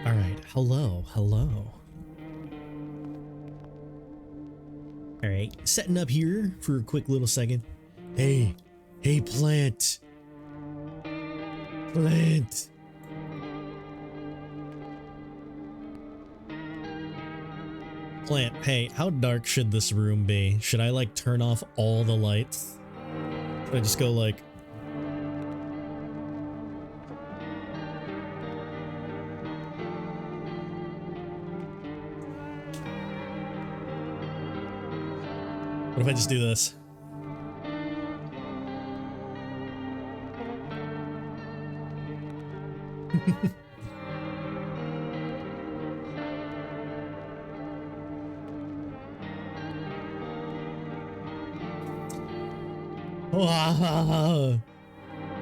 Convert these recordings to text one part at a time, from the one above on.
All right, hello. All right, setting up here for a quick little second. Hey, plant. Plant, hey, how dark should this room be? Should I like turn off all the lights? Should I just go like... What if I just do this?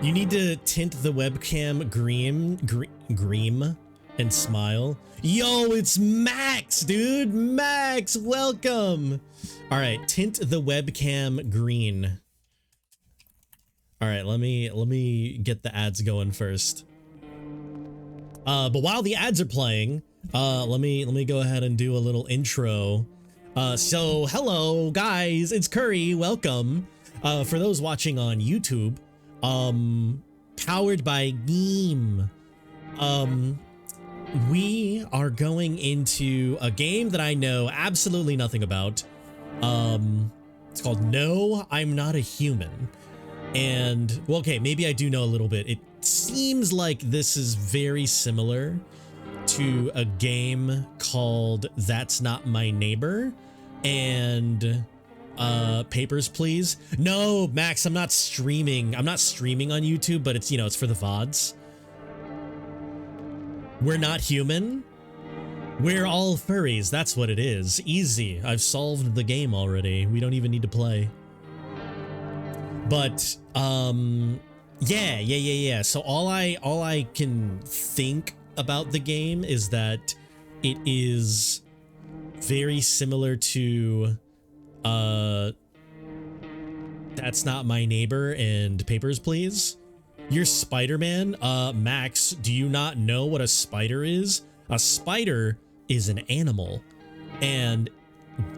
You need to tint the webcam green and smile. Yo, it's Max, dude. Max, welcome. All right, tint the webcam green. All right, let me get the ads going first. But while the ads are playing, let me go ahead and do a little intro. So hello guys, it's Curry. Welcome. For those watching on YouTube, powered by Game. We are going into a game that I know absolutely nothing about. It's called No, I'm Not a Human. And, well, okay, maybe I do know a little bit. It seems like this is very similar to a game called That's Not My Neighbor and Papers, Please. No, Max, I'm not streaming. I'm not streaming on YouTube, but it's, you know, it's for the VODs. We're not human. We're all furries. That's what it is. Easy. I've solved the game already. We don't even need to play. But yeah. So all I can think about the game is that it is very similar to That's Not My Neighbor and Papers, Please. You're Spider-Man. Max, do you not know what a spider is? A spider is an animal. And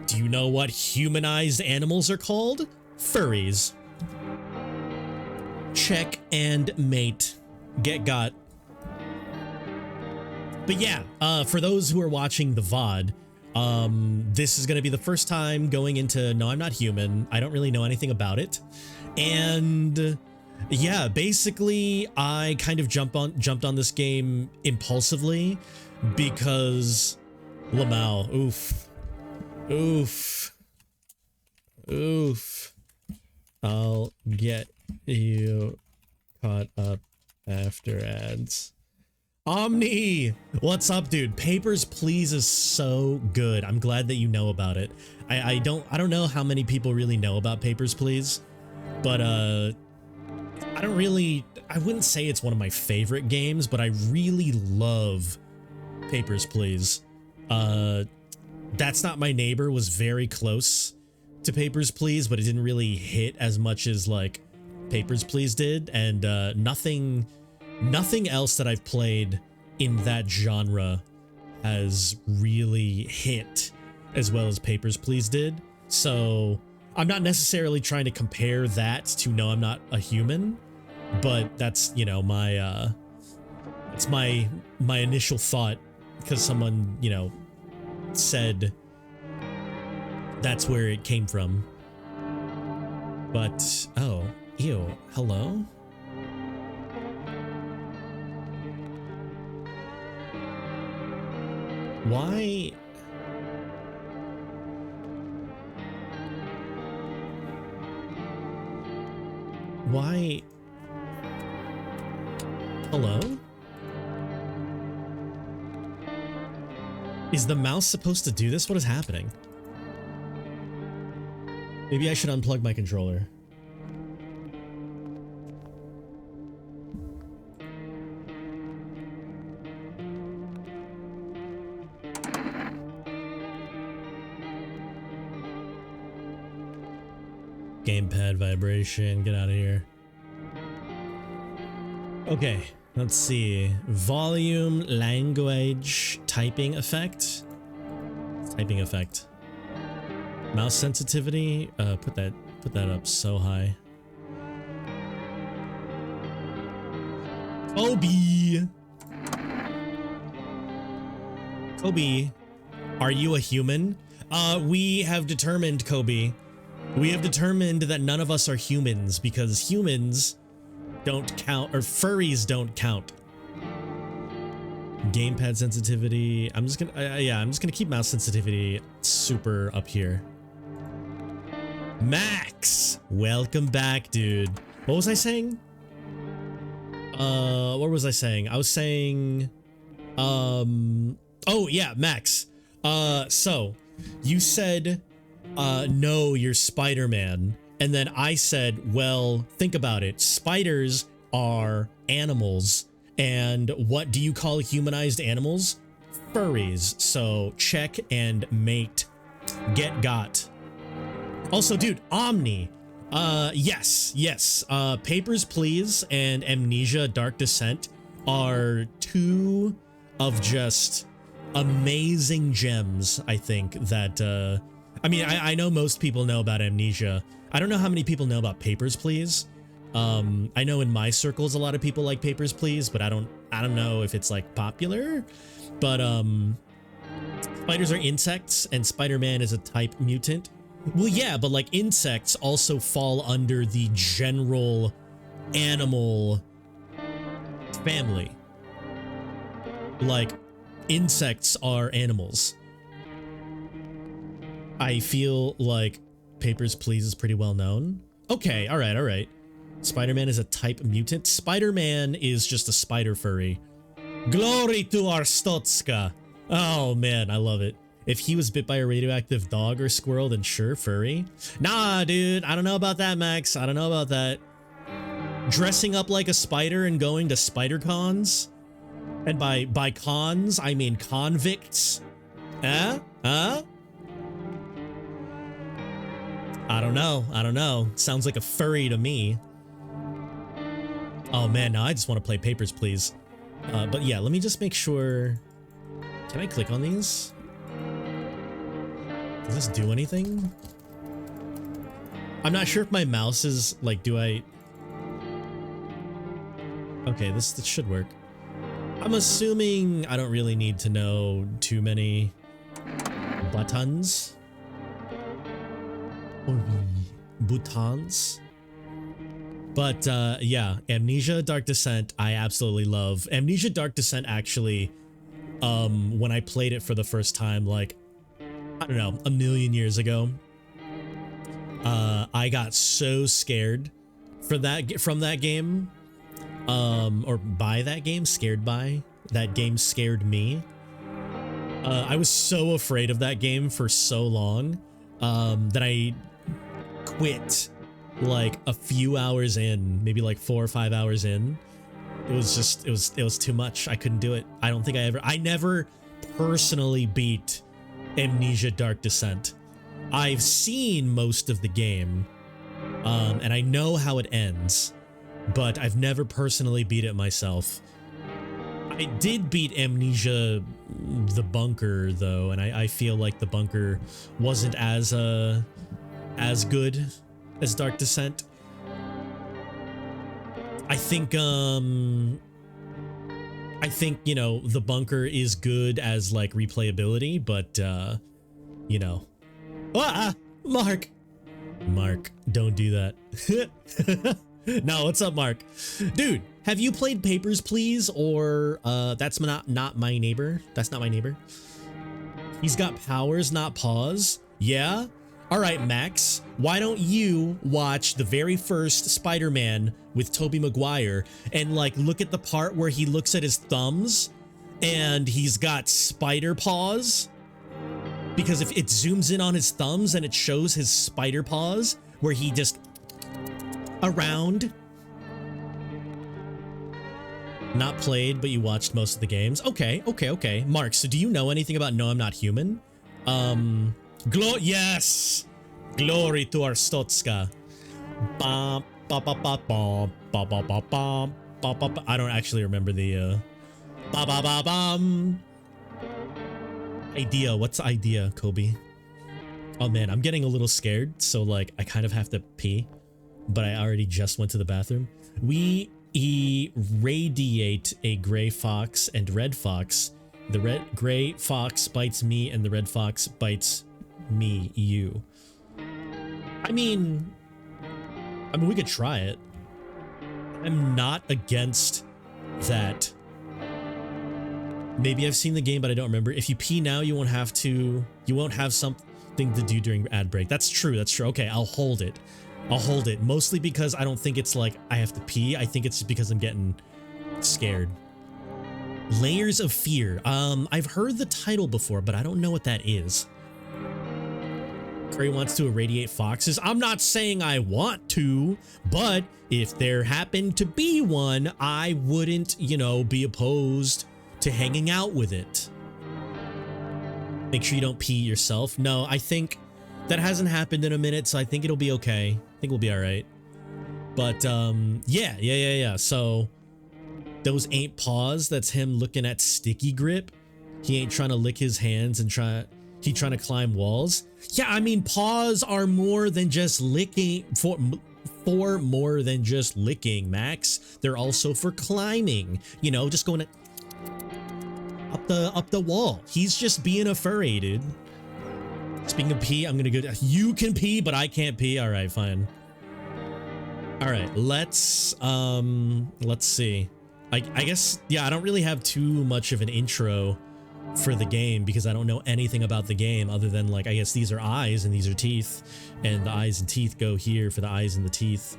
do you know what humanized animals are called? Furries. Check and mate. Get got. But yeah, for those who are watching the VOD, this is going to be the first time going into No, I'm Not Human. I don't really know anything about it. And yeah, basically I kind of jumped on this game impulsively because Lamau, oof. I'll get you caught up after ads. Omni, what's up, dude? Papers, Please is so good. I'm glad that you know about it. I don't know how many people really know about Papers, Please, but I wouldn't say it's one of my favorite games, but I really love Papers, Please. That's Not My Neighbor was very close to Papers, Please, but it didn't really hit as much as like Papers, Please did, and nothing else that I've played in that genre has really hit as well as Papers, Please did. So I'm not necessarily trying to compare that to No, I'm Not a Human, but that's, you know, my it's my initial thought because someone, you know, said that's where it came from. But oh, ew, hello? Why? Hello? Is the mouse supposed to do this? What is happening? Maybe I should unplug my controller. Gamepad vibration. Get out of here. Okay, let's see. Volume, language, typing effect. Typing effect. Mouse sensitivity. Put that up so high. Kobe. Kobe, are you a human? We have determined, Kobe. We have determined that none of us are humans because humans don't count, or furries don't count. Gamepad sensitivity. I'm just gonna, yeah, I'm just gonna keep mouse sensitivity super up here. Max, welcome back, dude. What was I saying? What was I saying? I was saying, oh yeah, Max. So you said, no, you're Spider-Man. And then I said, well, think about it. Spiders are animals. And what do you call humanized animals? Furries. So check and mate. Get got. Also, dude, Omni. Yes. Papers, Please and Amnesia Dark Descent are two of just amazing gems, I think, that, I mean, I know most people know about Amnesia. I don't know how many people know about Papers, Please. I know in my circles a lot of people like Papers, Please, but I don't know if it's like popular. But spiders are insects and Spider-Man is a type mutant. Well, yeah, but like insects also fall under the general animal family. Like insects are animals. I feel like Papers, Please is pretty well known. Okay, all right. Spider-Man is a type mutant. Spider-Man is just a spider furry. Glory to Arstotzka. Oh man, I love it. If he was bit by a radioactive dog or squirrel, then sure, furry. Nah, dude, I don't know about that, Max. I don't know about that. Dressing up like a spider and going to spider cons? And by cons, I mean convicts? Huh? I don't know. Sounds like a furry to me. Oh man, now I just want to play Papers, Please. But yeah, let me just make sure. Can I click on these? Does this do anything? I'm not sure if my mouse is like, do I? Okay, this should work. I'm assuming I don't really need to know too many buttons. Buttons. But yeah, Amnesia Dark Descent I absolutely love. Amnesia Dark Descent actually, when I played it for the first time, like, I don't know, a million years ago, I got so scared from that game, or by that game, scared by that game scared me. I was so afraid of that game for so long that I quit like a few hours in, maybe like 4 or 5 hours in. It was just, it was too much. I couldn't do it. I don't think I never personally beat Amnesia Dark Descent. I've seen most of the game, and I know how it ends, but I've never personally beat it myself. I did beat Amnesia the Bunker though, and I feel like the Bunker wasn't as good as Dark Descent. I think, you know, the Bunker is good as like replayability, but you know. Mark, don't do that. No, what's up, Mark? Dude, have you played Papers, Please? Or that's not my neighbor. That's not my neighbor. He's got powers, not paws. Yeah. All right, Max, why don't you watch the very first Spider-Man with Tobey Maguire and like look at the part where he looks at his thumbs and he's got spider paws? Because if it zooms in on his thumbs and it shows his spider paws where he just around. Not played, but you watched most of the games. Okay. Mark, so do you know anything about No, I'm Not Human? Yes! Glory to Arstotzka. Bom, ba ba ba bom, ba ba ba bom, ba ba ba. I don't actually remember the ba ba ba bom. Idea. What's the idea, Kobe? Oh man, I'm getting a little scared, so like I kind of have to pee, but I already just went to the bathroom. We irradiate a gray fox and red fox. The gray fox bites me and the red fox bites me, you. I mean, we could try it. I'm not against that. Maybe I've seen the game, but I don't remember. If you pee now, you won't have something to do during ad break. That's true. That's true. Okay, I'll hold it. I'll hold it. Mostly because I don't think it's like I have to pee. I think it's just because I'm getting scared. Layers of Fear. I've heard the title before, but I don't know what that is. Curry wants to irradiate foxes. I'm not saying I want to, but if there happened to be one, I wouldn't, you know, be opposed to hanging out with it. Make sure you don't pee yourself. No, I think that hasn't happened in a minute, so I think it'll be okay. I think we'll be all right. But yeah. So those ain't paws. That's him looking at Sticky Grip. He ain't trying to lick his hands and trying to climb walls. Yeah, I mean, paws are more than just licking. For more than just licking, Max. They're also for climbing. You know, just going up the wall. He's just being a furry, dude. Speaking of pee, I'm gonna go. You can pee, but I can't pee. All right, fine. All right, let's see. I guess, yeah, I don't really have too much of an intro for the game because I don't know anything about the game other than, like, I guess these are eyes and these are teeth, and the eyes and teeth go here for the eyes and the teeth.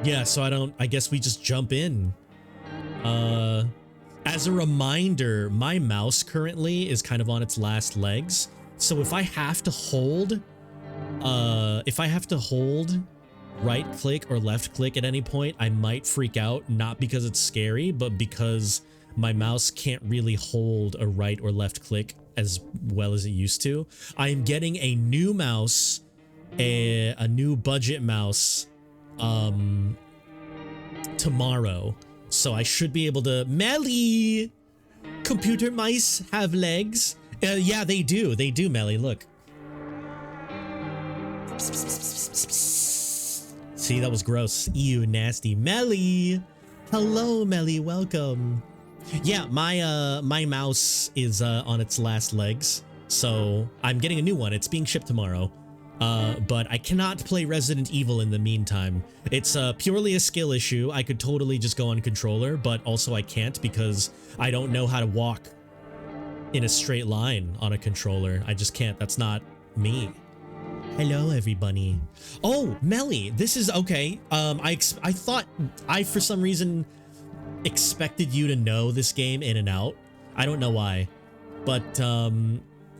Yeah, so I guess we just jump in. As a reminder, my mouse currently is kind of on its last legs. So if I have to hold right click or left click at any point, I might freak out, not because it's scary, but because my mouse can't really hold a right or left click as well as it used to. I am getting a new mouse, a new budget mouse, tomorrow. So I should be able to. Melly! Computer mice have legs? Yeah, they do. They do, Melly. Look. See, that was gross. Ew, nasty. Melly! Hello, Melly. Welcome. Yeah, my mouse is on its last legs. So I'm getting a new one. It's being shipped tomorrow. But I cannot play Resident Evil in the meantime. It's purely a skill issue. I could totally just go on controller, but also I can't because I don't know how to walk in a straight line on a controller. I just can't. That's not me. Hello, everybody. Oh, Melly, this is okay. I thought I, for some reason, expected you to know this game in and out. I don't know why, but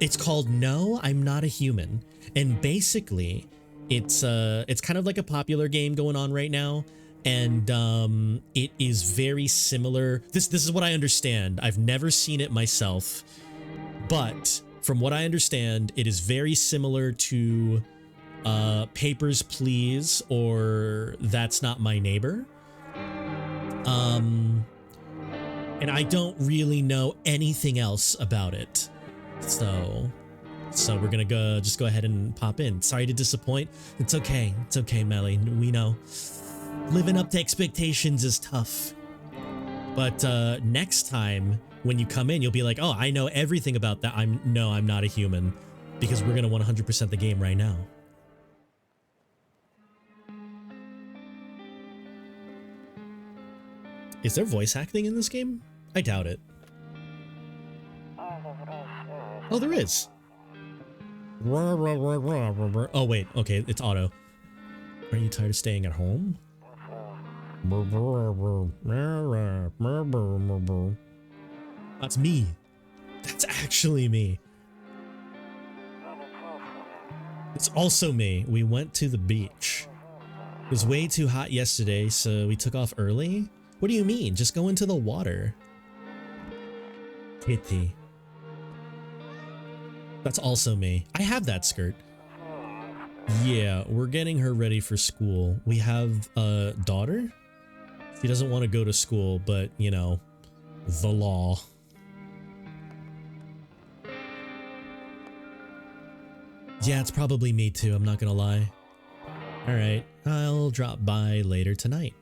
it's called No, I'm Not a Human. And basically, it's kind of like a popular game going on right now, and it is very similar. This is what I understand. I've never seen it myself, but from what I understand, it is very similar to Papers, Please, or That's Not My Neighbor. And I don't really know anything else about it, so we're gonna just go ahead and pop in. Sorry to disappoint. It's okay. It's okay, Melly. We know. Living up to expectations is tough. But next time when you come in, you'll be like, oh, I know everything about that. I'm not a human. Because we're gonna 100% the game right now. Is there voice acting in this game? I doubt it. Oh, there is. Oh, wait. Okay, it's auto. Are you tired of staying at home? That's me. That's actually me. It's also me. We went to the beach. It was way too hot yesterday, so we took off early. What do you mean? Just go into the water. Kitty. That's also me. I have that skirt. Yeah, we're getting her ready for school. We have a daughter. She doesn't want to go to school, but, you know, the law. Yeah, it's probably me too, I'm not gonna lie. Alright, I'll drop by later tonight.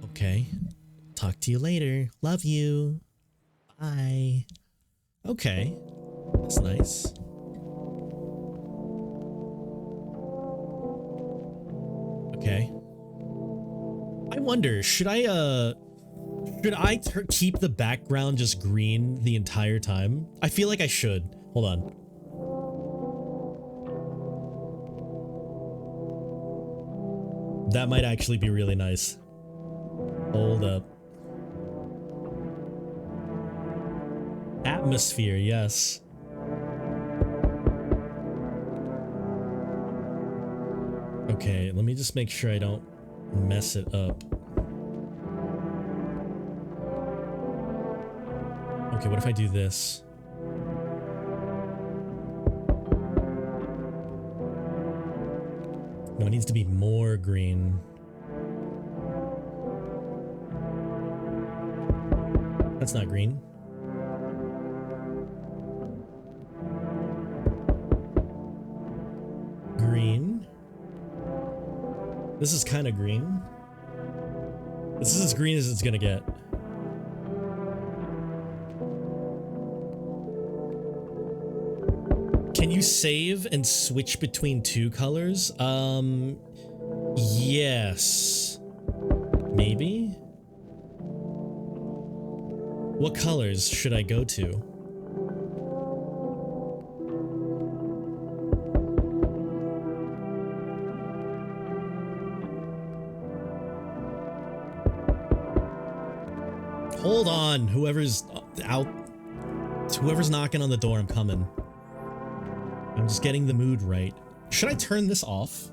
Okay. Talk to you later. Love you. Bye. Okay. That's nice. Okay. I wonder, should I keep the background just green the entire time? I feel like I should. Hold on. That might actually be really nice. Hold up. Atmosphere, yes. Okay, let me just make sure I don't mess it up. Okay, what if I do this? No, it needs to be more green. That's not green. Green. This is kind of green. This is as green as it's gonna get. Can you save and switch between two colors? Yes. Maybe? What colors should I go to? Hold on, whoever's out, whoever's knocking on the door, I'm coming. I'm just getting the mood right. Should I turn this off?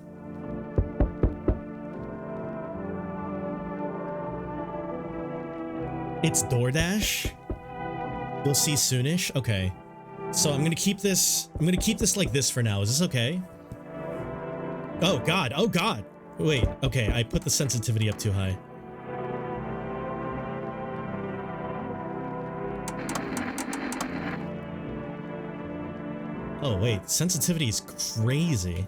It's DoorDash? You'll see soonish? Okay. So I'm gonna keep this like this for now. Is this okay? Oh god, oh god! Wait, okay, I put the sensitivity up too high. Oh wait, sensitivity is crazy.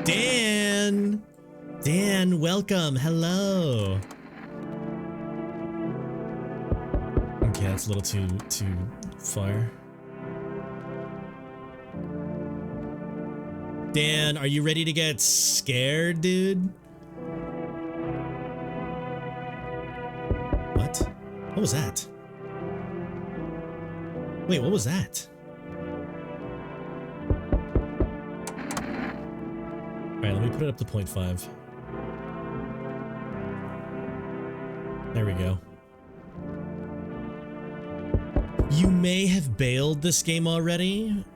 Dan! Dan, welcome, hello! Okay, that's a little too far. Dan, are you ready to get scared, dude? What? What was that? Wait, what was that? Alright, let me put it up to 0.5. There we go. You may have bailed this game already?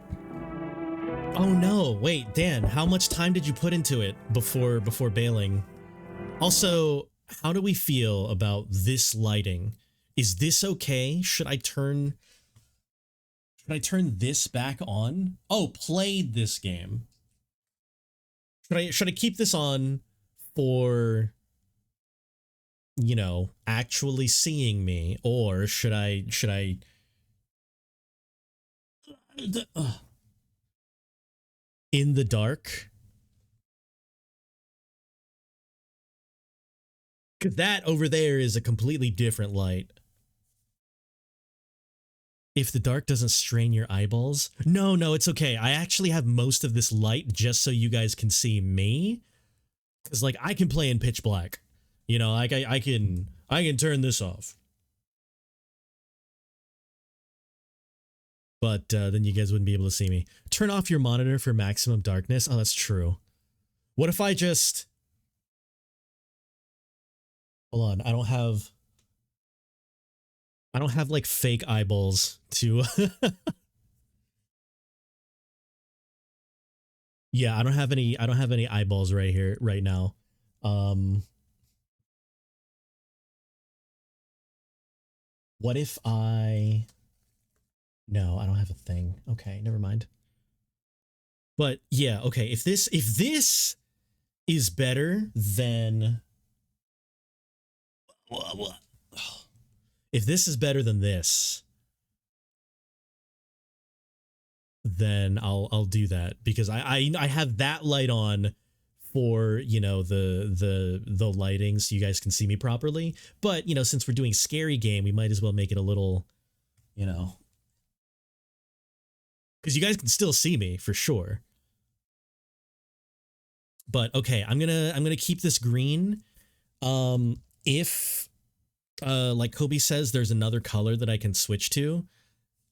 Oh no, wait, Dan, how much time did you put into it before bailing? Also, how do we feel about this lighting? Is this okay? Should I turn this back on? Oh, played this game. Should I keep this on for, you know, actually seeing me, or should I in the dark? Cause that over there is a completely different light. If the dark doesn't strain your eyeballs? No, it's okay. I actually have most of this light just so you guys can see me. Cause like I can play in pitch black. You know, like I can turn this off. But then you guys wouldn't be able to see me. Turn off your monitor for maximum darkness. Oh, that's true. What if I just... Hold on, I don't have like fake eyeballs to... Yeah, I don't have any eyeballs right here, right now. What if I... No, I don't have a thing. Okay, never mind. But yeah, okay, if this is better than... If this is better than this, then I'll do that, because I have that light on for, you know, the lighting so you guys can see me properly. But, you know, since we're doing scary game, we might as well make it a little, you know, because you guys can still see me for sure. But okay, I'm gonna keep this green. If like Kobe says, there's another color that I can switch to,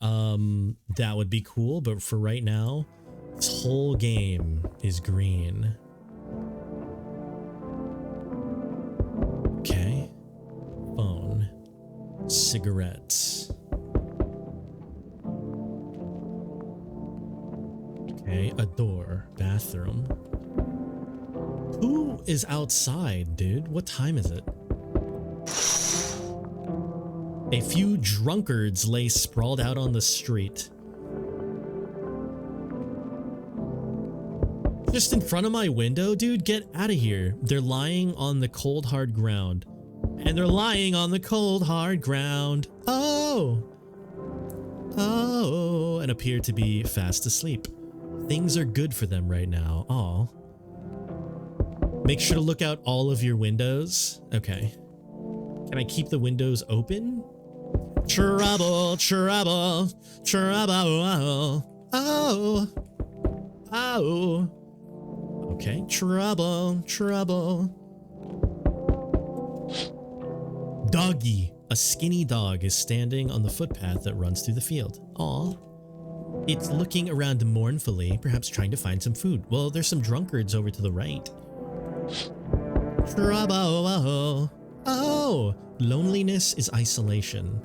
that would be cool. But for right now, this whole game is green. Okay. Phone. Cigarettes. Okay, a door. Bathroom. Who is outside, dude? What time is it? A few drunkards lay sprawled out on the street. Just in front of my window, dude? Get out of here. They're lying on the cold, hard ground. And they're lying on the cold, hard ground. Oh! Oh! And appear to be fast asleep. Things are good for them right now. Aw. Make sure to look out all of your windows. Okay. Can I keep the windows open? Trouble, trouble, trouble. Oh. Oh. Okay. Trouble, trouble. Doggy. A skinny dog is standing on the footpath that runs through the field. Aw. It's looking around mournfully, perhaps trying to find some food. Well, there's some drunkards over to the right. Trouble. Oh, loneliness is isolation.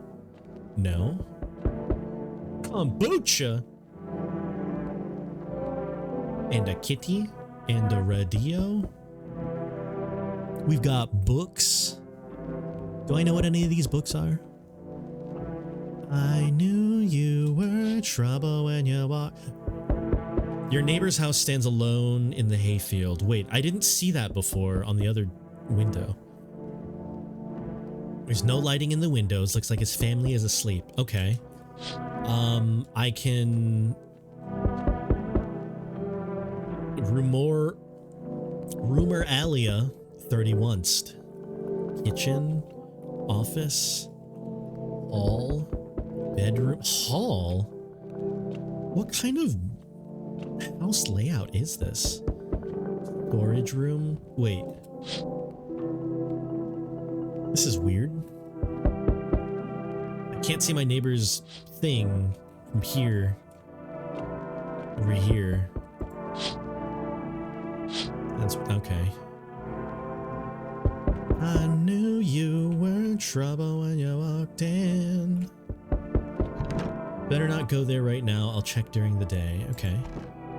No. Kombucha. And a kitty. And a radio. We've got books. Do I know what any of these books are? I knew you were trouble when you walk. Your neighbor's house stands alone in the hayfield. Wait, I didn't see that before on the other window. There's no lighting in the windows. Looks like his family is asleep. Okay. I can... Rumor Alia 31st. Kitchen. Office. Hall. Bedroom. Hall? What kind of house layout is this? Storage room? Wait. This is weird. I can't see my neighbor's thing from here. Over here. That's okay. I knew you were in trouble when you walked in. Better not go there right now. I'll check during the day. Okay.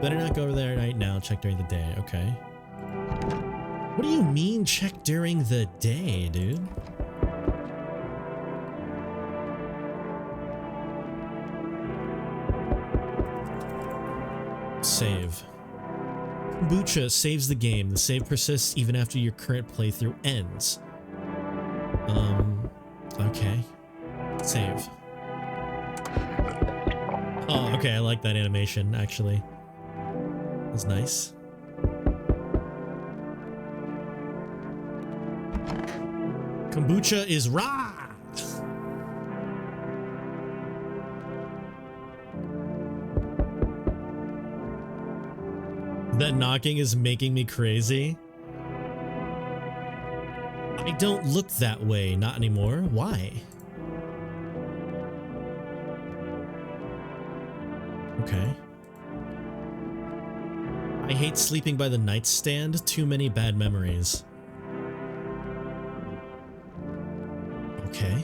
Better not go over there right now. Check during the day. Okay. What do you mean check during the day, dude? Save. Kombucha saves the game. The save persists even after your current playthrough ends. Okay. Save. Oh, okay, I like that animation, actually. That's nice. Kombucha is raw! That knocking is making me crazy. I don't look that way, not anymore. Why? Okay. I hate sleeping by the nightstand. Too many bad memories. Okay.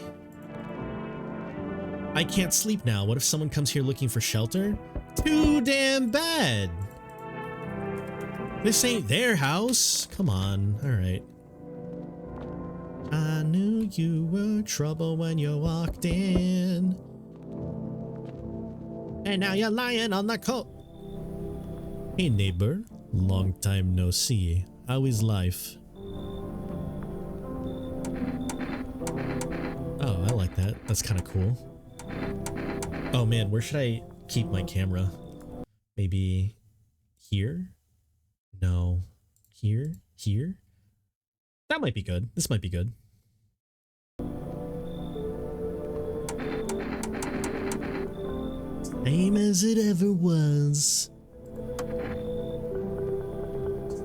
I can't sleep now. What if someone comes here looking for shelter? Too damn bad. This ain't their house. Come on. All right. I knew you were trouble when you walked in. And now you're lying on the coat. Hey neighbor, long time no see. How is life? Oh, I like that. That's kind of cool. Oh man, where should I keep my camera? Maybe here? No. Here? Here? That might be good. This might be good. Same as it ever was.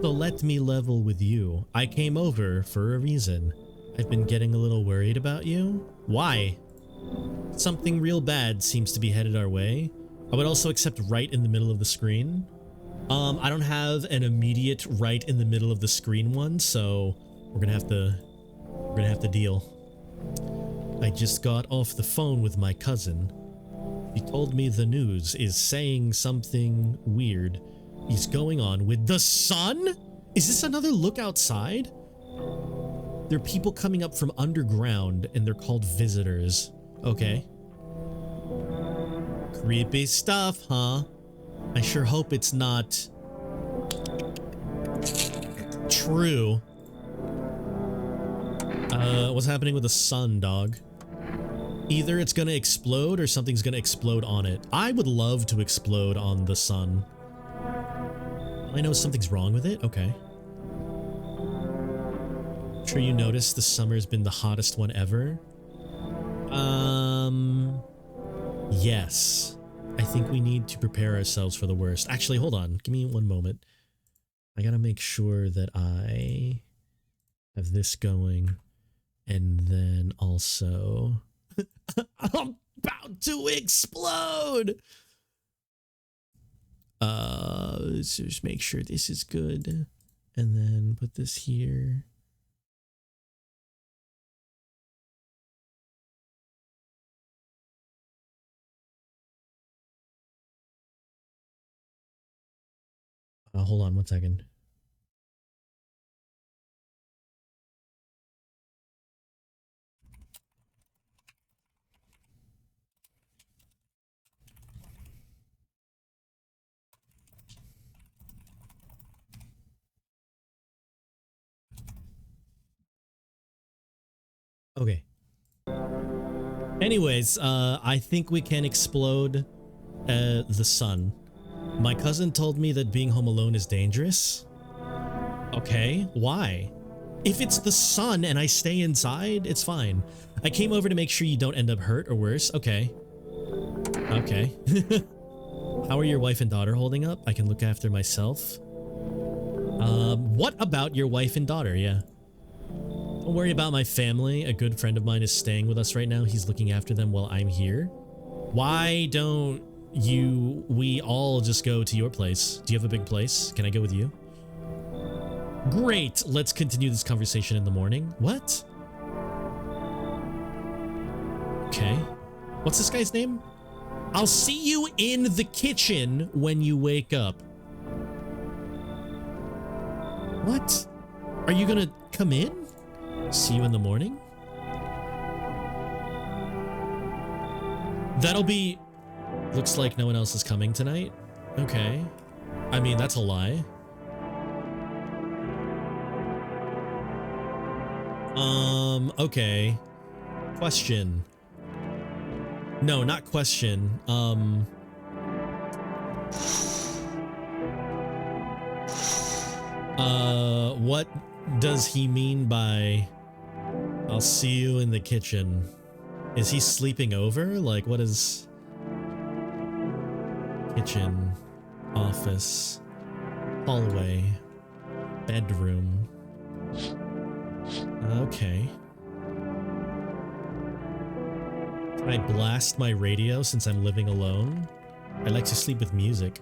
So let me level with you. I came over for a reason. I've been getting a little worried about you. Why? Something real bad seems to be headed our way. I would also accept right in the middle of the screen. I don't have an immediate right in the middle of the screen one, so we're gonna have to deal. I just got off the phone with my cousin. He told me the news is saying something weird is going on with the sun? Is this another look outside? There are people coming up from underground and they're called visitors. Okay. Creepy stuff, huh? I sure hope it's not true. What's happening with the sun, dog? Either it's gonna explode or something's gonna explode on it. I would love to explode on the sun. I know something's wrong with it? Okay. Sure you noticed the summer's been the hottest one ever? Yes. I think we need to prepare ourselves for the worst. Actually, hold on. Give me one moment. I gotta make sure that I have this going. And then also... I'm about to explode! Let's just make sure this is good. And then put this here. Hold on one second. Okay. Anyways, I think we can explode the sun. My cousin told me that being home alone is dangerous. Okay, why? If it's the sun and I stay inside, it's fine. I came over to make sure you don't end up hurt or worse. Okay. Okay. How are your wife and daughter holding up? I can look after myself. What about your wife and daughter? Yeah. Don't worry about my family. A good friend of mine is staying with us right now. He's looking after them while I'm here. Why don't we all just go to your place? Do you have a big place? Can I go with you? Great. Let's continue this conversation in the morning. What? Okay. What's this guy's name? I'll see you in the kitchen when you wake up. What? Are you gonna come in? See you in the morning? That'll be... Looks like no one else is coming tonight. Okay. I mean, that's a lie. Okay. Question. No, not question. What does he mean by I'll see you in the kitchen? Is he sleeping over? Like, what is... Kitchen, office, hallway, bedroom. Okay. Can I blast my radio since I'm living alone? I like to sleep with music.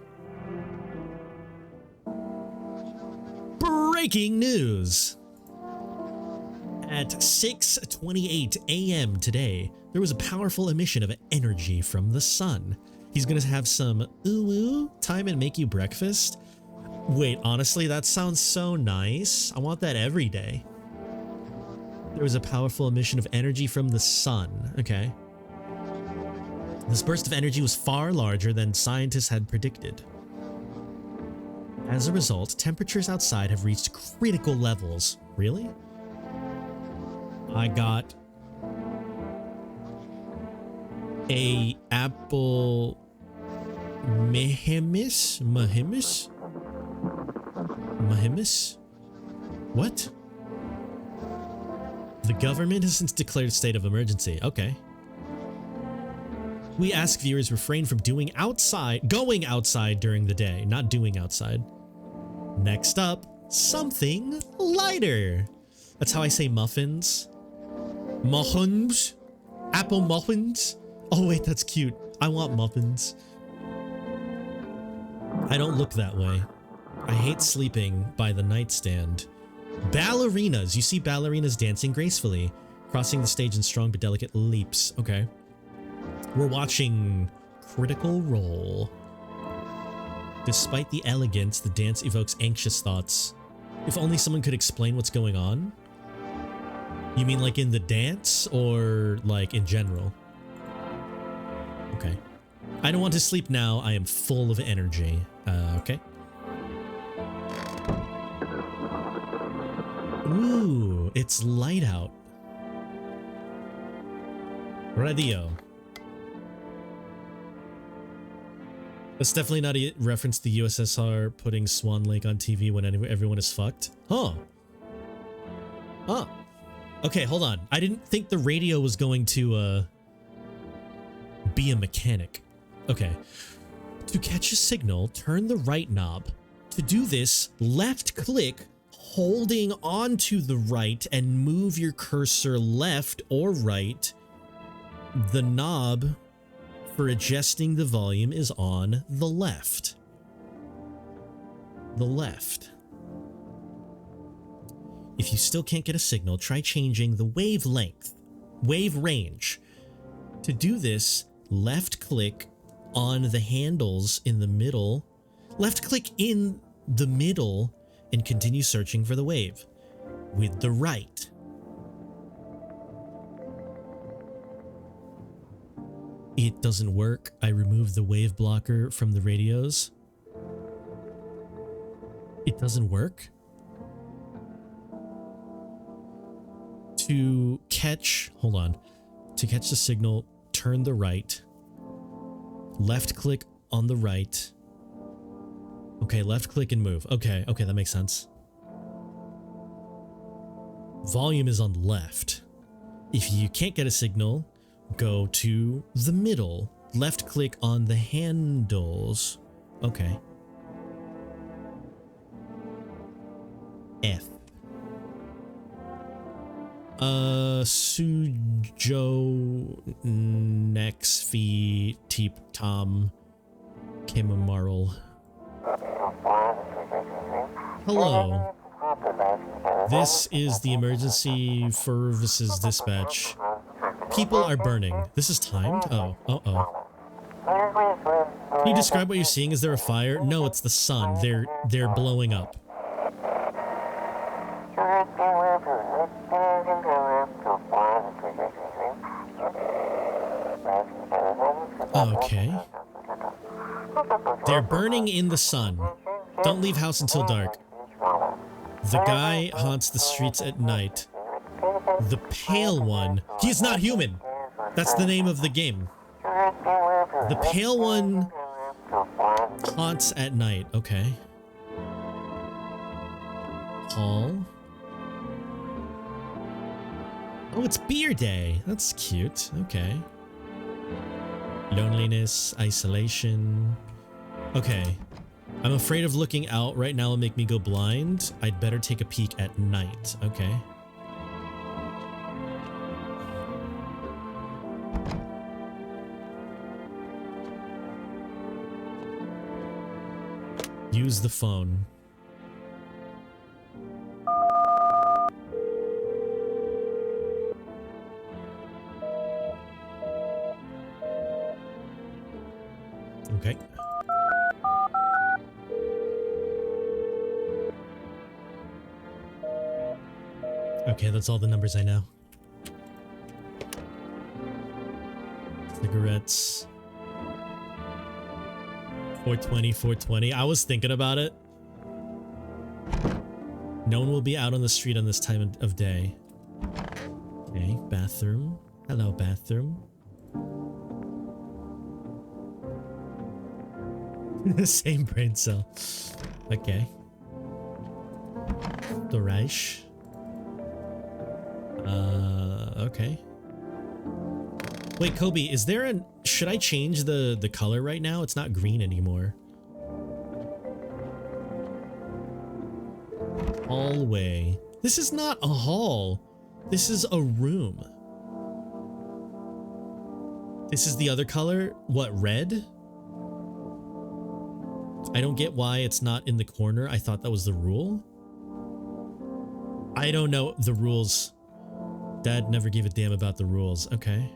Breaking news! At 6:28 a.m. today, there was a powerful emission of energy from the sun. He's gonna have some ooh time and make you breakfast. Wait, honestly, that sounds so nice. I want that every day. There was a powerful emission of energy from the sun. Okay. This burst of energy was far larger than scientists had predicted. As a result, temperatures outside have reached critical levels. Really? I got a apple Mahimis? What? The government has since declared a state of emergency. Okay. We ask viewers refrain from going outside during the day, not doing outside. Next up, something lighter. That's how I say muffins. Muffins? Apple muffins? Oh wait, that's cute. I want muffins. I don't look that way. I hate sleeping by the nightstand. Ballerinas. You see ballerinas dancing gracefully, crossing the stage in strong but delicate leaps. Okay. We're watching Critical Role. Despite the elegance, the dance evokes anxious thoughts. If only someone could explain what's going on. You mean like in the dance or like in general? Okay. I don't want to sleep now. I am full of energy. Okay. Ooh, it's light out. Radio. That's definitely not a reference to the USSR putting Swan Lake on TV when everyone is fucked. Huh. Huh. Okay, hold on. I didn't think the radio was going to, be a mechanic. Okay. To catch a signal, turn the right knob. To do this, left click, holding onto the right, and move your cursor left or right. The knob for adjusting the volume is on the left. The left. If you still can't get a signal, try changing the wave range. To do this, left click on the handles in the middle. Left click in the middle and continue searching for the wave with the right. It doesn't work. I removed the wave blocker from the radios. It doesn't work. To catch the signal, turn the right. Left click on the right. Okay, left click and move. Okay, that makes sense. Volume is on the left. If you can't get a signal, go to the middle. Left click on the handles. Okay. F. Sujo Nexfi Teep Tom Kemamarl. Hello. This is the emergency services dispatch. People are burning. This is timed? Oh. Can you describe what you're seeing? Is there a fire? No, it's the sun. They're blowing up. Okay. They're burning in the sun. Don't leave house until dark. The guy haunts the streets at night. The pale one. He is not human. That's the name of the game. The pale one haunts at night. Okay. Hall. Oh, it's beer day. That's cute. Okay. Loneliness, isolation. Okay. I'm afraid of looking out right now will make me go blind. I'd better take a peek at night. Okay. Use the phone. Okay. Okay, that's all the numbers I know. Cigarettes. 420, 420. I was thinking about it. No one will be out on the street on this time of day. Okay, bathroom. Hello, bathroom. Same brain cell. Okay. Garage. Okay. Wait, Kobe, is there an... Should I change the color right now? It's not green anymore. Hallway. This is not a hall. This is a room. This is the other color? What, red? I don't get why it's not in the corner. I thought that was the rule. I don't know the rules. Dad never gave a damn about the rules. Okay.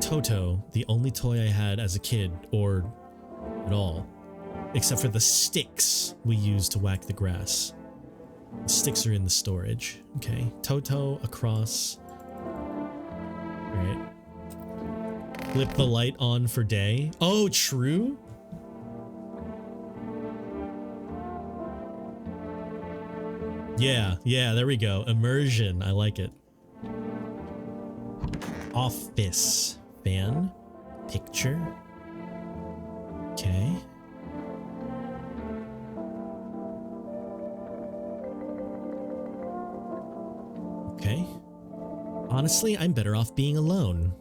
Toto, the only toy I had as a kid, or at all, except for the sticks we used to whack the grass. The sticks are in the storage. Okay. Toto across. Alright. Flip the light on for day. Oh, true? Yeah, there we go. Immersion. I like it. Office. Fan. Picture. Okay. Okay. Honestly, I'm better off being alone.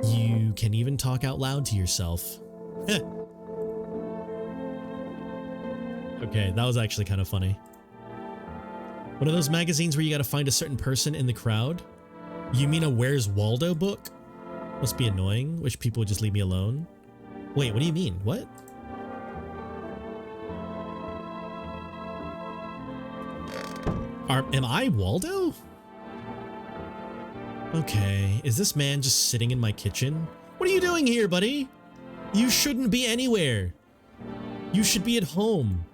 You can even talk out loud to yourself. Okay, that was actually kind of funny. One of those magazines where you gotta find a certain person in the crowd? You mean a Where's Waldo book? Must be annoying. Wish people would just leave me alone. Wait, what do you mean? What? Am I Waldo? Okay, is this man just sitting in my kitchen? What are you doing here, buddy? You shouldn't be anywhere. You should be at home.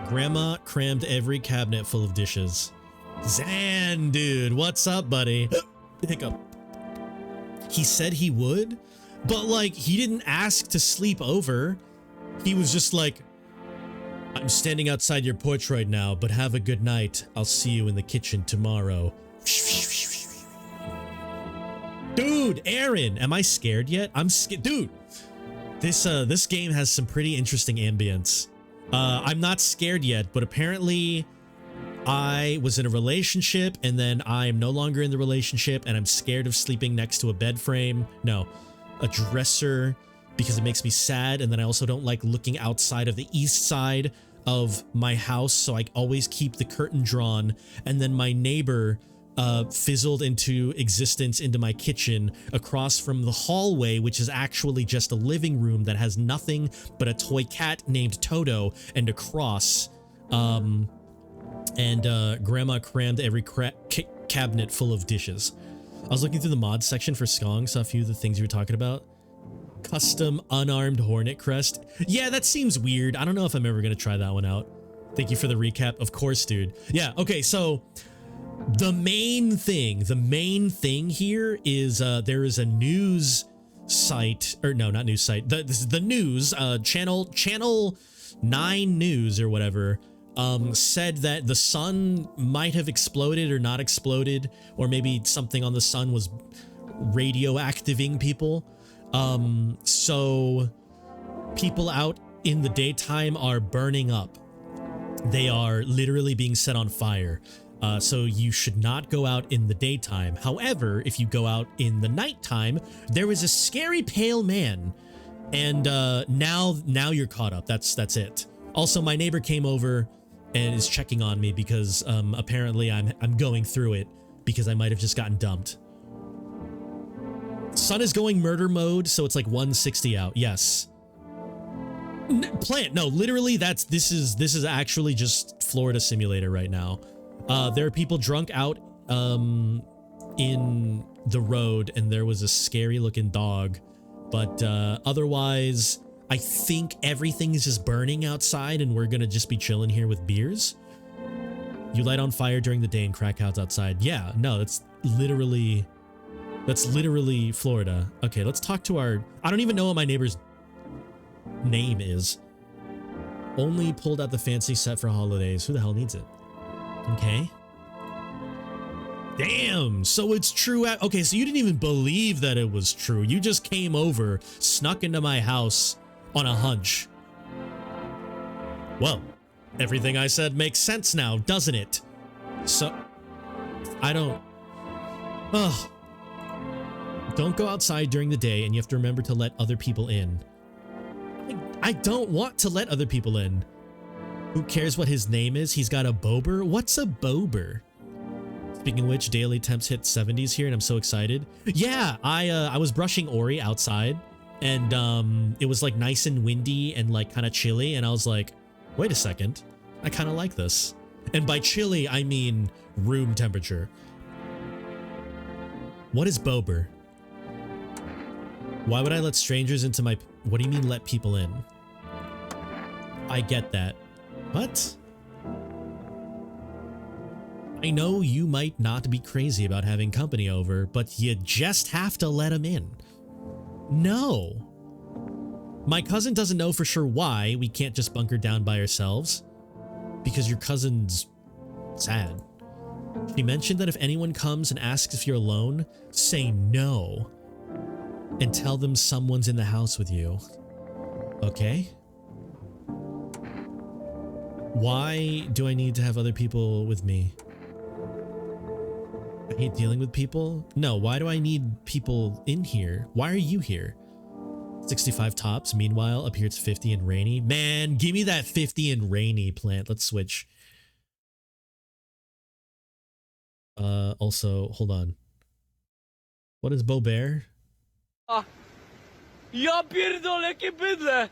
Grandma crammed every cabinet full of dishes. Zan, dude, what's up, buddy? Hiccup. He said he would, but like, he didn't ask to sleep over. He was just like, I'm standing outside your porch right now, but have a good night. I'll see you in the kitchen tomorrow. Dude, Aaron, am I scared yet? I'm scared. Dude, this game has some pretty interesting ambience. I'm not scared yet, but apparently I was in a relationship and then I'm no longer in the relationship and I'm scared of sleeping next to a bed frame. No, a dresser, because it makes me sad. And then I also don't like looking outside of the east side of my house. So I always keep the curtain drawn. And then my neighbor fizzled into existence into my kitchen across from the hallway, which is actually just a living room that has nothing but a toy cat named Toto and a cross. Grandma crammed every cabinet full of dishes. I was looking through the mod section for Skong, saw a few of the things you were talking about. Custom unarmed Hornet Crest. Yeah, that seems weird. I don't know if I'm ever going to try that one out. Thank you for the recap. Of course, dude. Yeah, okay, so the main thing here is there is a news site, or no, not news site. This is the news, channel 9 News or whatever, said that the sun might have exploded or not exploded, or maybe something on the sun was radioactiving people. So people out in the daytime are burning up. They are literally being set on fire. So you should not go out in the daytime. However, if you go out in the nighttime, there is a scary pale man. And now you're caught up. That's it. Also, my neighbor came over and is checking on me because apparently I'm going through it because I might have just gotten dumped. Sun is going murder mode, so it's like 160 out. Yes. No, literally this is actually just Florida Simulator right now. There are people drunk out in the road, and there was a scary looking dog, but otherwise I think everything is just burning outside and we're gonna just be chilling here with beers. You light on fire during the day and crack house outside. Yeah, no, that's literally Florida. Okay, let's talk to our... I don't even know what my neighbor's name is. Only pulled out the fancy set for holidays. Who the hell needs it? Okay. Damn, so it's true. Okay, so you didn't even believe that it was true. You just came over, snuck into my house on a hunch. Well, everything I said makes sense now, doesn't it? So, I don't... Ugh. Don't go outside during the day, and you have to remember to let other people in. I don't want to let other people in. Who cares what his name is? He's got a bober? What's a bober? Speaking of which, daily temps hit 70s here, and I'm so excited. Yeah, I was brushing Ori outside, and it was like nice and windy and like kind of chilly, and I was like, wait a second, I kind of like this. And by chilly, I mean room temperature. What is bober? Why would I let strangers into my... What do you mean let people in? I get that. What? I know you might not be crazy about having company over, but you just have to let them in. No. My cousin doesn't know for sure why we can't just bunker down by ourselves. Because your cousin's sad. She mentioned that if anyone comes and asks if you're alone, say no. And tell them someone's in the house with you. Okay? Why do I need to have other people with me? I hate dealing with people. No, why do I need people in here? Why are you here? 65 tops. Meanwhile, up here it's 50 and rainy. Man, give me that 50 and rainy plant. Let's switch. Also, hold on. What is Bober? Ja pierdolę, jakie bydle!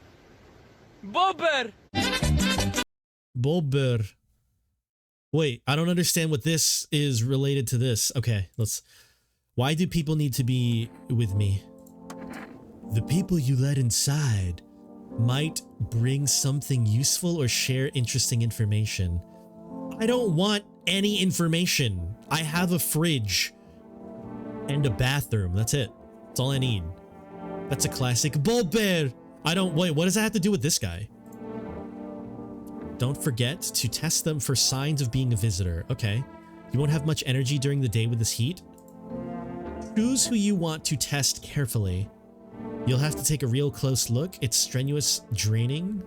Bober! Bober. Wait, I don't understand what this is related to this. Okay, let's... Why do people need to be with me? The people you let inside might bring something useful or share interesting information. I don't want any information. I have a fridge and a bathroom. That's it. That's all I need. That's a classic Bober. I don't... Wait, what does that have to do with this guy? Don't forget to test them for signs of being a visitor. Okay. You won't have much energy during the day with this heat. Choose who you want to test carefully. You'll have to take a real close look. It's strenuous, draining.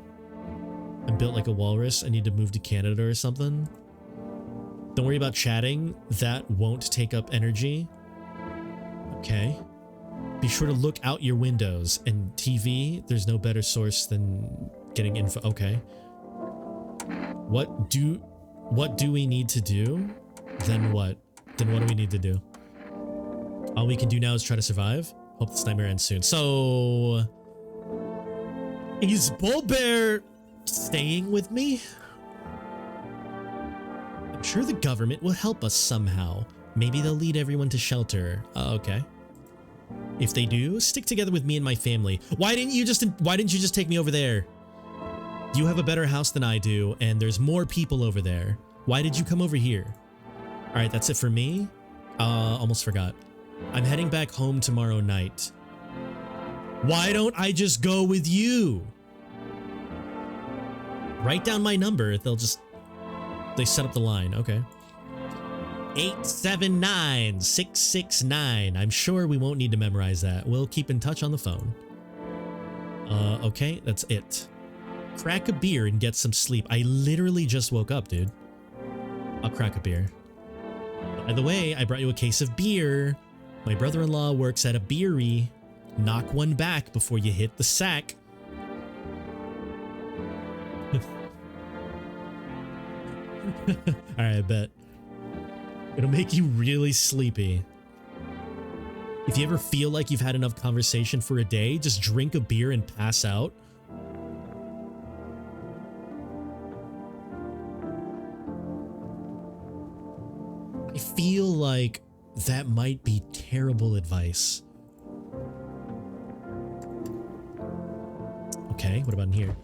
I'm built like a walrus. I need to move to Canada or something. Don't worry about chatting. That won't take up energy. Okay. Be sure to look out your windows. And TV, there's no better source than getting info. Okay. What do we need to do? Then what? Then what do we need to do? All we can do now is try to survive. Hope this nightmare ends soon. So... Is Bober staying with me? I'm sure the government will help us somehow. Maybe they'll lead everyone to shelter. Okay. If they do, stick together with me and my family. Why didn't you just take me over there? You have a better house than I do, and there's more people over there. Why did you come over here? All right, that's it for me. Almost forgot. I'm heading back home tomorrow night. Why don't I just go with you? Write down my number. They set up the line. Okay. 879-669. I'm sure we won't need to memorize that. We'll keep in touch on the phone. Okay, that's it. Crack a beer and get some sleep. I literally just woke up, dude. I'll crack a beer. By the way, I brought you a case of beer. My brother-in-law works at a beery. Knock one back before you hit the sack. Alright, I bet. It'll make you really sleepy. If you ever feel like you've had enough conversation for a day, just drink a beer and pass out. I feel like that might be terrible advice. Okay. Okay, what about in here?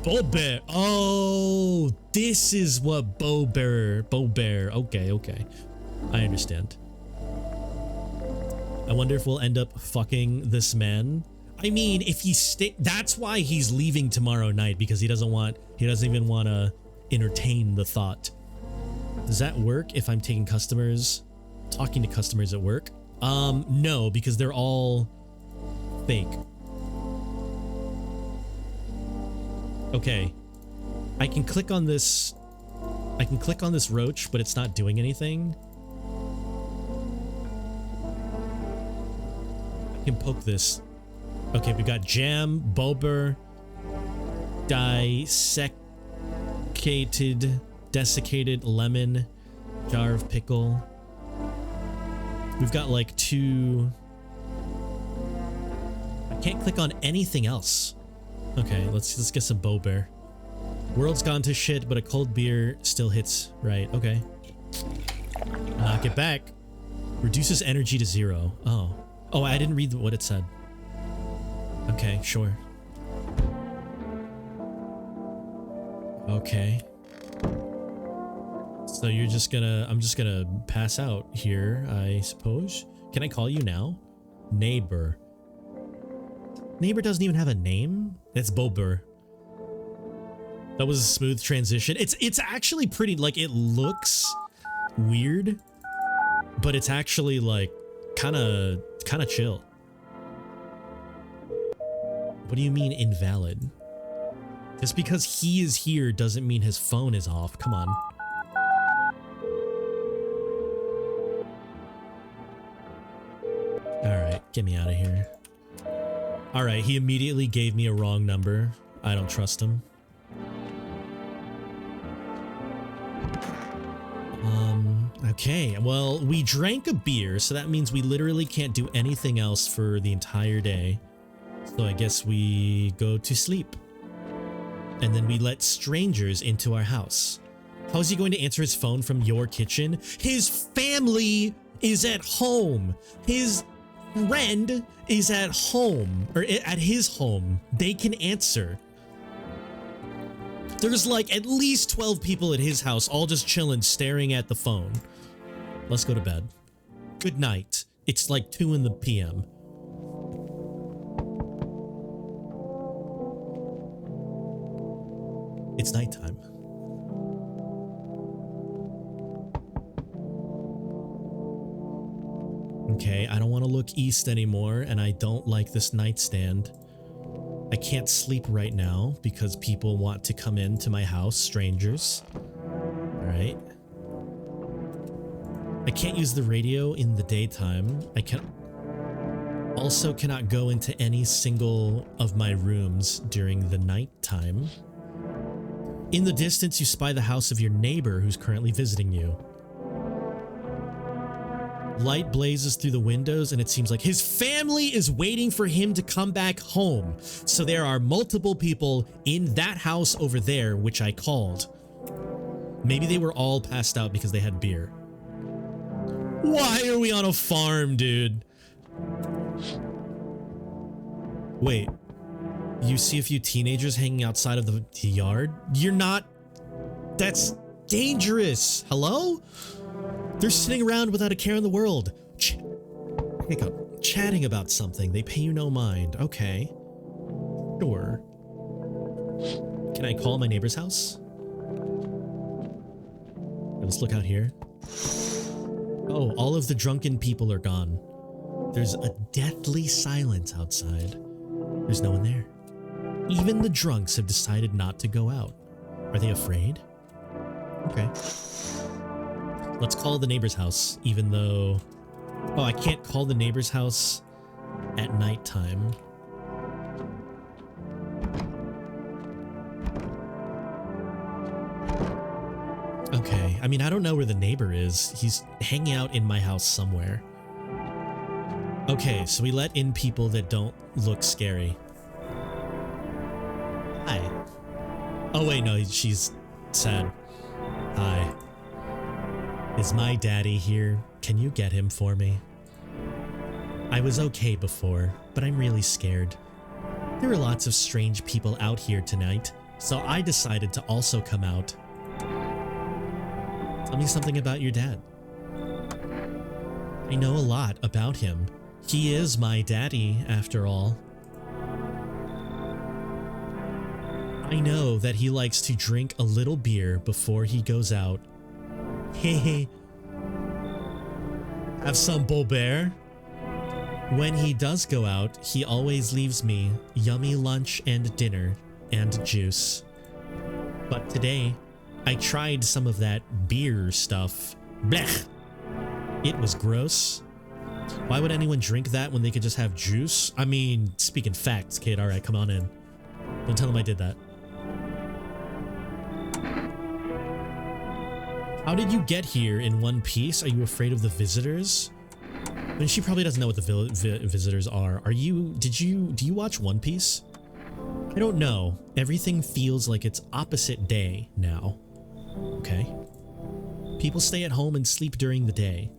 Bobear. Oh, this is what Bobear. Okay, okay. I understand. I wonder if we'll end up fucking this man. I mean, if he that's why he's leaving tomorrow night, because he doesn't even want to entertain the thought. Does that work if I'm talking to customers at work? No, because they're all fake. Okay. I can click on this roach, but it's not doing anything. I can poke this. Okay, we got jam, bober, desiccated lemon, jar of pickle. We've got like 2. I can't click on anything else. Okay, let's get some bober. World's gone to shit, but a cold beer still hits right. Okay. Knock it back. Reduces energy to 0. Oh. Oh, I didn't read what it said. Okay, sure. Okay. So you're just gonna... I'm just gonna pass out here, I suppose. Can I call you now? Neighbor. Neighbor doesn't even have a name? It's Bober. That was a smooth transition. It's actually pretty... Like, it looks weird, but it's actually, like, kind of chill. What do you mean invalid? Just because he is here doesn't mean his phone is off. Come on. Alright, get me out of here. Alright, he immediately gave me a wrong number. I don't trust him. Okay, well, we drank a beer, so that means we literally can't do anything else for the entire day. So I guess we go to sleep. And then we let strangers into our house. How is he going to answer his phone from your kitchen? His family is at home. His friend is at home, or at his home. They can answer. There's like at least 12 people at his house, all just chilling, staring at the phone. Let's go to bed. Good night. It's like 2 p.m. It's nighttime. Okay, I don't want to look east anymore, and I don't like this nightstand. I can't sleep right now because people want to come into my house, strangers. Alright. I can't use the radio in the daytime. I also cannot go into any single of my rooms during the nighttime. In the distance, you spy the house of your neighbor who's currently visiting you. Light blazes through the windows, and it seems like his family is waiting for him to come back home. So there are multiple people in that house over there, which I called. Maybe they were all passed out because they had beer. Why are we on a farm, dude? Wait. You see a few teenagers hanging outside of the yard? You're not... That's dangerous. Hello? They're sitting around without a care in the world. Chatting about something. They pay you no mind. Okay. Sure. Can I call my neighbor's house? Let's look out here. Oh, all of the drunken people are gone. There's a deathly silence outside. There's no one there. Even the drunks have decided not to go out. Are they afraid? Okay. Let's call the neighbor's house, even though... Oh, I can't call the neighbor's house at nighttime. Okay, I mean, I don't know where the neighbor is. He's hanging out in my house somewhere. Okay, so we let in people that don't look scary. Hi. Oh wait, no, she's sad. Hi. Is my daddy here? Can you get him for me? I was okay before, but I'm really scared. There are lots of strange people out here tonight, so I decided to also come out. Tell me something about your dad. I know a lot about him. He is my daddy, after all. I know that he likes to drink a little beer before he goes out. Hehe. Have some Bobert. When he does go out, he always leaves me yummy lunch and dinner and juice. But today, I tried some of that beer stuff. Blech! It was gross. Why would anyone drink that when they could just have juice? I mean, speaking facts, kid. All right, come on in. Don't tell him I did that. How did you get here in one piece? Are you afraid of the visitors? I mean, she probably doesn't know what the visitors are. Do you watch One Piece? I don't know. Everything feels like it's opposite day now. Okay. People stay at home and sleep during the day.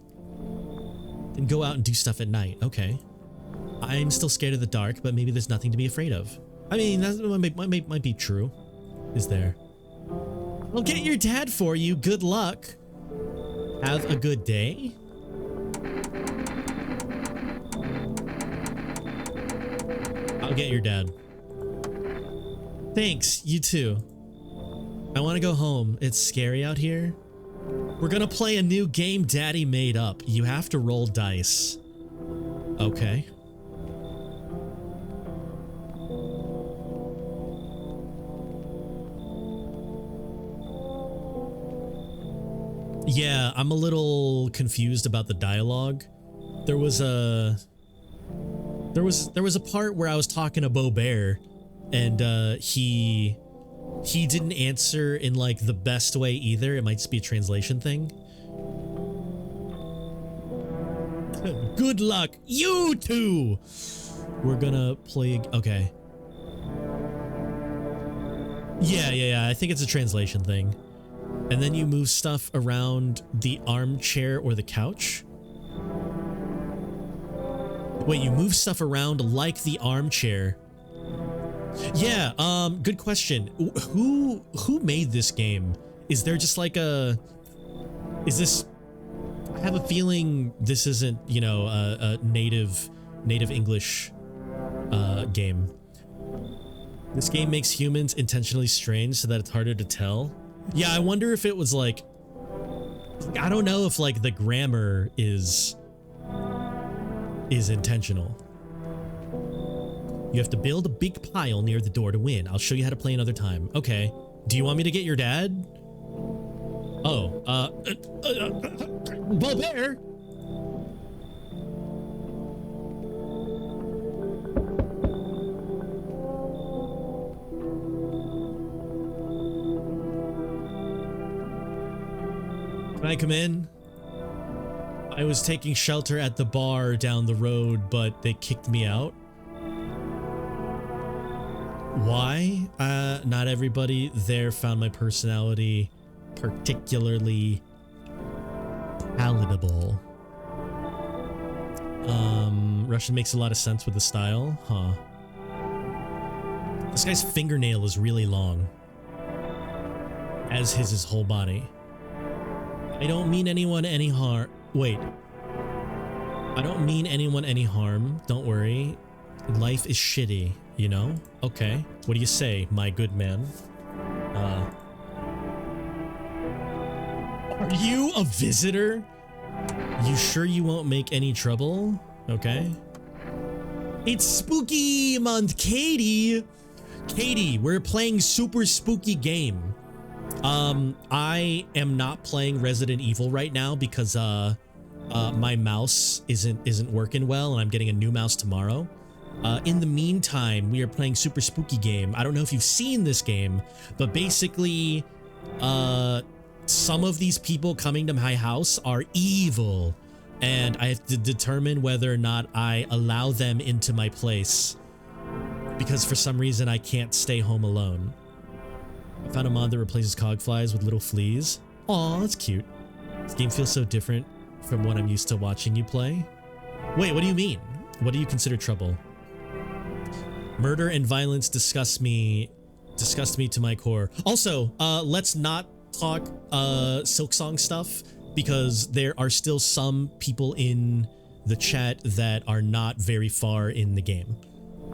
Then go out and do stuff at night. Okay. I'm still scared of the dark, but maybe there's nothing to be afraid of. I mean, that might be true. Is there? I'll get your dad for you. Good luck. Have a good day. I'll get your dad. Thanks, you too. I want to go home. It's scary out here. We're gonna play a new game Daddy made up. You have to roll dice. Okay. Yeah, I'm a little confused about the dialogue. There was a part where I was talking to Bobert, and he didn't answer in like the best way either. It might just be a translation thing. Good luck, you two. We're gonna play. Okay. Yeah. I think it's a translation thing. And then you move stuff around the armchair or the couch. Wait, you move stuff around like the armchair. Yeah, good question. Who made this game? Is there just like I have a feeling this isn't, you know, a native English game. This game makes humans intentionally strange so that it's harder to tell. Yeah, I wonder if it was like, I don't know if like the grammar is intentional. You have to build a big pile near the door to win. I'll show you how to play another time. Okay. Do you want me to get your dad? Oh, Bobert! Can I come in? I was taking shelter at the bar down the road, but they kicked me out. Why? Not everybody there found my personality particularly palatable. Russian makes a lot of sense with the style, huh? This guy's fingernail is really long, as his whole body. I don't mean anyone any harm. Wait. I don't mean anyone any harm. Don't worry. Life is shitty, you know? Okay. What do you say, my good man? Are you a visitor? You sure you won't make any trouble? Okay. It's spooky month, Katie. Katie, we're playing super spooky game. I am not playing Resident Evil right now because my mouse isn't working well, and I'm getting a new mouse tomorrow. In the meantime, we are playing super spooky game. I don't know if you've seen this game, but basically, some of these people coming to my house are evil, and I have to determine whether or not I allow them into my place because for some reason I can't stay home alone. I found a mod that replaces cogflies with little fleas. Aw, that's cute. This game feels so different from what I'm used to watching you play. Wait, what do you mean? What do you consider trouble? Murder and violence disgust me to my core. Also, let's not talk Silksong stuff because there are still some people in the chat that are not very far in the game.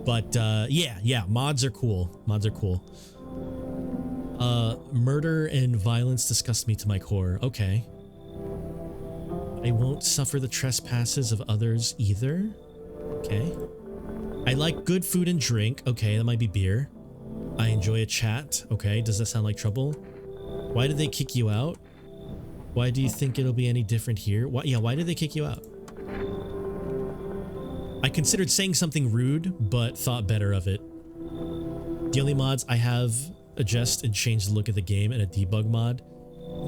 But yeah, mods are cool. Mods are cool. Murder and violence disgust me to my core. Okay. I won't suffer the trespasses of others either. Okay. I like good food and drink. Okay, that might be beer. I enjoy a chat. Okay, does that sound like trouble? Why did they kick you out? Why do you think it'll be any different here? Why did they kick you out? I considered saying something rude, but thought better of it. The only mods I have adjust and change the look of the game and a debug mod.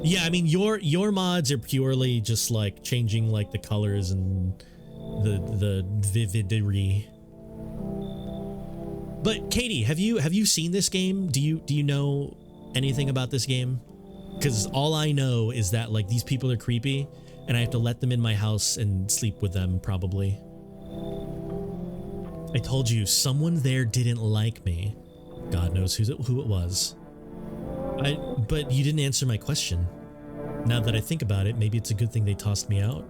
Yeah, I mean your mods are purely just like changing like the colors and the vividity. But Katie, have you seen this game? Do you know anything about this game? Because all I know is that like these people are creepy and I have to let them in my house and sleep with them probably. I told you someone there didn't like me. God knows who it was. But you didn't answer my question. Now that I think about it, maybe it's a good thing they tossed me out.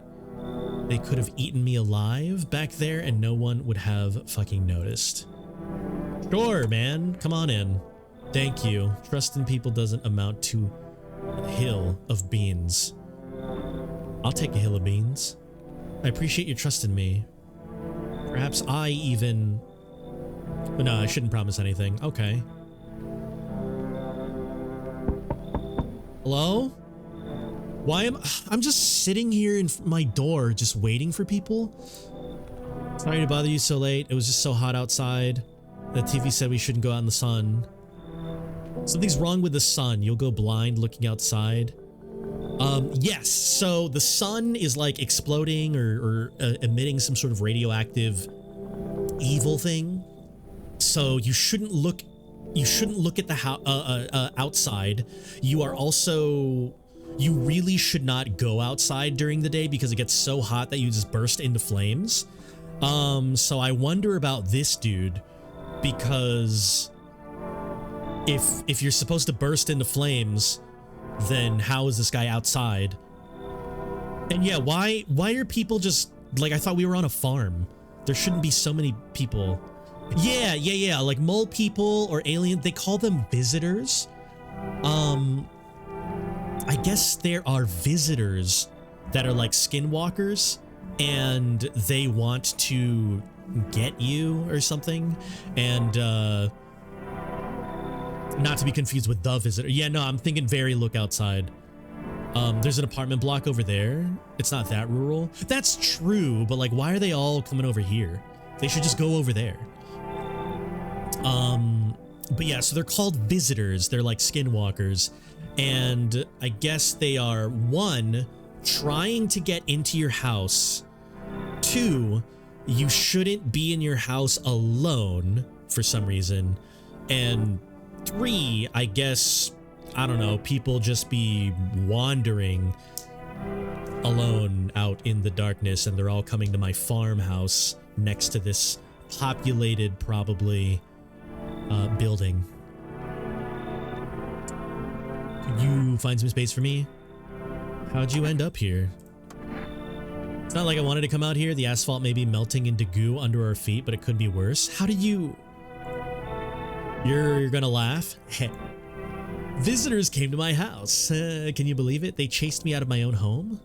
They could have eaten me alive back there and no one would have fucking noticed. Sure, man. Come on in. Thank you. Trust in people doesn't amount to a hill of beans. I'll take a hill of beans. I appreciate your trust in me. Perhaps I even... No, I shouldn't promise anything. Okay. Hello? Why am... I'm just sitting here in my door just waiting for people. Sorry to bother you so late. It was just so hot outside. The TV said we shouldn't go out in the sun. Something's wrong with the sun. You'll go blind looking outside. Yes. So the sun is like exploding or emitting some sort of radioactive evil thing. So you shouldn't look at the outside. You are also... You really should not go outside during the day because it gets so hot that you just burst into flames. So I wonder about this dude because if you're supposed to burst into flames, then how is this guy outside? And yeah, why are people just like, I thought we were on a farm. There shouldn't be so many people. Yeah, like mole people or alien, they call them visitors. I guess there are visitors that are like skinwalkers and they want to get you or something. And not to be confused with the visitor. Yeah, no, I'm thinking very look outside. There's an apartment block over there. It's not that rural. That's true, but like, why are they all coming over here? They should just go over there. But yeah, so they're called visitors. They're like skinwalkers. And I guess they are, 1, trying to get into your house. 2, you shouldn't be in your house alone for some reason. And 3, I guess, I don't know, people just be wandering alone out in the darkness and they're all coming to my farmhouse next to this populated, probably, building. Could you find some space for me? How'd you end up here? It's not like I wanted to come out here. The asphalt may be melting into goo under our feet, but it could be worse. How did you... You're gonna laugh? Visitors came to my house. Can you believe it? They chased me out of my own home?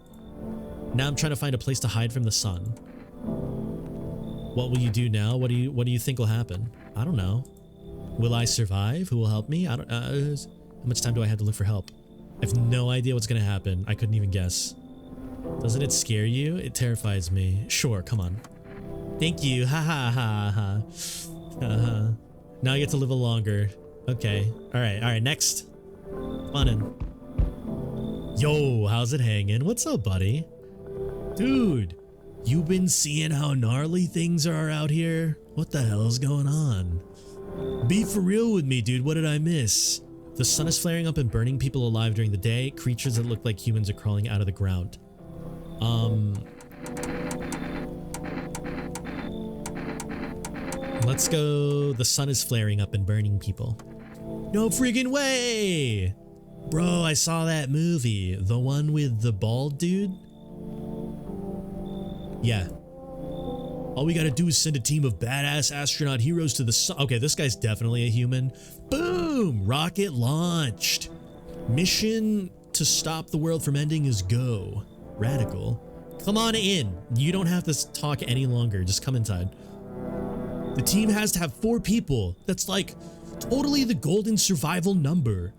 Now I'm trying to find a place to hide from the sun. What will you do now? What do you think will happen? I don't know. Will I survive? Who will help me? I don't... how much time do I have to look for help? I have no idea what's gonna happen. I couldn't even guess. Doesn't it scare you? It terrifies me. Sure, come on. Thank you. Ha ha ha ha. Now I get to live a longer. Okay. Alright, next. Come on in. Yo, how's it hanging? What's up, buddy? Dude, you been seeing how gnarly things are out here? What the hell's going on? Be for real with me, dude. What did I miss? The sun is flaring up and burning people alive during the day. Creatures that look like humans are crawling out of the ground. Let's go. The sun is flaring up and burning people. No freaking way! Bro, I saw that movie. The one with the bald dude? Yeah. All we gotta do is send a team of badass astronaut heroes to the sun. Okay, this guy's definitely a human. Boom! Rocket launched. Mission to stop the world from ending is go. Radical. Come on in. You don't have to talk any longer. Just come inside. The team has to have 4 people. That's like totally the golden survival number.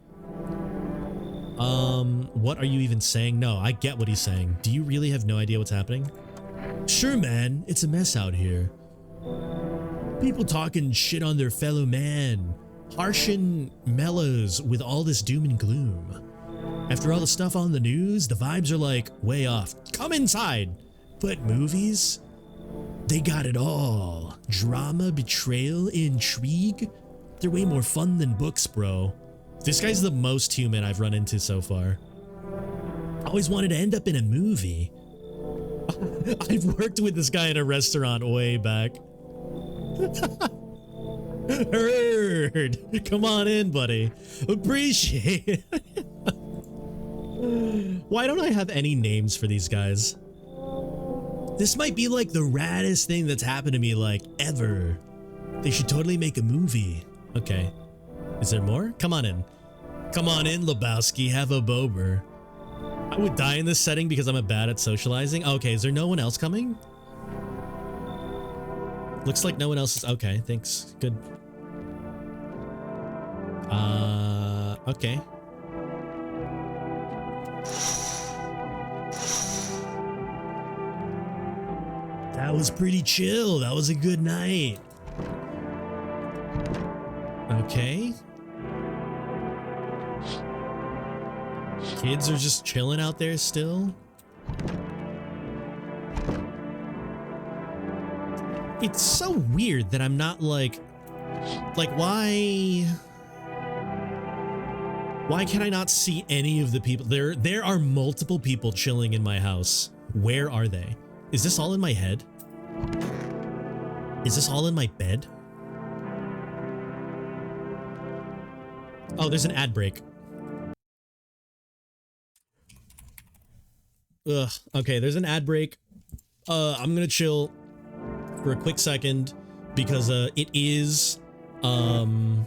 What are you even saying? No, I get what he's saying. Do you really have no idea what's happening? Sure, man. It's a mess out here. People talking shit on their fellow man. Harshin mellows with all this doom and gloom. After all the stuff on the news, the vibes are like way off. Come inside. But movies? They got it all. Drama, betrayal, intrigue. They're way more fun than books, bro. This guy's the most human I've run into so far. I always wanted to end up in a movie. I've worked with this guy in a restaurant way back. Heard. Come on in, buddy. Appreciate it. Why don't I have any names for these guys? This might be like the raddest thing that's happened to me like ever. They should totally make a movie. Okay. Is there more? Come on in. Come on in, Lebowski. Have a bober. I would die in this setting because I'm bad at socializing. Okay, is there no one else coming? Looks like no one else is... Okay, thanks. Good. Okay. That was pretty chill. That was a good night. Okay. Kids are just chilling out there still. It's so weird that I'm not like why can I not see any of the people? There are multiple people chilling in my house. Where are they? Is this all in my head? Is this all in my bed? Oh, there's an ad break. Ugh. Okay, there's an ad break. I'm gonna chill for a quick second because it is the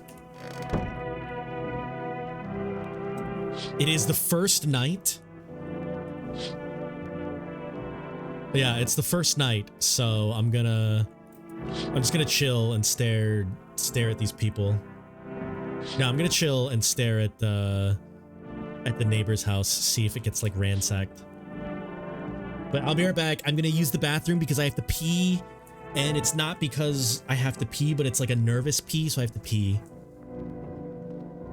first night. Yeah, it's the first night, so I'm just gonna chill and stare at these people. No, I'm gonna chill and stare at the neighbor's house, see if it gets like ransacked. But I'll be right back. I'm gonna use the bathroom because I have to pee, and it's not because I have to pee, but it's like a nervous pee, so I have to pee.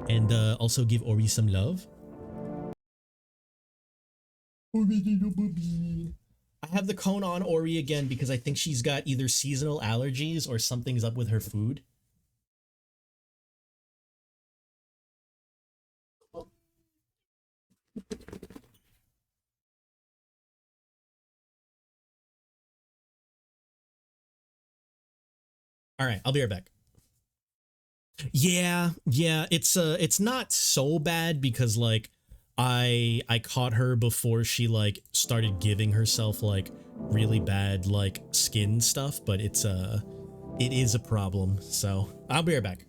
And also give Ori some love. I have the cone on Ori again because I think she's got either seasonal allergies or something's up with her food. All right, I'll be right back. Yeah, it's not so bad because like I caught her before she like started giving herself like really bad like skin stuff, but it is a problem. So I'll be right back.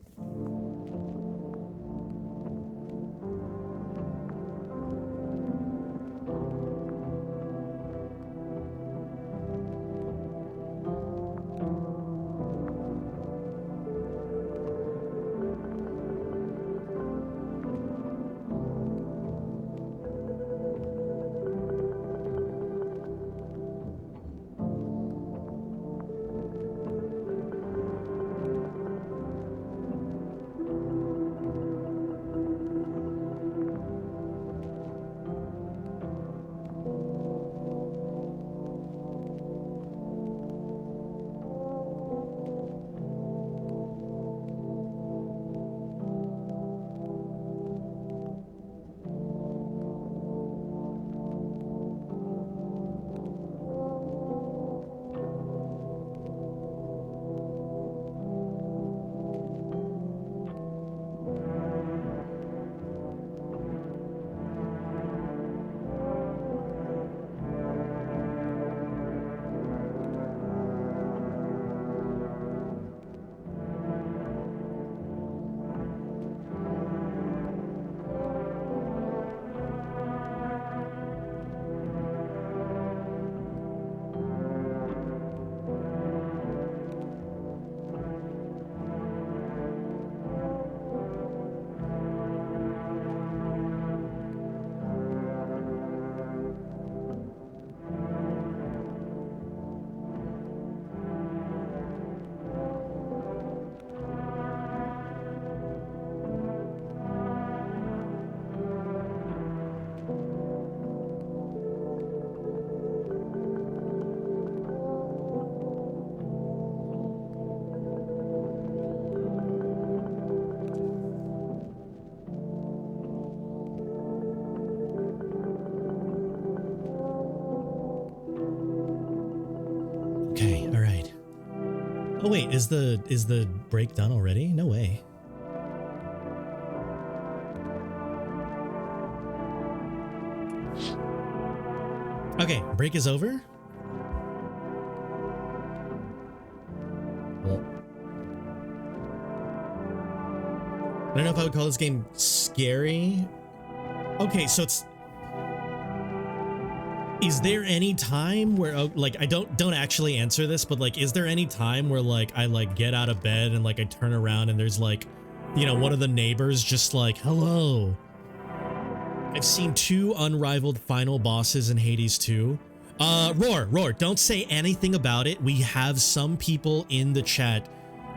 Okay, all right. Oh wait, is the break done already? No way. Okay, break is over. Well, I don't know if I would call this game scary. Okay, so it's... Is there any time where, like, I don't actually answer this, but like, is there any time where like I like get out of bed and like I turn around and there's like, you know, one of the neighbors just like, hello. I've seen 2 unrivaled final bosses in Hades 2. Roar, don't say anything about it. We have some people in the chat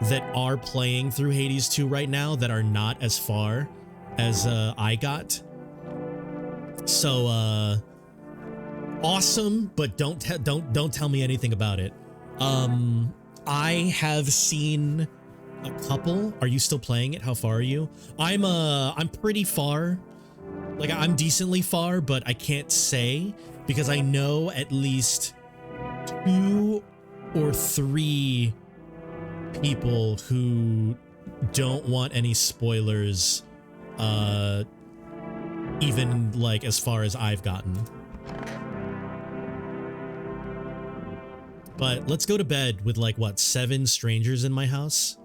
that are playing through Hades 2 right now that are not as far as I got. So, awesome, but don't tell me anything about it. I have seen a couple. Are you still playing it? How far are you? I'm pretty far. Like, I'm decently far, but I can't say because I know at least 2 or 3 people who don't want any spoilers, even like as far as I've gotten. But let's go to bed with like, what, 7 strangers in my house?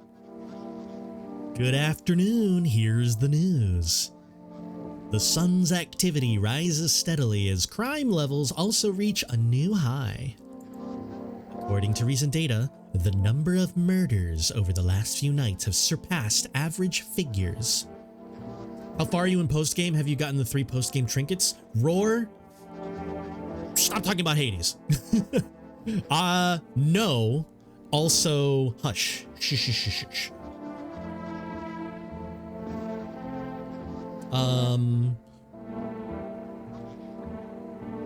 Good afternoon, here's the news. The sun's activity rises steadily as crime levels also reach a new high. According to recent data, the number of murders over the last few nights have surpassed average figures. How far are you in post-game? Have you gotten the 3 post-game trinkets? Roar? Stop talking about Hades. No. Also, hush. Shh.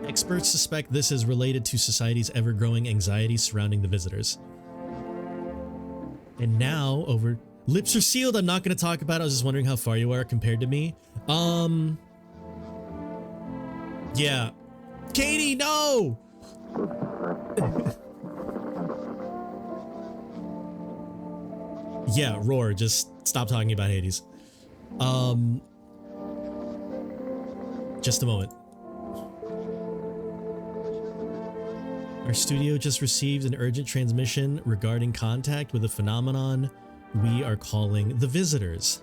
Experts suspect this is related to society's ever-growing anxiety surrounding the visitors. And now, over... Lips are sealed, I'm not going to talk about it. I was just wondering how far you are compared to me. Yeah. Katie, no! Yeah, Roar, just stop talking about Hades. Just a moment. Our studio just received an urgent transmission regarding contact with a phenomenon we are calling the Visitors.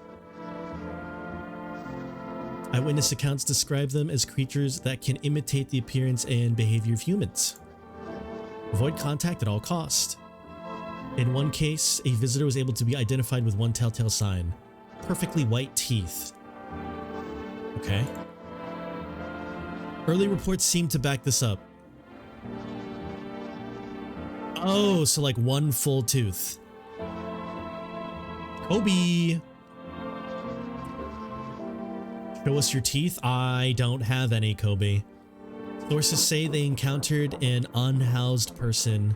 Eyewitness accounts describe them as creatures that can imitate the appearance and behavior of humans. Avoid contact at all costs. In one case, a visitor was able to be identified with one telltale sign: perfectly white teeth. Okay. Early reports seem to back this up. Oh, so like one full tooth. Kobe! Show us your teeth? I don't have any, Kobe. Sources say they encountered an unhoused person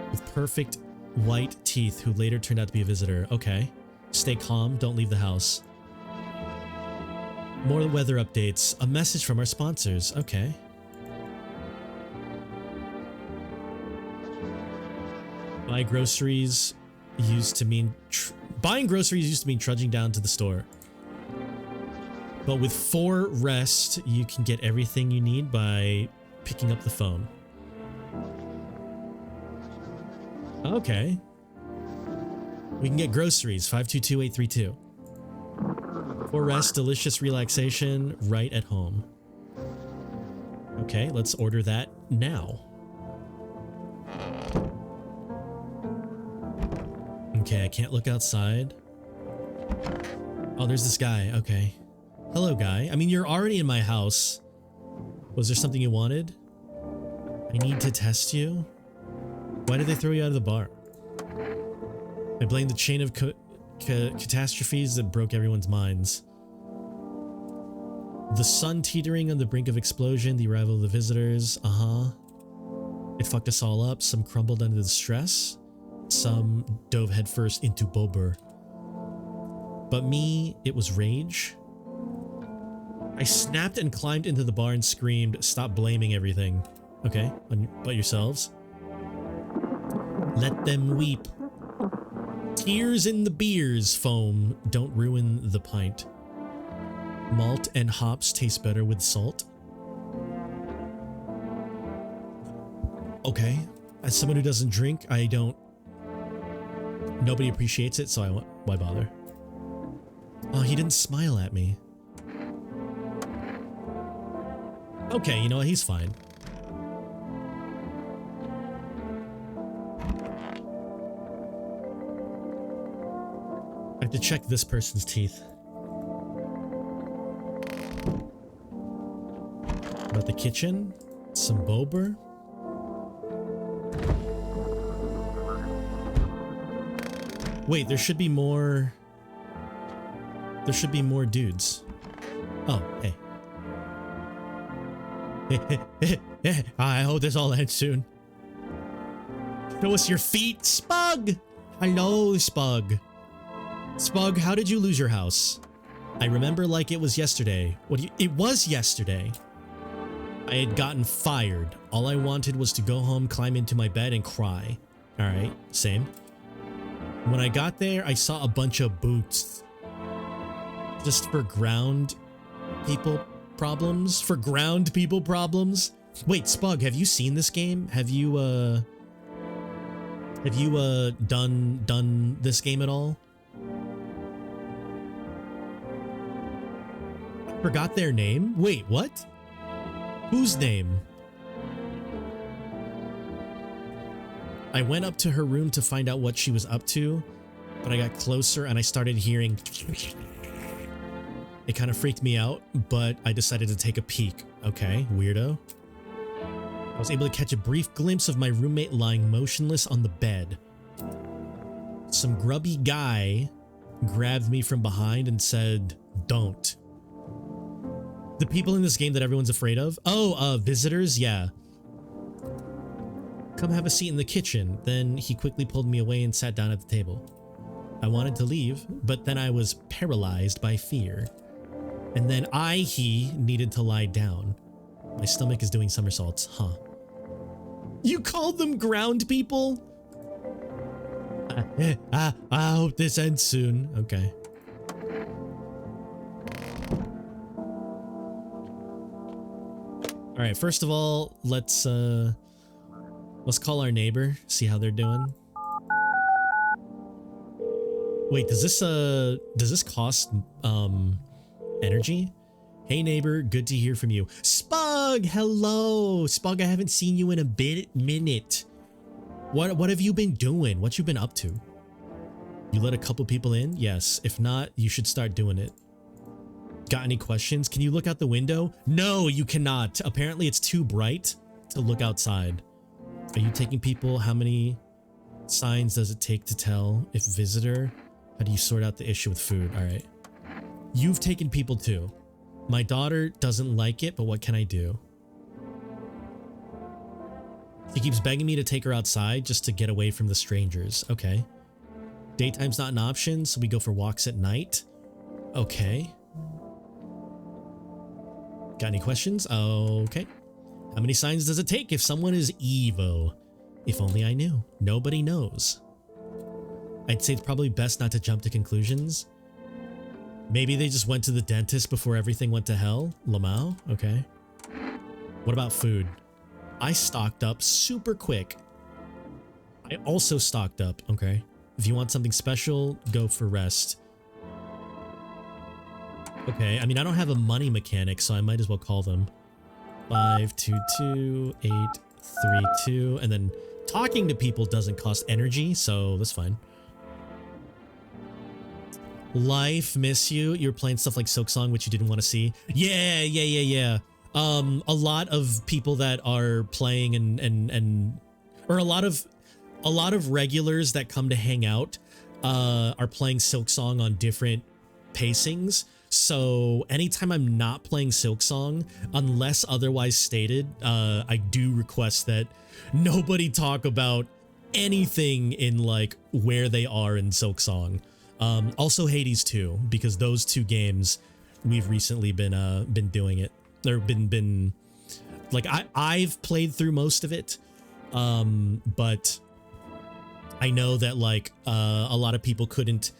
with perfect white teeth who later turned out to be a visitor. Okay. Stay calm, don't leave the house. More weather updates. A message from our sponsors. Okay. Buying groceries used to mean trudging down to the store. But with 4 rest, you can get everything you need by picking up the phone. Okay. We can get groceries, 522832. 4 rest, delicious relaxation, right at home. Okay, let's order that now. Okay, I can't look outside. Oh, there's this guy. Okay. Hello, guy. I mean, you're already in my house. Was there something you wanted? I need to test you. Why did they throw you out of the bar? I blame the chain of catastrophes that broke everyone's minds. The sun teetering on the brink of explosion, the arrival of the visitors. It fucked us all up. Some crumbled under the stress. Some dove headfirst into Bober. But me, it was rage. I snapped and climbed into the bar and screamed, "Stop blaming everything." Okay, but yourselves? Let them weep. Tears in the beers, foam. Don't ruin the pint. Malt and hops taste better with salt. Okay. As someone who doesn't drink, I don't... Nobody appreciates it, so why bother? Oh, he didn't smile at me. Okay, you know what? He's fine. I have to check this person's teeth. About the kitchen? Some bober? Wait, there should be more... There should be more dudes. Oh, hey. I hope this all ends soon. Show us your feet, Spug! Hello, Spug. Spug, how did you lose your house? I remember like it was yesterday. It was yesterday. I had gotten fired. All I wanted was to go home, climb into my bed, and cry. Alright, same. When I got there, I saw a bunch of boots. Just for ground people problems? For ground people problems? Wait, Spug, have you seen this game? Have you done this game at all? Forgot their name? Wait, what? Whose name? I went up to her room to find out what she was up to, but I got closer and I started hearing... It kind of freaked me out, but I decided to take a peek. Okay, weirdo. I was able to catch a brief glimpse of my roommate lying motionless on the bed. Some grubby guy grabbed me from behind and said, "Don't." The people in this game that everyone's afraid of? Oh, visitors? Yeah. Come have a seat in the kitchen. Then he quickly pulled me away and sat down at the table. I wanted to leave, but then I was paralyzed by fear. And then he needed to lie down. My stomach is doing somersaults, huh? You called them ground people? I hope this ends soon. Okay. All right, first of all, let's call our neighbor, see how they're doing. Wait, does this cost energy? Hey neighbor, good to hear from you. Spug, hello. Spug, I haven't seen you in a minute. What have you been doing? What you been up to? You let a couple people in? Yes. If not, you should start doing it. Got any questions? Can you look out the window? No, you cannot. Apparently it's too bright to look outside. Are you taking people? How many signs does it take to tell if visitor? How do you sort out the issue with food? All right. You've taken people too. My daughter doesn't like it, but what can I do? She keeps begging me to take her outside just to get away from the strangers. Okay. Daytime's not an option, so we go for walks at night. Okay. Got any questions? Okay. How many signs does it take if someone is evil? If only I knew. Nobody knows. I'd say it's probably best not to jump to conclusions. Maybe they just went to the dentist before everything went to hell? Lamau? Okay. What about food? I stocked up super quick. I also stocked up. Okay. If you want something special, go for rest. Okay. I mean, I don't have a money mechanic, so I might as well call them. 522832. And then talking to people doesn't cost energy, so that's fine. Life, miss you. You were playing stuff like Silksong, which you didn't want to see. Yeah. A lot of people that are playing or a lot of regulars that come to hang out are playing Silksong on different pacings. So anytime I'm not playing Silksong, unless otherwise stated, I do request that nobody talk about anything in like where they are in Silksong. Also Hades 2, because those two games we've recently been doing it. Or been like I've played through most of it. But I know that like a lot of people couldn't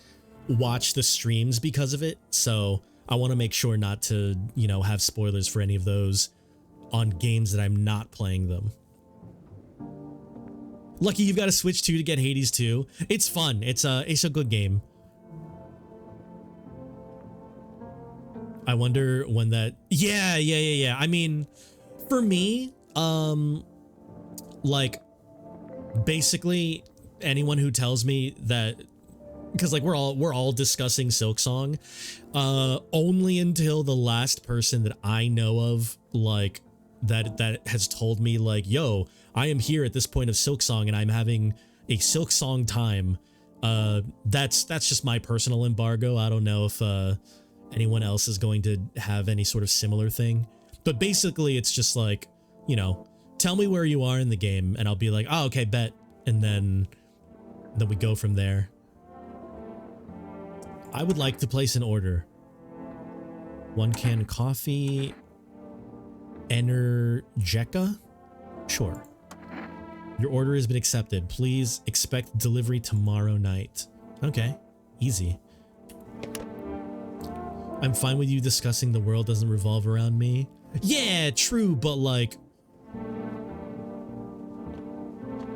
watch the streams because of it, so I want to make sure not to, you know, have spoilers for any of those on games that I'm not playing them. Lucky you've got a Switch 2 to get Hades 2. It's fun. It's a good game. I wonder when that... Yeah. I mean, for me, like, basically anyone who tells me that, because like we're all discussing Silksong, only until the last person that I know of, like, that has told me like, yo, I am here at this point of Silksong and I'm having a Silksong time. That's just my personal embargo. I don't know if anyone else is going to have any sort of similar thing, but basically it's just like, you know, tell me where you are in the game and I'll be like, oh, okay, bet. And then we go from there. I would like to place an order. 1 can coffee, Energeca? Sure. Your order has been accepted. Please expect delivery tomorrow night. Okay, easy. I'm fine with you discussing the world doesn't revolve around me. Yeah, true, but like,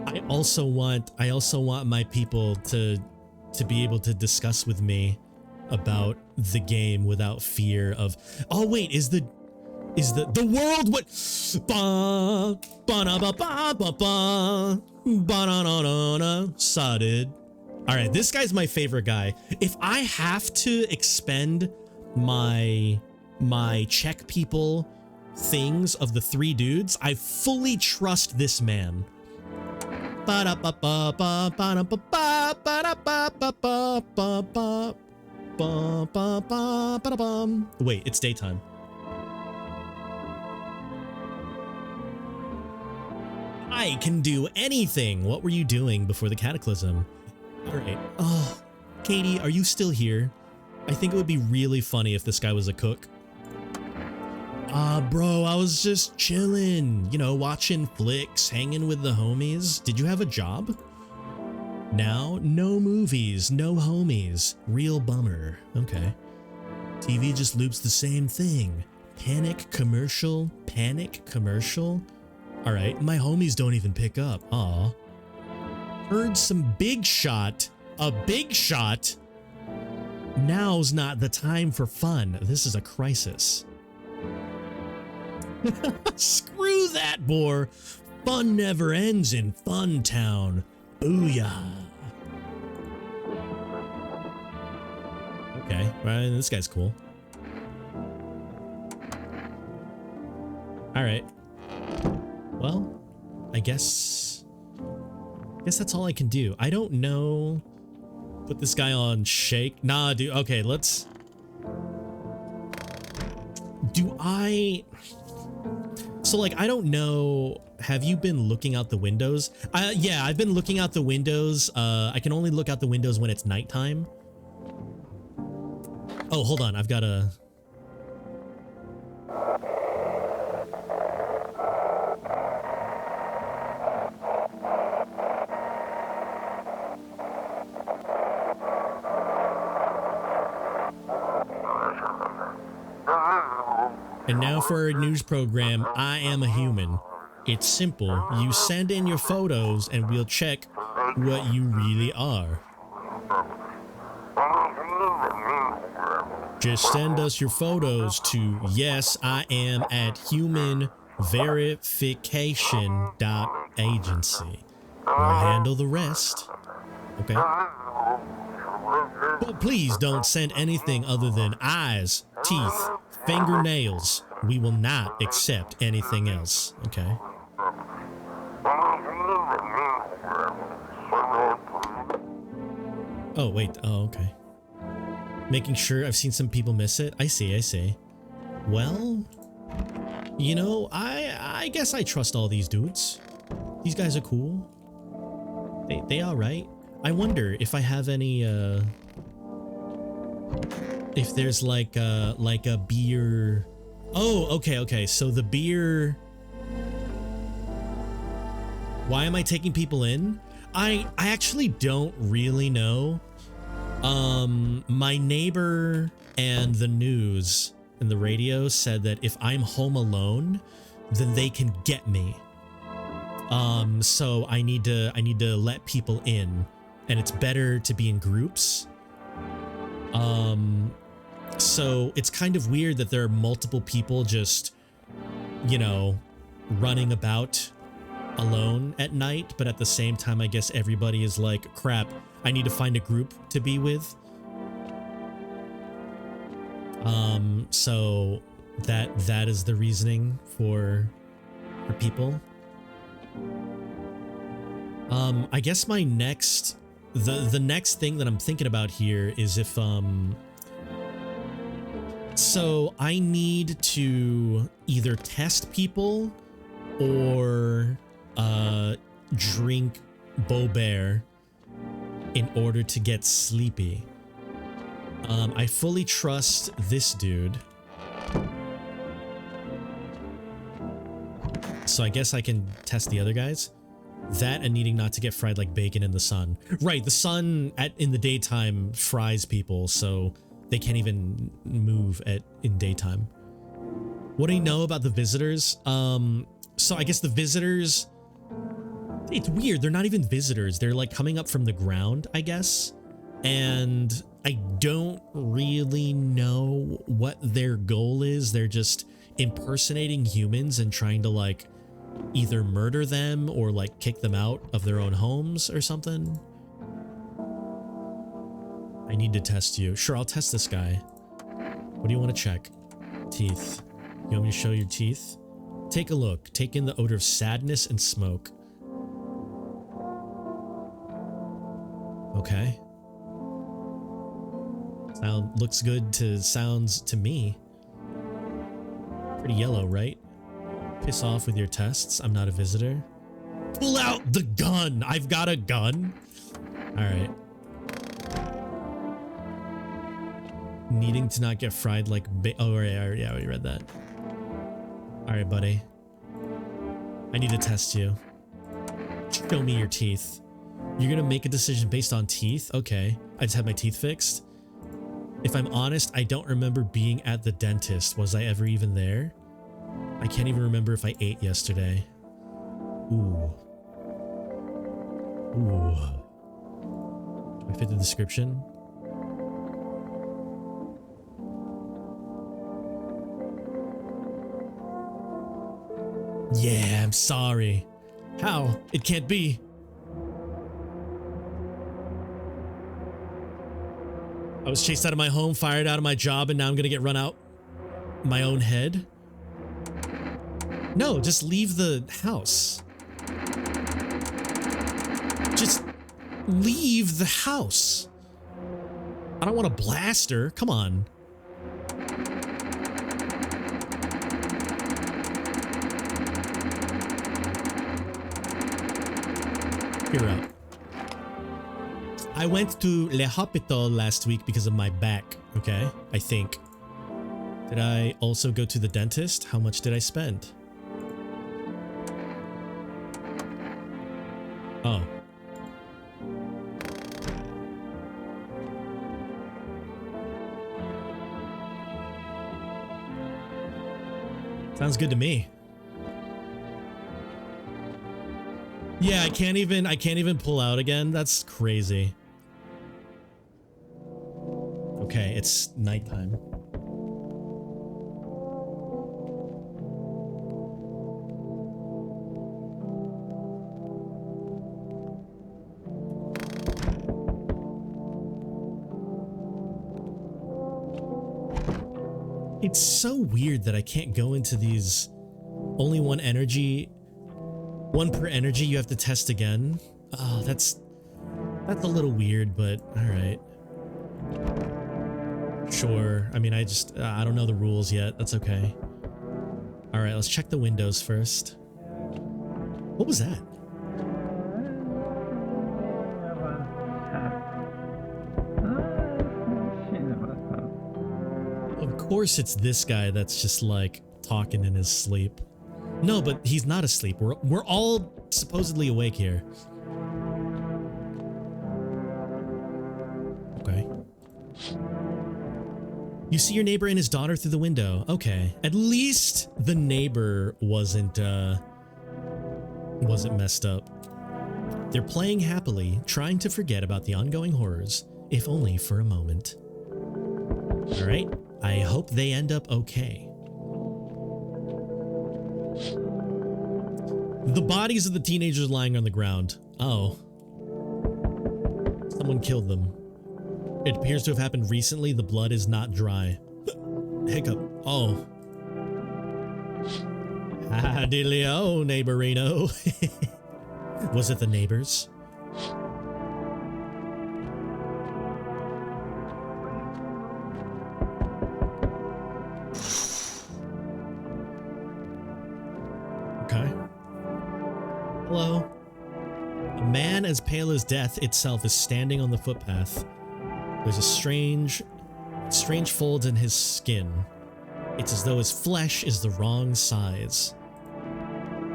I also want my people to be able to discuss with me about the game without fear of, oh wait, is the world what? Sodded. All right, this guy's my favorite guy. If I have to expend my check people things of the 3 dudes, I fully trust this man. Wait, it's daytime. I can do anything. What were you doing before the cataclysm? All right. Oh, Katie, are you still here? I think it would be really funny if this guy was a cook. Bro, I was just chilling, you know, watching flicks, hanging with the homies. Did you have a job? Now, no movies, no homies. Real bummer. Okay. TV just loops the same thing. Panic commercial, panic commercial. All right, my homies don't even pick up. Aw. Heard some big shot. A big shot? Now's not the time for fun. This is a crisis. Screw that, boar. Fun never ends in Fun Town. Booyah. Okay, right, this guy's cool. All right. Well, I guess that's all I can do. I don't know. Put this guy on shake. Nah, dude. Okay, let's. Do I? So like, I don't know. Have you been looking out the windows? Yeah, I've been looking out the windows. I can only look out the windows when it's nighttime. Oh, hold on. I've got a. And now for our news program, I Am a Human. It's simple. You send in your photos and we'll check what you really are. Just send us your photos to yesIam@humanverification.agency. We'll handle the rest. Okay? But please don't send anything other than eyes, teeth, fingernails. We will not accept anything else. Okay? Oh, wait. Oh, okay. Making sure. I've seen some people miss it. I see. Well, you know, I guess I trust all these dudes. These guys are cool. They all right. I wonder if I have any, if there's like a beer. Oh, okay. So the beer. Why am I taking people in? I actually don't really know. My neighbor and the news and the radio said that if I'm home alone, then they can get me. So I need to let people in, and it's better to be in groups. So it's kind of weird that there are multiple people just, you know, running about alone at night, but at the same time, I guess everybody is like, crap, I need to find a group to be with. So that is the reasoning for people. I guess my next, the next thing that I'm thinking about here is if, so I need to either test people or, drink Bober in order to get sleepy. I fully trust this dude. So I guess I can test the other guys. That and needing not to get fried like bacon in the sun. Right, the sun in the daytime fries people, so they can't even move in daytime. What do you know about the visitors? So I guess the visitors, it's weird. They're not even visitors. They're like coming up from the ground, I guess. And I don't really know what their goal is. They're just impersonating humans and trying to like either murder them or like kick them out of their own homes or something. I need to test you. Sure, I'll test this guy. What do you want to check? Teeth. You want me to show your teeth? Take a look. Take in the odor of sadness and smoke. Okay. Looks good sounds to me. Pretty yellow, right? Piss off with your tests. I'm not a visitor. Pull out the gun. I've got a gun. All right. Needing to not get fried like oh yeah, we read that. All right, buddy. I need to test you. Show me your teeth. You're gonna make a decision based on teeth? Okay. I just had my teeth fixed. If I'm honest, I don't remember being at the dentist. Was I ever even there? I can't even remember if I ate yesterday. Ooh. Ooh. Do I fit the description? Yeah, I'm sorry. How? It can't be. I was chased out of my home, fired out of my job, and now I'm gonna get run out my own head? No, just leave the house. Just leave the house. I don't want a blaster. Come on. You're up. I went to Le Hopital last week because of my back, okay? I think. Did I also go to the dentist? How much did I spend? Oh. Sounds good to me. Yeah, I can't even pull out again. That's crazy. Okay, it's nighttime. It's so weird that I can't go into these. Only one per energy you have to test again. Oh, that's a little weird, but all right. Sure. I mean, I don't know the rules yet. That's okay. All right, let's check the windows first. What was that? Of course it's this guy that's just like talking in his sleep. No, but he's not asleep. We're all supposedly awake here. You see your neighbor and his daughter through the window. Okay. At least the neighbor wasn't messed up. They're playing happily, trying to forget about the ongoing horrors, if only for a moment. All right. I hope they end up okay. The bodies of the teenagers lying on the ground. Oh. Someone killed them. It appears to have happened recently. The blood is not dry. Hiccup. Oh. Ah, diddly-o, neighborino. Was it the neighbors? Okay. Hello. A man as pale as death itself is standing on the footpath. There's a strange folds in his skin. It's as though his flesh is the wrong size.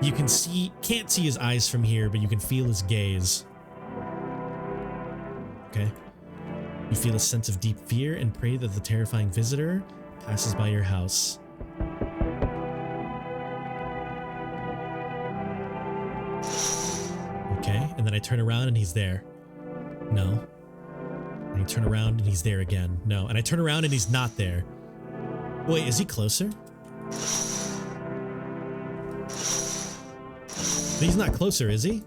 You can't see his eyes from here, but you can feel his gaze. Okay. You feel a sense of deep fear and pray that the terrifying visitor passes by your house. Okay, and then I turn around and he's there. No. And I turn around and he's there again. No. And I turn around and he's not there. Wait, is he closer? He's not closer, is he?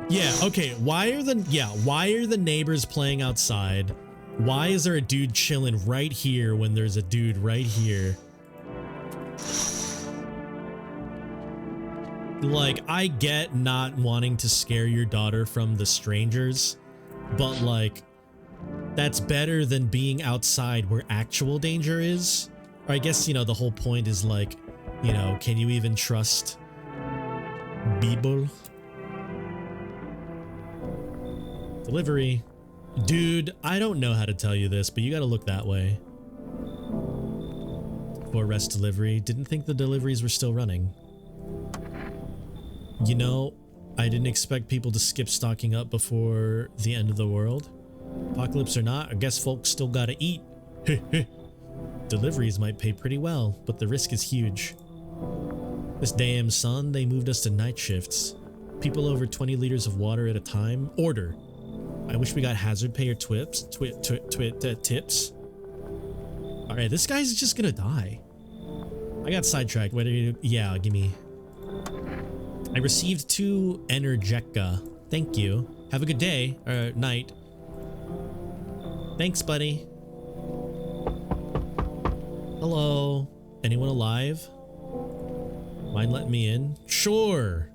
Yeah, okay. Why are the neighbors playing outside? Why is there a dude chilling right here when there's a dude right here? Like, I get not wanting to scare your daughter from the strangers, but like, that's better than being outside where actual danger is. Or I guess, you know, the whole point is like, you know, can you even trust people? Delivery. Dude, I don't know how to tell you this, but you gotta look that way. For rest delivery. Didn't think the deliveries were still running. You know, I didn't expect people to skip stocking up before the end of the world. Apocalypse or not, I guess folks still gotta eat. Deliveries might pay pretty well, but the risk is huge. This damn sun, they moved us to night shifts. People over 20 liters of water at a time. Order. I wish we got hazard pay or tips. Tips. Alright, this guy's just gonna die. I got sidetracked. What are you? Yeah, give me. I received 2 Energetica. Thank you. Have a good day, or night. Thanks, buddy. Hello. Anyone alive? Mind letting me in? Sure.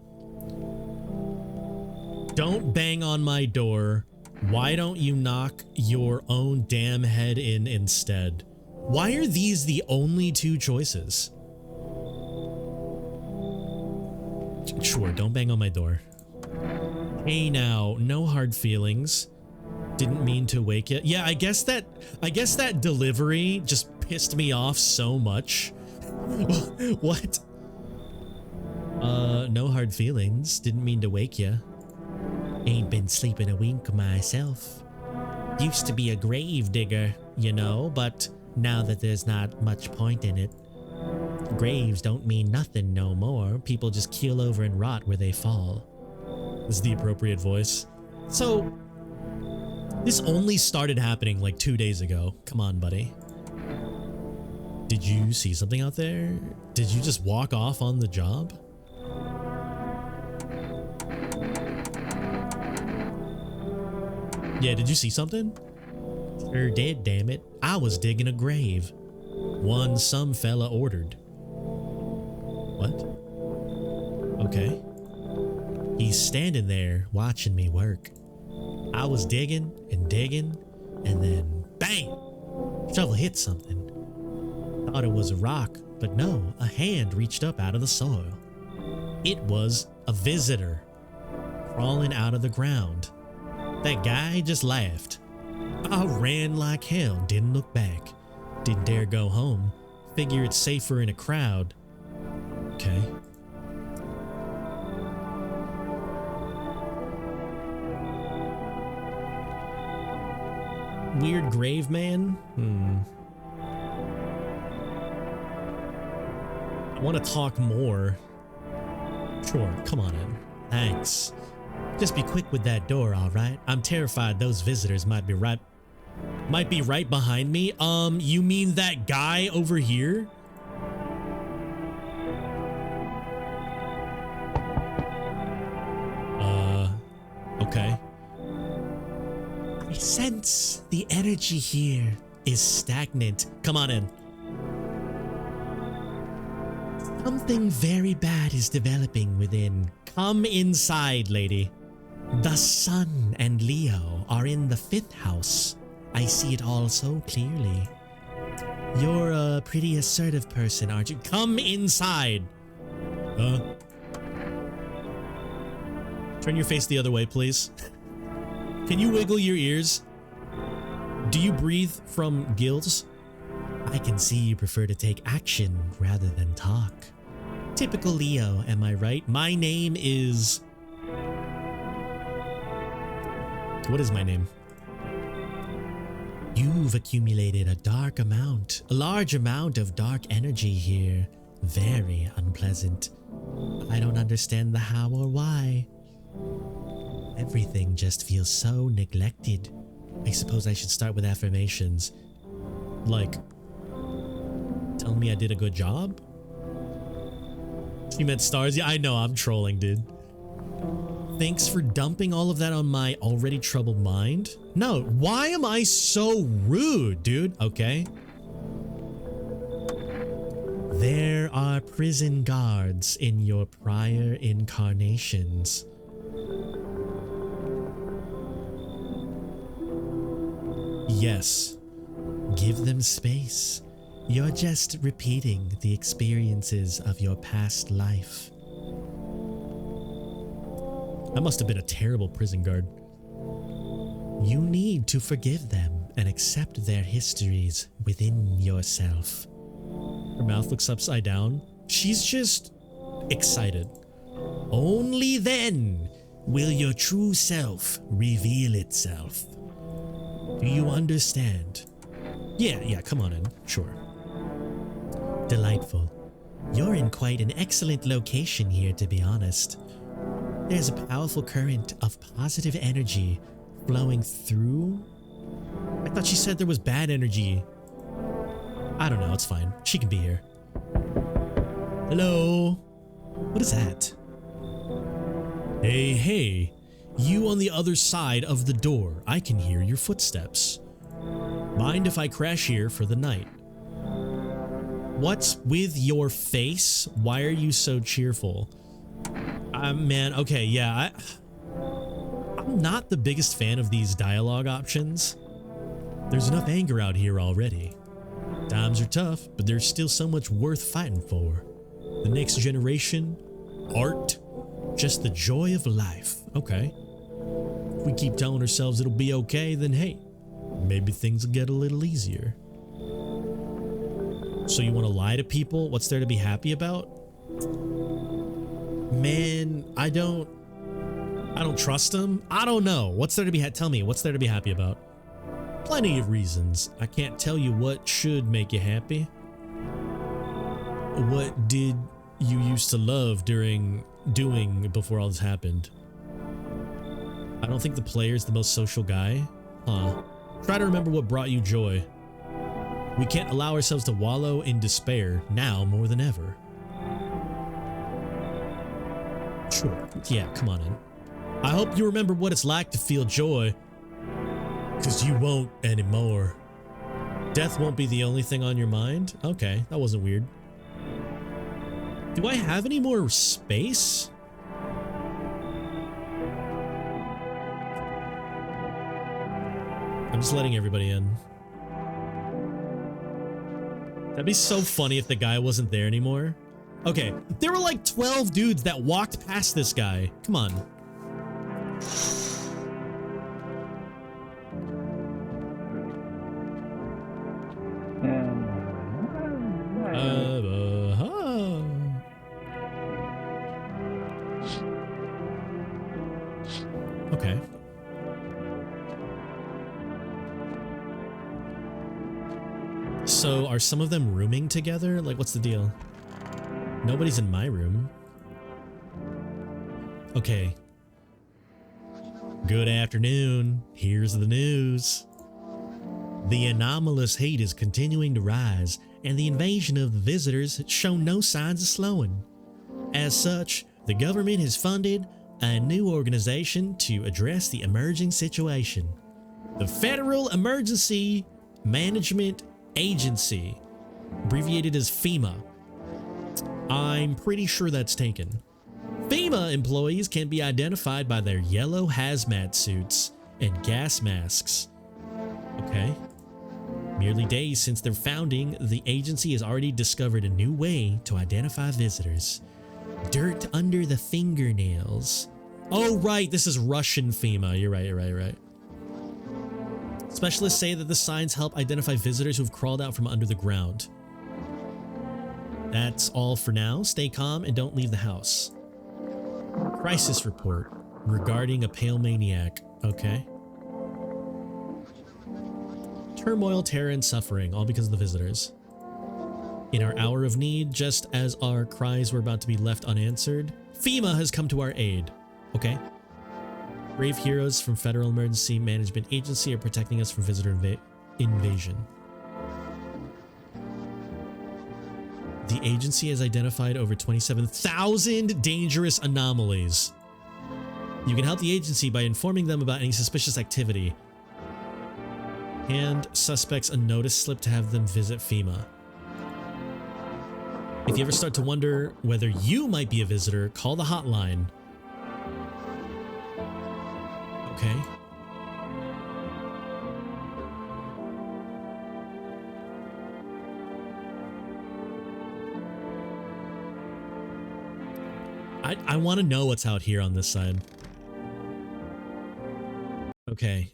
Don't bang on my door. Why don't you knock your own damn head in instead? Why are these the only 2 choices? Sure, don't bang on my door. Hey now, no hard feelings. Didn't mean to wake you. Yeah, I guess that delivery just pissed me off so much. What? No hard feelings. Didn't mean to wake you. Ain't been sleeping a wink myself. Used to be a grave digger, you know, but now that there's not much point in it. Graves don't mean nothing no more. People just keel over and rot where they fall. This is the appropriate voice. So, this only started happening like 2 days ago. Come on, buddy. Did you see something out there? Did you just walk off on the job? Yeah, did you see something? Sure did, damn it. I was digging a grave. One some fella ordered. What? Okay. He's standing there watching me work. I was digging, and then bang! Shovel hit something. Thought it was a rock, but no, a hand reached up out of the soil. It was a visitor crawling out of the ground. That guy just laughed. I ran like hell, didn't look back. Didn't dare go home. Figure it's safer in a crowd. Okay. weird grave man? I want to talk more. Sure, come on in. Thanks. Just be quick with that door, all right? I'm terrified those visitors might be right behind me. You mean that guy over here? Okay. I sense the energy here is stagnant. Come on in. Something very bad is developing within. Come inside, lady. The sun and Leo are in the 5th house. I see it all so clearly. You're a pretty assertive person, aren't you? Come inside. Turn your face the other way, please. Can you wiggle your ears? Do you breathe from gills? I can see you prefer to take action rather than talk. Typical Leo, am I right? My name is... What is my name? You've accumulated a large amount of dark energy here. Very unpleasant. I don't understand the how or why. Everything just feels so neglected. I suppose I should start with affirmations. Like, telling me I did a good job? You meant stars? Yeah, I know, I'm trolling, dude. Thanks for dumping all of that on my already troubled mind. No, why am I so rude, dude? Okay. There are prison guards in your prior incarnations. Yes. Give them space. You're just repeating the experiences of your past life. I must have been a terrible prison guard. You need to forgive them and accept their histories within yourself. Her mouth looks upside down. She's just excited. Only then will your true self reveal itself. Do you understand? Yeah, come on in. Sure. Delightful. You're in quite an excellent location here, to be honest. There's a powerful current of positive energy flowing through. I thought she said there was bad energy. I don't know, it's fine. She can be here. Hello? What is that? Hey. You on the other side of the door. I can hear your footsteps. Mind if I crash here for the night? What's with your face? Why are you so cheerful? Man, okay, yeah, I'm not the biggest fan of these dialogue options. There's enough anger out here already. Times are tough, but there's still so much worth fighting for. The next generation, art, just the joy of life. Okay. If we keep telling ourselves it'll be okay, then hey, maybe things will get a little easier. So you want to lie to people? What's there to be happy about? Man, I don't trust them. I don't know. What's there to be tell me, what's there to be happy about? Plenty of reasons. I can't tell you what should make you happy. What did you used to love doing before all this happened? I don't think the player's the most social guy. Huh. Try to remember what brought you joy. We can't allow ourselves to wallow in despair now more than ever. Sure. Yeah, come on in. I hope you remember what it's like to feel joy. 'Cause you won't anymore. Death won't be the only thing on your mind? Okay, that wasn't weird. Do I have any more space? I'm just letting everybody in. That'd be so funny if the guy wasn't there anymore. Okay, there were like 12 dudes that walked past this guy. Come on. Okay. So are some of them rooming together? Like, what's the deal? Nobody's in my room. Okay. Good afternoon. Here's the news. The anomalous heat is continuing to rise, and the invasion of the visitors has shown no signs of slowing. As such, the government has funded a new organization to address the emerging situation. The Federal Emergency Management Agency, abbreviated as FEMA. I'm pretty sure that's taken. FEMA employees can be identified by their yellow hazmat suits and gas masks. Okay. Merely days since their founding, the agency has already discovered a new way to identify visitors. Dirt under the fingernails. Oh, right. This is Russian FEMA. You're right. Specialists say that the signs help identify visitors who have crawled out from under the ground. That's all for now. Stay calm and don't leave the house. Crisis report regarding a pale maniac. Okay. Turmoil, terror, and suffering, all because of the visitors. In our hour of need, just as our cries were about to be left unanswered, FEMA has come to our aid. Okay. Brave heroes from Federal Emergency Management Agency are protecting us from visitor invasion. The agency has identified over 27,000 dangerous anomalies. You can help the agency by informing them about any suspicious activity. Hand suspects a notice slip to have them visit FEMA. If you ever start to wonder whether you might be a visitor, call the hotline. Okay. I want to know what's out here on this side. Okay,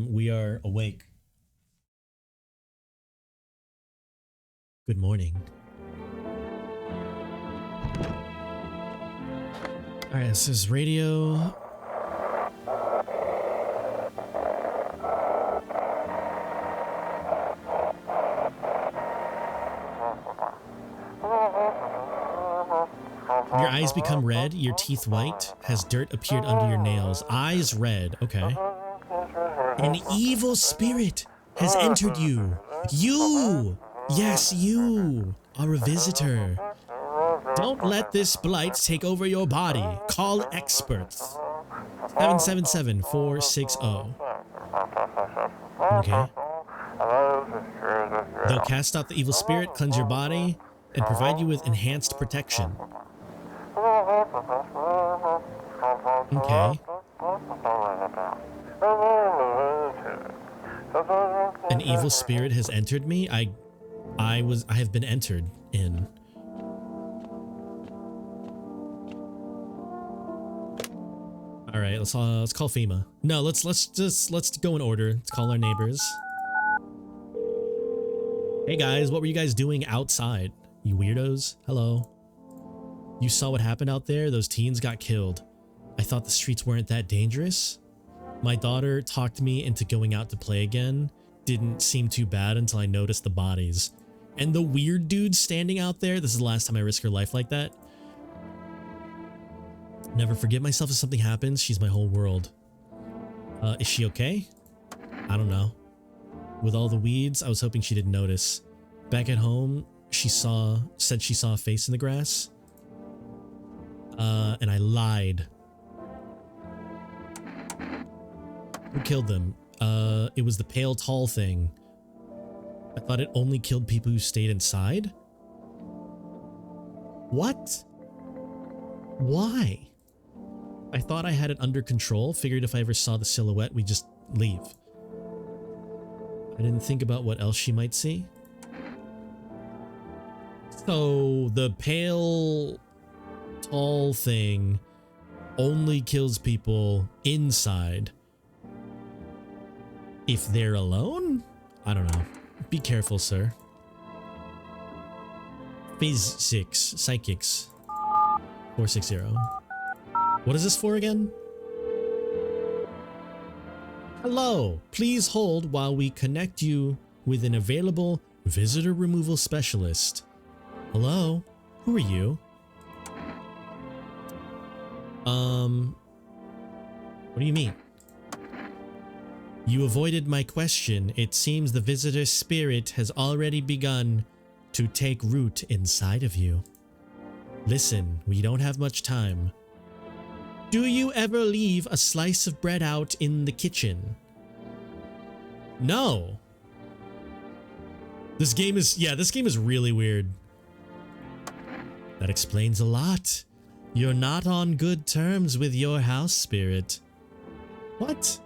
we are awake. Good morning. All right, this is radio. Your eyes become red, your teeth white, has dirt appeared under your nails, eyes red, okay. An evil spirit has entered you. You! Yes, you are a visitor. Don't let this blight take over your body. Call experts. 777-460. Okay. They'll cast out the evil spirit, cleanse your body, and provide you with enhanced protection. Okay. An evil spirit has entered me. I have been entered in. All right, let's call FEMA. No, let's go in order. Let's call our neighbors. Hey guys, what were you guys doing outside? You weirdos. Hello. You saw what happened out there? Those teens got killed. I thought the streets weren't that dangerous. My daughter talked me into going out to play again. Didn't seem too bad until I noticed the bodies. And the weird dude standing out there. This is the last time I risk her life like that. Never forgive myself if something happens. She's my whole world. Is she okay? I don't know. With all the weeds, I was hoping she didn't notice. Back at home, said she saw a face in the grass. And I lied. Who killed them? It was the pale, tall thing. I thought it only killed people who stayed inside? What? Why? I thought I had it under control, figured if I ever saw the silhouette, we'd just leave. I didn't think about what else she might see. So, the pale, tall thing only kills people inside. If they're alone? I don't know. Be careful, sir. Physics. Psychics. 460. What is this for again? Hello. Please hold while we connect you with an available Visitor removal specialist. Hello? Who are you? What do you mean? You avoided my question. It seems the visitor spirit has already begun to take root inside of you. Listen, we don't have much time. Do you ever leave a slice of bread out in the kitchen? No. This game is really weird. That explains a lot. You're not on good terms with your house spirit. What?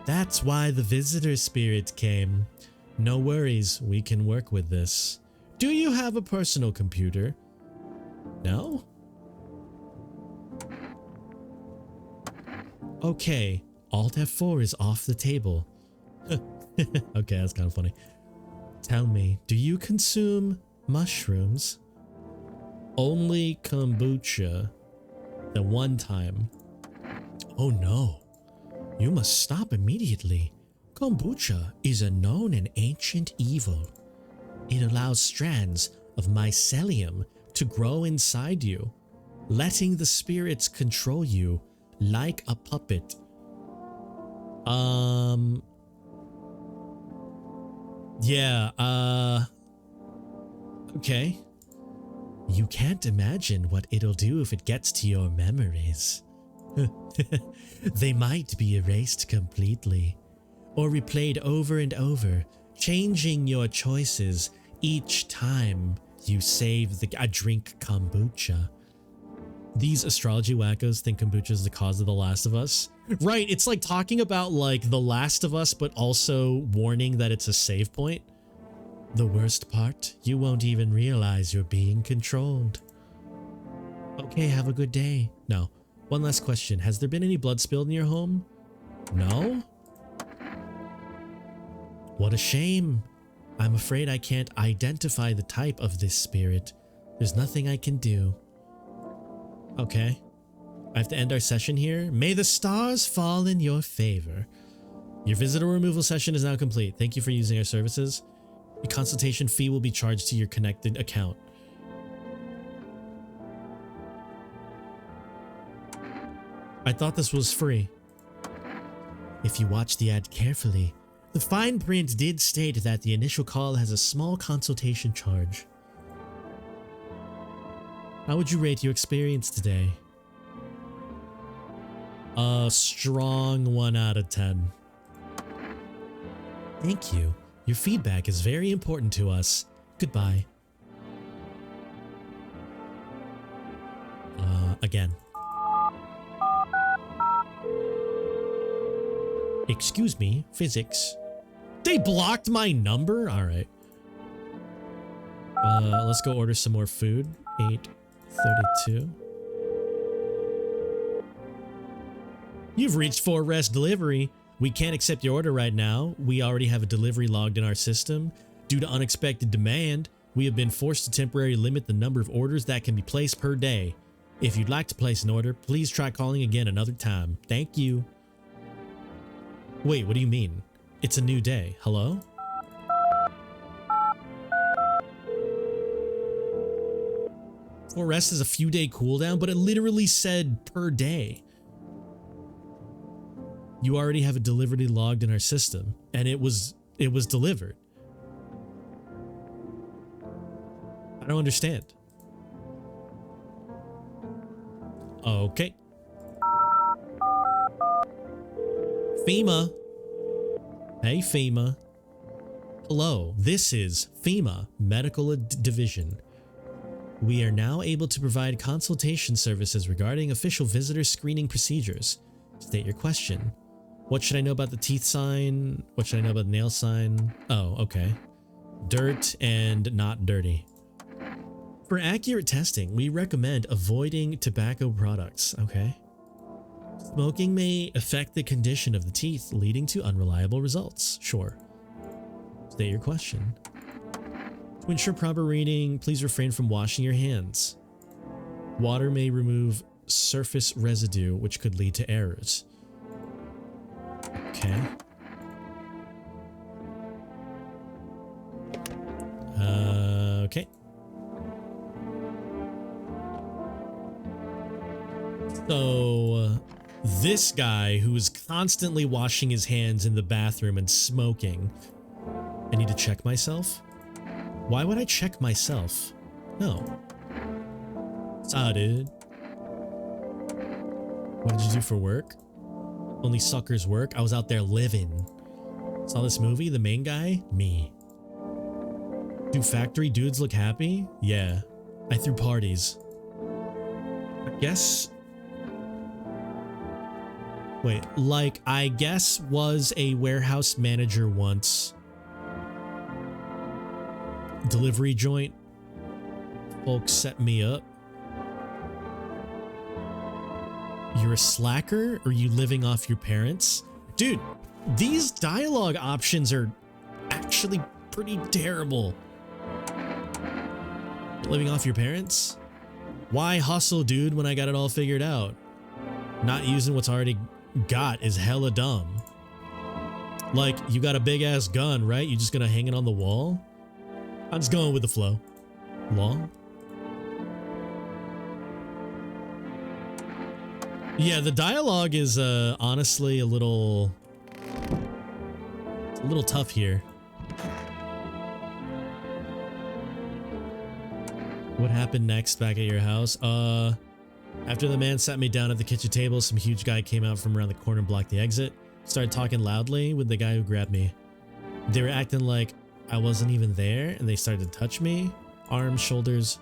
That's why the visitor spirit came. No worries, we can work with this. Do you have a personal computer? No? Okay, Alt F4 is off the table. Okay, that's kind of funny. Tell me, do you consume mushrooms? Only kombucha. The one time. Oh no. You must stop immediately. Kombucha is a known and ancient evil. It allows strands of mycelium to grow inside you, letting the spirits control you like a puppet. Okay. You can't imagine what it'll do if it gets to your memories. They might be erased completely, or replayed over and over, changing your choices each time you save a drink kombucha. These astrology wackos think kombucha is the cause of The Last of Us. Right, it's like talking about like The Last of Us, but also warning that it's a save point. The worst part, you won't even realize you're being controlled. Okay, have a good day. No. One last question. Has there been any blood spilled in your home? No? What a shame. I'm afraid I can't identify the type of this spirit. There's nothing I can do. Okay. I have to end our session here. May the stars fall in your favor. Your visitor removal session is now complete. Thank you for using our services. A consultation fee will be charged to your connected account. I thought this was free. If you watch the ad carefully, the fine print did state that the initial call has a small consultation charge. How would you rate your experience today? A strong 1 out of 10. Thank you. Your feedback is very important to us. Goodbye. Again. Excuse me, physics. They blocked my number? Alright. Let's go order some more food. 8:32. You've reached Forest Delivery. We can't accept your order right now. We already have a delivery logged in our system. Due to unexpected demand, we have been forced to temporarily limit the number of orders that can be placed per day. If you'd like to place an order, please try calling again another time. Thank you. Wait, what do you mean? It's a new day. Hello? Forest is a few day cooldown, but it literally said per day. You already have a delivery logged in our system, and it was delivered. I don't understand. Okay. FEMA. Hey, FEMA. Hello, this is FEMA Medical Division. We are now able to provide consultation services regarding official visitor screening procedures. State your question. What should I know about the teeth sign? What should I know about the nail sign? Oh, okay. Dirt and not dirty. For accurate testing, we recommend avoiding tobacco products, okay? Smoking may affect the condition of the teeth, leading to unreliable results. Sure. State your question. To ensure proper reading, please refrain from washing your hands. Water may remove surface residue, which could lead to errors. Okay. Okay. So, this guy who is constantly washing his hands in the bathroom and smoking. I need to check myself? Why would I check myself? No. Ah, dude. What did you do for work? Only suckers work. I was out there living. Saw this movie? The main guy? Me. Do factory dudes look happy? Yeah. I threw parties. I guess... Wait, like, I guess was a warehouse manager once. Delivery joint. Folks set me up. You're a slacker? Or you living off your parents? Dude, these dialogue options are actually pretty terrible. Living off your parents? Why hustle, dude, when I got it all figured out? Not using what's already got is hella dumb. Like, you got a big ass gun, right? You just gonna hang it on the wall? I'm just going with the flow. Long? Yeah, the dialogue is honestly a little tough here. What happened next back at your house? After the man sat me down at the kitchen table, some huge guy came out from around the corner and blocked the exit. Started talking loudly with the guy who grabbed me. They were acting like I wasn't even there, and they started to touch me. Arms, shoulders.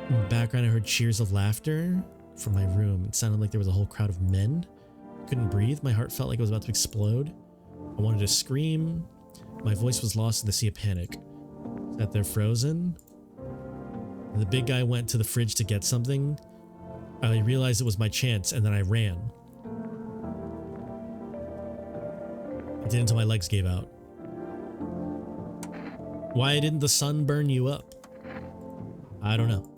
In the background, I heard cheers of laughter from my room. It sounded like there was a whole crowd of men. Couldn't breathe. My heart felt like it was about to explode. I wanted to scream. My voice was lost in the sea of panic. Sat there frozen. And the big guy went to the fridge to get something. I realized it was my chance, and then I ran. I did until my legs gave out. Why didn't the sun burn you up? I don't know.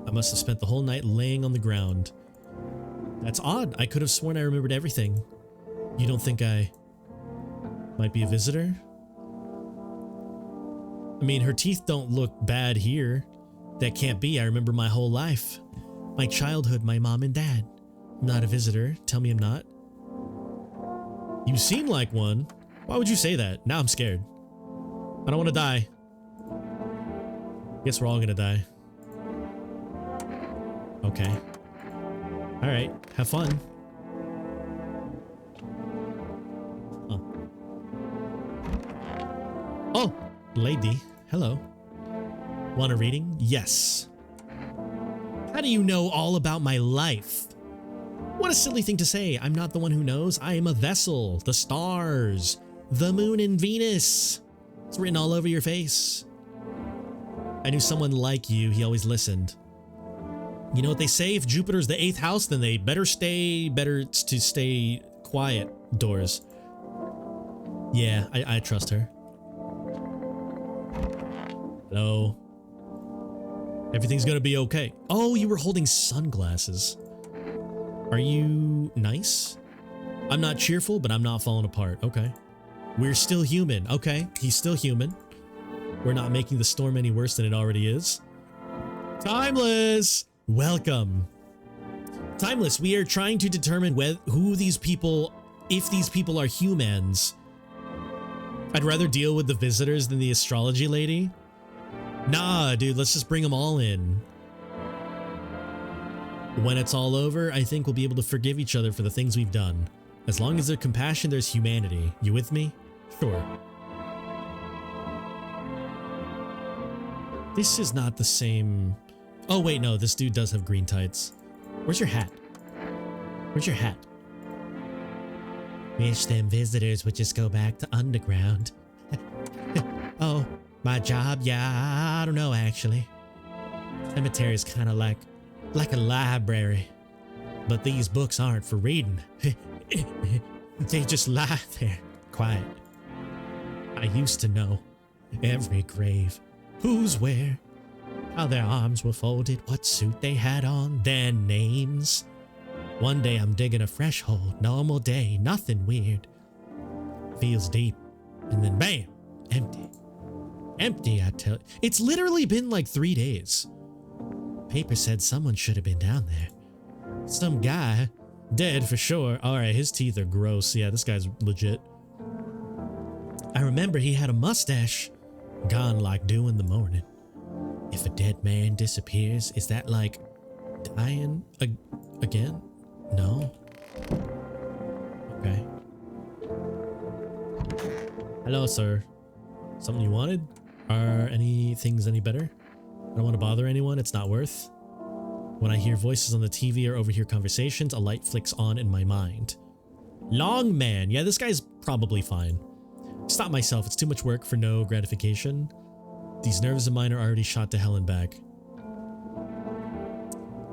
I must have spent the whole night laying on the ground. That's odd. I could have sworn I remembered everything. You don't think I might be a visitor? I mean, her teeth don't look bad here. That can't be. I remember my whole life. My childhood, my mom and dad. I'm not a visitor. Tell me I'm not. You seem like one. Why would you say that? Now I'm scared. I don't want to die. Guess we're all gonna die. Okay. Alright, have fun. Oh. Oh, lady. Hello. Want a reading? Yes. How do you know all about my life? What a silly thing to say. I'm not the one who knows. I am a vessel. The stars. The moon and Venus. It's written all over your face. I knew someone like you. He always listened. You know what they say? If Jupiter's the 8th house, then they better to stay quiet doors. Yeah, I trust her. Hello. Everything's gonna be okay. Oh, you were holding sunglasses. Are you nice? I'm not cheerful, but I'm not falling apart. Okay. We're still human. Okay, he's still human. We're not making the storm any worse than it already is. Timeless! Welcome. Timeless, we are trying to determine who these people, if these people are humans. I'd rather deal with the visitors than the astrology lady. Nah, dude, let's just bring them all in. When it's all over, I think we'll be able to forgive each other for the things we've done. As long as there's compassion, there's humanity. You with me? Sure. This is not the same... Oh, wait, no, this dude does have green tights. Where's your hat? Where's your hat? Wish them visitors would just go back to underground. Oh, my job? Yeah, I don't know, actually. Cemetery is kind of like a library. But these books aren't for reading. They just lie there, quiet. I used to know every grave, who's where, how their arms were folded, what suit they had on, their names. One day I'm digging a fresh hole, normal day, nothing weird. Feels deep, and then bam, empty. Empty, I tell. It's literally been like 3 days. Paper said someone should have been down there. Some guy. Dead for sure. Alright, his teeth are gross. Yeah, this guy's legit. I remember he had a mustache. Gone like dew in the morning. If a dead man disappears, is that like dying again? No. Okay. Hello, sir. Something you wanted? Are any things any better? I don't want to bother anyone. It's not worth. When I hear voices on the TV or overhear conversations, a light flicks on in my mind. Long man. Yeah, this guy's probably fine. Stop myself. It's too much work for no gratification. These nerves of mine are already shot to hell and back.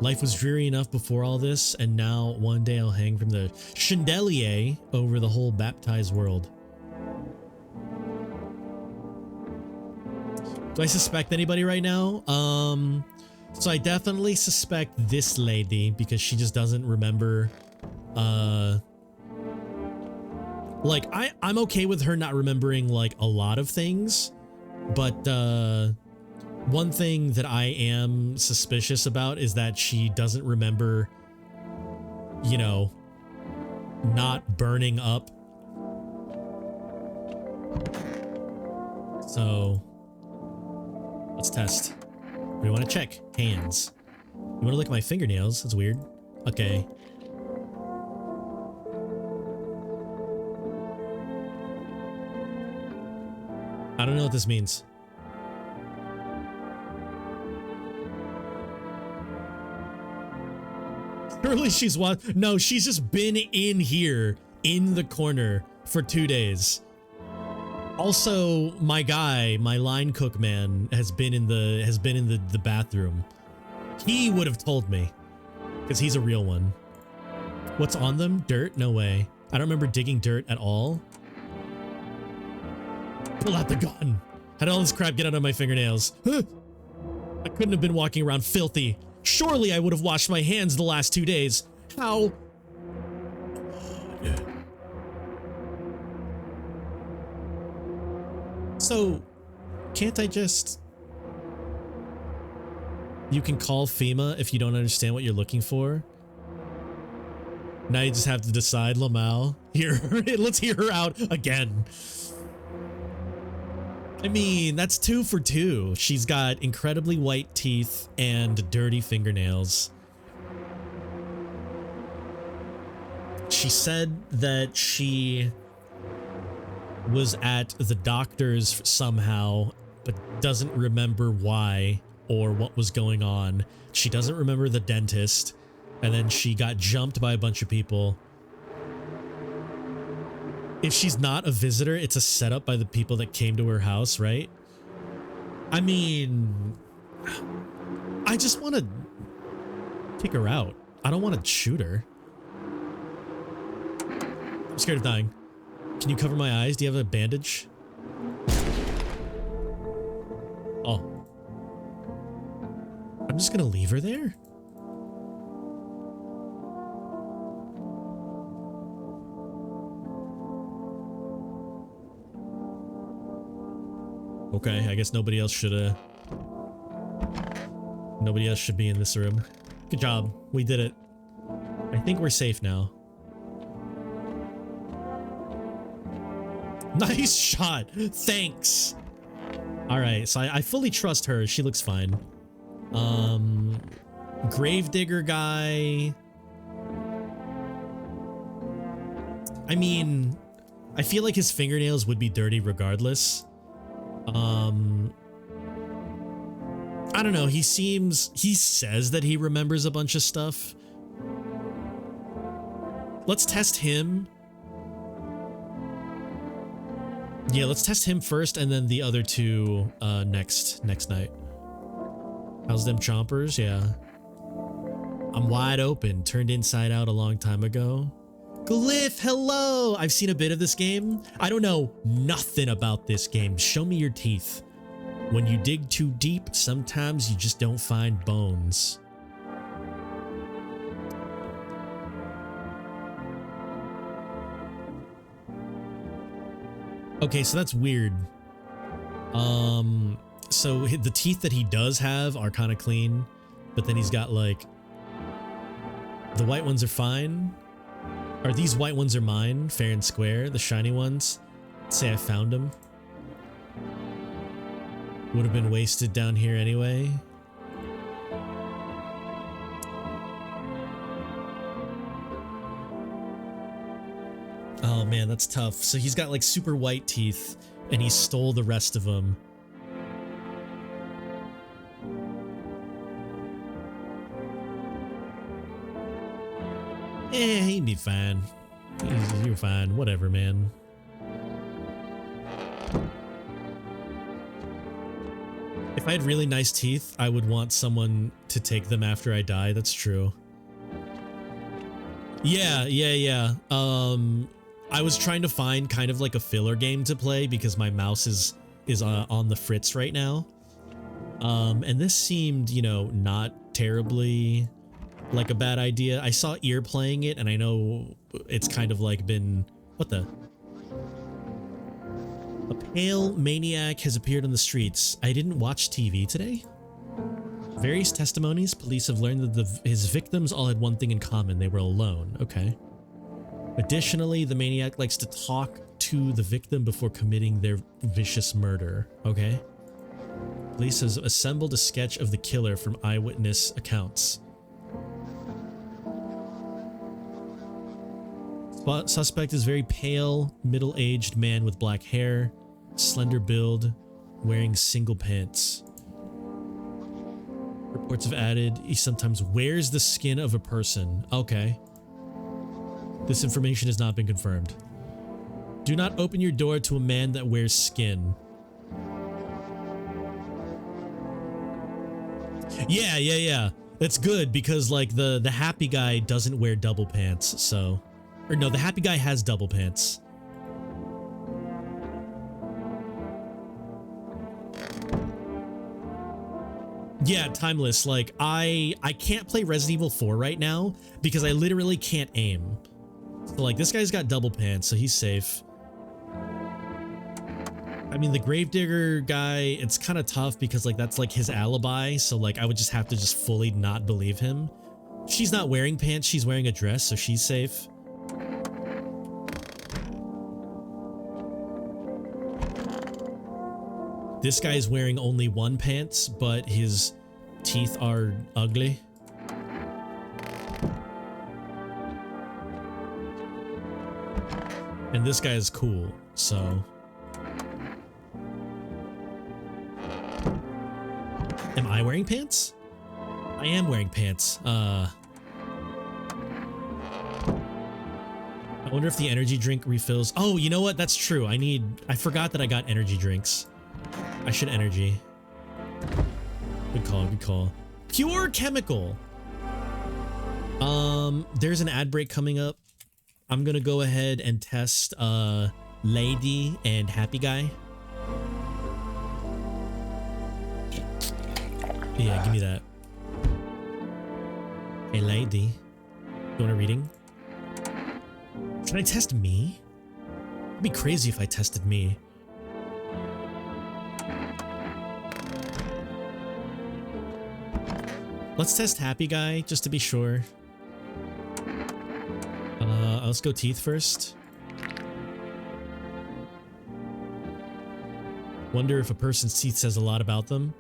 Life was dreary enough before all this, and now one day I'll hang from the chandelier over the whole baptized world. Do I suspect anybody right now? So I definitely suspect this lady because she just doesn't remember, like I'm okay with her not remembering like a lot of things, but one thing that I am suspicious about is that she doesn't remember, you know, not burning up. So let's test. We want to check hands. You want to look at my fingernails? That's weird. Okay. I don't know what this means. Surely she's no, she's just been in here in the corner for 2 days. Also, my guy, my line cook man, has been in the bathroom. He would have told me, because he's a real one. What's on them? Dirt? No way. I don't remember digging dirt at all. Pull out the gun. How did all this crap get out of my fingernails? Huh? I couldn't have been walking around filthy. Surely I would have washed my hands the last 2 days. How? So, can't I just... You can call FEMA if you don't understand what you're looking for? Now you just have to decide, Lamau. Here, let's hear her out again. I mean, that's 2 for 2. She's got incredibly white teeth and dirty fingernails. She said that she was at the doctor's somehow, but doesn't remember why or what was going on. She doesn't remember the dentist, and then she got jumped by a bunch of people. If she's not a visitor, it's a setup by the people that came to her house, right? I mean, I just want to kick her out. I don't want to shoot her. I'm scared of dying. Can you cover my eyes? Do you have a bandage? Oh. I'm just gonna leave her there? Okay, I guess nobody else should be in this room. Good job. We did it. I think we're safe now. Nice shot. Thanks. All right, so I fully trust her. She looks fine. Gravedigger guy. I mean, I feel like his fingernails would be dirty regardless. I don't know. He says that he remembers a bunch of stuff. Let's test him. Yeah, let's test him first and then the other two next night. How's them chompers? Yeah. I'm wide open. Turned inside out a long time ago. Glyph, hello! I've seen a bit of this game. I don't know nothing about this game. Show me your teeth. When you dig too deep, sometimes you just don't find bones. Okay, so that's weird. So the teeth that he does have are kind of clean, but then he's got like, the white ones are fine. Or these white ones are mine, fair and square. The shiny ones, say I found them. Would have been wasted down here anyway. Oh man, that's tough. So he's got like super white teeth and he stole the rest of them. He'd be fine. You're fine. Whatever, man. If I had really nice teeth, I would want someone to take them after I die. That's true. Yeah. I was trying to find kind of like a filler game to play because my mouse is on the fritz right now. And this seemed, you know, not terribly like a bad idea. I saw Ear playing it, and I know it's kind of like been... What the? A pale maniac has appeared on the streets. I didn't watch TV today. Various testimonies, police have learned that his victims all had one thing in common. They were alone. Okay. Additionally, the maniac likes to talk to the victim before committing their vicious murder. Okay. Police has assembled a sketch of the killer from eyewitness accounts. Suspect is very pale, middle-aged man with black hair, slender build, wearing single pants. Reports have added he sometimes wears the skin of a person. Okay. This information has not been confirmed. Do not open your door to a man that wears skin. Yeah. That's good because like the happy guy doesn't wear double pants, so... Or no, the happy guy has double pants. Yeah, timeless. Like, I can't play Resident Evil 4 right now because I literally can't aim. So, like, this guy's got double pants, so he's safe. I mean, the Gravedigger guy, it's kind of tough because, like, that's, like, his alibi. So, like, I would just have to just fully not believe him. She's not wearing pants. She's wearing a dress, so she's safe. This guy is wearing only one pants, but his teeth are ugly. And this guy is cool, so... Am I wearing pants? I am wearing pants. I wonder if the energy drink refills... Oh, you know what? That's true. I forgot that I got energy drinks. I should energy. Good call. Pure chemical. There's an ad break coming up. I'm gonna go ahead and test Lady and Happy Guy. Yeah, give me that. Hey, Lady. You want a reading? Should I test me? It'd be crazy if I tested me. Let's test Happy Guy, just to be sure. Let's go teeth first. Wonder if a person's teeth says a lot about them.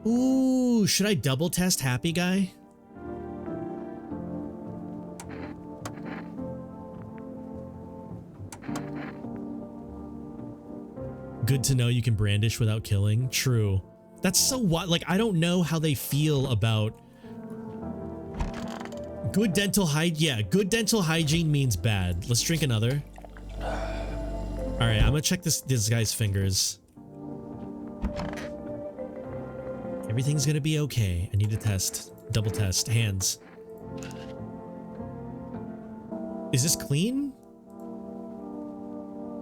Ooh, should I double test Happy Guy? Good to know you can brandish without killing. True. That's so what? Like, I don't know how they feel about good dental hygiene. Yeah, good dental hygiene means bad. Let's drink another. All right, I'm gonna check this guy's fingers. Everything's gonna be okay. I need to test. Double test. Hands. Is this clean?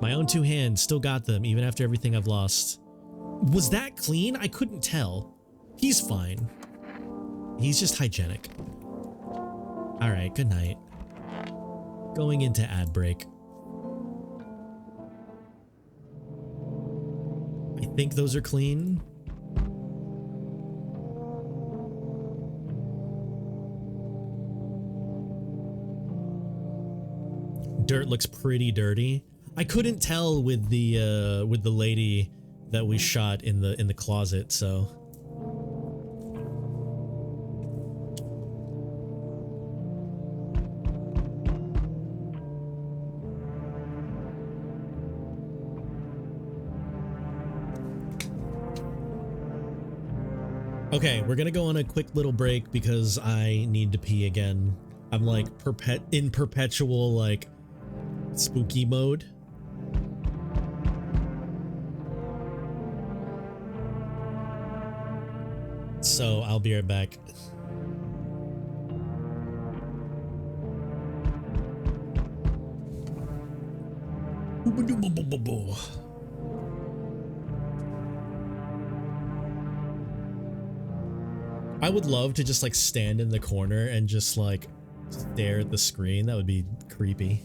My own two hands still got them, even after everything I've lost. Was that clean? I couldn't tell. He's fine. He's just hygienic. Alright, good night. Going into ad break. think those are clean. Dirt looks pretty dirty. I couldn't tell with the lady that we shot in the closet, so. Okay, we're gonna go on a quick little break because I need to pee again. I'm like in perpetual like spooky mode. So I'll be right back. I would love to just like stand in the corner and just like stare at the screen. That would be creepy.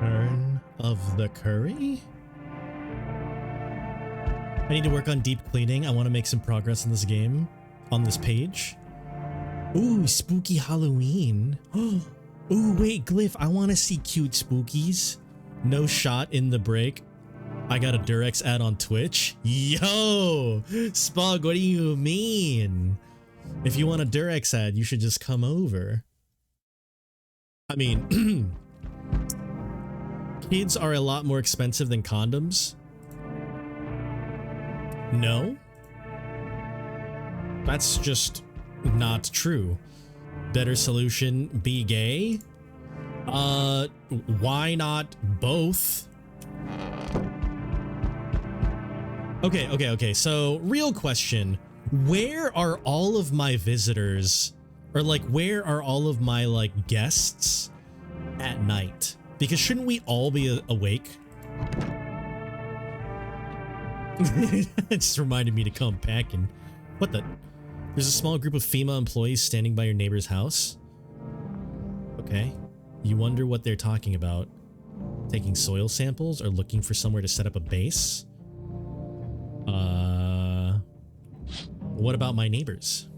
Turn of the curry? I need to work on deep cleaning. I want to make some progress in this game. On this page. Ooh, spooky Halloween. Ooh, wait, Glyph, I want to see cute spookies. No shot in the break. I got a Durex ad on Twitch. Yo! Spug, what do you mean? If you want a Durex ad, you should just come over. I mean, kids are a lot more expensive than condoms. No? That's just not true. Better solution, be gay? Why not both? Okay. So, real question. Where are all of my visitors? Or like, where are all of my like guests at night? Because shouldn't we all be awake? It just reminded me to come packing. What the? There's a small group of FEMA employees standing by your neighbor's house. Okay. You wonder what they're talking about. Taking soil samples or looking for somewhere to set up a base? What about my neighbors?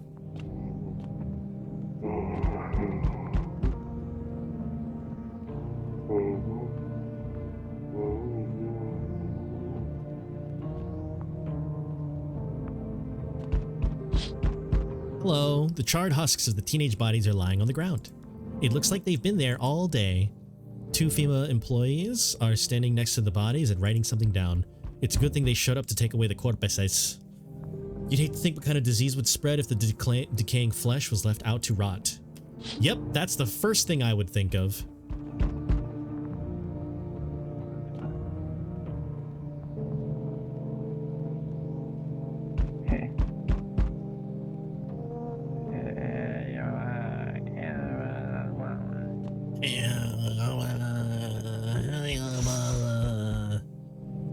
Hello. The charred husks of the teenage bodies are lying on the ground. It looks like they've been there all day. 2 FEMA employees are standing next to the bodies and writing something down. It's a good thing they showed up to take away the corpses. You'd hate to think what kind of disease would spread if the decaying flesh was left out to rot. Yep, that's the first thing I would think of.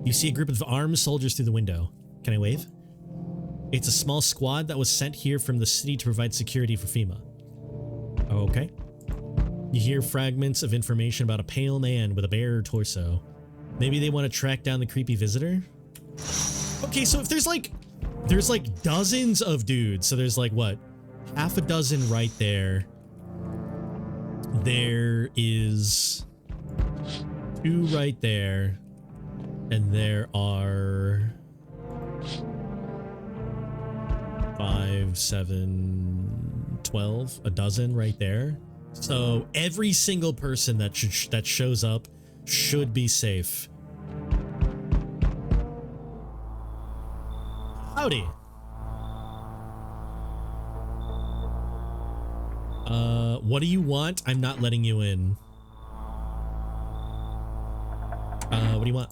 You see a group of armed soldiers through the window. Can I wave? It's a small squad that was sent here from the city to provide security for FEMA. Okay. You hear fragments of information about a pale man with a bare torso. Maybe they want to track down the creepy visitor? Okay, so if there's like dozens of dudes, so there's like what? Half a dozen right there. There is 2 right there. And there are 5, 7, 12, a dozen right there. So every single person that shows up should be safe. Howdy. What do you want? I'm not letting you in. What do you want?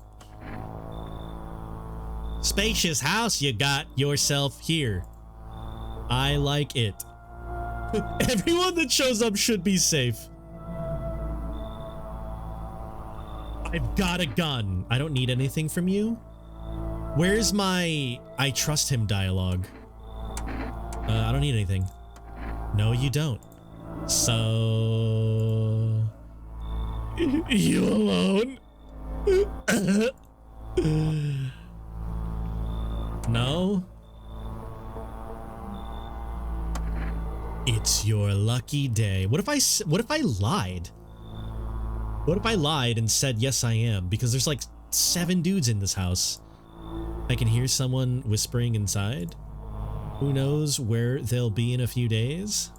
Spacious house you got yourself here. I like it. Everyone that shows up should be safe. I've got a gun. I don't need anything from you. Where's my I trust him dialogue? I don't need anything. No, you don't. So... You alone? No? It's your lucky day. What if I lied? What if I lied and said, yes, I am? Because there's like 7 dudes in this house. I can hear someone whispering inside. Who knows where they'll be in a few days?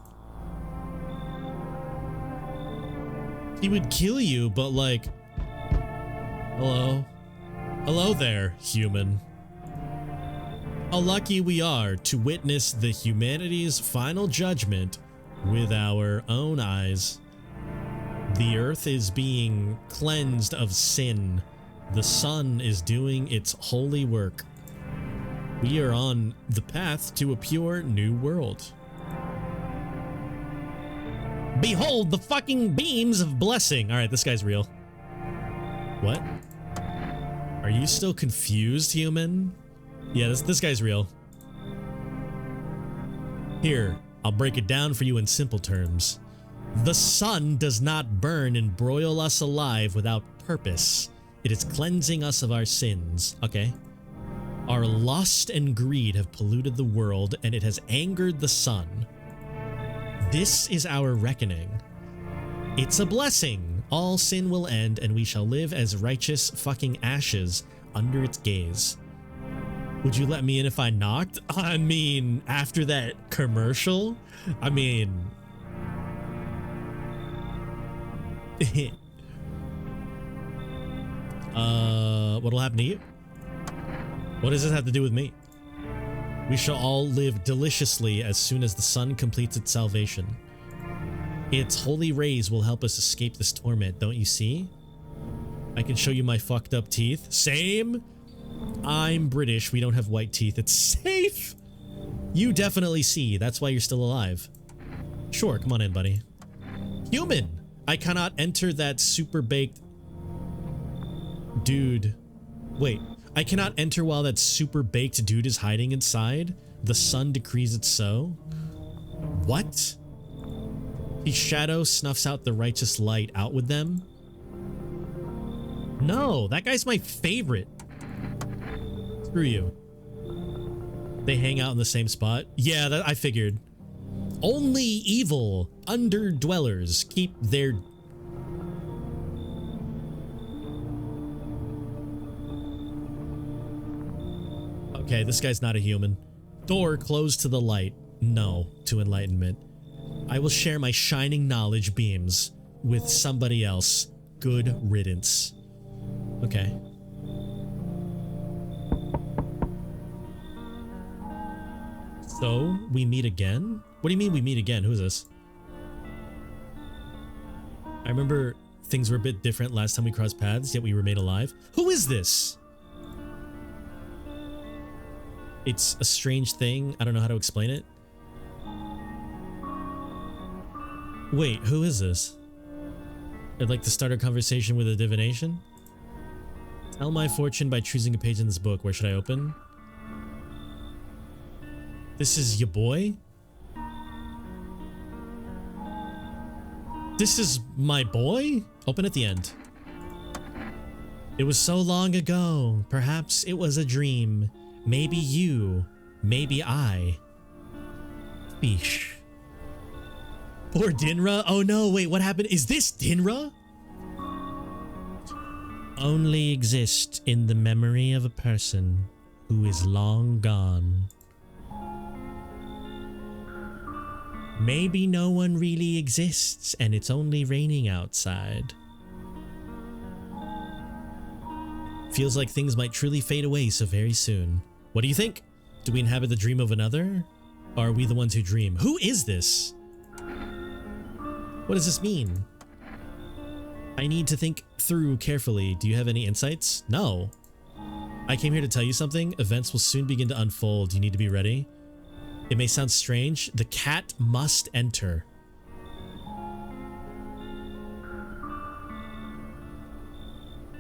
He would kill you, but like... Hello? Hello there, human. How lucky we are to witness the humanity's final judgment with our own eyes. The earth is being cleansed of sin. The sun is doing its holy work. We are on the path to a pure new world. Behold the fucking beams of blessing. All right, this guy's real. What? Are you still confused, human? Yeah, this guy's real. Here, I'll break it down for you in simple terms. The sun does not burn and broil us alive without purpose. It is cleansing us of our sins. Okay. Our lust and greed have polluted the world, and it has angered the sun. This is our reckoning. It's a blessing. All sin will end, and we shall live as righteous fucking ashes under its gaze. Would you let me in if I knocked? I mean, after that commercial? I mean... what'll happen to you? What does this have to do with me? We shall all live deliciously as soon as the sun completes its salvation. Its holy rays will help us escape this torment, don't you see? I can show you my fucked up teeth. Same. I'm British. We don't have white teeth. It's safe. You definitely see. That's why you're still alive. Sure, come on in, buddy. Human. I cannot enter that super baked dude. Wait. I cannot enter while that super baked dude is hiding inside. The sun decrees it so. What? His shadow snuffs out the righteous light out with them. No, that guy's my favorite. Screw you. They hang out in the same spot. Yeah, that I figured. Only evil underdwellers keep their... Okay, this guy's not a human. Door closed to the light. No to enlightenment. I will share my shining knowledge beams with somebody else. Good riddance. Okay. So, we meet again? What do you mean we meet again? Who's this? I remember things were a bit different last time we crossed paths, yet we remain alive. Who is this? It's a strange thing. I don't know how to explain it. Wait, who is this? I'd like to start a conversation with a divination. Tell my fortune by choosing a page in this book. Where should I open? This is your boy? This is my boy? Open at the end. It was so long ago. Perhaps it was a dream. Maybe you. Maybe I. Beesh. Poor Dinra. Oh no, wait, what happened? Is this Dinra? Only exist in the memory of a person who is long gone. Maybe no one really exists and it's only raining outside. Feels like things might truly fade away so very soon. What do you think? Do we inhabit the dream of another? Or are we the ones who dream? Who is this? What does this mean? I need to think through carefully. Do you have any insights? No. I came here to tell you something. Events will soon begin to unfold. You need to be ready. It may sound strange. The cat must enter.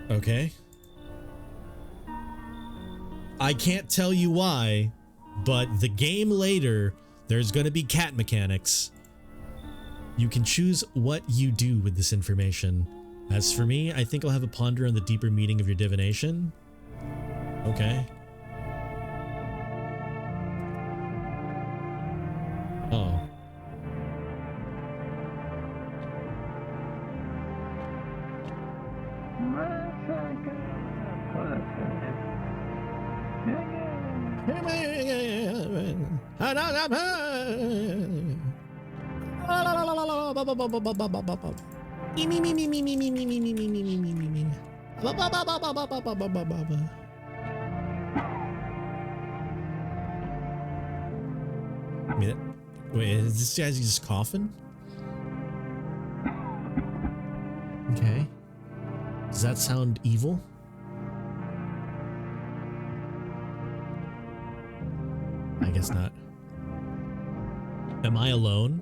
Okay. I can't tell you why, but the game later, there's going to be cat mechanics. You can choose what you do with this information. As for me, I think I'll have a ponder on the deeper meaning of your divination. Okay. Oh. Wait, is this guy just coughing? Okay. Does that sound evil? I guess not. Am I alone?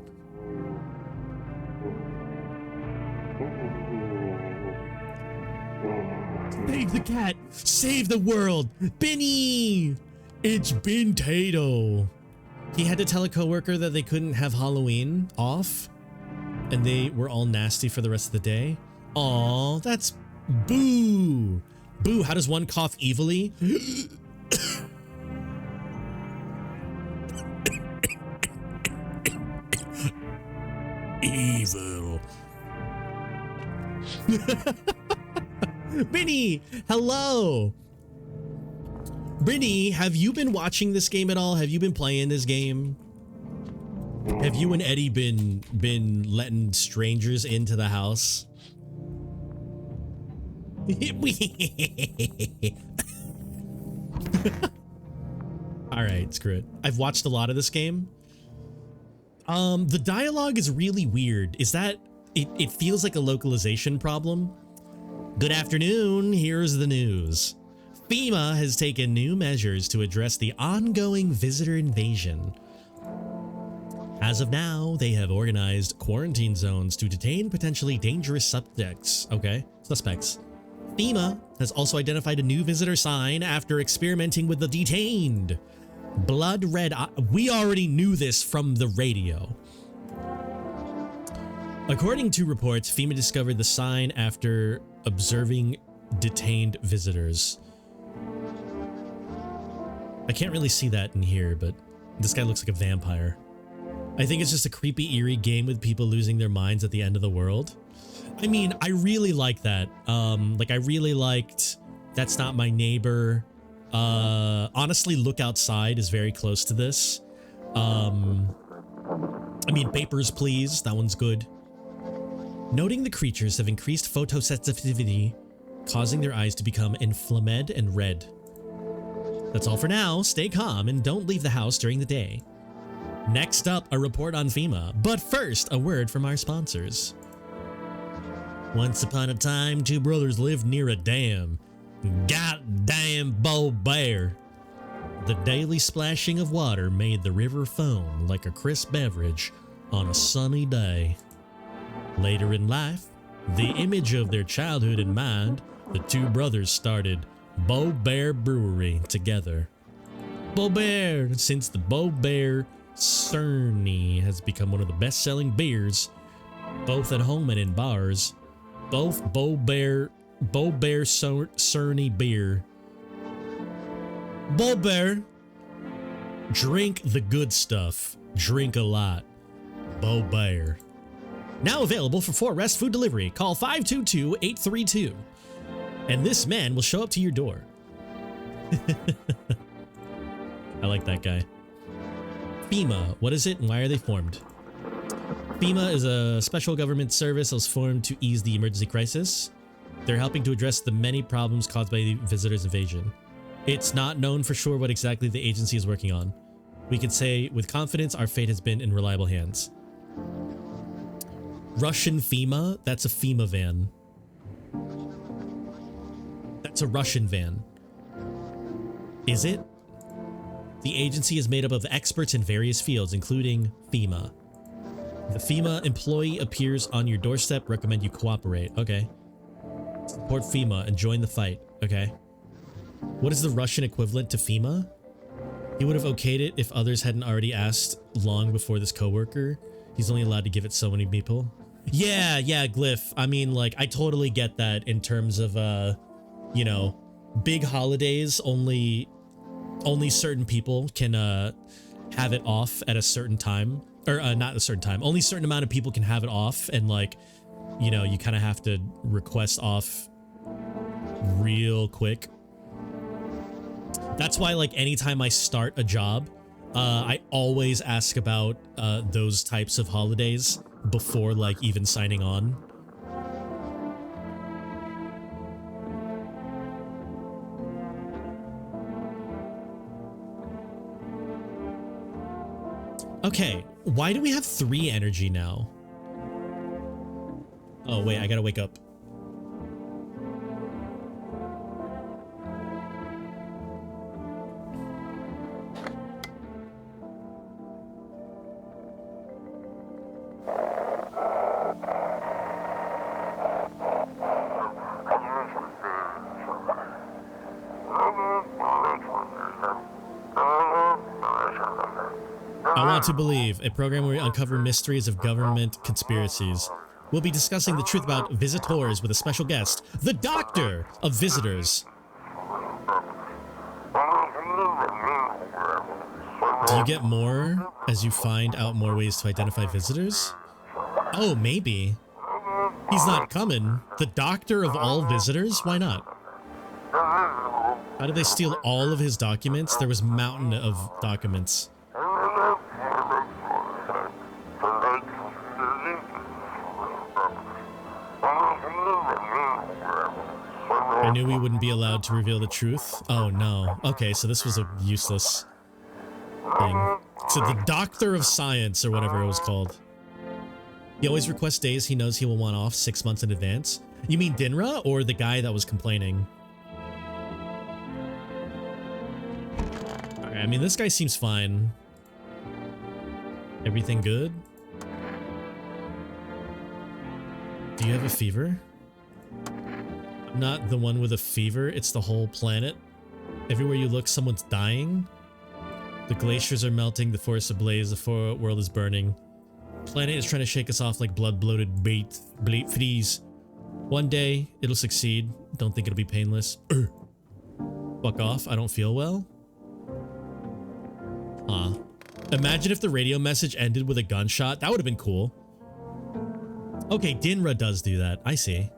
Save the cat! Save the world! Benny! It's Ben Tato. He had to tell a coworker that they couldn't have Halloween off, and they were all nasty for the rest of the day. Aw, that's Boo! Boo, how does one cough evilly? Evil. Brittany, hello. Brittany, have you been watching this game at all? Have you been playing this game? Have you and Eddie been letting strangers into the house? All right, screw it. I've watched a lot of this game. The dialogue is really weird. Is that it feels like a localization problem? Good afternoon, here's the news. FEMA has taken new measures to address the ongoing visitor invasion. As of now, they have organized quarantine zones to detain potentially dangerous suspects. FEMA has also identified a new visitor sign after experimenting with the detained. Blood red. We already knew this from the radio. According to reports, FEMA discovered the sign after observing detained visitors. I can't really see that in here, but this guy looks like a vampire. I think it's just a creepy, eerie game with people losing their minds at the end of the world. I mean, I really like that. Like, I really liked That's Not My Neighbor. Honestly, Look Outside is very close to this. I mean, Papers, Please. That one's good. Noting the creatures have increased photosensitivity, causing their eyes to become inflamed and red. That's all for now. Stay calm and don't leave the house during the day. Next up, a report on FEMA. But first, a word from our sponsors. Once upon a time, two brothers lived near a dam. Goddamn Bo Bear. The daily splashing of water made the river foam like a crisp beverage on a sunny day. Later in life, the image of their childhood in mind, the two brothers started Bo Bear Brewery together. Bo Bear, since the Bo Bear Cerny has become one of the best-selling beers, both at home and in bars. Both Bo Bear Cerny beer. Bo Bear, drink the good stuff. Drink a lot. Bo Bear. Now available for 4 Rest food delivery. Call 522-832. And this man will show up to your door. I like that guy. FEMA, what is it and why are they formed? FEMA is a special government service that was formed to ease the emergency crisis. They're helping to address the many problems caused by the visitors' invasion. It's not known for sure what exactly the agency is working on. We can say with confidence our fate has been in reliable hands. Russian FEMA? That's a FEMA van. That's a Russian van. Is it? The agency is made up of experts in various fields, including FEMA. The FEMA employee appears on your doorstep. Recommend you cooperate. Okay. Support FEMA and join the fight. Okay. What is the Russian equivalent to FEMA? He would have okayed it if others hadn't already asked long before this coworker. He's only allowed to give it so many people. Yeah, Glyph. I mean, like, I totally get that in terms of, you know, big holidays, only certain people can have it off at a certain time. Or not a certain time. Only a certain amount of people can have it off, and, like, you know, you kind of have to request off real quick. That's why, like, anytime I start a job, I always ask about those types of holidays before, like, even signing on. Okay, why do we have 3 energy now? Oh, wait, I gotta wake up. I Want to Believe, a program where we uncover mysteries of government conspiracies. We'll be discussing the truth about visitors with a special guest, the Doctor of Visitors. Do you get more as you find out more ways to identify visitors? Oh, maybe. He's not coming. The Doctor of all visitors? Why not? How did they steal all of his documents? There was a mountain of documents. I knew we wouldn't be allowed to reveal the truth. Oh no. Okay, so this was a useless thing. So the Doctor of Science, or whatever it was called. He always requests days he knows he will want off 6 months in advance. You mean Dinra, or the guy that was complaining? Alright, I mean, this guy seems fine. Everything good? Do you have a fever? Not the one with a fever, it's the whole planet. Everywhere you look, someone's dying. The glaciers are melting, the forests ablaze, the world is burning. Planet is trying to shake us off like blood-bloated bait freeze. One day, it'll succeed. Don't think it'll be painless. Fuck off, I don't feel well. Huh. Imagine if the radio message ended with a gunshot. That would have been cool. Okay, Dinra does do that. I see.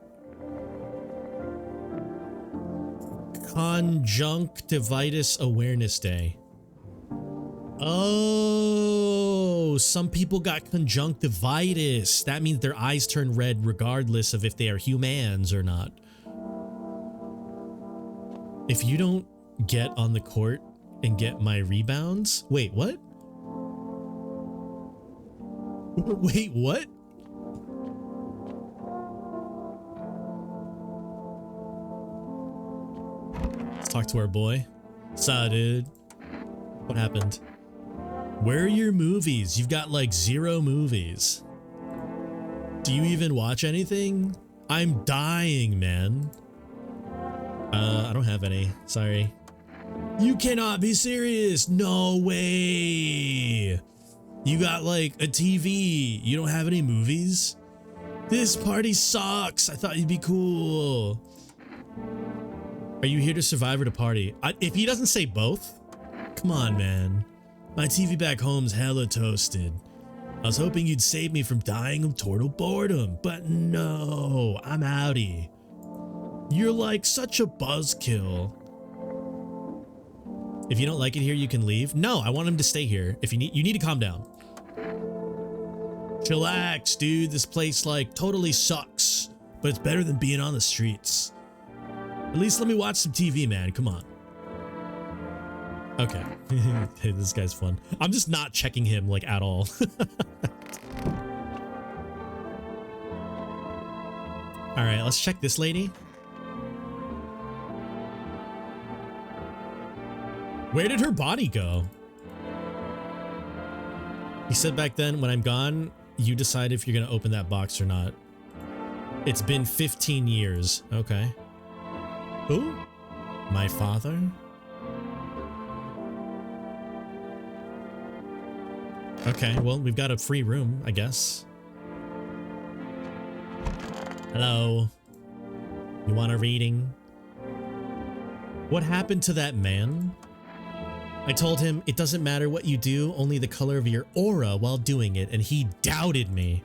Conjunctivitis Awareness Day. Oh, some people got conjunctivitis. That means their eyes turn red regardless of if they are humans or not. If you don't get on the court and get my rebounds... Wait, what? Wait, what? Let's talk to our boy. Saw, dude. What happened? Where are your movies? You've got like 0 movies. Do you even watch anything? I'm dying, man. I don't have any. Sorry. You cannot be serious. No way. You got like a TV. You don't have any movies? This party sucks. I thought you'd be cool. Are you here to survive or to party? If he doesn't say both, come on, man. My TV back home's hella toasted. I was hoping you'd save me from dying of total boredom, but no, I'm outie. You're like such a buzzkill. If you don't like it here, you can leave. No, I want him to stay here. If you need to calm down. Chillax, dude. This place like totally sucks, but it's better than being on the streets. At least let me watch some TV, man. Come on. Okay. Hey, this guy's fun. I'm just not checking him like at all. All right, let's check this lady. Where did her body go? He said back then, when I'm gone, you decide if you're gonna open that box or not. It's been 15 years. Okay. Who? My father? Okay, well, we've got a free room, I guess. Hello. You want a reading? What happened to that man? I told him it doesn't matter what you do, only the color of your aura while doing it, and he doubted me.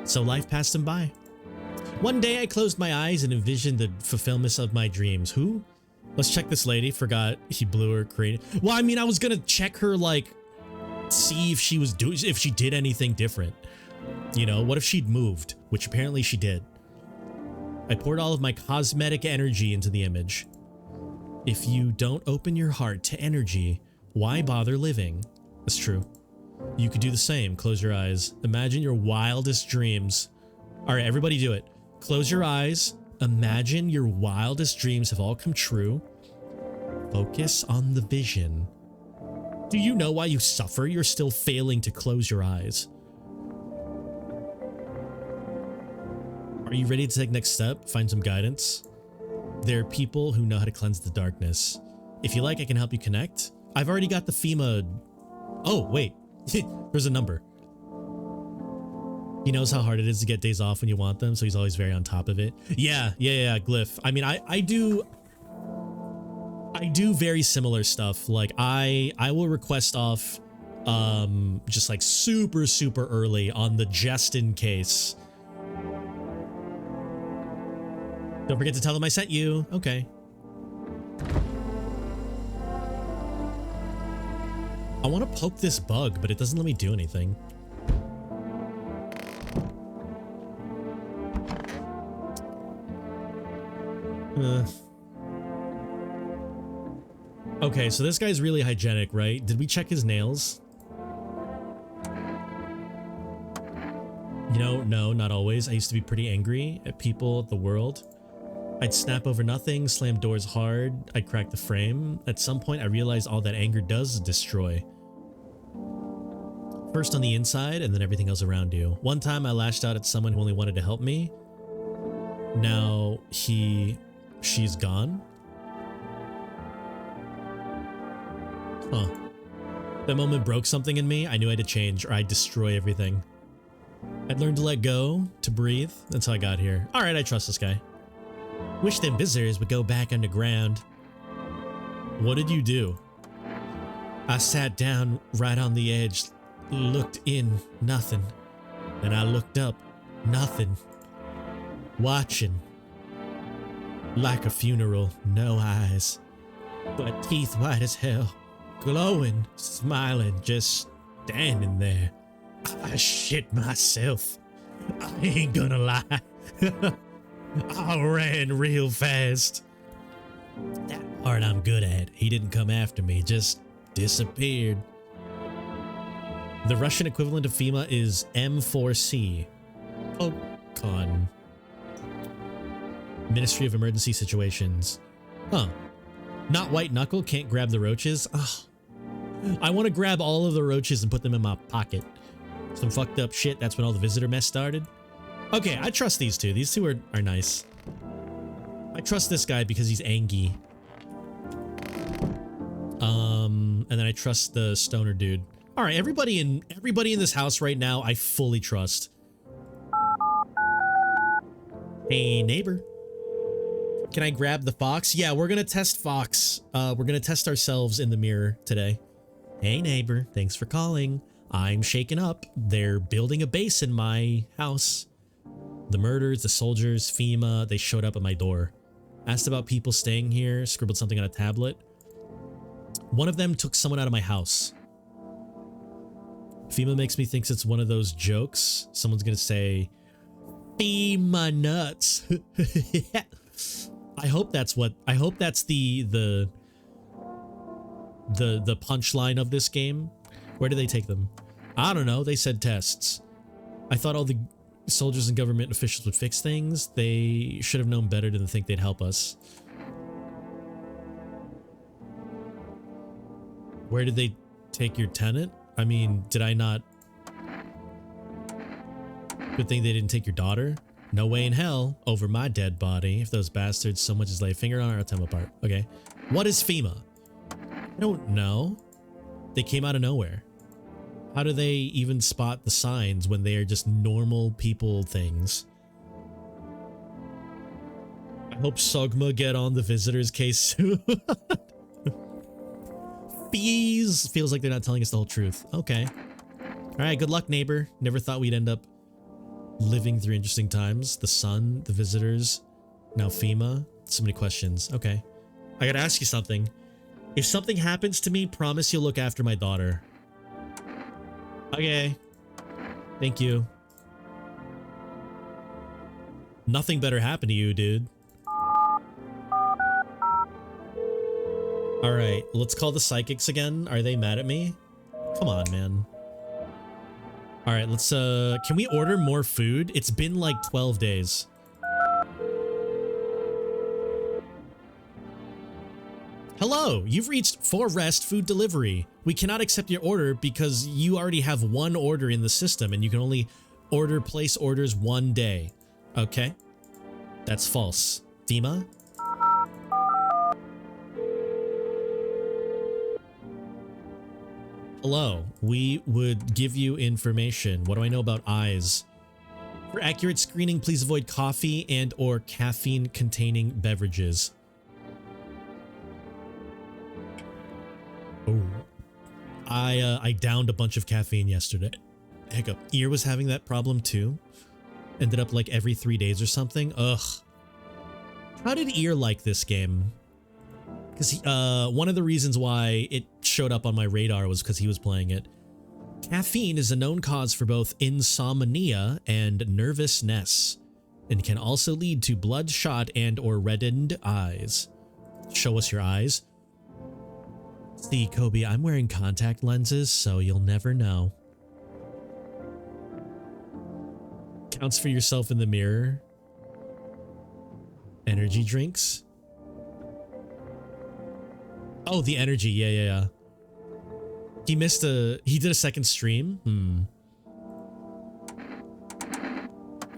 So life passed him by. One day I closed my eyes and envisioned the fulfillment of my dreams. Who? Let's check this lady. Forgot he blew her creative. Well, I mean, I was gonna check her, like, see if she was if she did anything different. You know, what if she'd moved? Which apparently she did. I poured all of my cosmetic energy into the image. If you don't open your heart to energy, why bother living? That's true. You could do the same. Close your eyes. Imagine your wildest dreams. All right, everybody do it. Close your eyes. Imagine your wildest dreams have all come true. Focus on the vision. Do you know why you suffer? You're still failing to close your eyes. Are you ready to take next step? Find some guidance? There are people who know how to cleanse the darkness. If you like, I can help you connect. I've already got the FEMA... Oh, wait. There's a number. He knows how hard it is to get days off when you want them, so he's always very on top of it. Yeah, Glyph. I mean, I do very similar stuff. Like I will request off just like super early on the just in case. Don't forget to tell them I sent you. Okay. I want to poke this bug, but it doesn't let me do anything. Okay, so this guy's really hygienic, right? Did we check his nails? You know, no, not always. I used to be pretty angry at people, the world. I'd snap over nothing, slam doors hard, I'd crack the frame. At some point, I realized all that anger does is destroy. First on the inside, and then everything else around you. One time, I lashed out at someone who only wanted to help me. Now, she's gone? Huh. That moment broke something in me. I knew I had to change, or I'd destroy everything. I'd learned to let go, to breathe. That's how I got here. Alright, I trust this guy. Wish them visitors would go back underground. What did you do? I sat down right on the edge, looked in, nothing. Then I looked up, nothing. Watching. Like a funeral, no eyes. But teeth white as hell. Glowing, smiling, just standing there. I shit myself. I ain't gonna lie. I ran real fast. That part I'm good at. He didn't come after me, just disappeared. The Russian equivalent of FEMA is M4C. Oh, con. Ministry of Emergency Situations. Huh. Not white knuckle, can't grab the roaches. Ugh. I want to grab all of the roaches and put them in my pocket. Some fucked up shit. That's when all the visitor mess started. Okay, I trust these two. These two are nice. I trust this guy because he's angry. And then I trust the stoner dude. All right, everybody in this house right now, I fully trust. Hey, neighbor. Can I grab the fox? Yeah, we're gonna test fox. We're gonna test ourselves in the mirror today. Hey, neighbor. Thanks for calling. I'm shaken up. They're building a base in my house. The murders, the soldiers, FEMA, they showed up at my door. Asked about people staying here, scribbled something on a tablet. One of them took someone out of my house. FEMA makes me think it's one of those jokes. Someone's gonna say, FEMA nuts. I hope that's the punchline of this game. Where do they take them? I don't know. They said tests. I thought all the soldiers and government officials would fix things. They should have known better than to think they'd help us. Where did they take your tenant? I mean, did I not? Good thing they didn't take your daughter. No way in hell over my dead body. If those bastards so much as lay a finger on her, I'll tear them apart. Okay. What is FEMA? I don't know. They came out of nowhere. How do they even spot the signs when they are just normal people things? I hope Sogma get on the visitor's case soon. Feels like they're not telling us the whole truth. Okay. All right, good luck, neighbor. Never thought we'd end up living through interesting times. The sun, the visitors, now FEMA. So many questions. Okay. I gotta ask you something. If something happens to me, promise you'll look after my daughter. Okay. Thank you. Nothing better happened to you, dude. Alright, let's call the psychics again. Are they mad at me? Come on, man. Alright, let's, can we order more food? It's been like 12 days. Hello, you've reached For Rest Food Delivery. We cannot accept your order because you already have one order in the system and you can only place orders one day. Okay? That's false. FEMA? Hello, we would give you information. What do I know about eyes? For accurate screening, please avoid coffee and or caffeine-containing beverages. Oh. I downed a bunch of caffeine yesterday. Hiccup. Ear was having that problem too. Ended up like every 3 days or something. Ugh. How did Ear like this game? Because one of the reasons why it showed up on my radar was because he was playing it. Caffeine is a known cause for both insomnia and nervousness, and can also lead to bloodshot and or reddened eyes. Show us your eyes. See, Kobe, I'm wearing contact lenses, so you'll never know. Counts for yourself in the mirror. Energy drinks. Oh, the energy. Yeah. He did a second stream.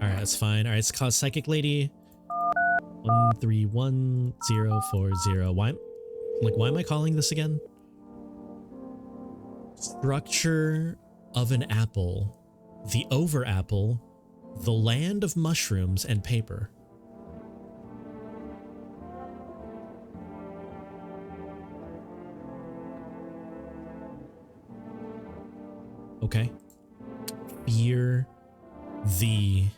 All right, that's fine. All right, it's called Psychic Lady 131040. Why am I calling this again? Structure of an apple. The over apple. The land of mushrooms and paper. Okay. Fear thee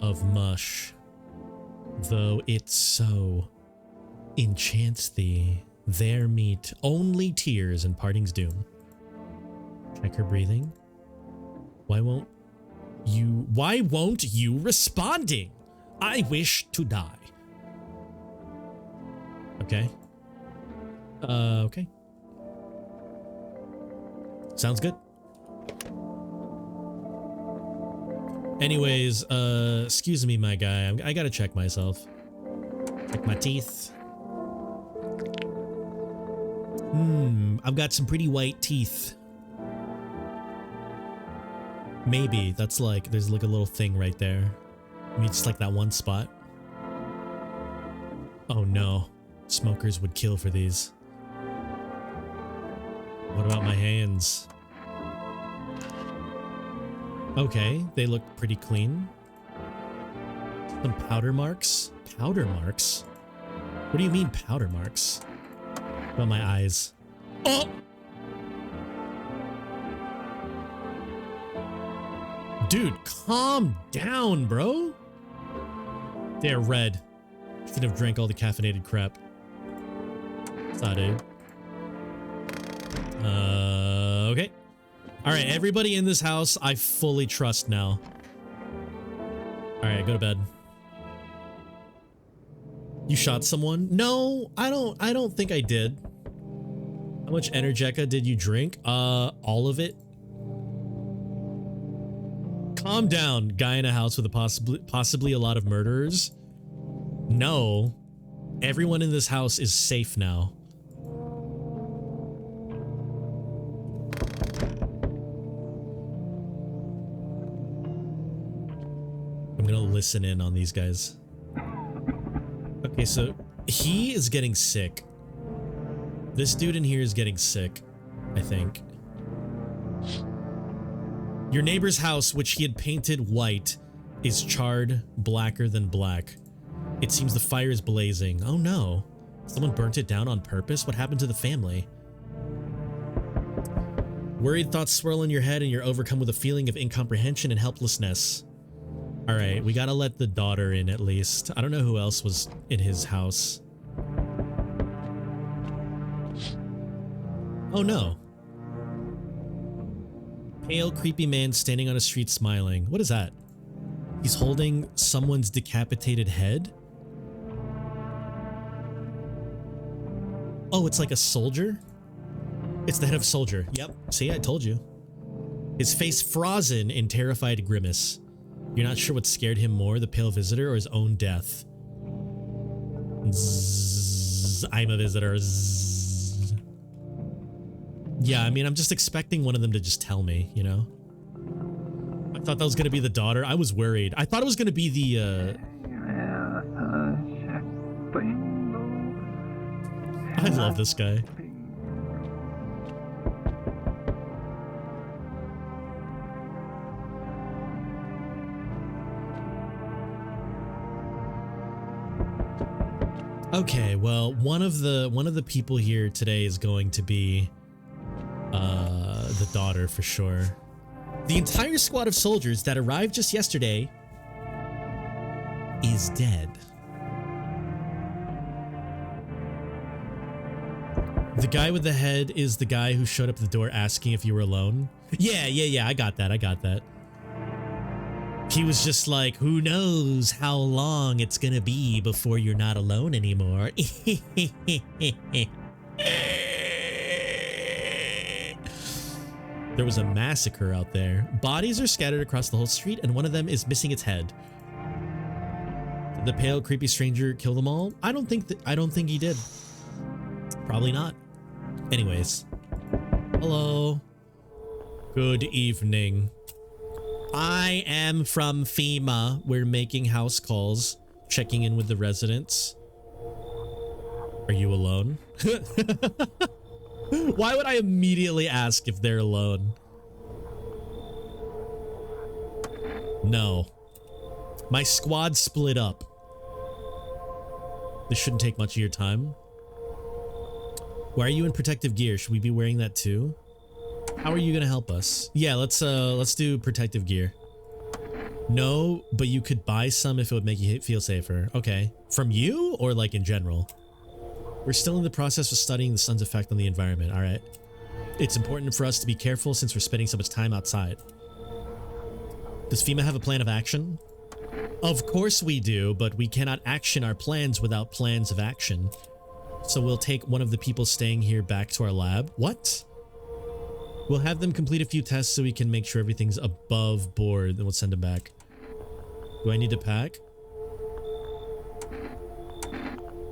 of mush, though it so enchants thee, there meet only tears and parting's doom. Check her breathing. Why won't you responding? I wish to die. Okay. Okay. Sounds good. Anyways, excuse me, my guy. I gotta check myself. Check my teeth. I've got some pretty white teeth. Maybe that's like, there's like a little thing right there. I mean, just like that one spot. Oh no. Smokers would kill for these. What about my hands? Okay, they look pretty clean. Some powder marks? Powder marks? What do you mean powder marks? What about my eyes? Oh! Dude, calm down, bro. They're red. Should have drank all the caffeinated crap. Sorry. Okay. All right, everybody in this house, I fully trust now. All right, go to bed. You shot someone? No, I don't think I did. How much Energeca did you drink? All of it. Calm down, guy in a house with a possibly a lot of murderers. No, everyone in this house is safe now. I'm gonna listen in on these guys. Okay, so he is getting sick. This dude in here is getting sick, I think. Your neighbor's house, which he had painted white, is charred blacker than black. It seems the fire is blazing. Oh no. Someone burnt it down on purpose? What happened to the family? Worried thoughts swirl in your head and you're overcome with a feeling of incomprehension and helplessness. All right, we gotta let the daughter in at least. I don't know who else was in his house. Oh no. Pale, creepy man standing on a street smiling. What is that? He's holding someone's decapitated head? Oh, it's like a soldier? It's the head of a soldier. Yep. See, I told you. His face frozen in terrified grimace. You're not sure what scared him more, the pale visitor or his own death. Zzz, I'm a visitor. Zzz. Yeah, I mean, I'm just expecting one of them to just tell me, you know? I thought that was going to be the daughter. I was worried. I thought it was going to be the, I love this guy. Okay, well, one of the people here today is going to be the daughter for sure. The entire squad of soldiers that arrived just yesterday is dead. The guy with the head is the guy who showed up at the door asking if you were alone. Yeah, I got that. He was just like, who knows how long it's gonna be before you're not alone anymore. There was a massacre out there. Bodies are scattered across the whole street, and one of them is missing its head. Did the pale, creepy stranger kill them all? I don't think he did. Probably not. Anyways. Hello. Good evening. I am from FEMA. We're making house calls, checking in with the residents. Are you alone? Why would I immediately ask if they're alone? No. My squad split up. This shouldn't take much of your time. Why are you in protective gear? Should we be wearing that too? How are you gonna help us? Yeah, let's do protective gear. No, but you could buy some if it would make you feel safer. Okay. From you or like in general? We're still in the process of studying the sun's effect on the environment, all right? It's important for us to be careful since we're spending so much time outside. Does FEMA have a plan of action? Of course we do, but we cannot action our plans without plans of action. So we'll take one of the people staying here back to our lab. What? We'll have them complete a few tests so we can make sure everything's above board, then we'll send them back. Do I need to pack?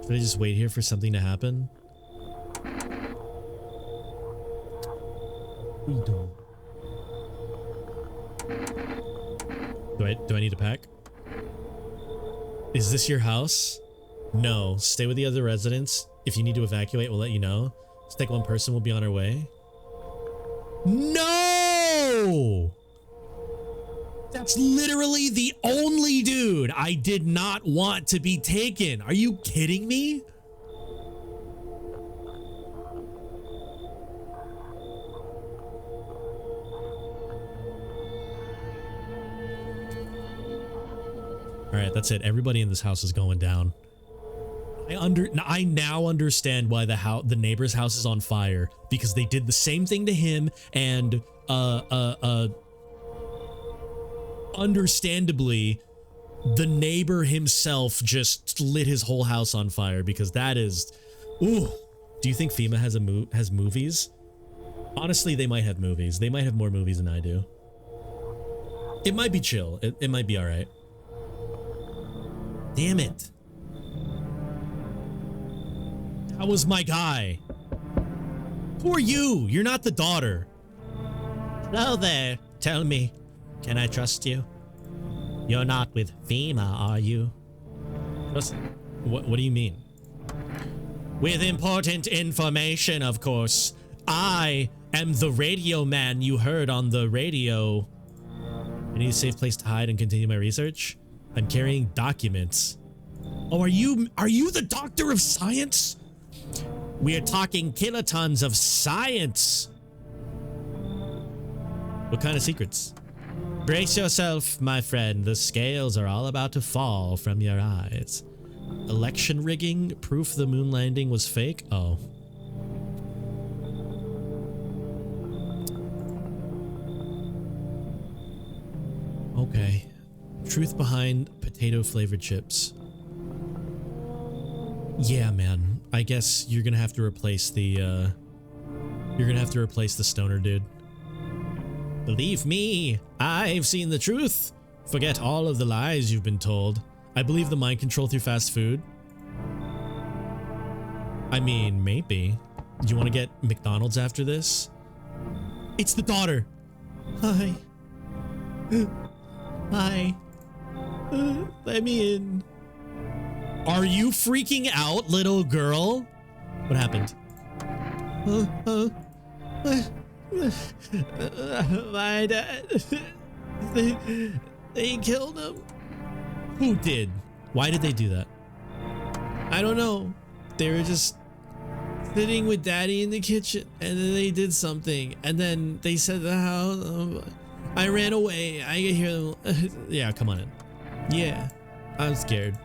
Should I just wait here for something to happen? Do I need to pack? Is this your house? No. Stay with the other residents. If you need to evacuate, we'll let you know. Let's take one person. We'll be on our way. No! That's literally the only dude I did not want to be taken. Are you kidding me? All right, that's it. Everybody in this house is going down. I now understand why the neighbor's house is on fire, because they did the same thing to him, and understandably the neighbor himself just lit his whole house on fire, because that is, ooh. Do you think FEMA has movies? Honestly, they might have movies. They might have more movies than I do. It might be chill. It might be all right. Damn it. That was my guy. Who are you? You're not the daughter. Hello there. Tell me, can I trust you? You're not with FEMA, are you? What do you mean? With important information, of course. I am the radio man you heard on the radio. I need a safe place to hide and continue my research. I'm carrying documents. Oh, are you the doctor of science? We're talking kilotons of science. What kind of secrets? Brace yourself, my friend. The scales are all about to fall from your eyes. Election rigging? Proof the moon landing was fake? Oh. Okay. Truth behind potato flavored chips. Yeah, man. I guess you're gonna have to replace the stoner dude. Believe me, I've seen the truth. Forget all of the lies you've been told. I believe the mind control through fast food. I mean, maybe. Do you want to get McDonald's after this? It's the daughter. Hi. Hi. Let me in. Are you freaking out, little girl? What happened? My dad. They killed him. Who did? Why did they do that? I don't know. They were just sitting with daddy in the kitchen and then they did something and then they said the house. I ran away. I could hear them. Yeah, come on in. Yeah, I'm scared.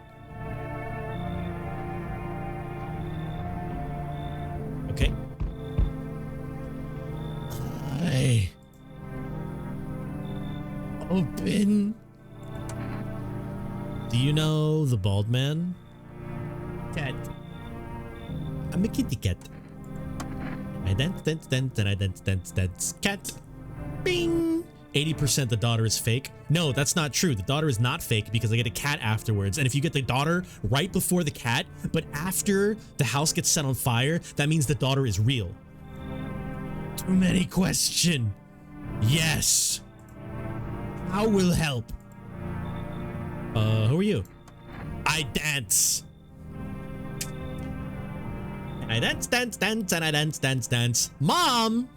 Okay. Hi. Open. Do you know the bald man? Cat. I'm a kitty cat. I dance. Cat. Bing. 80% the daughter is fake. No, that's not true. The daughter is not fake because I get a cat afterwards. And if you get the daughter right before the cat, but after the house gets set on fire, that means the daughter is real. Too many question. Yes. How will help? Who are you? I dance. And I dance, and I dance. Mom!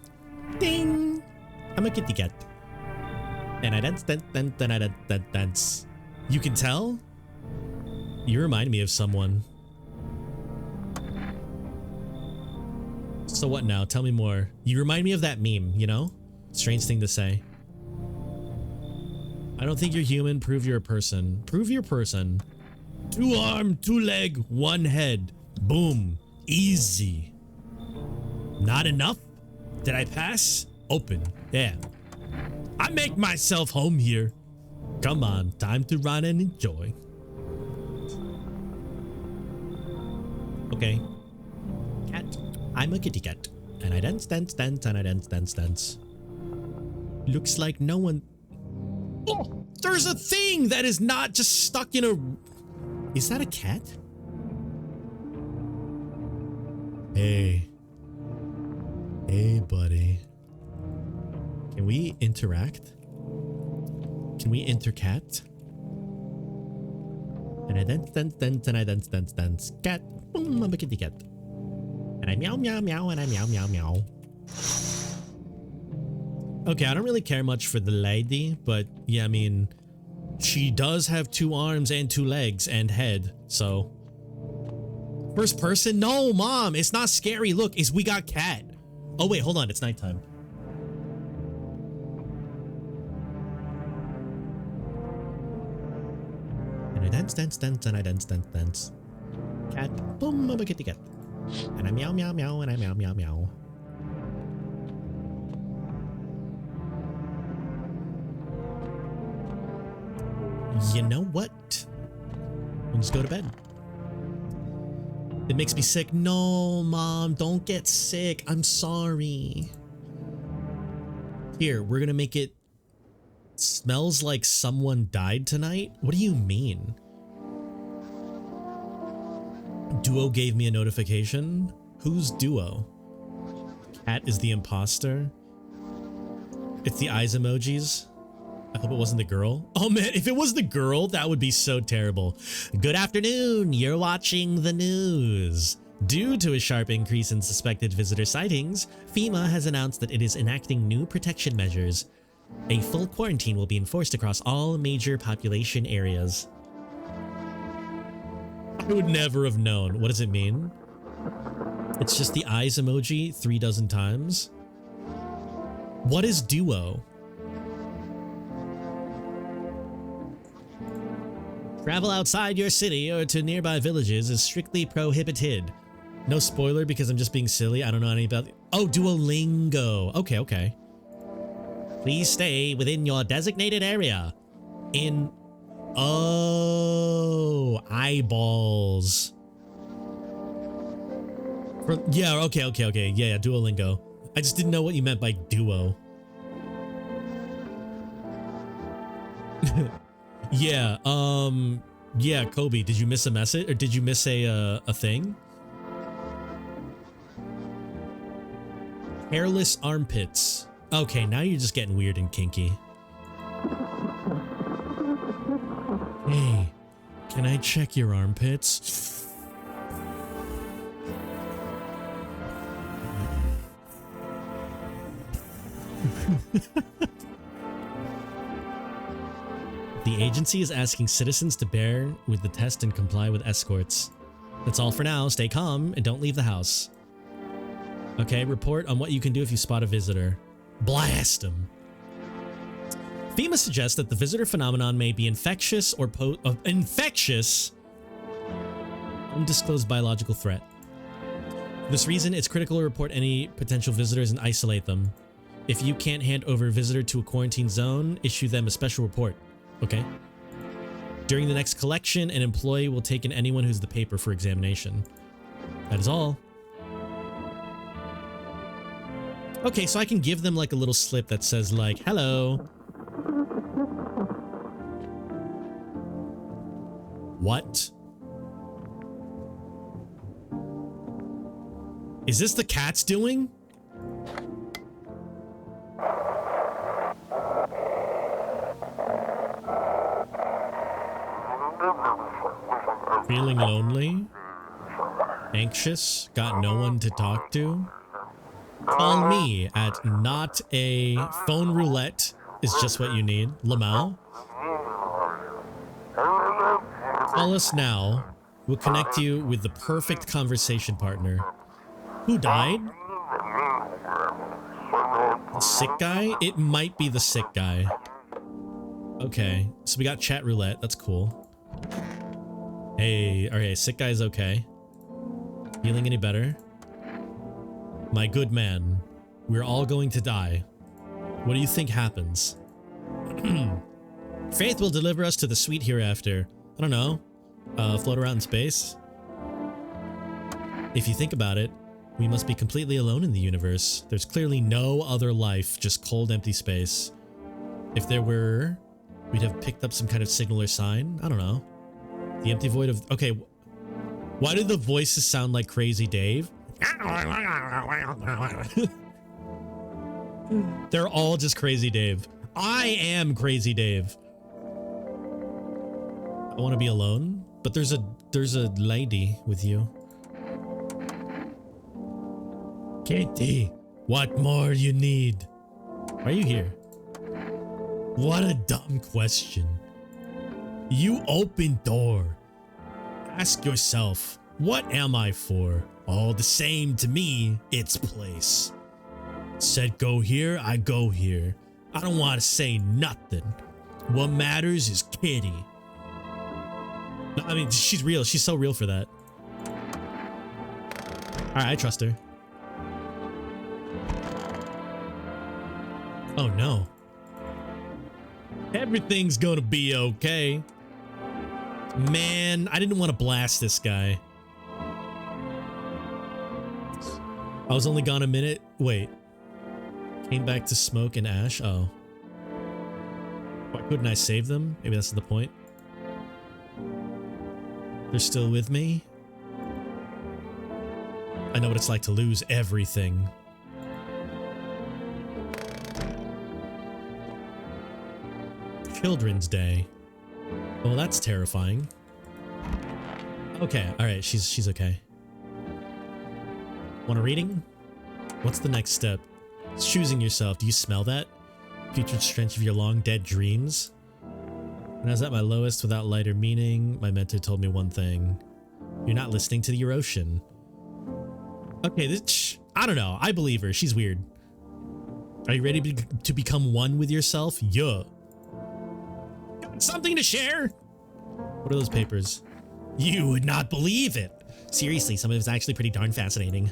Ding! I'm a kitty cat. And I dance, and I dance. You can tell? You remind me of someone. So what now? Tell me more. You remind me of that meme, you know? Strange thing to say. I don't think you're human. Prove you're a person. Prove you're a person. 2 arm, 2 leg, 1 head. Boom. Easy. Not enough? Did I pass? Open. Yeah. I make myself home here. Come on, time to run and enjoy. Okay. Cat. I'm a kitty cat. And I dance, and I dance. Looks like no one... Oh! There's a thing that is not just stuck in a... Is that a cat? Hey. Hey, buddy. Can we interact? Can we intercat? And I dance, and I dance. Cat. Boom, I'm a kitty cat. And I meow, and I meow. Okay, I don't really care much for the lady, but yeah, I mean, she does have 2 arms and 2 legs and head, so. First person? No, Mom, it's not scary. Look, we got cat. Oh wait, hold on, it's nighttime. And I dance, and I dance. Cat, boom, I'm a kitty cat. And I meow, and I meow. You know what? We'll just go to bed. It makes me sick. No, Mom, don't get sick. I'm sorry. Here, we're gonna make it smells like someone died tonight. What do you mean? Duo gave me a notification. Who's Duo? Cat is the imposter. It's the eyes emojis. I hope it wasn't the girl. Oh man, if it was the girl, that would be so terrible. Good afternoon, you're watching the news. Due to a sharp increase in suspected visitor sightings, FEMA has announced that it is enacting new protection measures. A full quarantine will be enforced across all major population areas. I would never have known. What does it mean? It's just the eyes emoji 3 dozen times. What is Duo? Travel outside your city or to nearby villages is strictly prohibited. No spoiler because I'm just being silly. I don't know any about... Oh, Duolingo. Okay. Please stay within your designated area. Oh, eyeballs. Yeah, okay. Yeah, Duolingo. I just didn't know what you meant by duo. Yeah, yeah, Kobe, did you miss a message or did you miss a thing? Hairless armpits. Okay, now you're just getting weird and kinky. Hey, can I check your armpits? The agency is asking citizens to bear with the test and comply with escorts. That's all for now. Stay calm and don't leave the house. Okay, report on what you can do if you spot a visitor. Blast him. FEMA suggests that the visitor phenomenon may be infectious or infectious, undisclosed biological threat. For this reason, it's critical to report any potential visitors and isolate them. If you can't hand over a visitor to a quarantine zone, issue them a special report. Okay? During the next collection, an employee will take in anyone who's the paper for examination. That is all. Okay, so I can give them like a little slip that says like, hello. What? Is this the cat's doing? Feeling lonely? Anxious? Got no one to talk to? Call me at not a phone roulette is just what you need. Lamau. Call us now. We'll connect you with the perfect conversation partner. Who died? The sick guy? It might be the sick guy. Okay, so we got chat roulette. That's cool. Hey, okay, sick guy's okay. Feeling any better? My good man, we're all going to die. What do you think happens? Faith will deliver us to the sweet hereafter. I don't know. Float around in space? If you think about it, we must be completely alone in the universe. There's clearly no other life, just cold, empty space. If there were, we'd have picked up some kind of signal or sign. I don't know. The empty void of... Okay, why do the voices sound like Crazy Dave? They're all just Crazy Dave. I am Crazy Dave. I want to be alone, but there's a lady with you. Katie, what more you need? Why are you here? What a dumb question. You open door. Ask yourself, what am I for? All the same to me, it's place. Said go here, I go here. I don't want to say nothing. What matters is Kitty. No, I mean, she's real. She's so real for that. Alright, I trust her. Oh no. Everything's gonna be okay. Man, I didn't want to blast this guy. I was only gone a minute. Wait. Came back to smoke and ash? Oh. Why couldn't I save them? Maybe that's the point. They're still with me? I know what it's like to lose everything. Children's Day. Well, that's terrifying. Okay, alright, she's okay. Want a reading? What's the next step? It's choosing yourself. Do you smell that? Putrid stench of your long dead dreams? When I was at my lowest without light or meaning, my mentor told me one thing. You're not listening to your ocean. Okay, I don't know. I believe her. She's weird. Are you ready to become one with yourself? Yeah. Got something to share? What are those papers? You would not believe it. Seriously, some of it's actually pretty darn fascinating.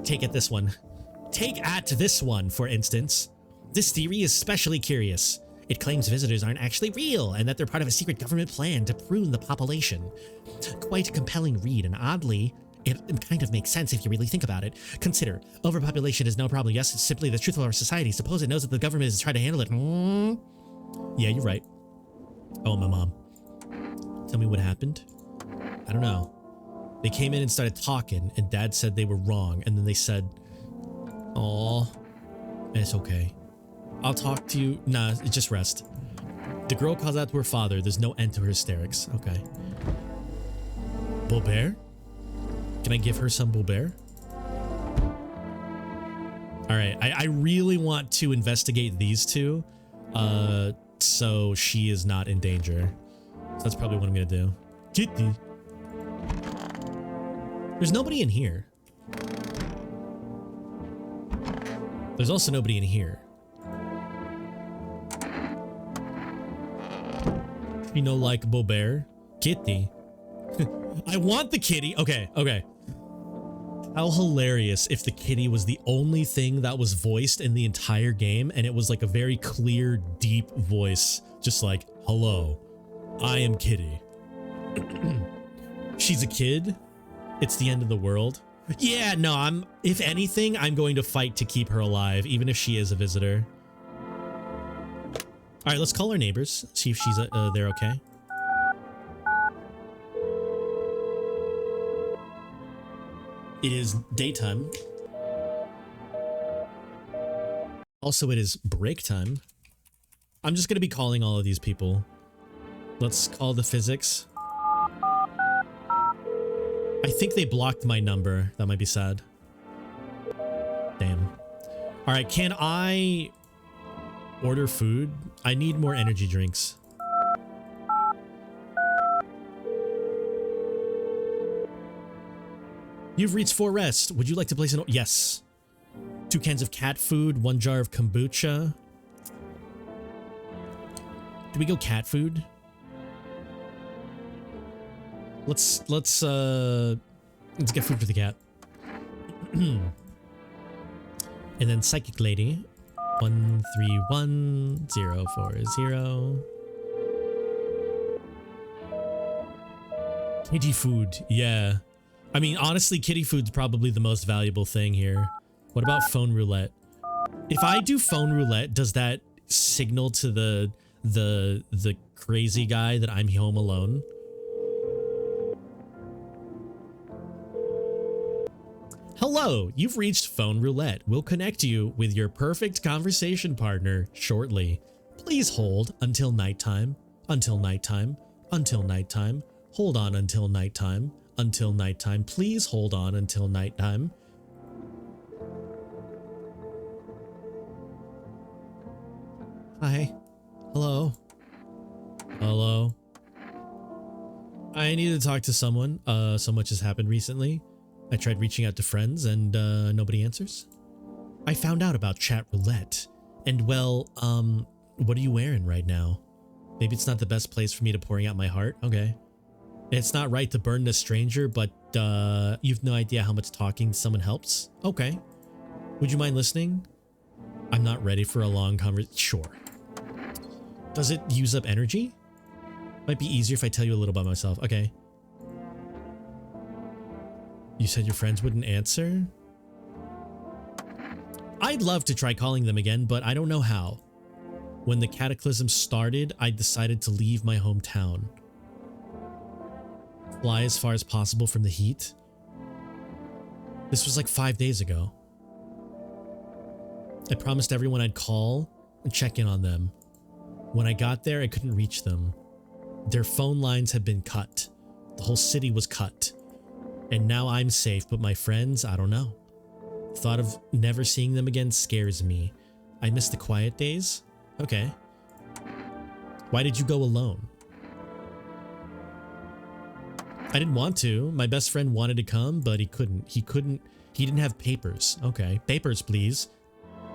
Take at this one, for instance. This theory is especially curious. It claims visitors aren't actually real and that they're part of a secret government plan to prune the population. Quite a compelling read, and oddly, it kind of makes sense if you really think about it. Consider, overpopulation is no problem. Yes, it's simply the truth of our society. Suppose it knows that the government is trying to handle it. Yeah, you're right. Oh, my mom. Tell me what happened. I don't know. They came in and started talking, and Dad said they were wrong, and then they said, "Aw, it's okay. I'll talk to you." Nah, just rest. The girl calls out to her father. There's no end to her hysterics. Okay. Boubert? Can I give her some Boubert? Alright, I really want to investigate these two, so she is not in danger. So that's probably what I'm gonna do. Kitty. There's nobody in here. There's also nobody in here. You know, like Bobert. Kitty. I want the kitty. Okay, okay. How hilarious if the kitty was the only thing that was voiced in the entire game and it was like a very clear, deep voice. Just like, hello, I am Kitty. She's a kid. It's the end of the world. Yeah, no, if anything, I'm going to fight to keep her alive, even if she is a visitor. All right, let's call our neighbors, see if she's they're okay. It is daytime. Also, it is break time. I'm just going to be calling all of these people. Let's call the physics. I think they blocked my number. That might be sad. Damn. All right, can I order food? I need more energy drinks. You've reached 4 rest. Would you like to place an order? Yes. 2 cans of cat food, 1 jar of kombucha. Do we go cat food? Let's get food for the cat. And then psychic lady. 131040. Kitty food. Yeah. I mean, honestly, kitty food's probably the most valuable thing here. What about phone roulette? If I do phone roulette, does that signal to the crazy guy that I'm home alone? Hello, you've reached phone roulette. We'll connect you with your perfect conversation partner shortly. Please hold until nighttime. Until nighttime. Until nighttime. Hold on until nighttime. Until nighttime. Please hold on until nighttime. Hi. Hello. Hello. I need to talk to someone. So much has happened recently. I tried reaching out to friends and nobody answers. I found out about chat roulette. And well, what are you wearing right now? Maybe it's not the best place for me to pouring out my heart. Okay. It's not right to burn a stranger, but you've no idea how much talking to someone helps? Okay. Would you mind listening? I'm not ready for a long conversation. Sure. Does it use up energy? Might be easier if I tell you a little about myself. Okay. You said your friends wouldn't answer? I'd love to try calling them again, but I don't know how. When the cataclysm started, I decided to leave my hometown. Fly as far as possible from the heat. This was like 5 days ago. I promised everyone I'd call and check in on them. When I got there, I couldn't reach them. Their phone lines had been cut. The whole city was cut. And now I'm safe, but my friends, I don't know. Thought of never seeing them again scares me. I miss the quiet days? Okay. Why did you go alone? I didn't want to. My best friend wanted to come, but he couldn't. He didn't have papers. Okay. Papers, please.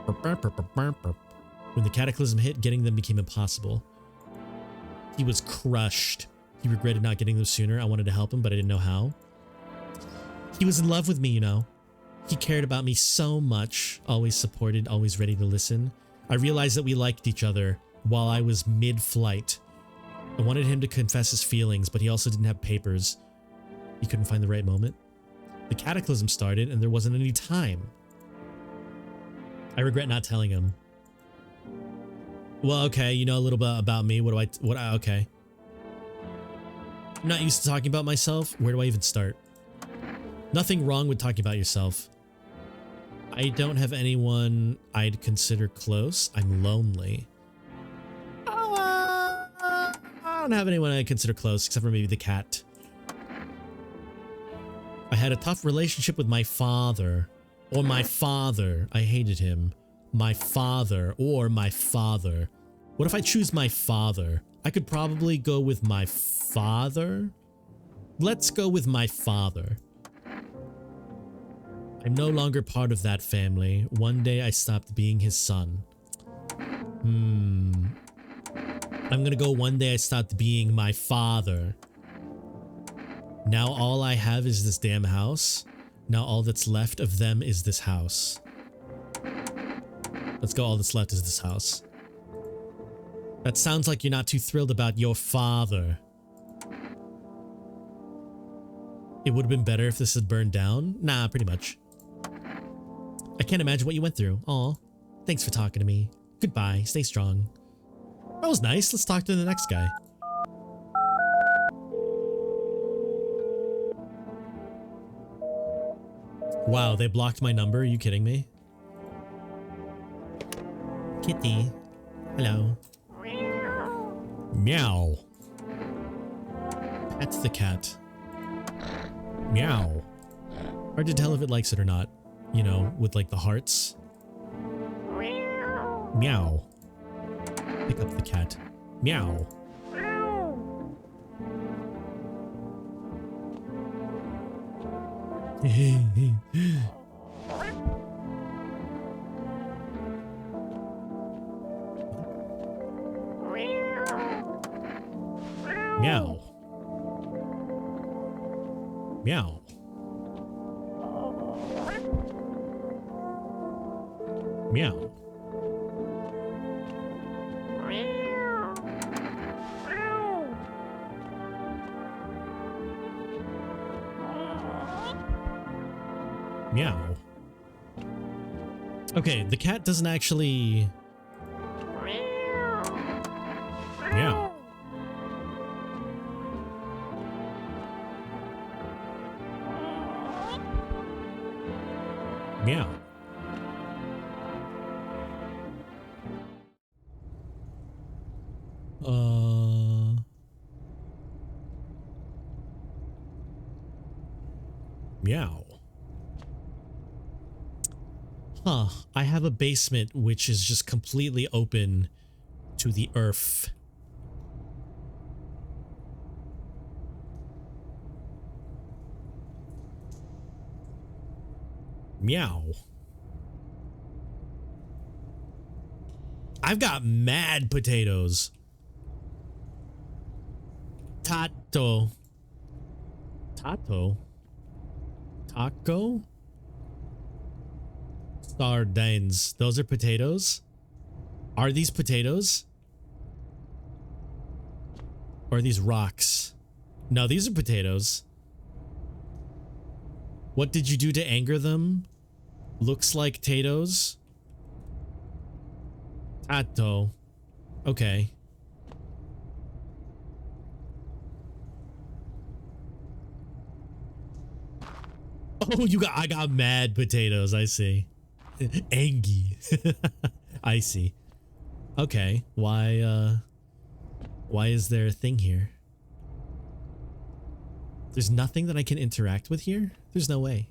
When the cataclysm hit, getting them became impossible. He was crushed. He regretted not getting them sooner. I wanted to help him, but I didn't know how. He was in love with me, you know. He cared about me so much. Always supported, always ready to listen. I realized that we liked each other while I was mid-flight. I wanted him to confess his feelings, but he also didn't have papers. He couldn't find the right moment. The cataclysm started and there wasn't any time. I regret not telling him. Well, okay, you know a little bit about me. Okay. I'm not used to talking about myself. Where do I even start? Nothing wrong with talking about yourself. I don't have anyone I'd consider close. I'm lonely. I don't have anyone I'd consider close except for maybe the cat. I had a tough relationship with my father. Or my father. I hated him. My father. Or my father. What if I choose my father? I could probably go with my father. Let's go with my father. I'm no longer part of that family. One day I stopped being his son. I'm gonna go one day I stopped being my father. Now all I have is this damn house. Now all that's left of them is this house. Let's go, all that's left is this house. That sounds like you're not too thrilled about your father. It would have been better if this had burned down? Nah, pretty much. I can't imagine what you went through. Aw. Thanks for talking to me. Goodbye. Stay strong. That was nice. Let's talk to the next guy. Wow, they blocked my number. Are you kidding me? Kitty. Hello. Meow. Pet the cat. Meow. Hard to tell if it likes it or not. You know, with like the hearts. Meow. Pick up the cat. Meow. Meow. Meow. Meow. Meow. Okay, the cat doesn't actually... Meow. Meow. Meow. Huh. I have a basement which is just completely open to the earth. Meow. I've got mad potatoes. Tato. Tato? Taco? Sardines. Those are potatoes? Are these potatoes? Or are these rocks? No, these are potatoes. What did you do to anger them? Looks like potatoes. Tato. Okay. Oh, I got mad potatoes, I see. Angie. I see. Okay, why is there a thing here? There's nothing that I can interact with here? There's no way.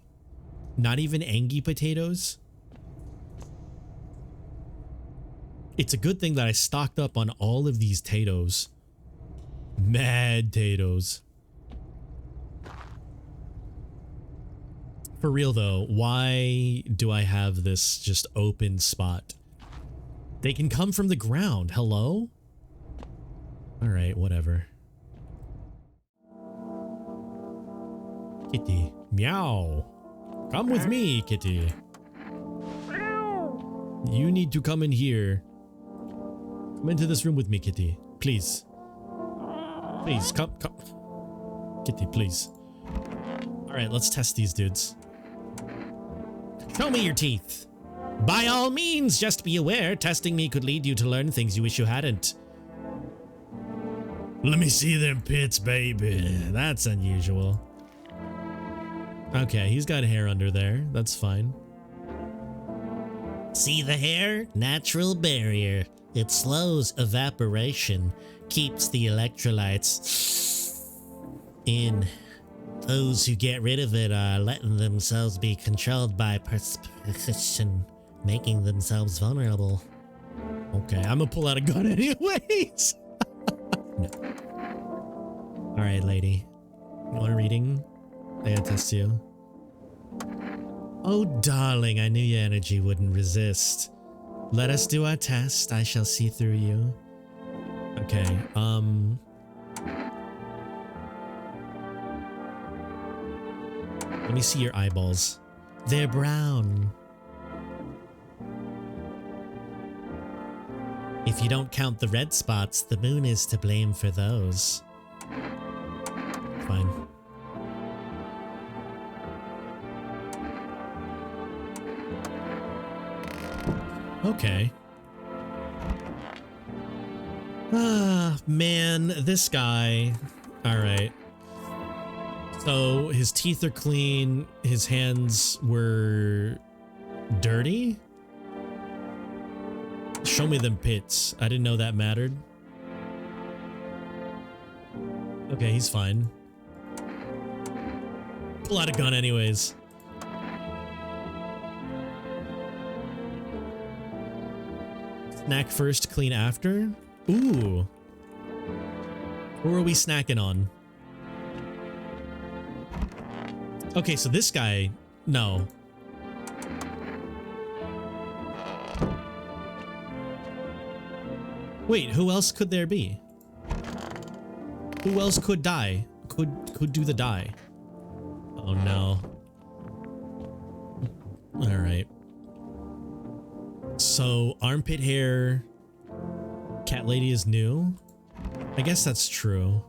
Not even Angie potatoes? It's a good thing that I stocked up on all of these potatoes. Mad potatoes. For real though, why do I have this just open spot? They can come from the ground. Hello? Alright, whatever. Kitty. Meow. Come with me, kitty. You need to come in here. Come into this room with me, kitty. Please. Please, come. Kitty, please. Alright, let's test these dudes. Show me your teeth. By all means, just be aware, testing me could lead you to learn things you wish you hadn't. Let me see them pits, baby. That's unusual. Okay, he's got hair under there. That's fine. See the hair? Natural barrier. It slows evaporation, keeps the electrolytes in. Those who get rid of it are letting themselves be controlled by perspiration, making themselves vulnerable. Okay, I'm gonna pull out a gun anyways. No. Alright, lady. You want a reading? I gotta test you. Oh, darling, I knew your energy wouldn't resist. Let us do our test. I shall see through you. Okay, let me see your eyeballs. They're brown. If you don't count the red spots, the moon is to blame for those. Fine. Okay. Ah, man, this guy. All right. So his teeth are clean. His hands were dirty. Show me them pits. I didn't know that mattered. Okay, he's fine. Pull out a gun anyways. Snack first, clean after? Ooh. What were we snacking on? Okay, so this guy... No. Wait, who else could there be? Who else could die? Could do the die? Oh no. All right. So armpit hair. Cat lady is new. I guess that's true.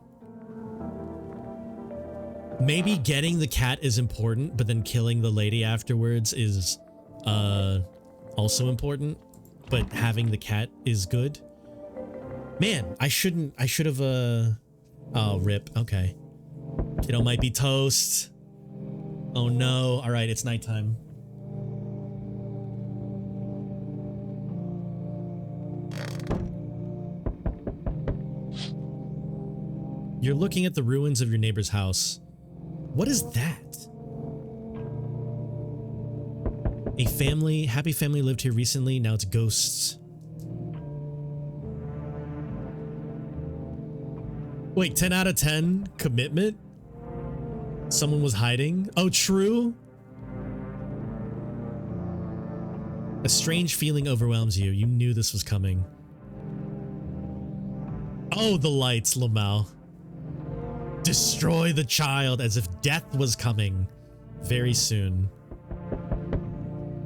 Maybe getting the cat is important, but then killing the lady afterwards is also important. But having the cat is good. Man, I should have oh, rip. Okay. Kiddo might be toast. Oh no. All right, it's nighttime. You're looking at the ruins of your neighbor's house. What is that? A happy family lived here recently. Now it's ghosts. Wait, 10 out of 10 commitment? Someone was hiding? Oh, true? A strange feeling overwhelms you. You knew this was coming. Oh, the lights, Lamau. Destroy the child as if death was coming very soon.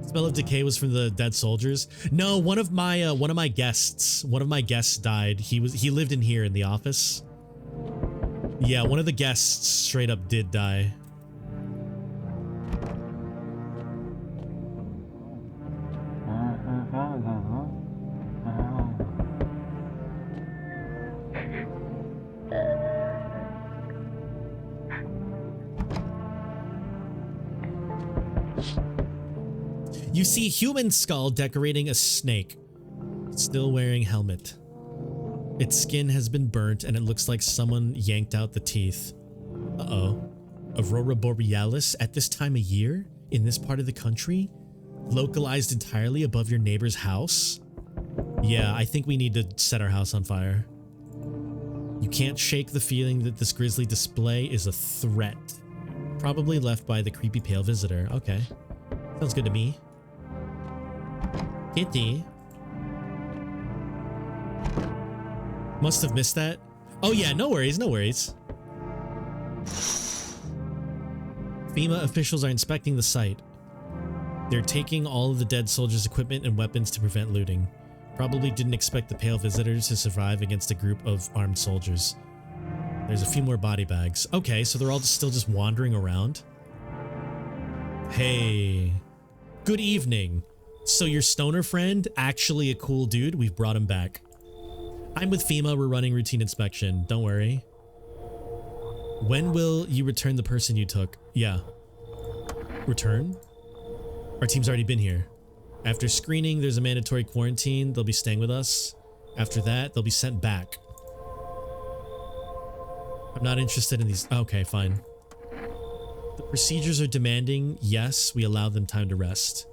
Smell of decay was from the dead soldiers. No, one of my guests died. He lived in here in the office. Yeah, one of the guests straight up did die. You see human skull decorating a snake, still wearing helmet. Its skin has been burnt and it looks like someone yanked out the teeth. Uh-oh. Aurora Borealis at this time of year? In this part of the country? Localized entirely above your neighbor's house? Yeah, I think we need to set our house on fire. You can't shake the feeling that this grisly display is a threat. Probably left by the creepy pale visitor. Okay. Sounds good to me. Kitty. Must have missed that. Oh yeah, no worries, no worries. FEMA officials are inspecting the site. They're taking all of the dead soldiers' equipment and weapons to prevent looting. Probably didn't expect the pale visitors to survive against a group of armed soldiers. There's a few more body bags. Okay, so they're all still just wandering around. Hey. Good evening. So your stoner friend, actually a cool dude, we've brought him back. I'm with FEMA, we're running routine inspection, don't worry. When will you return the person you took? Yeah. Return? Our team's already been here. After screening, there's a mandatory quarantine. They'll be staying with us. After that, they'll be sent back. I'm not interested in these. Okay, fine. The procedures are demanding. Yes, we allow them time to rest.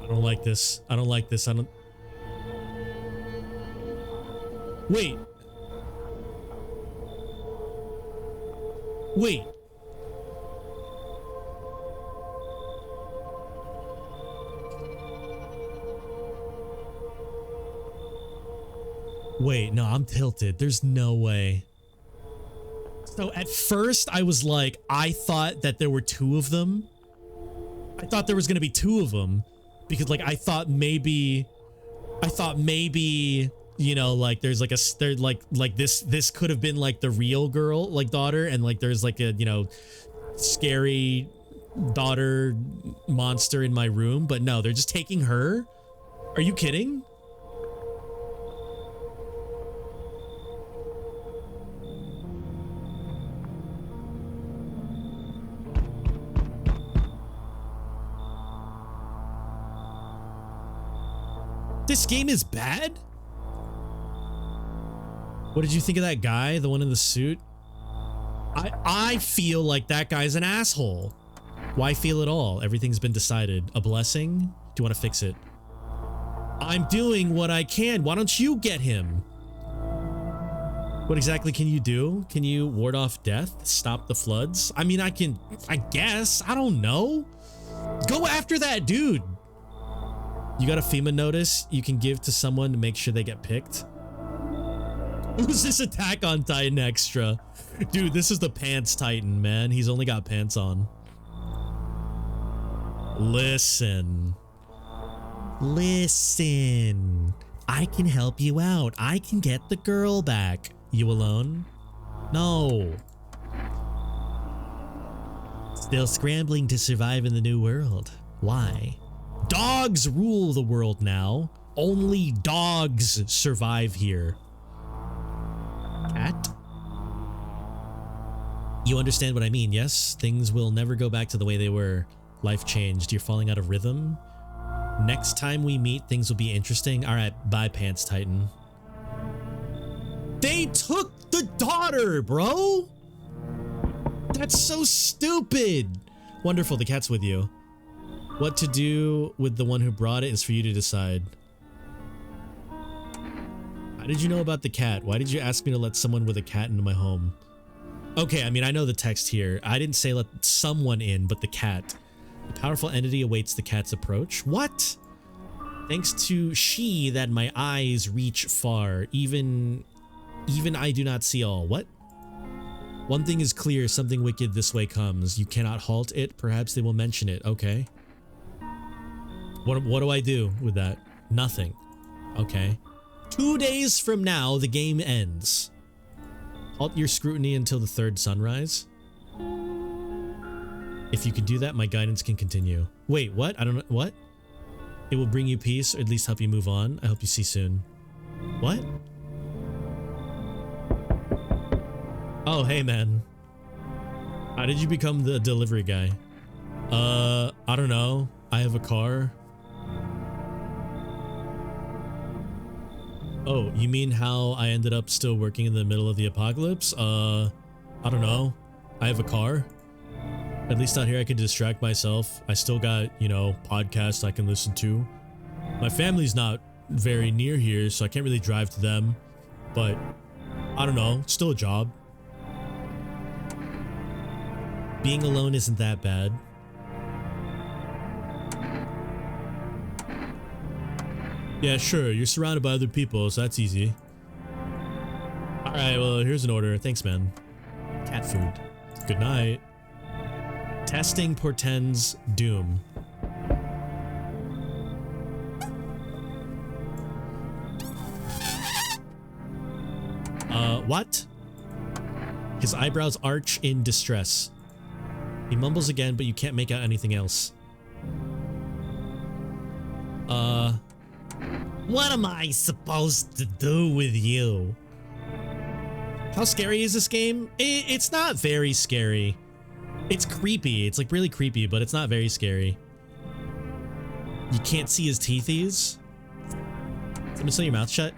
I don't like this. I don't like this. I don't... Wait. Wait. Wait, no, I'm tilted. There's no way. So at first I was like, I thought that there were two of them. I thought there was going to be two of them because like I thought maybe you know, like there's like like this could have been like the real girl, like daughter, and like there's like a, you know, scary daughter monster in my room, but no, they're just taking her. Are you kidding? This game is bad? What did you think of that guy, the one in the suit? I feel like that guy's an asshole. Why feel at all? Everything's been decided. A blessing? Do you want to fix it? I'm doing what I can. Why don't you get him? What exactly can you do? Can you ward off death? Stop the floods? I mean, I guess. I don't know. Go after that dude. You got a FEMA notice you can give to someone to make sure they get picked? Who's this Attack on Titan extra? Dude, this is the Pants Titan, man. He's only got pants on. Listen. Listen. I can help you out. I can get the girl back. You alone? No. Still scrambling to survive in the new world. Why? Dogs rule the world now. Only dogs survive here. Cat? You understand what I mean, yes? Things will never go back to the way they were. Life changed. You're falling out of rhythm. Next time we meet, things will be interesting. All right, bye, Pants Titan. They took the daughter, bro! That's so stupid! Wonderful, the cat's with you. What to do with the one who brought it is for you to decide. How did you know about the cat? Why did you ask me to let someone with a cat into my home? Okay, I mean, I know the text here. I didn't say let someone in, but the cat. A powerful entity awaits the cat's approach. What? Thanks to she that my eyes reach far. Even I do not see all. What? One thing is clear, something wicked this way comes. You cannot halt it. Perhaps they will mention it. Okay. What do I do with that? Nothing. Okay. 2 days from now, the game ends. Halt your scrutiny until the third sunrise. If you can do that, my guidance can continue. Wait, what? I don't know. What? It will bring you peace, or at least help you move on. I hope you see soon. What? Oh, hey, man. How did you become the delivery guy? I don't know. I have a car. Oh, you mean how I ended up still working in the middle of the apocalypse? I don't know. I have a car. At least out here I can distract myself. I still got, you know, podcasts I can listen to. My family's not very near here, so I can't really drive to them. But, I don't know. It's still a job. Being alone isn't that bad. Yeah, sure. You're surrounded by other people, so that's easy. Alright, well, here's an order. Thanks, man. Cat food. Good night. Testing portends doom. What? His eyebrows arch in distress. He mumbles again, but you can't make out anything else. What am I supposed to do with you? How scary is this game? It's not very scary. It's creepy. It's like really creepy, but it's not very scary. You can't see his teethies. Someone sew your mouth shut.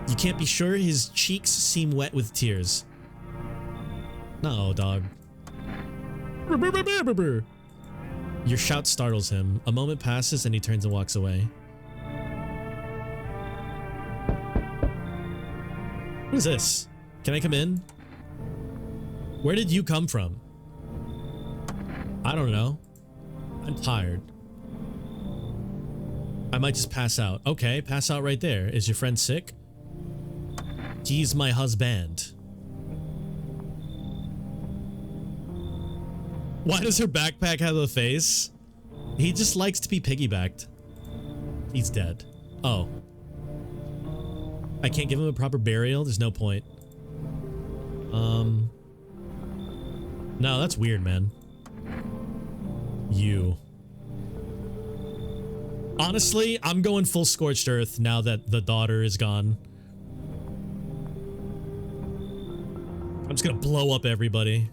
You can't be sure. His cheeks seem wet with tears. No, dog. Your shout startles him. A moment passes and he turns and walks away. What is this? Can I come in? Where did you come from? I don't know. I'm tired. I might just pass out. Okay, pass out right there. Is your friend sick? He's my husband. Why does her backpack have a face? He just likes to be piggybacked. He's dead. Oh. I can't give him a proper burial? There's no point. No, that's weird, man. You. Honestly, I'm going full scorched earth now that the daughter is gone. I'm just gonna blow up everybody.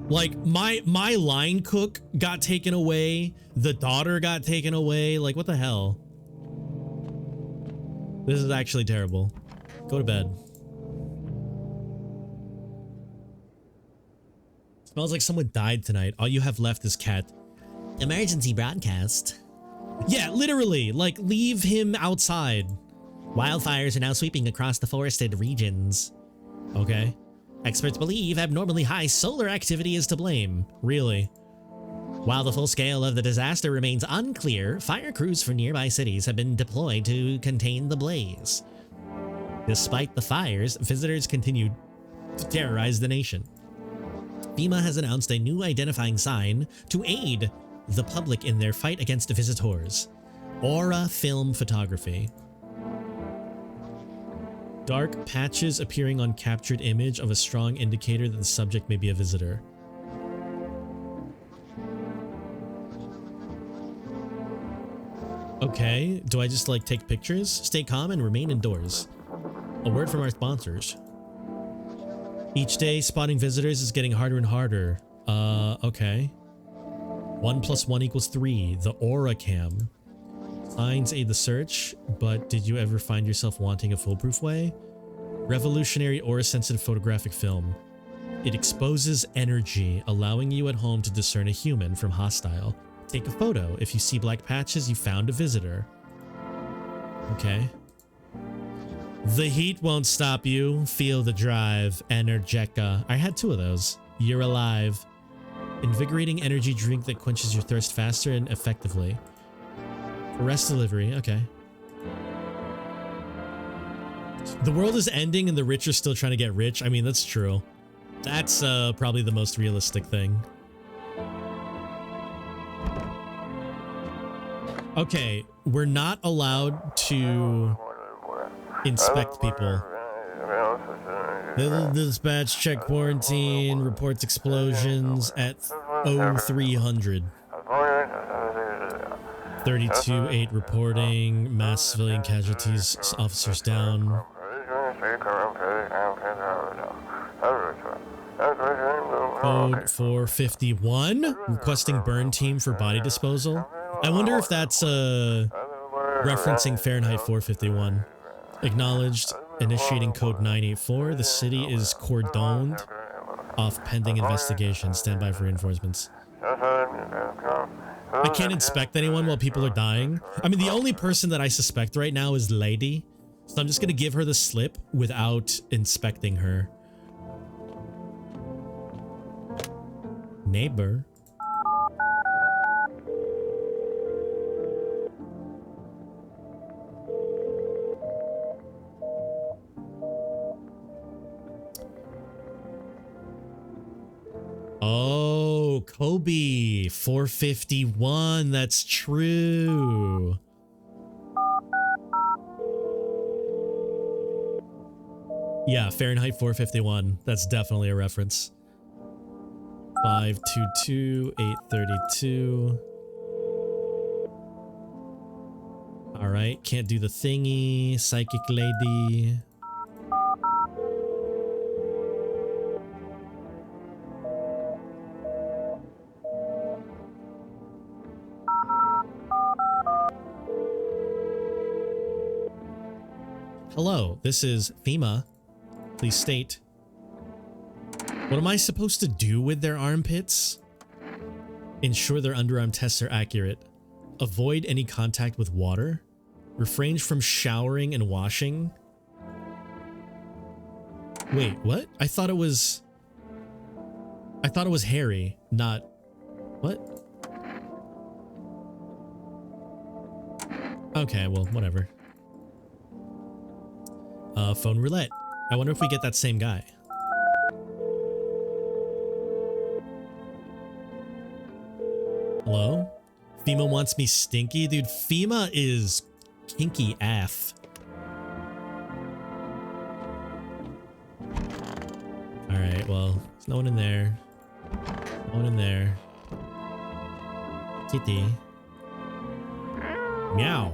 Like, my line cook got taken away. The daughter got taken away. Like, what the hell? This is actually terrible. Go to bed. Smells like someone died tonight. All you have left is cat. Emergency broadcast. Yeah, literally. Like, leave him outside. Wildfires are now sweeping across the forested regions. Okay. Experts believe abnormally high solar activity is to blame. Really? While the full scale of the disaster remains unclear, fire crews from nearby cities have been deployed to contain the blaze. Despite the fires, visitors continue to terrorize the nation. FEMA has announced a new identifying sign to aid the public in their fight against visitors. Aura film photography. Dark patches appearing on captured image of a strong indicator that the subject may be a visitor. Okay, do I just like take pictures? Stay calm and remain indoors. A word from our sponsors. Each day, spotting visitors is getting harder and harder. Okay. 1 + 1 = 3. The Aura Cam. Signs aid the search, but did you ever find yourself wanting a foolproof way? Revolutionary aura-sensitive photographic film. It exposes energy, allowing you at home to discern a human from hostile. Take a photo. If you see black patches, you found a visitor. Okay. The heat won't stop you. Feel the drive. Energeca. I had 2 of those. You're alive. Invigorating energy drink that quenches your thirst faster and effectively. Rest delivery. Okay. The world is ending and the rich are still trying to get rich. I mean, that's true. That's probably the most realistic thing. Okay, we're not allowed to inspect people. Little dispatch, check quarantine, reports explosions at 0300. 32-8 reporting, mass civilian casualties, officers down. Code 451, requesting burn team for body disposal. I wonder if that's referencing Fahrenheit 451. Acknowledged, initiating code 984. The city is cordoned off pending investigation. Stand by for reinforcements. I can't inspect anyone while people are dying. I mean, the only person that I suspect right now is Lady. So I'm just going to give her the slip without inspecting her. Neighbor. Oh, Kobe 451. That's true. Yeah, Fahrenheit 451. That's definitely a reference. 522 832. All right, can't do the thingy. Psychic lady. Hello, this is FEMA. Please state. What am I supposed to do with their armpits? Ensure their underarm tests are accurate. Avoid any contact with water. Refrain from showering and washing. Wait, what? I thought it was Harry, not... What? Okay, well, whatever. Phone roulette. I wonder if we get that same guy. Hello? FEMA wants me stinky? Dude, FEMA is kinky AF. Alright, well, there's no one in there. No one in there. Kitty. Meow.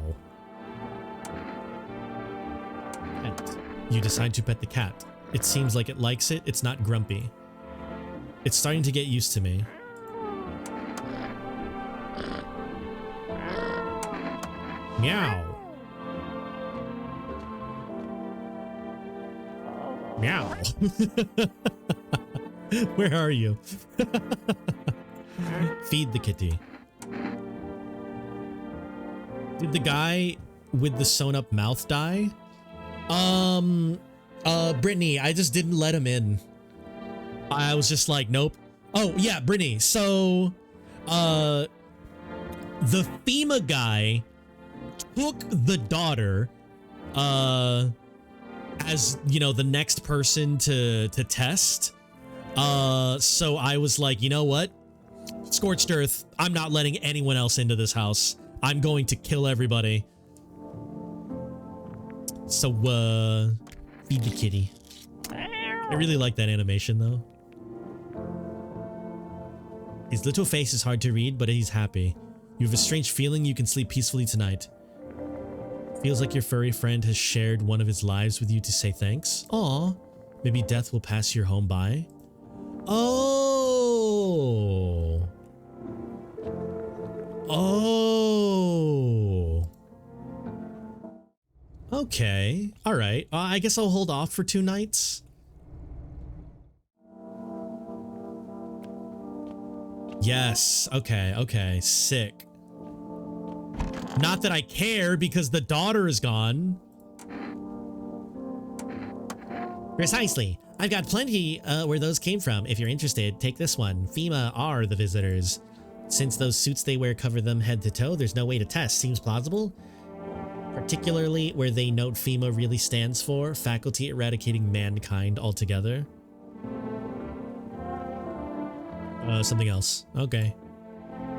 Pet. You decide to pet the cat. It seems like it likes it. It's not grumpy. It's starting to get used to me. Meow. Meow. Where are you? Feed the kitty. Did the guy with the sewn up mouth die? Brittany, I just didn't let him in. I was just like, nope. Oh, yeah, Brittany. So, the FEMA guy took the daughter, as, you know, the next person to test. So I was like, you know what? Scorched earth. I'm not letting anyone else into this house. I'm going to kill everybody. So, feed the kitty. I really like that animation, though. His little face is hard to read, but he's happy. You have a strange feeling you can sleep peacefully tonight. Feels like your furry friend has shared one of his lives with you to say thanks. Aw. Maybe death will pass your home by. Oh. Oh. Okay. All right. I guess I'll hold off for 2 nights. Yes. Okay. Okay. Sick. Not that I care because the daughter is gone. Precisely. I've got plenty where those came from. If you're interested, take this one. FEMA are the visitors. Since those suits they wear cover them head to toe, there's no way to test. Seems plausible? Particularly where they note FEMA really stands for, Faculty Eradicating Mankind Altogether. Something else. Okay.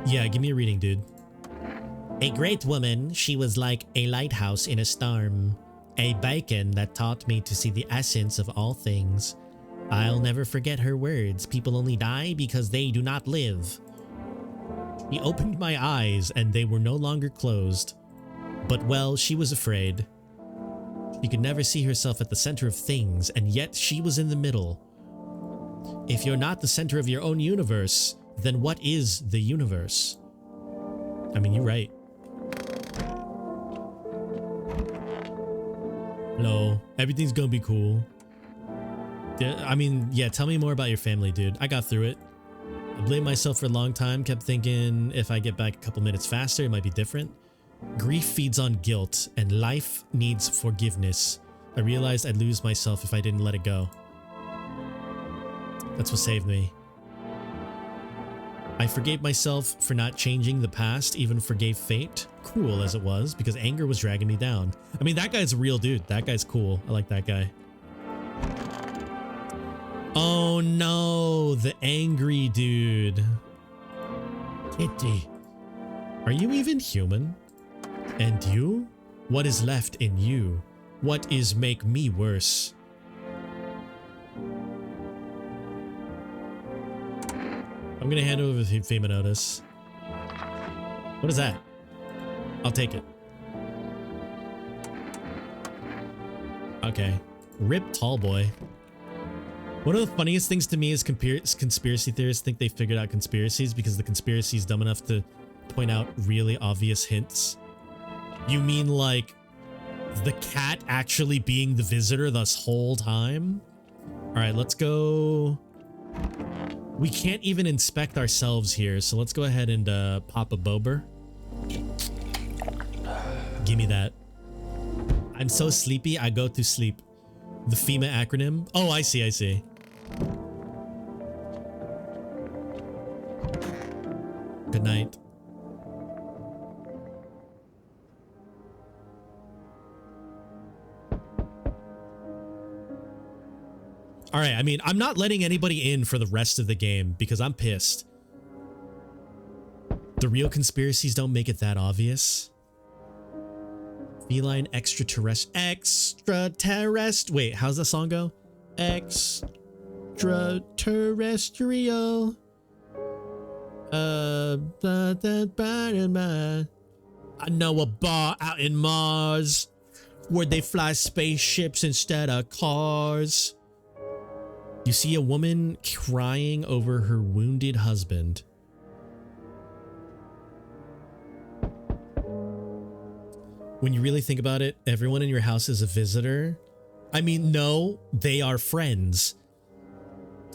Yeah, give me a reading, dude. A great woman, she was like a lighthouse in a storm. A beacon that taught me to see the essence of all things. I'll never forget her words. People only die because they do not live. She opened my eyes and they were no longer closed. But well, she was afraid. She could never see herself at the center of things, and yet she was in the middle. If you're not the center of your own universe, then what is the universe? I mean, you're right. Hello. Everything's gonna be cool. I mean, yeah, tell me more about your family, dude. I got through it. I blamed myself for a long time, kept thinking if I get back a couple minutes faster, it might be different. Grief feeds on guilt, and life needs forgiveness. I realized I'd lose myself if I didn't let it go. That's what saved me. I forgave myself for not changing the past, even forgave fate, cruel as it was, because anger was dragging me down. I mean, that guy's a real dude. That guy's cool. I like that guy. Oh no, the angry dude. Kitty, are you even human? And you? What is left in you? What is make me worse? I'm gonna hand over the FEMA notice. What is that? I'll take it. Okay. Rip tall boy. One of the funniest things to me is conspiracy theorists think they figured out conspiracies because the conspiracy is dumb enough to point out really obvious hints. You mean like the cat actually being the visitor this whole time? All right, let's go. We can't even inspect ourselves here, so let's go ahead and pop a bober. Give me that. I'm so sleepy, I go to sleep. The FEMA acronym. Oh, I see, I see. Good night. All right, I mean, I'm not letting anybody in for the rest of the game because I'm pissed. The real conspiracies don't make it that obvious. Feline extraterrestrial. Wait, how's the song go? Extraterrestrial. I know a bar out in Mars where they fly spaceships instead of cars. You see a woman crying over her wounded husband. When you really think about it, everyone in your house is a visitor. I mean, no, they are friends.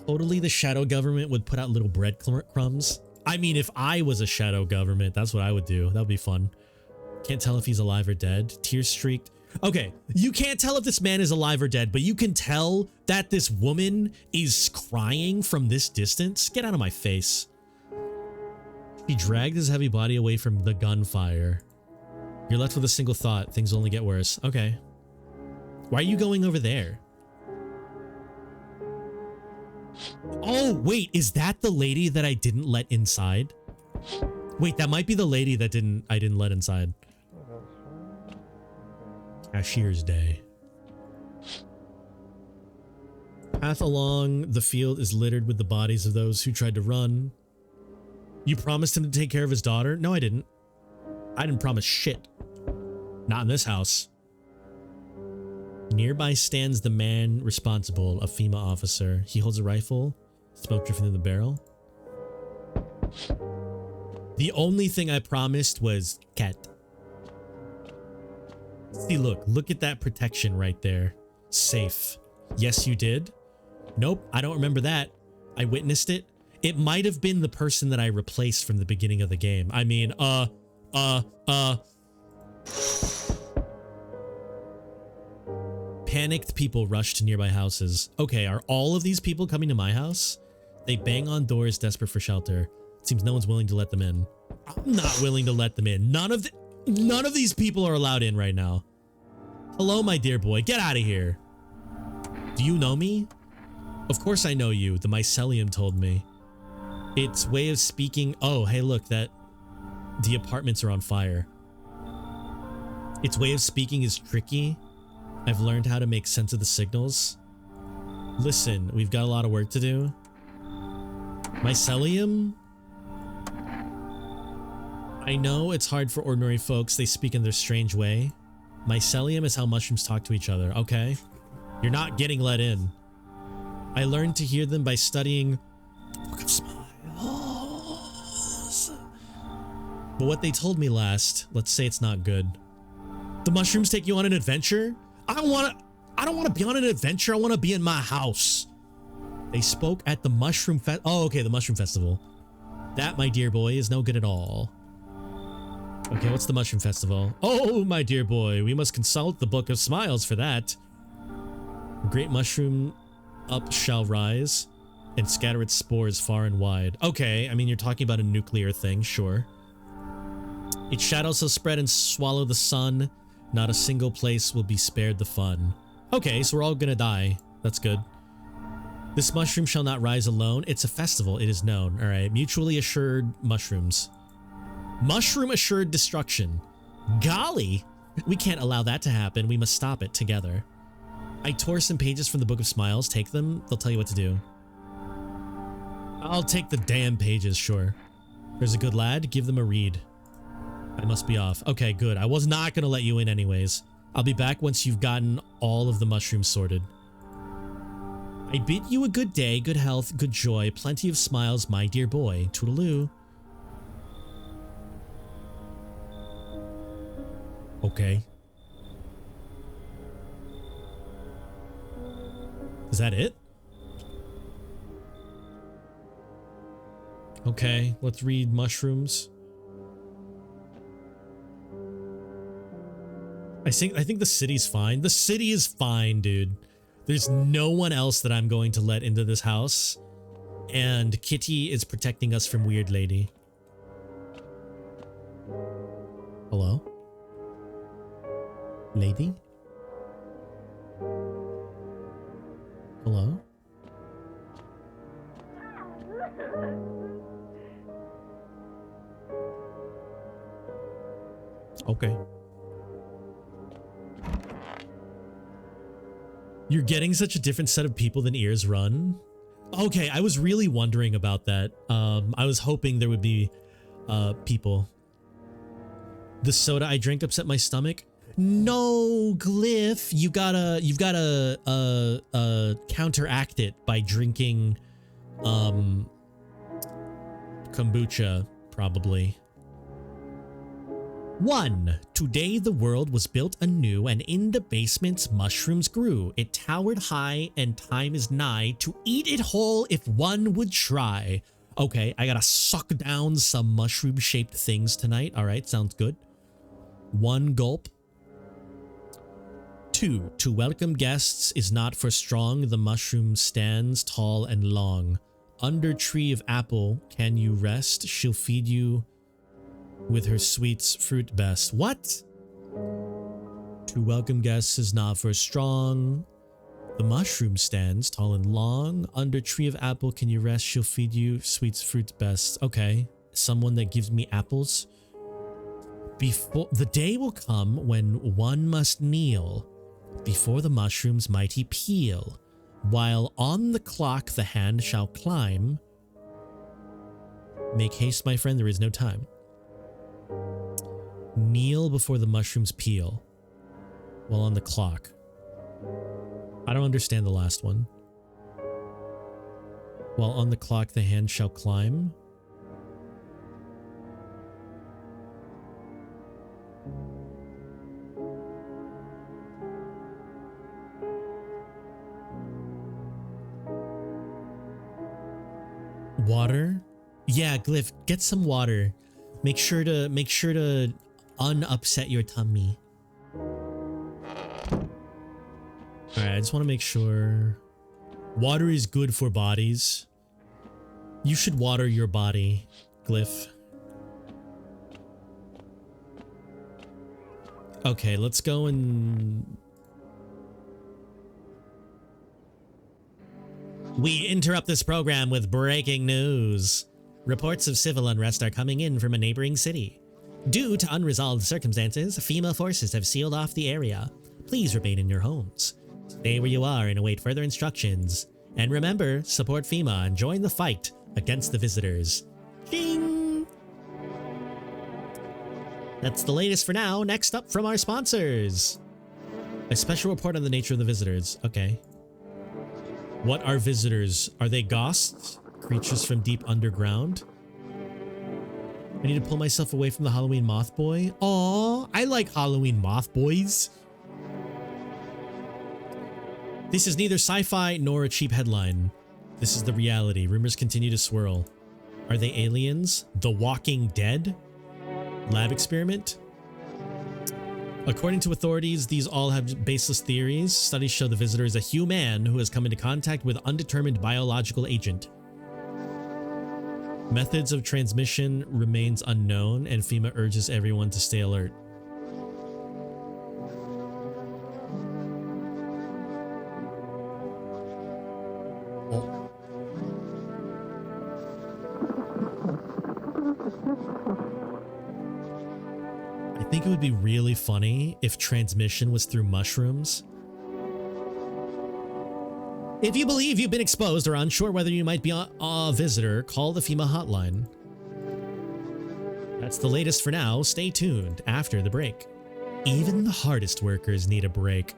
Totally the shadow government would put out little breadcrumbs. I mean, if I was a shadow government, that's what I would do. That would be fun. Can't tell if he's alive or dead. Tears streaked. Okay, you can't tell if this man is alive or dead, but you can tell that this woman is crying from this distance. Get out of my face. He dragged his heavy body away from the gunfire. You're left with a single thought. Things only get worse. Okay. Why are you going over there? Oh, wait, is that the lady that I didn't let inside? Wait, that might be the lady that I didn't let inside. Cashier's Day. Path along the field is littered with the bodies of those who tried to run. You promised him to take care of his daughter? No, I didn't. I didn't promise shit. Not in this house. Nearby stands the man responsible, a FEMA officer. He holds a rifle, smoke drifting in the barrel. The only thing I promised was cat. See, look at that protection right there. Safe. Yes, you did. Nope, I don't remember that. I witnessed it. It might have been the person that I replaced from the beginning of the game. I mean, Panicked people rush to nearby houses. Okay, are all of these people coming to my house? They bang on doors, desperate for shelter. It seems no one's willing to let them in. I'm not willing to let them in. None of these people are allowed in right now. Hello, my dear boy. Get out of here. Do you know me? Of course I know you. The mycelium told me. Its way of speaking. Oh, hey, look, the apartments are on fire. Its way of speaking is tricky. I've learned how to make sense of the signals. Listen, we've got a lot of work to do. Mycelium? I know it's hard for ordinary folks. They speak in their strange way. Mycelium is how mushrooms talk to each other. Okay. You're not getting let in. I learned to hear them by studying the Book of Smiles. But what they told me last, let's say it's not good. The mushrooms take you on an adventure? I don't want to be on an adventure. I want to be in my house. They spoke at the Mushroom Fest. Oh, okay, the Mushroom Festival. That, my dear boy, is no good at all. Okay, what's the Mushroom Festival? Oh, my dear boy, we must consult the Book of Smiles for that. A great mushroom up shall rise and scatter its spores far and wide. Okay, I mean, you're talking about a nuclear thing, sure. Its shadows shall spread and swallow the sun. Not a single place will be spared the fun. Okay, so we're all gonna die. That's good. This mushroom shall not rise alone. It's a festival, it is known. All right, mutually assured mushrooms. Mushroom assured destruction. Golly, we can't allow that to happen. We must stop it together. I tore some pages from the Book of Smiles. Take them. They'll tell you what to do. I'll take the damn pages, sure. There's a good lad. Give them a read. I must be off. Okay, good. I was not going to let you in anyways. I'll be back once you've gotten all of the mushrooms sorted. I bid you a good day, good health, good joy, plenty of smiles, my dear boy. Toodaloo. Okay. Is that it? Okay, let's read mushrooms. I think the city's fine. The city is fine, dude. There's no one else that I'm going to let into this house. And Kitty is protecting us from Weird Lady. Hello? Lady? Hello? Okay. You're getting such a different set of people than Ears Run? Okay, I was really wondering about that. I was hoping there would be people. The soda I drink upset my stomach. No, Glyph, you've gotta counteract it by drinking kombucha, probably. 1. Today the world was built anew, and in the basements mushrooms grew. It towered high, and time is nigh to eat it whole if one would try. Okay, I gotta suck down some mushroom-shaped things tonight. All right, sounds good. 1 gulp. 2. To welcome guests is not for strong. The mushroom stands tall and long. Under tree of apple can you rest? She'll feed you with her sweets fruit best. What? To welcome guests is not for strong. The mushroom stands tall and long. Under tree of apple can you rest? She'll feed you sweets fruit best. Okay, someone that gives me apples. Before the day will come when one must kneel before the mushroom's mighty peel, while on the clock the hand shall climb. Make haste, my friend, there is no time. Kneel before the mushrooms peel while on the clock. I don't understand the last one. While on the clock the hand shall climb. Water? Yeah, Glyph, get some water. Make sure to unupset your tummy. Alright, I just want to make sure. Water is good for bodies. You should water your body, Glyph. Okay, let's go and... We interrupt this program with breaking news. Reports of civil unrest are coming in from a neighboring city. Due to unresolved circumstances, FEMA forces have sealed off the area. Please remain in your homes. Stay where you are and await further instructions. And remember, support FEMA and join the fight against the visitors. Ding! That's the latest for now. Next up from our sponsors. A special report on the nature of the visitors. Okay. What are visitors? Are they ghosts? Creatures from deep underground? I need to pull myself away from the Halloween moth boy. Aww, I like Halloween moth boys. This is neither sci-fi nor a cheap headline. This is the reality. Rumors continue to swirl. Are they aliens? The Walking Dead? Lab experiment? According to authorities, these all have baseless theories. Studies show the visitor is a human who has come into contact with undetermined biological agent. Methods of transmission remains unknown, and FEMA urges everyone to stay alert. I think it would be really funny if transmission was through mushrooms. If you believe you've been exposed or unsure whether you might be a visitor, call the FEMA hotline. That's the latest for now. Stay tuned after the break. Even the hardest workers need a break.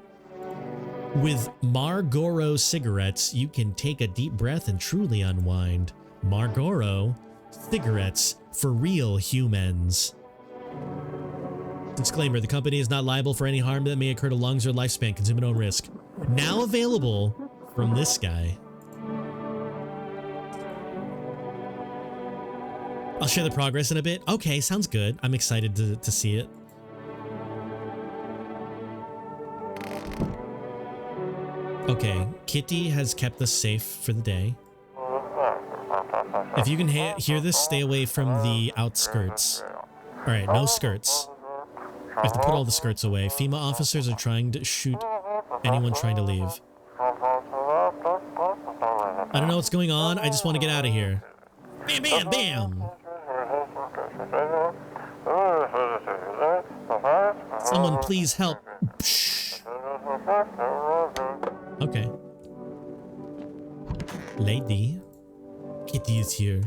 With Marlboro cigarettes, you can take a deep breath and truly unwind. Marlboro cigarettes for real humans. Disclaimer, the company is not liable for any harm that may occur to lungs or lifespan. Consume at own risk. Now available from this guy. I'll share the progress in a bit. Okay, sounds good. I'm excited to see it. Kitty has kept us safe for the day. If you can hear this, stay away from the outskirts. All right, no skirts. I have to put all the skirts away. FEMA officers are trying to shoot anyone trying to leave. I don't know what's going on. I just want to get out of here. Bam, bam, bam. Someone please help. Psh. Okay. Lady. Kitty is here.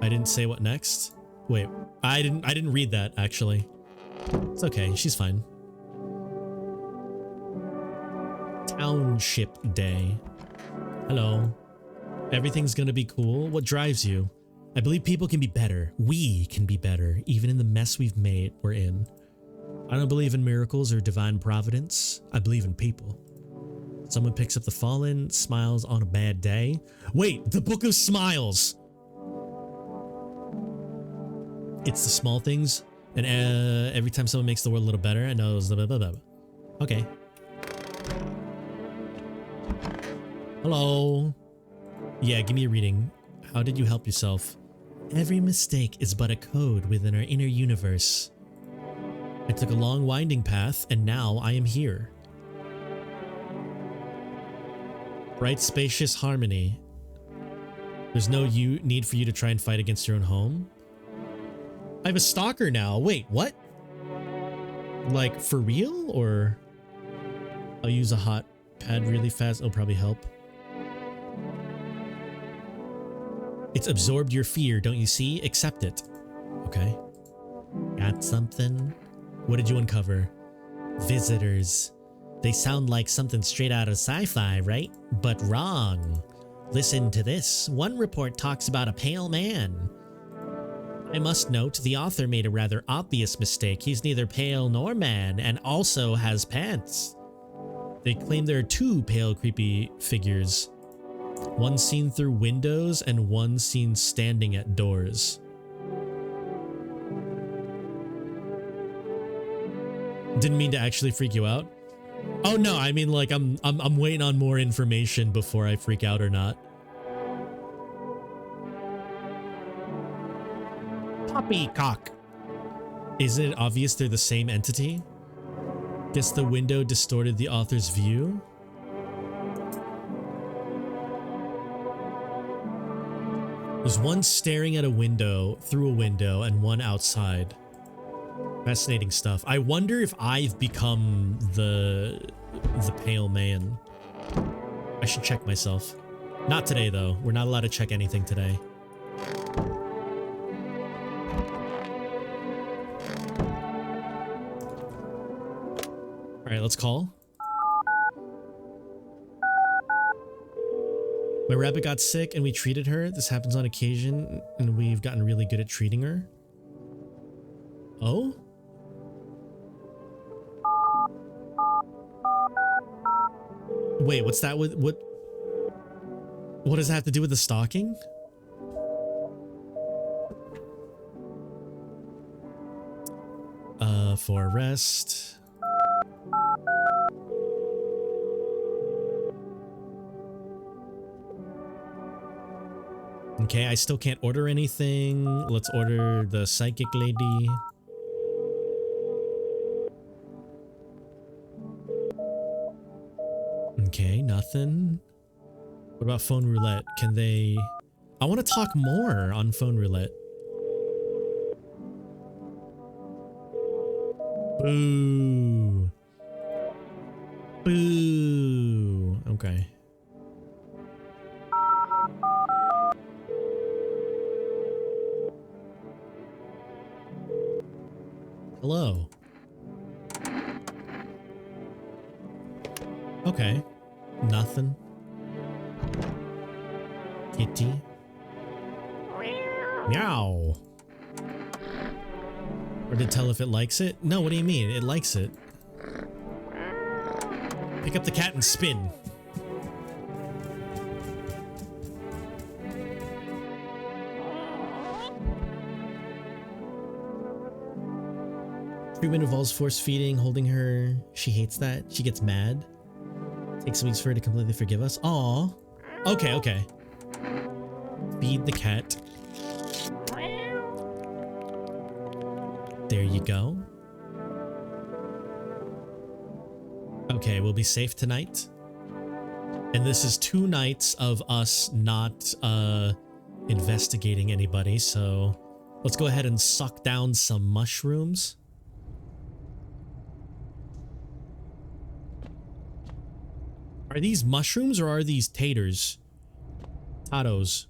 I didn't say what next. Wait, I didn't read that actually. It's okay, she's fine. Township Day. Hello. Everything's gonna be cool. What drives you? I believe people can be better. We can be better, even in the mess we're in. I don't believe in miracles or divine providence. I believe in people. Someone picks up the fallen, smiles on a bad day. Wait, the Book of Smiles. It's the small things, and every time someone makes the world a little better, I know it's blah, blah, blah, blah. Okay. Hello. Yeah, give me a reading. How did you help yourself? Every mistake is but a code within our inner universe. I took a long winding path, and now I am here. Bright, spacious harmony. There's no need for you to try and fight against your own home. I have a stalker now. Wait, what? Like, for real? Or I'll use a hot pad really fast. It'll probably help. It's absorbed your fear, don't you see? Accept it. Okay. Got something? What did you uncover? Visitors. They sound like something straight out of sci-fi, right? But wrong. Listen to this. One report talks about a pale man. I must note, the author made a rather obvious mistake. He's neither pale nor man, and also has pants. They claim there are two pale, creepy figures. One seen through windows, and one seen standing at doors. Didn't mean to actually freak you out. Oh no, I mean like I'm waiting on more information before I freak out or not. Poppycock. Isn't it obvious they're the same entity? Guess the window distorted the author's view? There's one staring at a window, through a window, and one outside. Fascinating stuff. I wonder if I've become the pale man. I should check myself. Not today, though. We're not allowed to check anything today. All right, let's call. My rabbit got sick and we treated her. This happens on occasion and we've gotten really good at treating her. Oh? Wait, what's that with what does that have to do with the stalking? For arrest. Okay, I still can't order anything. Let's order the psychic lady. Okay, nothing. What about phone roulette? Can they... I want to talk more on phone roulette. Boo. Boo. Okay. Hello. Okay. Nothing. Kitty. Meow. Or to tell if it likes it? No, what do you mean? It likes it. Pick up the cat and spin. Treatment involves force feeding, holding her. She hates that. She gets mad. Take some weeks for her to completely forgive us. Aw. Okay, okay. Feed the cat. There you go. Okay, we'll be safe tonight. And this is 2 nights of us not investigating anybody, so let's go ahead and suck down some mushrooms. Are these mushrooms or are these taters? Tatos.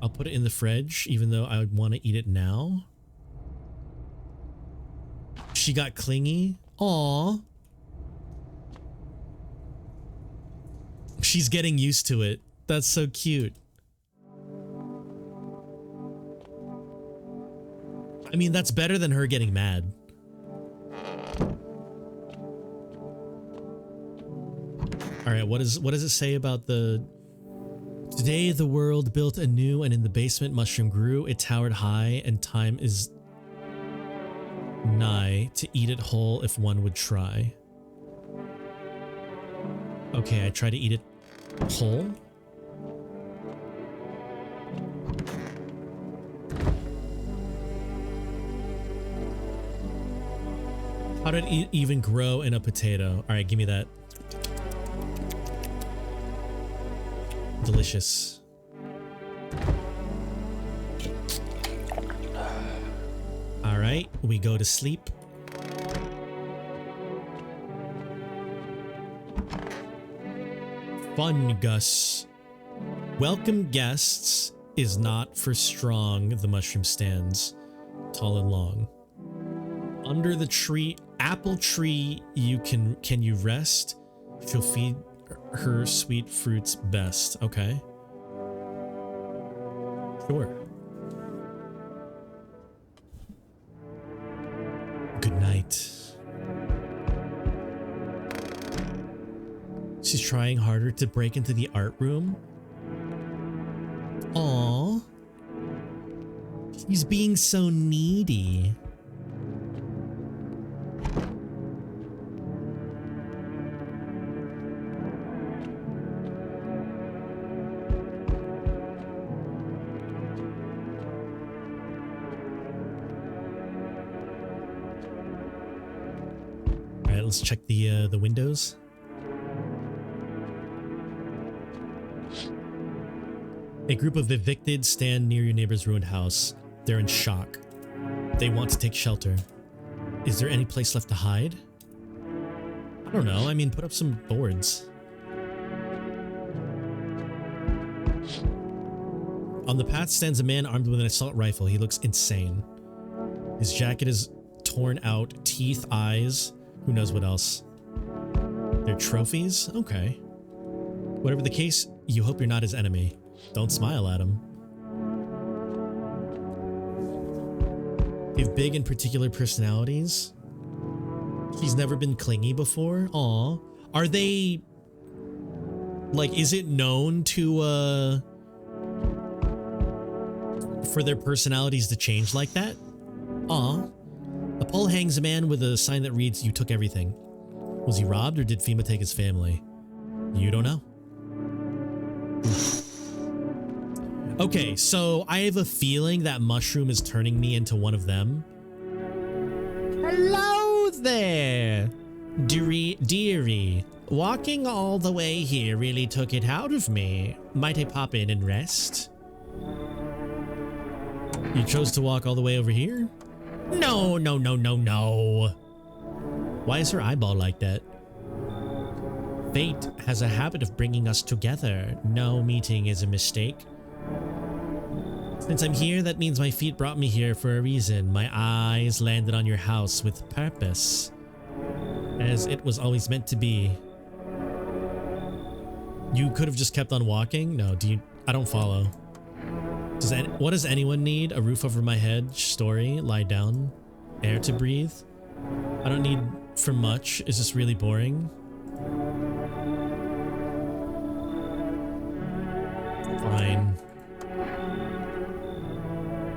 I'll put it in the fridge, even though I would want to eat it now. She got clingy. Aww. She's getting used to it. That's so cute. I mean, that's better than her getting mad. All right, what does it say about the... Today the world built anew, and in the basement mushroom grew. It towered high, and time is nigh to eat it whole if one would try. Okay, I try to eat it whole. How did it even grow in a potato? All right, give me that. Delicious. All right, we go to sleep. Fungus. Welcome guests is not for strong. The mushroom stands tall and long. Under the tree, apple tree, can you rest? She'll feed her sweet fruits best. Okay. Sure. Good night. She's trying harder to break into the art room. Aww. She's being so needy. Alright, let's check the windows. A group of evicted stand near your neighbor's ruined house. They're in shock. They want to take shelter. Is there any place left to hide? I don't know. I mean, put up some boards. On the path stands a man armed with an assault rifle. He looks insane. His jacket is torn out, teeth, eyes, who knows what else. They're trophies? Okay. Whatever the case, you hope you're not his enemy. Don't smile at him. They have big and particular personalities. He's never been clingy before. Aw. Are they... like, is it known to, for their personalities to change like that? Aw. A pole hangs a man with a sign that reads, "You took everything." Was he robbed or did FEMA take his family? You don't know. Okay, so I have a feeling that mushroom is turning me into one of them. Hello there, dearie. Walking all the way here really took it out of me. Might I pop in and rest? You chose to walk all the way over here? No. Why is her eyeball like that? Fate has a habit of bringing us together. No meeting is a mistake. Since I'm here, that means my feet brought me here for a reason. My eyes landed on your house with purpose, as it was always meant to be. You could have just kept on walking? No, I don't follow. What does anyone need? A roof over my head, story, lie down, air to breathe? I don't need for much. Is this really boring? Fine.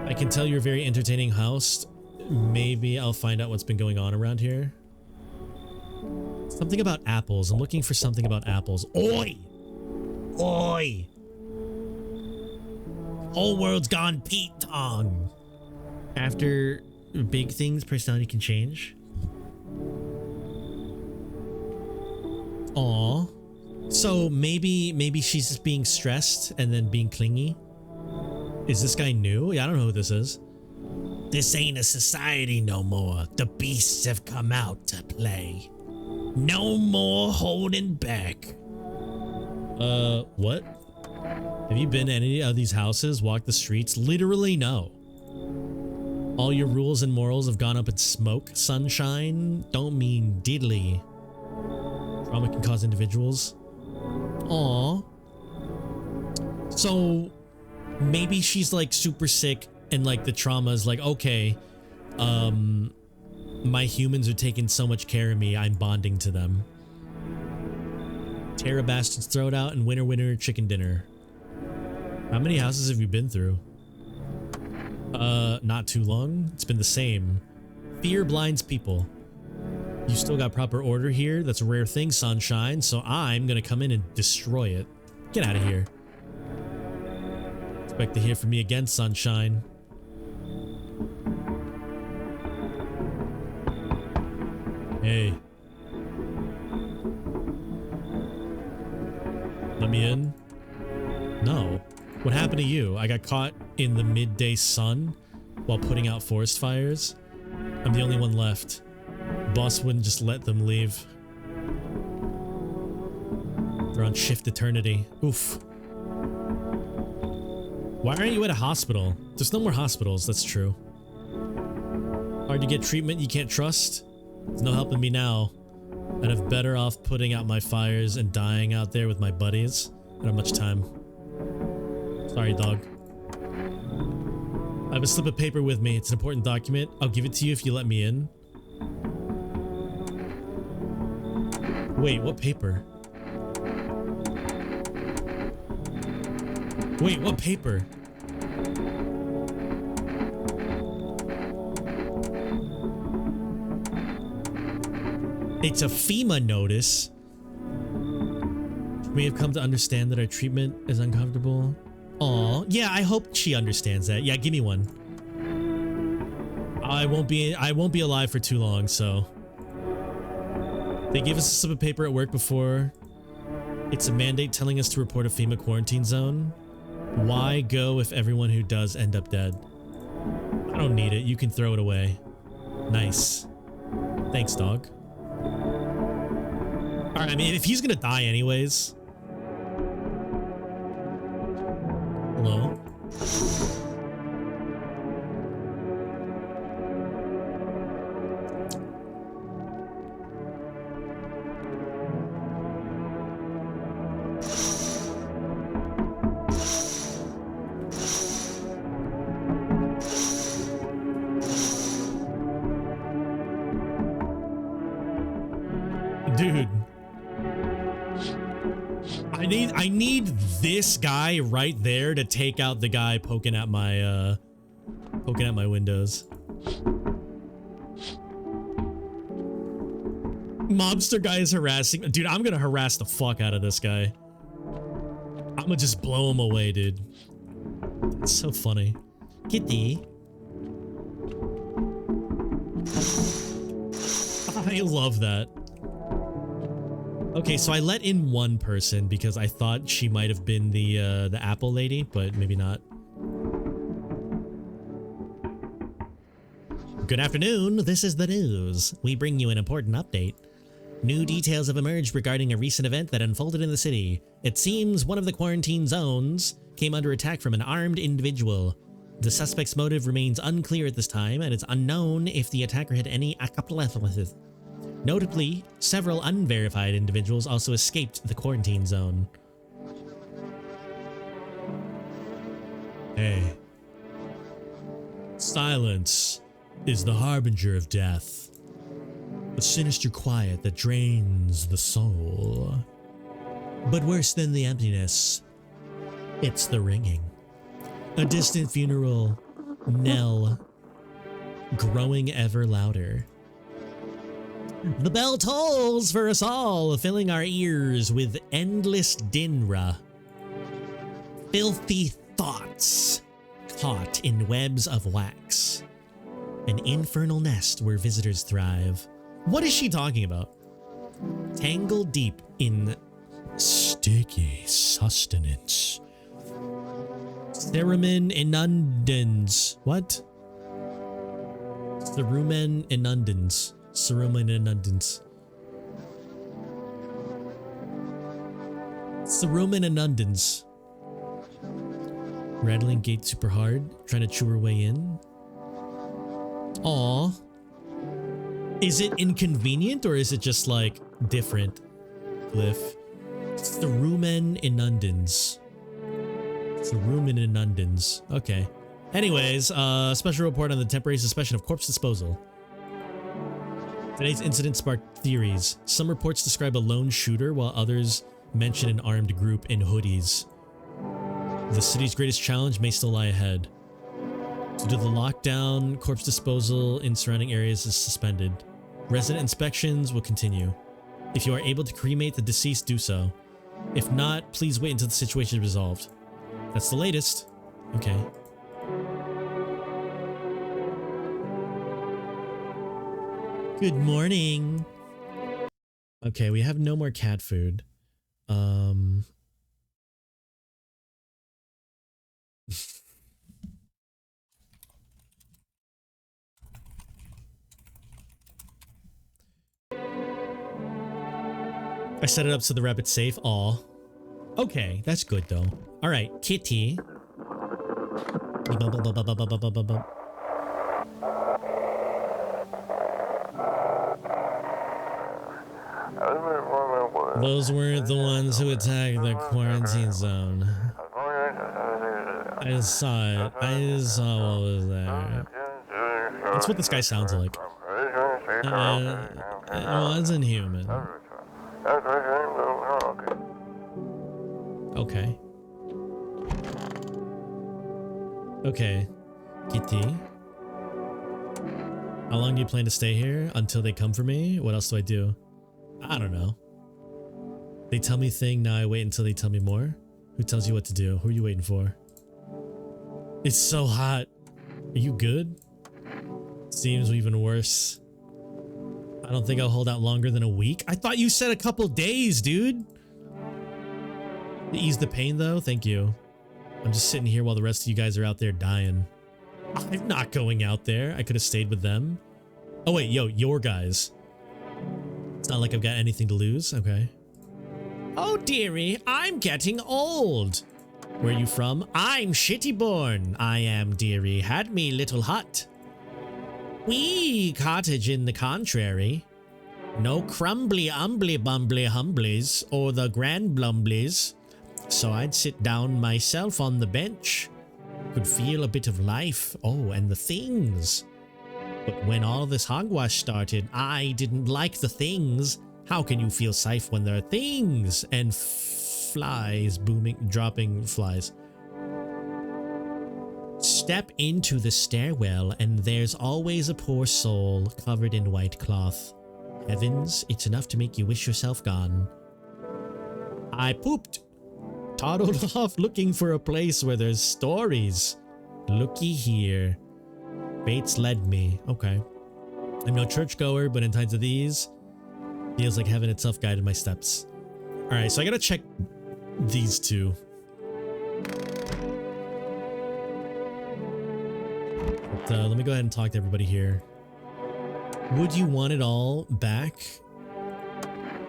I can tell you're a very entertaining host. Maybe I'll find out what's been going on around here. It's Something about apples. I'm looking for something about apples. Oi! Oi! Whole world's gone Pete Tong. After big things, personality can change. Aw. So maybe she's just being stressed and then being clingy. Is this guy new? Yeah, I don't know who this is. This ain't a society no more. The beasts have come out to play. No more holding back. What? Have you been to any of these houses? Walked the streets? Literally no. All your rules and morals have gone up in smoke, sunshine. Don't mean diddly. Trauma can cause individuals. Aw. So maybe she's like super sick and like the trauma is like, okay, my humans are taking so much care of me, I'm bonding to them. Tear a bastard's throat out and winner winner chicken dinner. How many houses have you been through? Not too long. It's been the same. Fear blinds people. You still got proper order here. That's a rare thing, sunshine. So I'm gonna come in and destroy it. Get out of here. Expect to hear from me again, sunshine. Hey. Let me in? No. What happened to you? I got caught in the midday sun while putting out forest fires. I'm the only one left. Boss wouldn't just let them leave. They're on shift eternity. Oof. Why aren't you at a hospital? There's no more hospitals, that's true. Hard to get treatment you can't trust? There's no helping me now. I'd have better off putting out my fires and dying out there with my buddies. I don't have much time. Sorry, dog. I have a slip of paper with me. It's an important document. I'll give it to you if you let me in. Wait, what paper? Wait, what paper? It's a FEMA notice. We have come to understand that our treatment is uncomfortable. Aw, yeah, I hope she understands that. Yeah, give me one. I won't be alive for too long, so. They gave us a slip of paper at work before. It's a mandate telling us to report a FEMA quarantine zone. Why go if everyone who does end up dead? I don't need it. You can throw it away. Nice. Thanks, dog. Alright, I mean, if he's gonna die anyways. Hello? Dude. I need this guy right there to take out the guy poking at my windows. Mobster guy is harassing. Dude, I'm gonna harass the fuck out of this guy. I'm gonna just blow him away, dude. It's so funny. Kitty. I love that. Okay, so I let in one person because I thought she might have been the Apple lady, but maybe not. Good afternoon, this is the news. We bring you an important update. New details have emerged regarding a recent event that unfolded in the city. It seems one of the quarantine zones came under attack from an armed individual. The suspect's motive remains unclear at this time, and it's unknown if the attacker had any accomplices. Notably, several unverified individuals also escaped the quarantine zone. Hey. Silence is the harbinger of death. A sinister quiet that drains the soul. But worse than the emptiness, it's the ringing. A distant funeral knell growing ever louder. The bell tolls for us all, filling our ears with endless dinra. Filthy thoughts caught in webs of wax. An infernal nest where visitors thrive. What is she talking about? Tangled deep in sticky sustenance. Cerumen inundans. What? Cerumen inundans. Cerumen inundans. Cerumen inundans. Rattling gate super hard, trying to chew her way in. Aw. Is it inconvenient or is it just like different? Glyph. Cerumen inundans. Cerumen inundans. Okay. Anyways, special report on the temporary suspension of corpse disposal. Today's incident sparked theories. Some reports describe a lone shooter, while others mention an armed group in hoodies. The city's greatest challenge may still lie ahead. Due to the lockdown, corpse disposal in surrounding areas is suspended. Resident inspections will continue. If you are able to cremate the deceased, do so. If not, please wait until the situation is resolved. That's the latest. Okay. Good morning. Okay, we have no more cat food. I set it up so the rabbit's safe. Aw. Okay, that's good though. All right, kitty. Those weren't the ones who attacked the quarantine zone. I just saw it. I just saw what was there. That's what this guy sounds like. It wasn't human. Okay. Okay. Kitty. How long do you plan to stay here? Until they come for me? What else do I do? I don't know. They tell me thing, now I wait until they tell me more? Who tells you what to do? Who are you waiting for? It's so hot. Are you good? Seems even worse. I don't think I'll hold out longer than a week. I thought you said a couple days, dude. To ease the pain though, thank you. I'm just sitting here while the rest of you guys are out there dying. I'm not going out there. I could have stayed with them. Oh wait, yo, your guys. It's not like I've got anything to lose. Okay. Oh dearie, I'm getting old. Where are you from? I'm Shittyborn. I am dearie. Had me little hut. Wee cottage in the contrary. No crumbly umbly bumbly humblies or the grand blumblies. So I'd sit down myself on the bench. Could feel a bit of life. Oh, and the things. But when all this hogwash started, I didn't like the things. How can you feel safe when there are things and flies booming, dropping flies? Step into the stairwell and there's always a poor soul covered in white cloth. Heavens, it's enough to make you wish yourself gone. I pooped. Toddled off looking for a place where there's stories. Looky here. Bates led me. Okay. I'm no churchgoer, but in times of these, feels like heaven itself guided my steps. Alright, so I gotta check these two. But let me go ahead and talk to everybody here. Would you want it all back?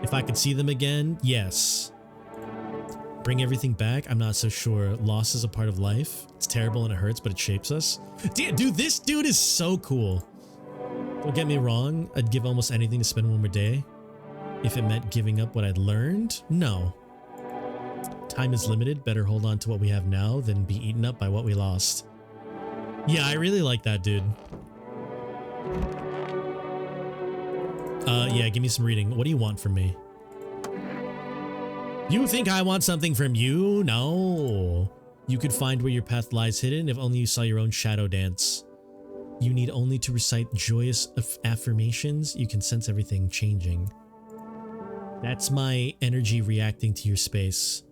If I could see them again? Yes. Bring everything back? I'm not so sure. Loss is a part of life. It's terrible and it hurts, but it shapes us. Dude, this dude is so cool. Don't get me wrong. I'd give almost anything to spend one more day. If it meant giving up what I'd learned? No. Time is limited. Better hold on to what we have now than be eaten up by what we lost. Yeah, I really like that, dude. Yeah, give me some reading. What do you want from me? You think I want something from you? No. You could find where your path lies hidden if only you saw your own shadow dance. You need only to recite joyous affirmations. You can sense everything changing. That's my energy reacting to your space.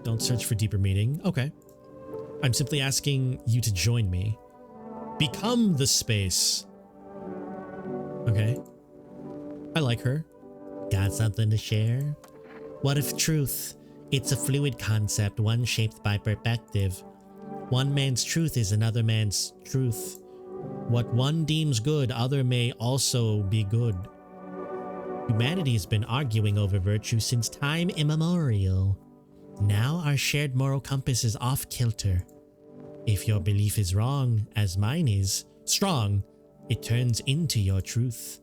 Don't search for deeper meaning. Okay. I'm simply asking you to join me. Become the space. Okay. I like her. Got something to share? What if truth? It's a fluid concept, one shaped by perspective. One man's truth is another man's truth. What one deems good, other may also be good. Humanity has been arguing over virtue since time immemorial. Now our shared moral compass is off kilter. If your belief is wrong, as mine is, strong, it turns into your truth.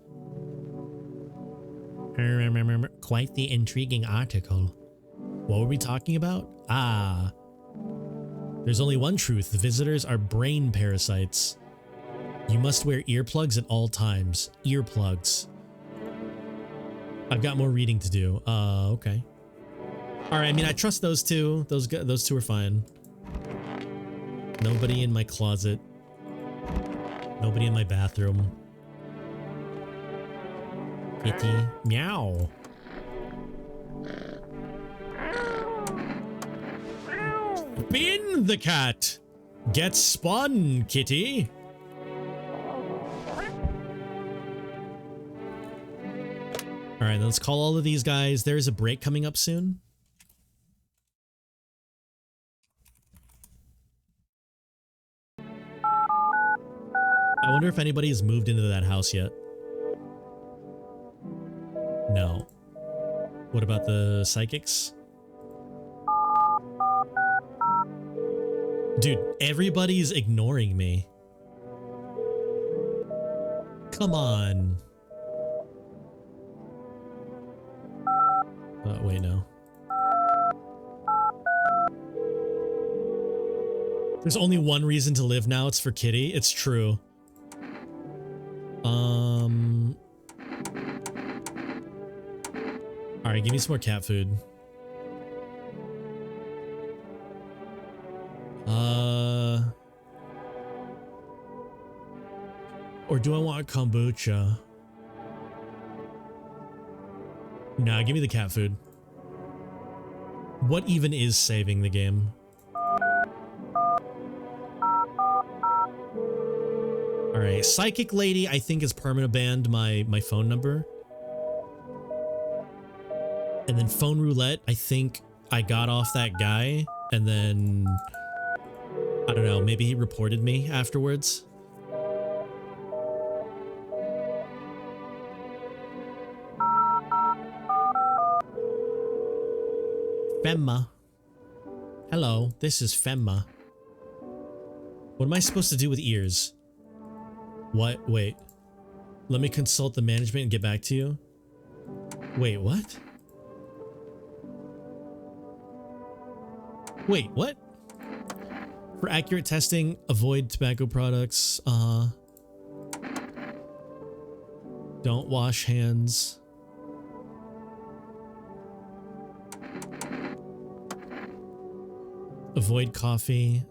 Quite the intriguing article. What were we talking about? Ah. There's only one truth. The visitors are brain parasites. You must wear earplugs at all times. Earplugs. I've got more reading to do. Okay. All right, I mean, I trust those two. Those two are fine. Nobody in my closet. Nobody in my bathroom. Kitty. Meow. Spin the cat. Get spun, kitty. All right, let's call all of these guys. There's a break coming up soon. I wonder if anybody has moved into that house yet. No. What about the psychics? Dude, everybody's ignoring me. Come on. Oh, wait, no. There's only one reason to live now. It's for Kitty. It's true. Alright, give me some more cat food. Or do I want kombucha? Nah, give me the cat food. What even is saving the game? Alright, Psychic Lady I think is permanent my phone number. And then Phone Roulette, I think I got off that guy and then I don't know, maybe he reported me afterwards. Femma. Hello, this is Femma. What am I supposed to do with ears? What? Wait. Let me consult the management and get back to you. Wait, what? Wait, what? For accurate testing, avoid tobacco products. Don't wash hands. Avoid coffee.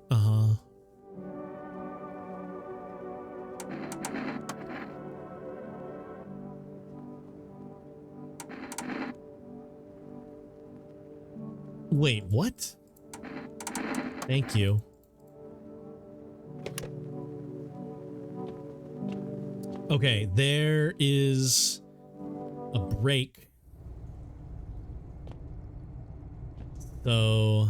Wait, what? Thank you. Okay, there is a break. So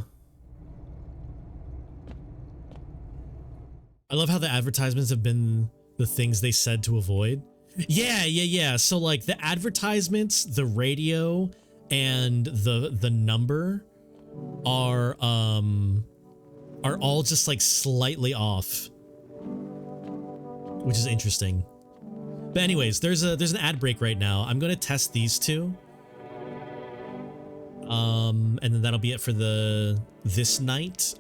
I love how the advertisements have been the things they said to avoid. Yeah. So like the advertisements, the radio, and the number are all just like slightly off, which is interesting. But anyways, there's an ad break right now. I'm gonna test these two. And then that'll be it for this night.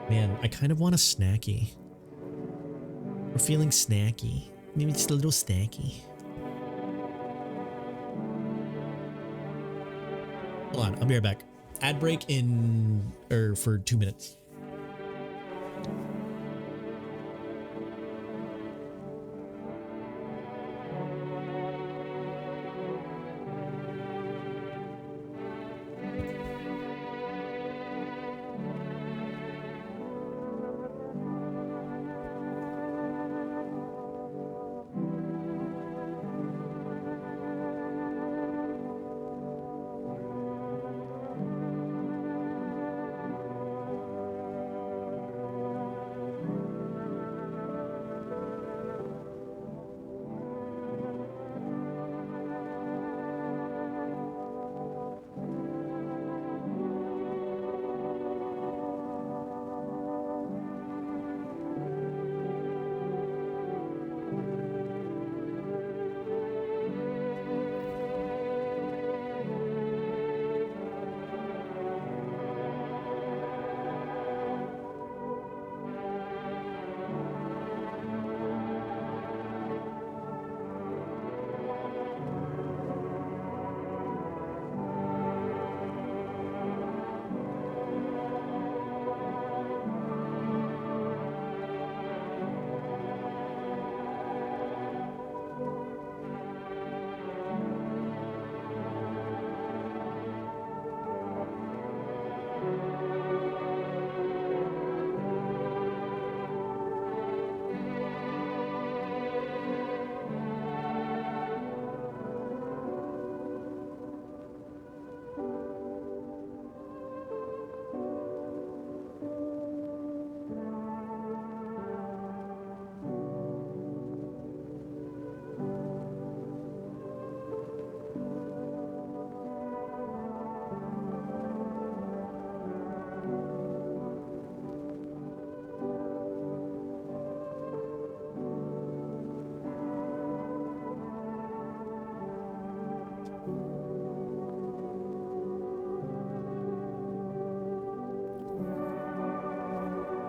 Man, I kind of want a snacky. We're feeling snacky. Maybe just a little snacky. Hold on, I'll be right back. Ad break for 2 minutes.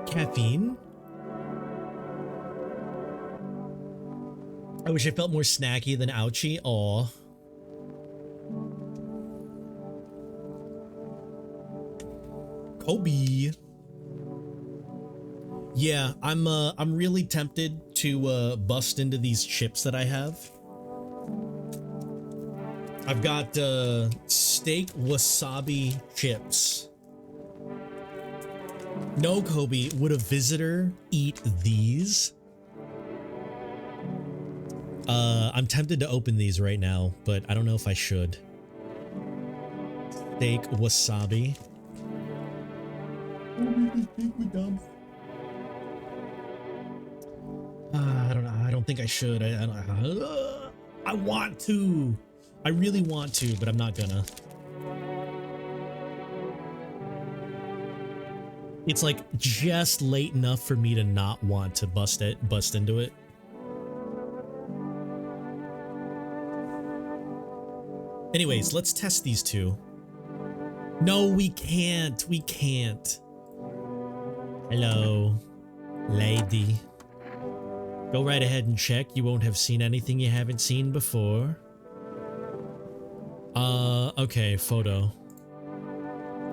Caffeine? I wish I felt more snacky than ouchy. Aw. Kobe. Yeah, I'm really tempted to bust into these chips that I have. I've got steak wasabi chips. No, Kobe, would a visitor eat these? I'm tempted to open these right now, but I don't know if I should. Steak wasabi. I don't know. I don't think I should. I want to. I really want to, but I'm not gonna. It's like just late enough for me to not want to bust into it. Anyways, let's test these two. No, we can't. We can't. Hello, lady. Go right ahead and check. You won't have seen anything you haven't seen before. Okay, photo.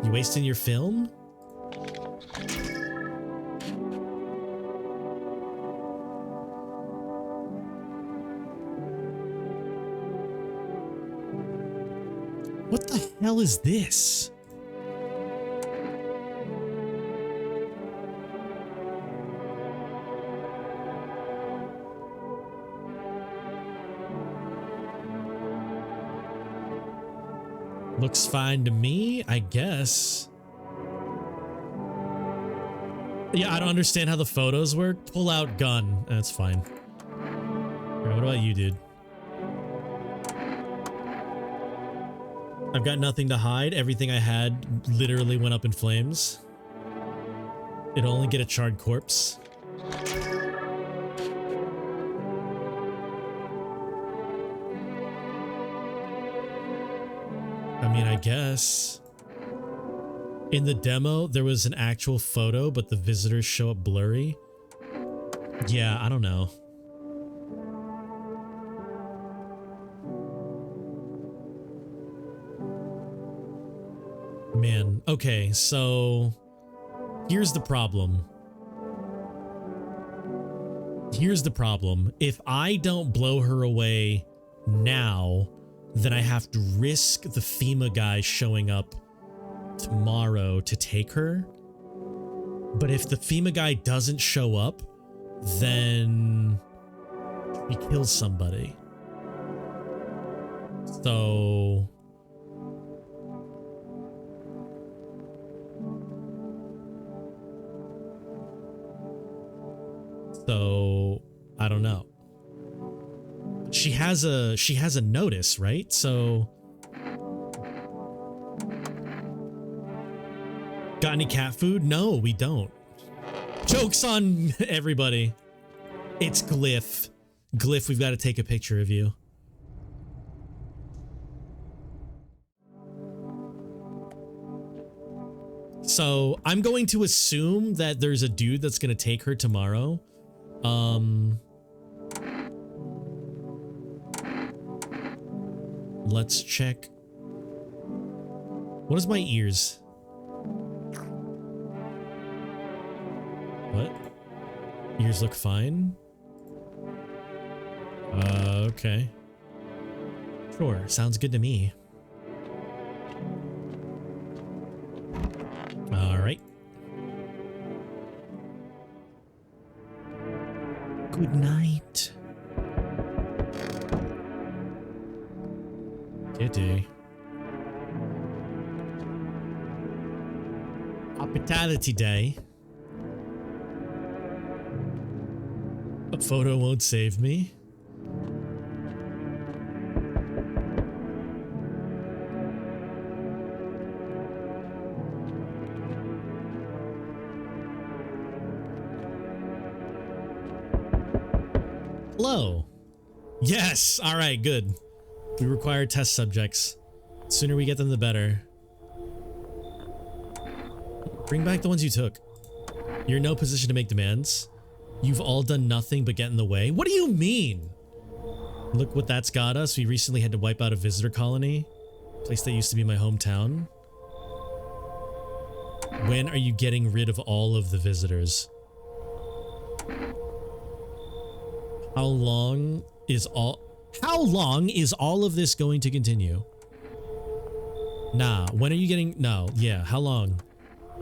You wasting your film? What the hell is this? Looks fine to me, I guess. Yeah, I don't understand how the photos work. Pull out gun. That's fine. Alright, what about you, dude? I've got nothing to hide. Everything I had literally went up in flames. It'll only get a charred corpse. I mean, I guess. In the demo, there was an actual photo, but the visitors show up blurry. Yeah, I don't know. Man, okay, so here's the problem. Here's the problem. If I don't blow her away now, then I have to risk the FEMA guy showing up tomorrow to take her. But if the FEMA guy doesn't show up, then he kills somebody. So I don't know. She has a notice, right? So got any cat food? No, we don't. Joke's on everybody. It's Glyph. Glyph, we've got to take a picture of you. So I'm going to assume that there's a dude that's going to take her tomorrow. Let's check. What is my ears? What? Ears look fine? Okay. Sure, sounds good to me. Good night. Kitty. Hospitality day. A photo won't save me. Hello. Yes. All right, good. We require test subjects. The sooner we get them, the better. Bring back the ones you took. You're in no position to make demands. You've all done nothing but get in the way. What do you mean? Look what that's got us. We recently had to wipe out a visitor colony. Place that used to be my hometown. When are you getting rid of all of the visitors? How long is all of this going to continue? Nah, when are you getting... No, yeah, how long?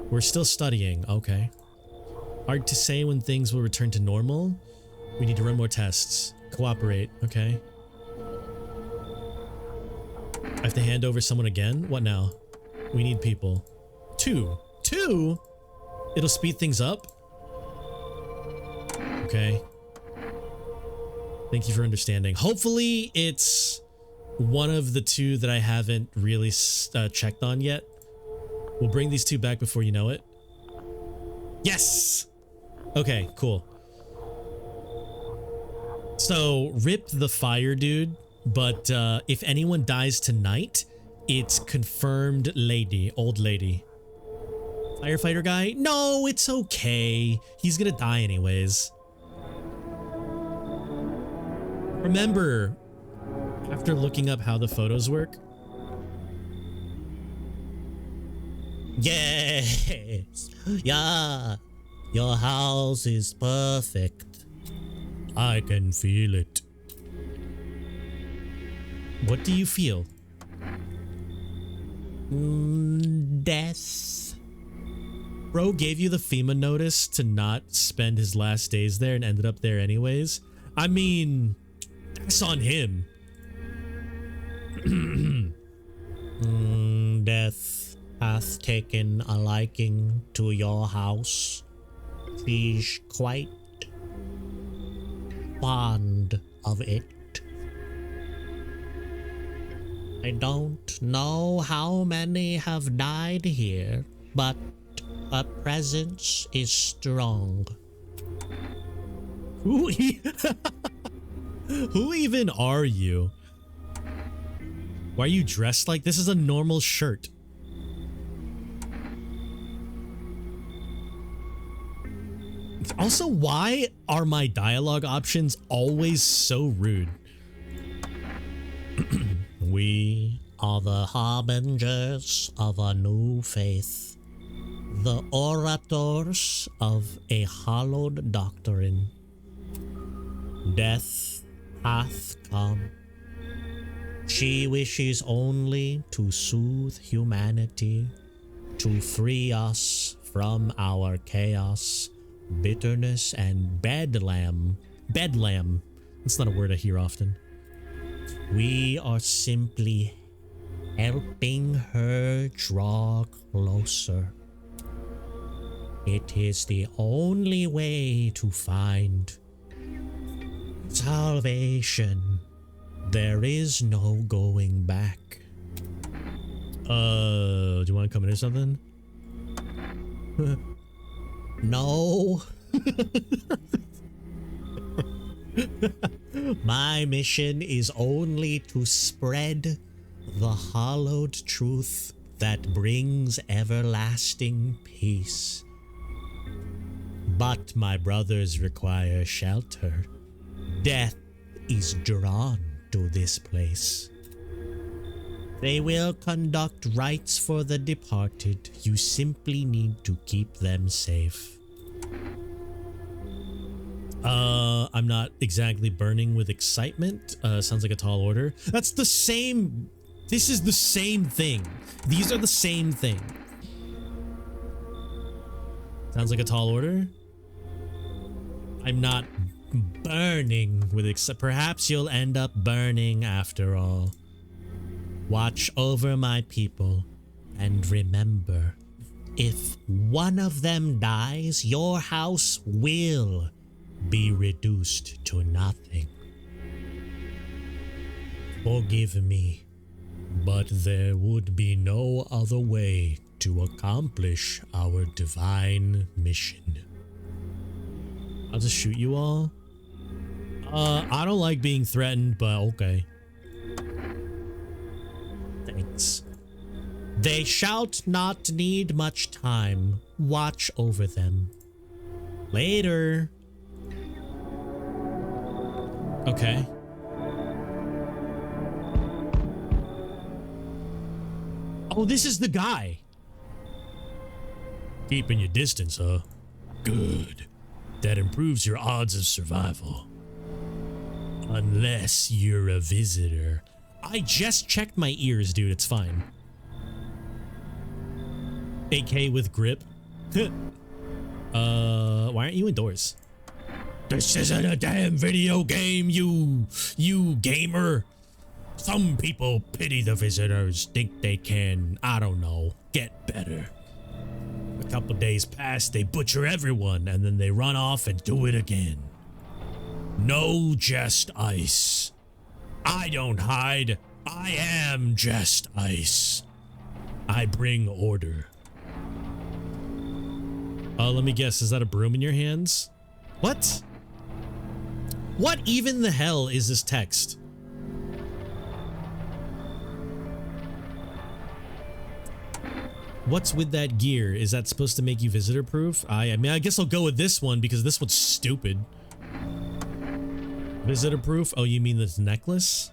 We're still studying, okay. Hard to say when things will return to normal. We need to run more tests. Cooperate, okay. I have to hand over someone again? What now? We need people. Two? It'll speed things up? Okay. Thank you for understanding. Hopefully it's one of the two that I haven't really checked on yet. We'll bring these two back before you know it. Yes! Okay, cool. So, rip the fire dude, but if anyone dies tonight, it's confirmed lady, old lady. Firefighter guy? No, it's okay. He's gonna die anyways. Remember, after looking up how the photos work, yes, yeah, your house is perfect. I can feel it. What do you feel? Death. Bro gave you the FEMA notice to not spend his last days there and ended up there anyways. I mean, that's on him. Death hath taken a liking to your house. She's quite fond of it. I don't know how many have died here, but a presence is strong. Who even are you? Why are you dressed like this? Is a normal shirt. Also, why are my dialogue options always so rude? We are the harbingers of a new faith, the orators of a hallowed doctrine. Death hath come. She wishes only to soothe humanity, to free us from our chaos, bitterness, and bedlam. Bedlam. That's not a word I hear often. We are simply helping her draw closer. It is the only way to find salvation. There is no going back. Do you want to come into something? No. My mission is only to spread the hallowed truth that brings everlasting peace. But my brothers require shelter. Death is drawn to this place. They will conduct rites for the departed. You simply need to keep them safe. I'm not exactly burning with excitement. Sounds like a tall order. That's the same. This is the same thing. These are the same thing. Sounds like a tall order. I'm not burning with perhaps you'll end up burning after all. Watch over my people and remember, if one of them dies, your house will be reduced to nothing. Forgive me, but there would be no other way to accomplish our divine mission. I'll just shoot you all. I don't like being threatened, but okay. Thanks. They shalt not need much time. Watch over them. Later. Okay. Oh, this is the guy. Keeping your distance, huh? Good. That improves your odds of survival. Unless you're a visitor. I just checked my ears, dude. It's fine. AK with grip. Why aren't you indoors? This isn't a damn video game, you gamer. Some people pity the visitors, think they can, I don't know, get better. A couple days pass, they butcher everyone, and then they run off and do it again. No just ice. I don't hide. I am just ice. I bring order. Let me guess, is that a broom in your hands? What? What even the hell is this text? What's with that gear? Is that supposed to make you visitor proof? I mean, I guess I'll go with this one because this one's stupid. Visitor proof? Oh, you mean this necklace?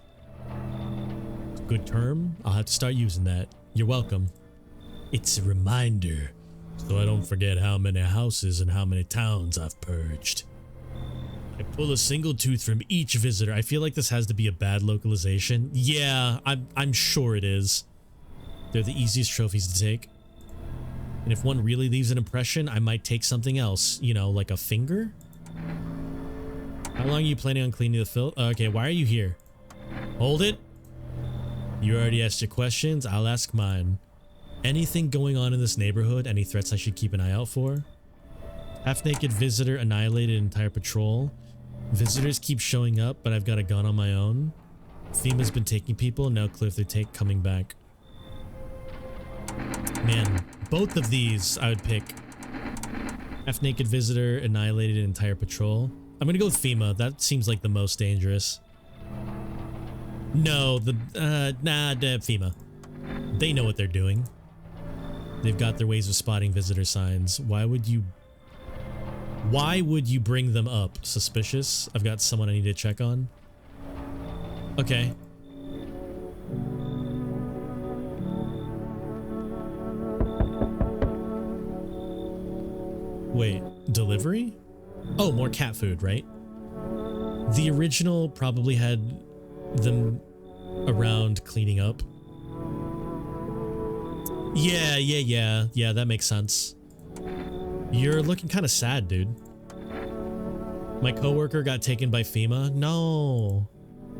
Good term. I'll have to start using that. You're welcome. It's a reminder, so I don't forget how many houses and how many towns I've purged. I pull a single tooth from each visitor. I feel like this has to be a bad localization. Yeah, I'm sure it is. They're the easiest trophies to take. And if one really leaves an impression, I might take something else. You know, like a finger? How long are you planning on cleaning the filth? Okay, why are you here? Hold it. You already asked your questions. I'll ask mine. Anything going on in this neighborhood? Any threats I should keep an eye out for? Half-naked visitor annihilated entire patrol. Visitors keep showing up, but I've got a gun on my own. FEMA's been taking people. Now Cliff, they're coming back. Man, both of these I would pick. Half-naked visitor annihilated an entire patrol. I'm gonna go with FEMA. That seems like the most dangerous. No, FEMA. They know what they're doing. They've got their ways of spotting visitor signs. Why would you bring them up? Suspicious? I've got someone I need to check on. Okay. Wait, delivery? Oh, more cat food, right? The original probably had them around cleaning up. Yeah, that makes sense. You're looking kind of sad, dude. My coworker got taken by FEMA. No.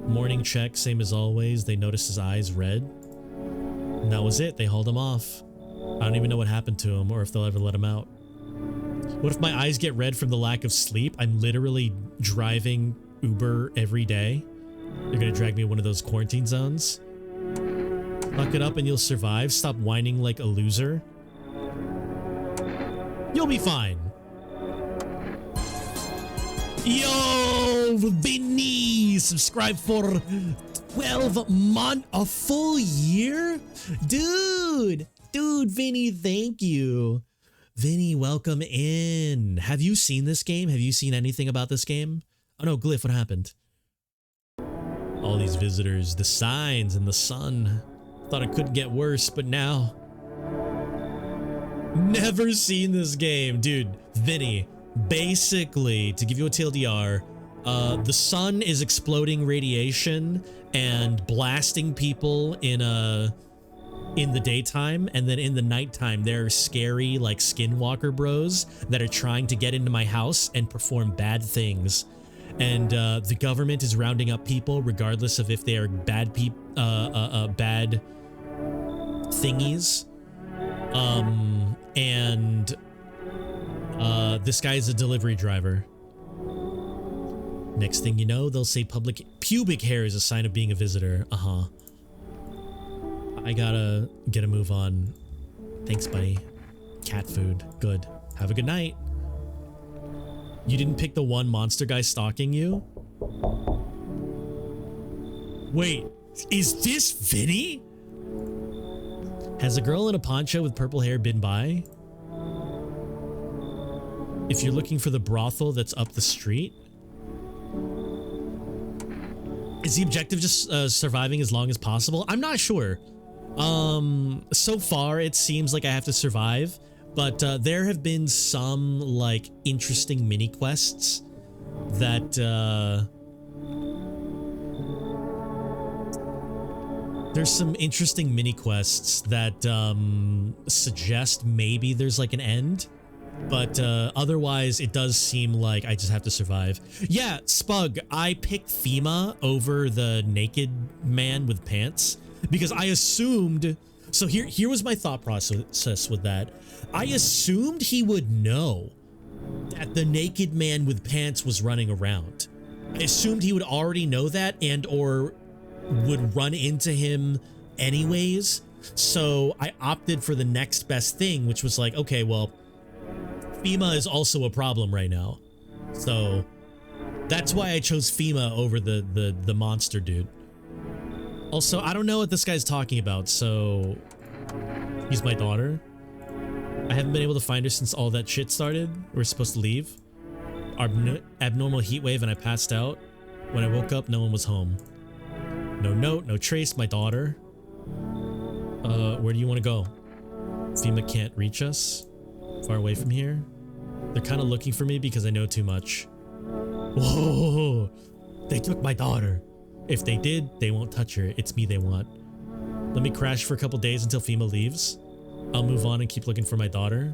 Morning check, same as always. They noticed his eyes red. And that was it. They hauled him off. I don't even know what happened to him or if they'll ever let him out. What if my eyes get red from the lack of sleep? I'm literally driving Uber every day. They're gonna drag me to one of those quarantine zones. Fuck it up and you'll survive. Stop whining like a loser. You'll be fine. Yo, Vinny, subscribe for 12 months, a full year? Dude, Vinny, thank you. Vinny, welcome in. Have you seen this game? Have you seen anything about this game? Oh no, Glyph, what happened? All these visitors, the signs and the sun. Thought it couldn't get worse, but now. Never seen this game. Dude, Vinny, basically, to give you a TLDR, the sun is exploding radiation and blasting people in the daytime, and then in the nighttime there are scary like skinwalker bros that are trying to get into my house and perform bad things. and the government is rounding up people regardless of if they are bad bad thingies. And this guy's a delivery driver. Next thing you know, they'll say pubic hair is a sign of being a visitor. I gotta get a move on. Thanks, buddy. Cat food. Good. Have a good night. You didn't pick the one monster guy stalking you? Wait, is this Vinny? Has a girl in a poncho with purple hair been by? If you're looking for the brothel that's up the street? Is the objective just surviving as long as possible? I'm not sure. So far it seems like I have to survive, but there have been some like interesting mini quests that there's some interesting mini quests that suggest maybe there's like an end, but otherwise it does seem like I just have to survive. Yeah, Spug, I picked FEMA over the naked man with pants because I assumed, so here was my thought process with that. I assumed he would know that the naked man with pants was running around. I assumed he would already know that and or would run into him anyways. So I opted for the next best thing, which was like, okay, well, FEMA is also a problem right now. So that's why I chose FEMA over the monster dude. Also, I don't know what this guy's talking about, so he's my daughter. I haven't been able to find her since all that shit started. We're supposed to leave. Abnormal heat wave and I passed out. When I woke up, no one was home. No note, no trace, my daughter. Where do you want to go? FEMA can't reach us? Far away from here? They're kind of looking for me because I know too much. Whoa! They took my daughter. If they did, they won't touch her. It's me they want. Let me crash for a couple days until FEMA leaves. I'll move on and keep looking for my daughter.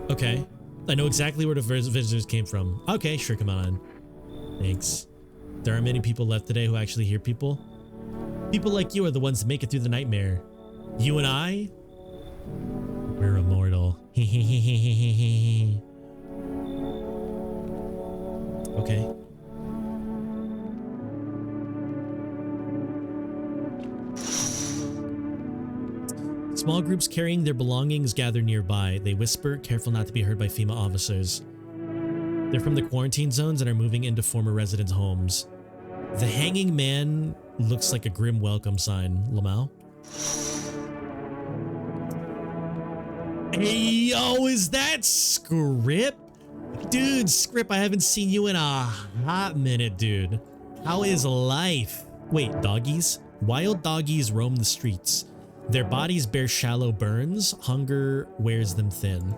Okay. I know exactly where the visitors came from. Okay, sure, come on. Thanks. There aren't many people left today who actually hear people. People like you are the ones that make it through the nightmare. You and I? We're immortal. Okay. Small groups carrying their belongings gather nearby. They whisper, careful not to be heard by FEMA officers. They're from the quarantine zones and are moving into former residents' homes. The hanging man looks like a grim welcome sign. Lamau? Hey, yo, is that Script? Dude, Script, I haven't seen you in a hot minute, dude. How is life? Wait, doggies? Wild doggies roam the streets. Their bodies bear shallow burns. Hunger wears them thin.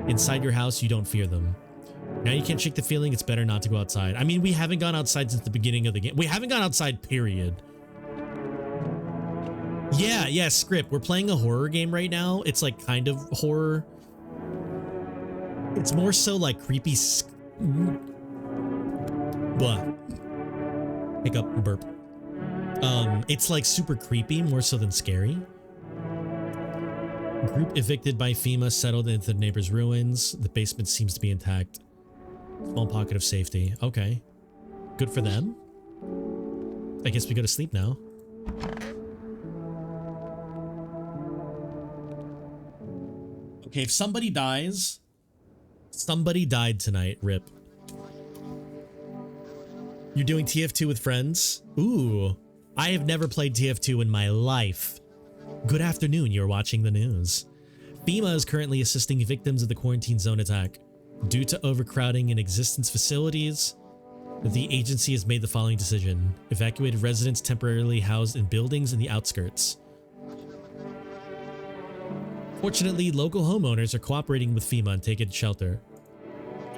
Inside your house, you don't fear them. Now you can't shake the feeling it's better not to go outside. I mean, we haven't gone outside since the beginning of the game. We haven't gone outside, period. Yeah, Script. We're playing a horror game right now. It's like kind of horror. It's more so like creepy. What? Hiccup, burp. It's like super creepy, more so than scary. Group evicted by FEMA settled into the neighbor's ruins. The basement seems to be intact. Small pocket of safety. Okay. Good for them. I guess we go to sleep now. Okay, if somebody dies, somebody died tonight, rip. You're doing TF2 with friends? Ooh, I have never played TF2 in my life. Good afternoon, you're watching the news. FEMA is currently assisting victims of the quarantine zone attack. Due to overcrowding in existence facilities, the agency has made the following decision. Evacuated residents temporarily housed in buildings in the outskirts. Fortunately, local homeowners are cooperating with FEMA and taking shelter.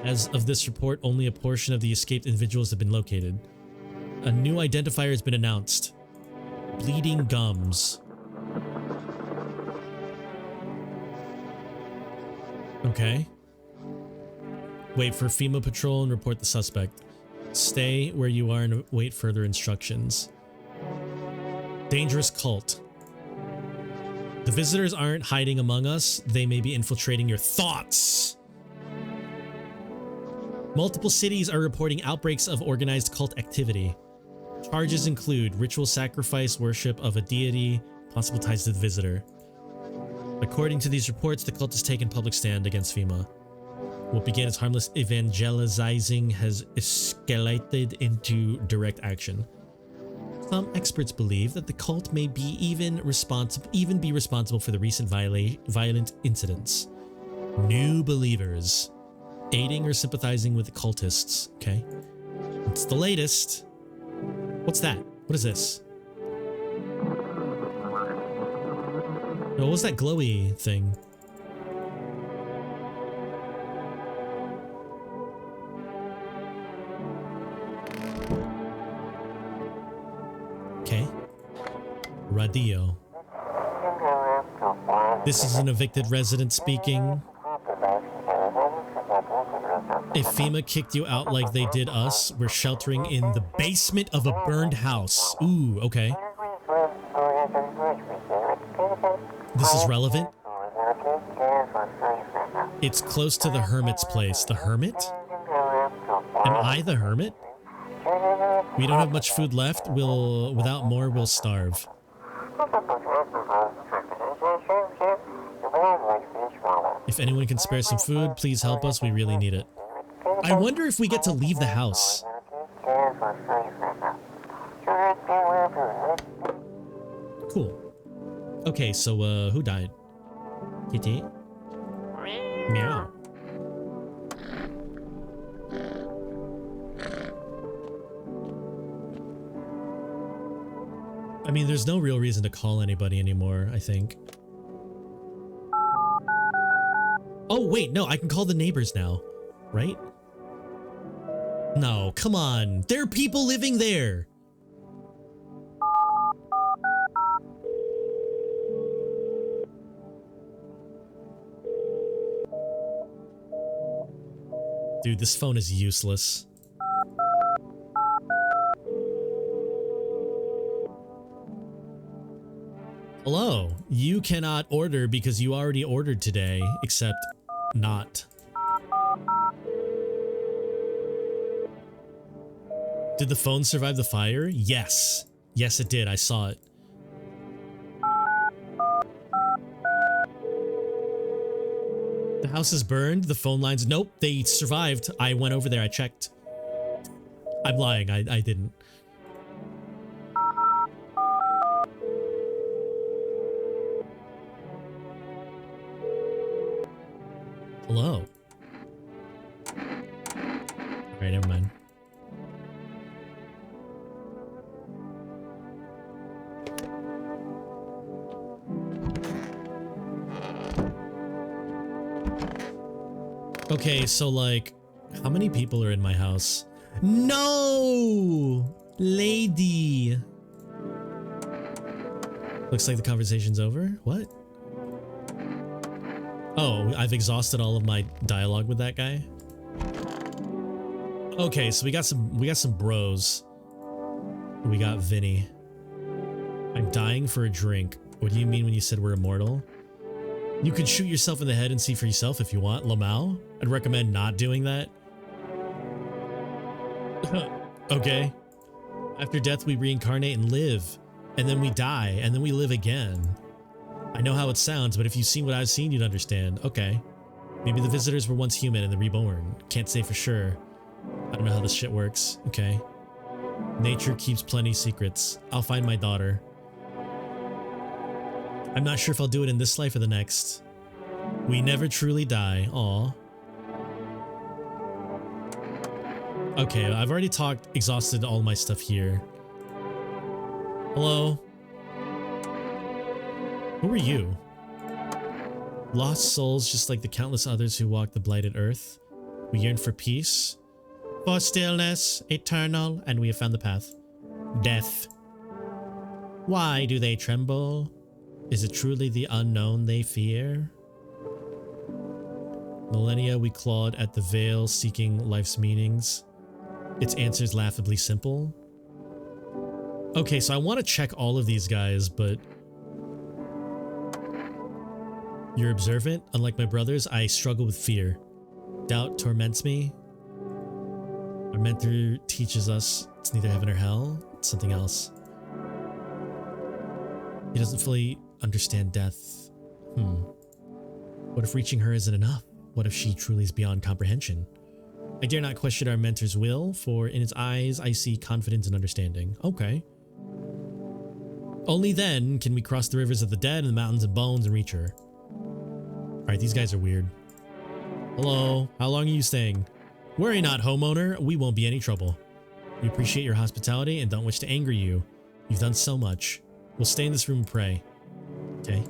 As of this report, only a portion of the escaped individuals have been located. A new identifier has been announced. Bleeding gums. Okay. Wait for FEMA patrol and report the suspect. Stay where you are and wait further instructions. Dangerous cult. The visitors aren't hiding among us. They may be infiltrating your thoughts. Multiple cities are reporting outbreaks of organized cult activity. Charges include ritual sacrifice, worship of a deity, possible ties to the visitor. According to these reports, the cult has taken public stand against FEMA. What began as harmless evangelizing has escalated into direct action. Some experts believe that the cult may be even be responsible for the recent violent incidents. New believers aiding or sympathizing with the cultists. Okay, it's the latest. What's that? What is this? Oh, what was that glowy thing? Okay. Radio. This is an evicted resident speaking. If FEMA kicked you out like they did us, we're sheltering in the basement of a burned house. Ooh, okay. This is relevant. It's close to the hermit's place. The hermit? Am I the hermit? We don't have much food left. Without more, we'll starve. If anyone can spare some food, please help us. We really need it. I wonder if we get to leave the house. Cool. Okay, so who died? Kitty? Meow. I mean, there's no real reason to call anybody anymore, I think. Oh, wait, no, I can call the neighbors now, right? No, come on. There are people living there. Dude, this phone is useless. Hello, you cannot order because you already ordered today, except not. Did the phone survive the fire? Yes. Yes, it did. I saw it. The house is burned. The phone lines. Nope, they survived. I went over there. I checked. I'm lying. I didn't. Hello. Alright, never mind. Okay, so like, how many people are in my house? No! Lady! Looks like the conversation's over. What? Oh, I've exhausted all of my dialogue with that guy. Okay, so we got some bros. We got Vinny. I'm dying for a drink. What do you mean when you said we're immortal? You could shoot yourself in the head and see for yourself if you want. Lamau? I'd recommend not doing that. Okay. After death, we reincarnate and live. And then we die, and then we live again. I know how it sounds, but if you've seen what I've seen, you'd understand. Okay. Maybe the visitors were once human and they're reborn. Can't say for sure. I don't know how this shit works. Okay. Nature keeps plenty secrets. I'll find my daughter. I'm not sure if I'll do it in this life or the next. We never truly die. Aw. Okay, I've already exhausted all my stuff here. Hello? Who are you? Lost souls just like the countless others who walk the blighted earth. We yearn for peace, for stillness, eternal, and we have found the path. Death. Why do they tremble? Is it truly the unknown they fear? Millennia we clawed at the veil, seeking life's meanings. Its answer is laughably simple. Okay, so I want to check all of these guys, but you're observant. Unlike my brothers, I struggle with fear. Doubt torments me. Our mentor teaches us it's neither heaven or hell. It's something else. He doesn't fully understand death. What if reaching her isn't enough? What if she truly is beyond comprehension? I dare not question our mentor's will, for in his eyes I see confidence and understanding. Okay. Only then can we cross the rivers of the dead and the mountains of bones and reach her. Alright, these guys are weird. Hello, how long are you staying? Worry not, homeowner, we won't be any trouble. We appreciate your hospitality and don't wish to anger you. You've done so much. We'll stay in this room and pray. Okay.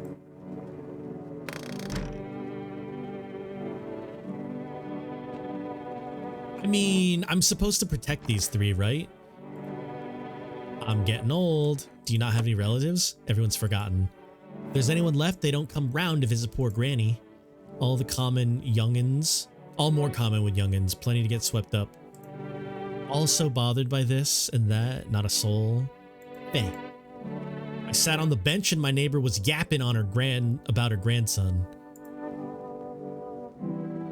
I mean, I'm supposed to protect these three, right? I'm getting old. Do you not have any relatives? Everyone's forgotten. If there's anyone left, they don't come round to visit poor Granny. All the common young'uns. All more common with young'uns. Plenty to get swept up. All so bothered by this and that. Not a soul. Bang. I sat on the bench and my neighbor was yapping on about her grandson.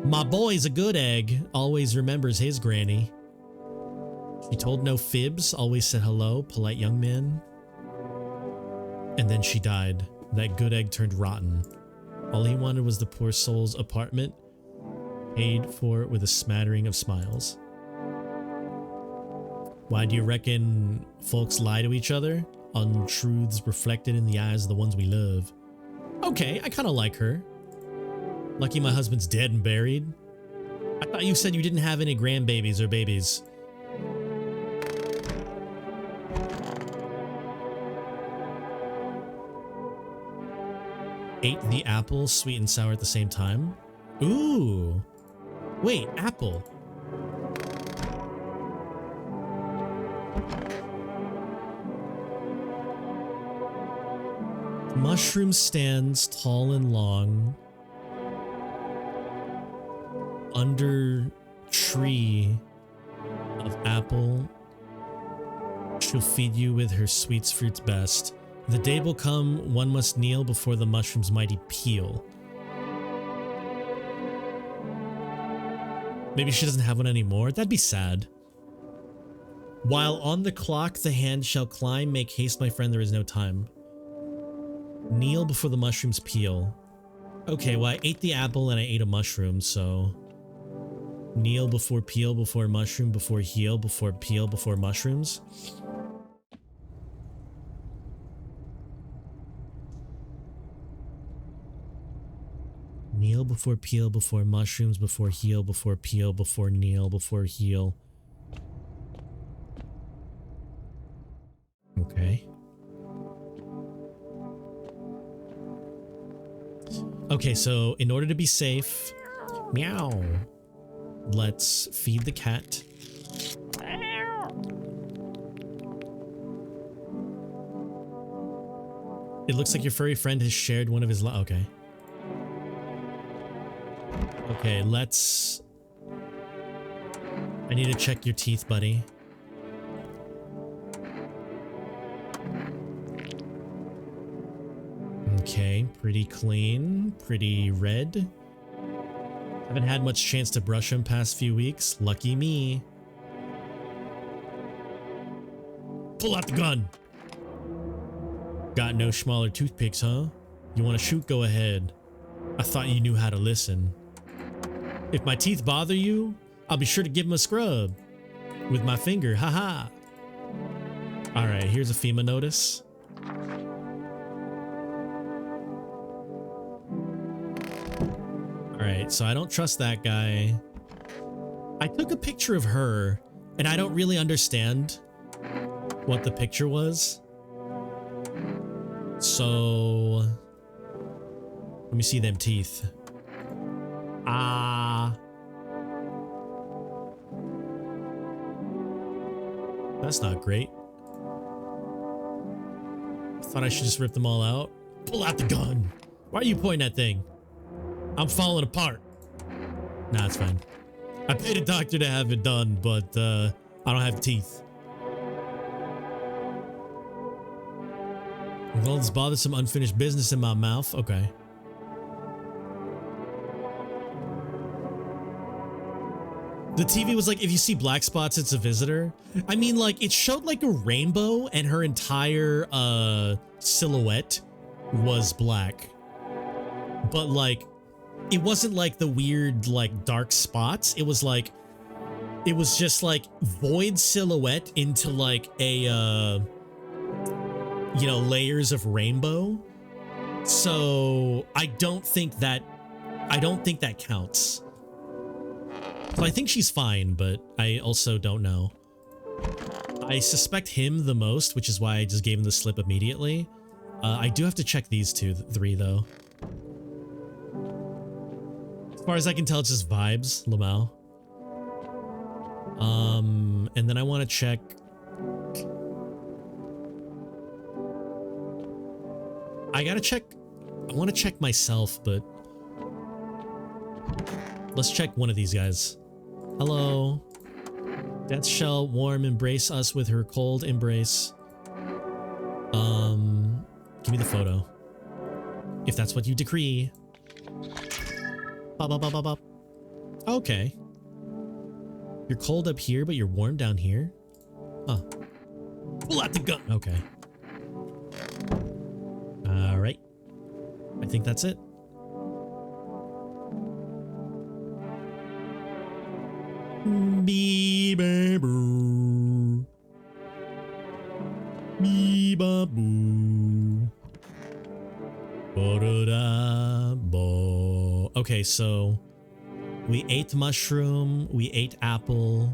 My boy's a good egg. Always remembers his granny. She told no fibs. Always said hello. Polite young man. And then she died. That good egg turned rotten. All he wanted was the poor soul's apartment, paid for with a smattering of smiles. Why do you reckon folks lie to each other? Untruths reflected in the eyes of the ones we love. Okay, I kind of like her. Lucky my husband's dead and buried. I thought you said you didn't have any grandbabies or babies. Ate the apple, sweet and sour at the same time. Ooh. Wait, apple. Mushroom stands tall and long under tree of apple. She'll feed you with her sweets fruits best. The day will come, one must kneel before the mushroom's mighty peel. Maybe she doesn't have one anymore. That'd be sad. While on the clock, the hand shall climb. Make haste, my friend, there is no time. Kneel before the mushroom's peel. Okay, well, I ate the apple and I ate a mushroom, so... Kneel before peel, before mushroom, before heal, before peel, before mushrooms. Kneel before peel, before mushrooms, before heal, before peel, before kneel, before heal. Okay. Okay, so in order to be safe, meow. Let's feed the cat. It looks like your furry friend has shared one of his okay. Okay, let's... I need to check your teeth, buddy. Okay, pretty clean, pretty red. Haven't had much chance to brush him past few weeks. Lucky me. Pull out the gun. Got no smaller toothpicks, huh? You want to shoot? Go ahead. I thought you knew how to listen. If my teeth bother you, I'll be sure to give them a scrub. With my finger, haha. Alright, here's a FEMA notice. Alright, so I don't trust that guy. I took a picture of her, and I don't really understand what the picture was. So... let me see them teeth. That's not great. Thought I should just rip them all out. Pull out the gun. Why are you pointing that thing? I'm falling apart. Nah, it's fine. I paid a doctor to have it done, but I don't have teeth. With all this bothersome unfinished business in my mouth. Okay. The TV was like, if you see black spots, it's a visitor. I mean, like, it showed like a rainbow and her entire silhouette was black. But like, it wasn't like the weird, like, dark spots. It was like, it was just like void silhouette into like a, you know, layers of rainbow. So I don't think that counts. So I think she's fine, but I also don't know. I suspect him the most, which is why I just gave him the slip immediately. I do have to check these three though. As far as I can tell, it's just vibes, Lamau. And then I want to check. I gotta check. I want to check myself, but let's check one of these guys. Hello. Death shall warm embrace us with her cold embrace. Give me the photo. If that's what you decree. Bop, bop, bop, bop, bop. Okay. You're cold up here, but you're warm down here? Huh. Pull out the gun. Okay. Alright. I think that's it. Bee-ba-boo. Bee-ba-boo. Bo-da-da-bo. Okay, so we ate mushroom, we ate apple.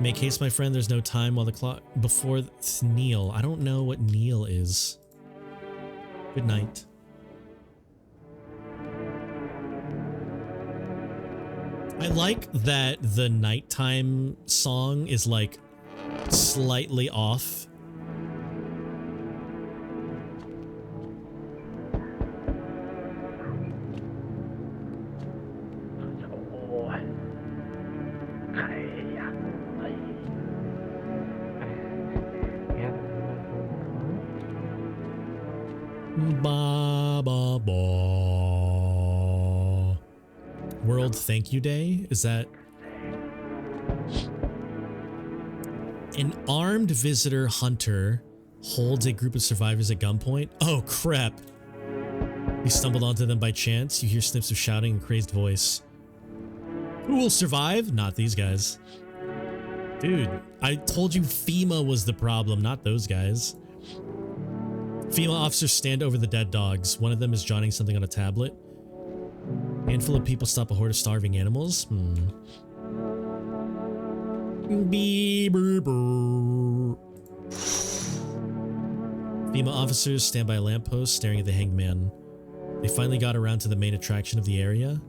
Make haste, my friend, there's no time while the clock before kneel. I don't know what kneel is. Good night. I like that the nighttime song is like slightly off. Ba ba ba. World Thank You Day? Is that an armed visitor hunter holds a group of survivors at gunpoint? Oh crap. You stumbled onto them by chance. You hear snips of shouting and crazed voice. Who will survive? Not these guys. Dude, I told you FEMA was the problem, not those guys. FEMA officers stand over the dead dogs. One of them is jotting something on a tablet. Handful of people stop a horde of starving animals. FEMA officers stand by a lamppost staring at the hanged man. They finally got around to the main attraction of the area.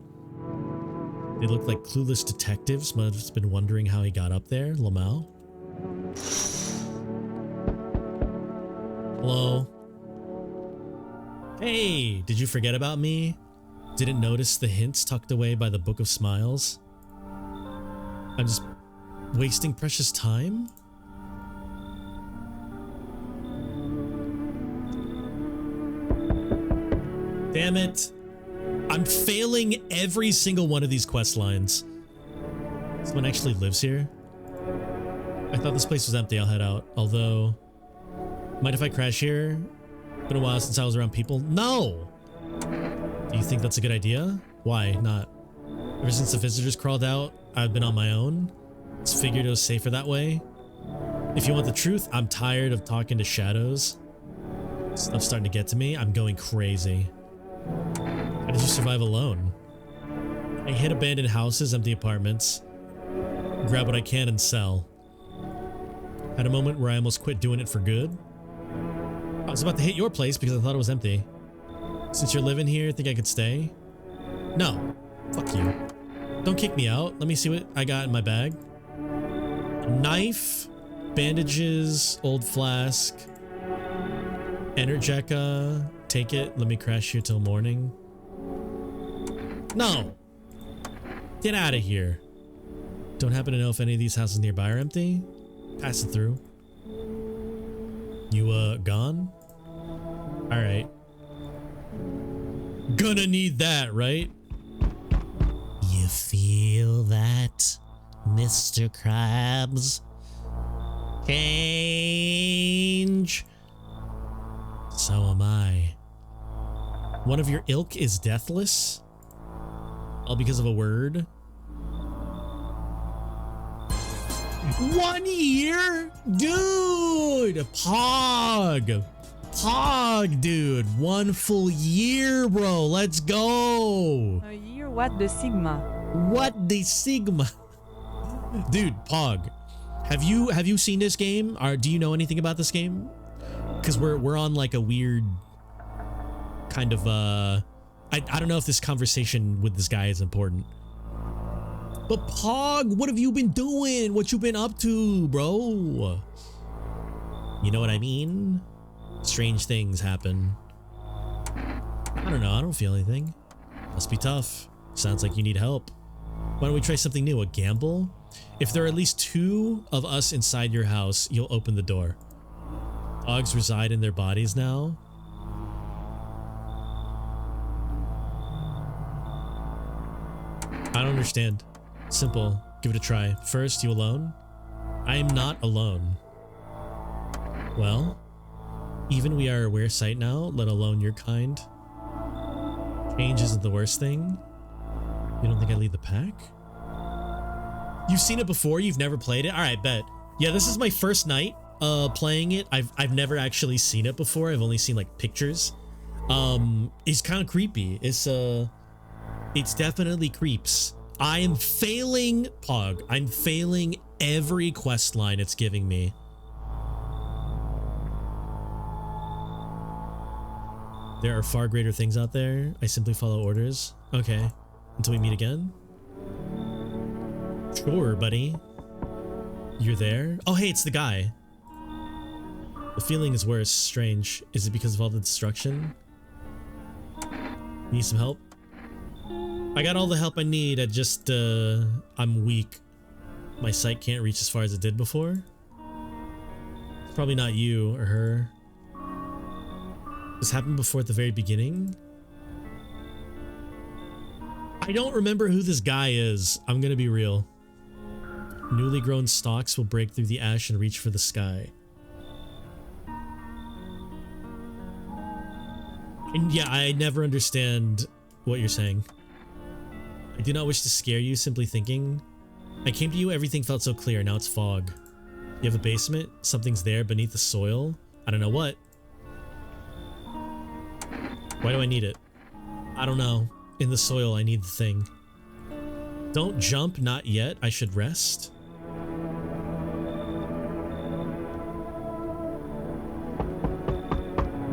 They look like clueless detectives. Must have been wondering how he got up there. Lamau. Hello. Hey, did you forget about me? Didn't notice the hints tucked away by the Book of Smiles? I'm just wasting precious time? Damn it. I'm failing every single one of these quest lines. Someone actually lives here? I thought this place was empty. I'll head out. Although, mind if I crash here? Been a while since I was around people. No! Do you think that's a good idea? Why not? Ever since the visitors crawled out, I've been on my own. Just figured it was safer that way. If you want the truth, I'm tired of talking to shadows. Stuff's starting to get to me. I'm going crazy. How did you survive alone? I hit abandoned houses, empty apartments. Grab what I can and sell. Had a moment where I almost quit doing it for good. I was about to hit your place because I thought it was empty. Since you're living here, think I could stay? No. Fuck you. Don't kick me out. Let me see what I got in my bag. A knife, bandages, old flask, Energeca. Take it. Let me crash here till morning. No. Get out of here. Don't happen to know if any of these houses nearby are empty? Pass it through. You, gone? Alright. Gonna need that, right? You feel that, Mr. Krabs? Change. So am I. One of your ilk is deathless? All because of a word? 1 year? Dude! Pog! Pog, dude. 1 full year, bro. Let's go. A year? What the Sigma? What the Sigma? Dude, Pog. Have you seen this game? Or do you know anything about this game? Because we're on like a weird kind of I don't know if this conversation with this guy is important. But Pog, what have you been doing? What you been up to, bro? You know what I mean? Strange things happen. I don't know. I don't feel anything. Must be tough. Sounds like you need help. Why don't we try something new? A gamble? If there are at least 2 of us inside your house, you'll open the door. Dogs reside in their bodies now. I don't understand. Simple. Give it a try. First, you alone? I am not alone. Well, even we are aware sight now, let alone your kind. Change isn't the worst thing. You don't think I lead the pack? You've seen it before, you've never played it? Alright, bet. Yeah, this is my first night playing it. I've never actually seen it before. I've only seen like pictures. It's kind of creepy. It's definitely creeps. I am failing, Pog. I'm failing every quest line it's giving me. There are far greater things out there. I simply follow orders. Okay. Until we meet again? Sure, buddy. You're there? Oh, hey, it's the guy. The feeling is worse. Strange. Is it because of all the destruction? Need some help? I got all the help I need. I'm weak. My sight can't reach as far as it did before. It's probably not you or her. This happened before at the very beginning. I don't remember who this guy is. I'm gonna be real. Newly grown stalks will break through the ash and reach for the sky. And yeah, I never understand what you're saying. I do not wish to scare you, simply thinking. I came to you, everything felt so clear, now it's fog. You have a basement? Something's there beneath the soil? I don't know what. Why do I need it? I don't know. In the soil, I need the thing. Don't jump, not yet. I should rest.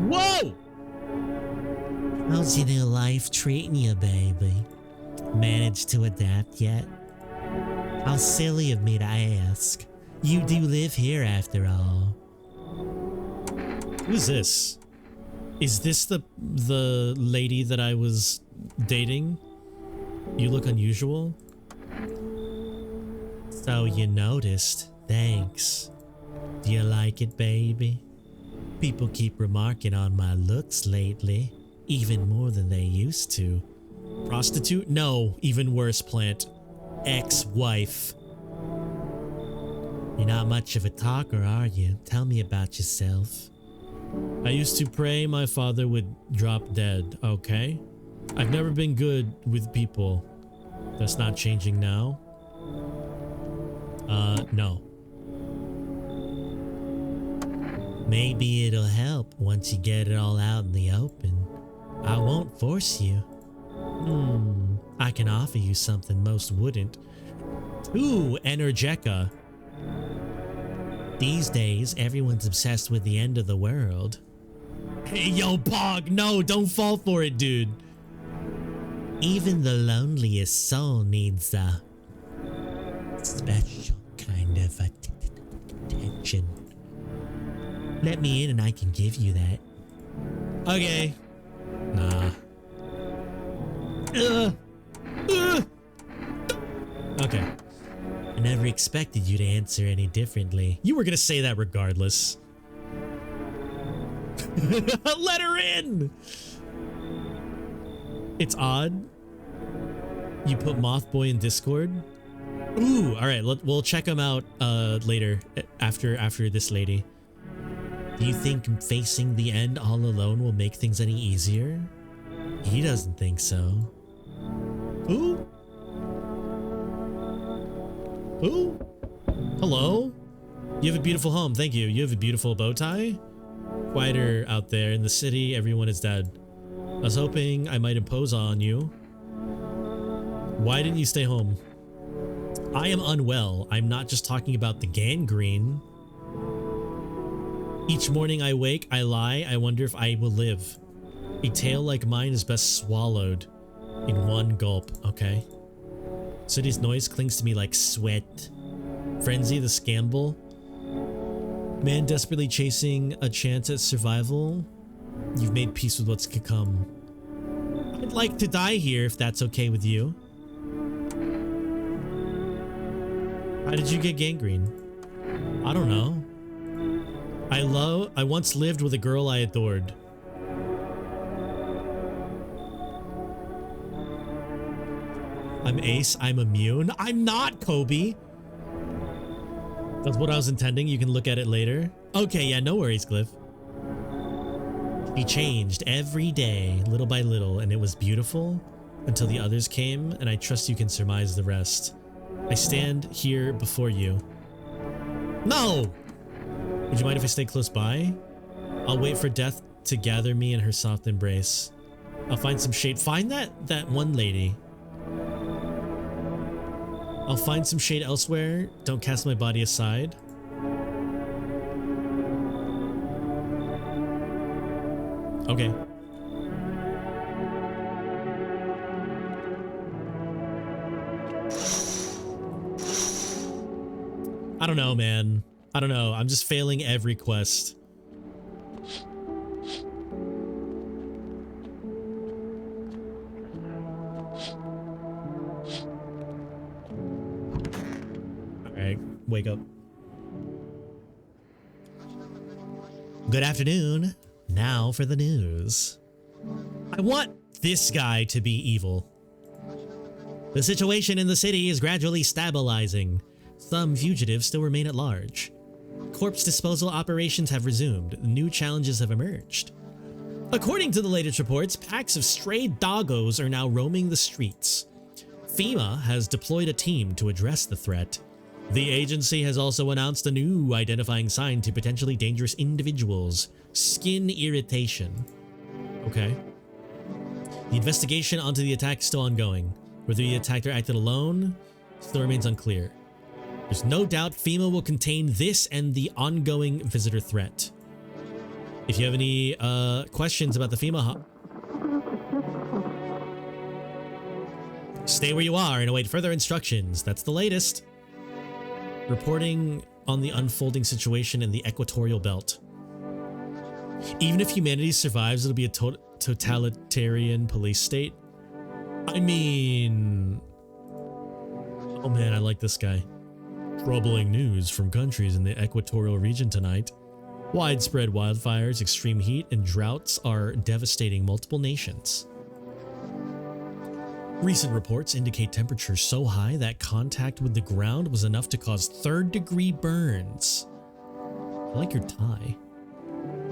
Whoa! How's your new life treating you, baby? Managed to adapt yet? How silly of me to ask. You do live here after all. Who's this? Is this the lady that I was dating? You look unusual. So you noticed. Thanks. Do you like it, baby? People keep remarking on my looks lately, even more than they used to. Prostitute? No, even worse, Plant. Ex-wife. You're not much of a talker, are you? Tell me about yourself. I used to pray my father would drop dead, okay? I've never been good with people. That's not changing now. No. Maybe it'll help once you get it all out in the open. I won't force you. I can offer you something most wouldn't. Ooh, Energeca. These days, everyone's obsessed with the end of the world. Hey, yo, Pog, no, don't fall for it, dude. Even the loneliest soul needs a special kind of attention. Let me in and I can give you that. Okay. Nah. Okay. And never expected you to answer any differently. You were gonna say that regardless. Let her in! It's odd. You put Mothboy in Discord? Ooh, alright, we'll check him out later, after this lady. Do you think facing the end all alone will make things any easier? He doesn't think so. Ooh? Ooh? Hello? You have a beautiful home, thank you. You have a beautiful bow tie? Quieter out there in the city, everyone is dead. I was hoping I might impose on you. Why didn't you stay home? I am unwell. I'm not just talking about the gangrene. Each morning I wake, I lie, I wonder if I will live. A tale like mine is best swallowed in one gulp, okay? City's noise clings to me like sweat. Frenzy the scamble. Man desperately chasing a chance at survival. You've made peace with what's to come. I'd like to die here if that's okay with you. How did you get gangrene? I don't know. I once lived with a girl I adored. I'm ace, I'm immune. I'm not, Kobe! That's what I was intending. You can look at it later. Okay, yeah, no worries, Cliff. He changed every day, little by little, and it was beautiful until the others came, and I trust you can surmise the rest. I stand here before you. No! Would you mind if I stay close by? I'll wait for death to gather me in her soft embrace. I'll find some shade. Find that one lady. I'll find some shade elsewhere. Don't cast my body aside. Okay. I don't know, man. I don't know. I'm just failing every quest. Alright, wake up. Good afternoon. Now for the news. I want this guy to be evil. The situation in the city is gradually stabilizing. Some fugitives still remain at large. Corpse disposal operations have resumed. New challenges have emerged. According to the latest reports, packs of stray doggos are now roaming the streets. FEMA has deployed a team to address the threat. The agency has also announced a new identifying sign to potentially dangerous individuals: skin irritation. Okay. The investigation onto the attack is still ongoing. Whether the attacker acted alone still remains unclear. There's no doubt FEMA will contain this and the ongoing visitor threat. If you have any questions about the FEMA hub, stay where you are and await further instructions. That's the latest. Reporting on the unfolding situation in the equatorial belt. Even if humanity survives, it'll be a totalitarian police state. I mean... Oh man, I like this guy. Troubling news from countries in the equatorial region tonight. Widespread wildfires, extreme heat, and droughts are devastating multiple nations. Recent reports indicate temperatures so high that contact with the ground was enough to cause third-degree burns. I like your tie.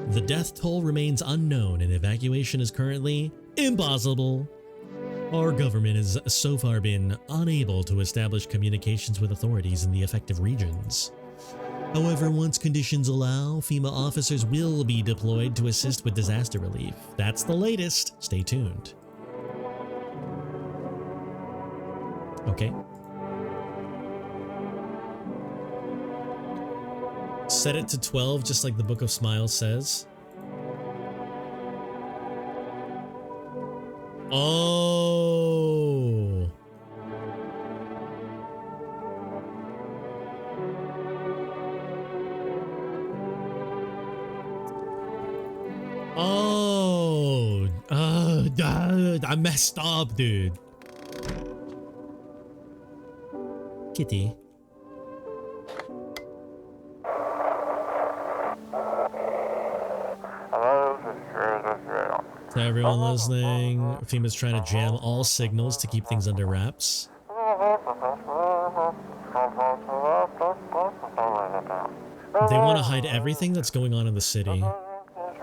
The death toll remains unknown and evacuation is currently impossible. Our government has so far been unable to establish communications with authorities in the affected regions. However, once conditions allow, FEMA officers will be deployed to assist with disaster relief. That's the latest. Stay tuned. Okay. Set it to 12, just like the Book of Smiles says. Oh. Oh. I messed up, dude. Kitty. To everyone listening, FEMA's trying to jam all signals to keep things under wraps. They want to hide everything that's going on in the city.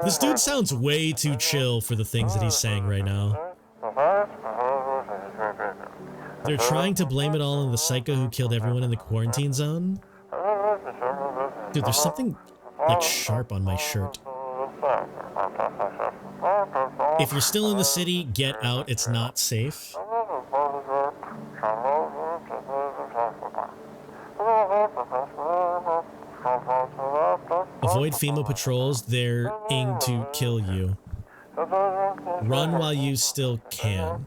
This dude sounds way too chill for the things that he's saying right now. They're trying to blame it all on the psycho who killed everyone in the quarantine zone. Dude, there's something like sharp on my shirt. If you're still in the city, get out. It's not safe. Avoid FEMA patrols. They're aimed to kill you. Run while you still can.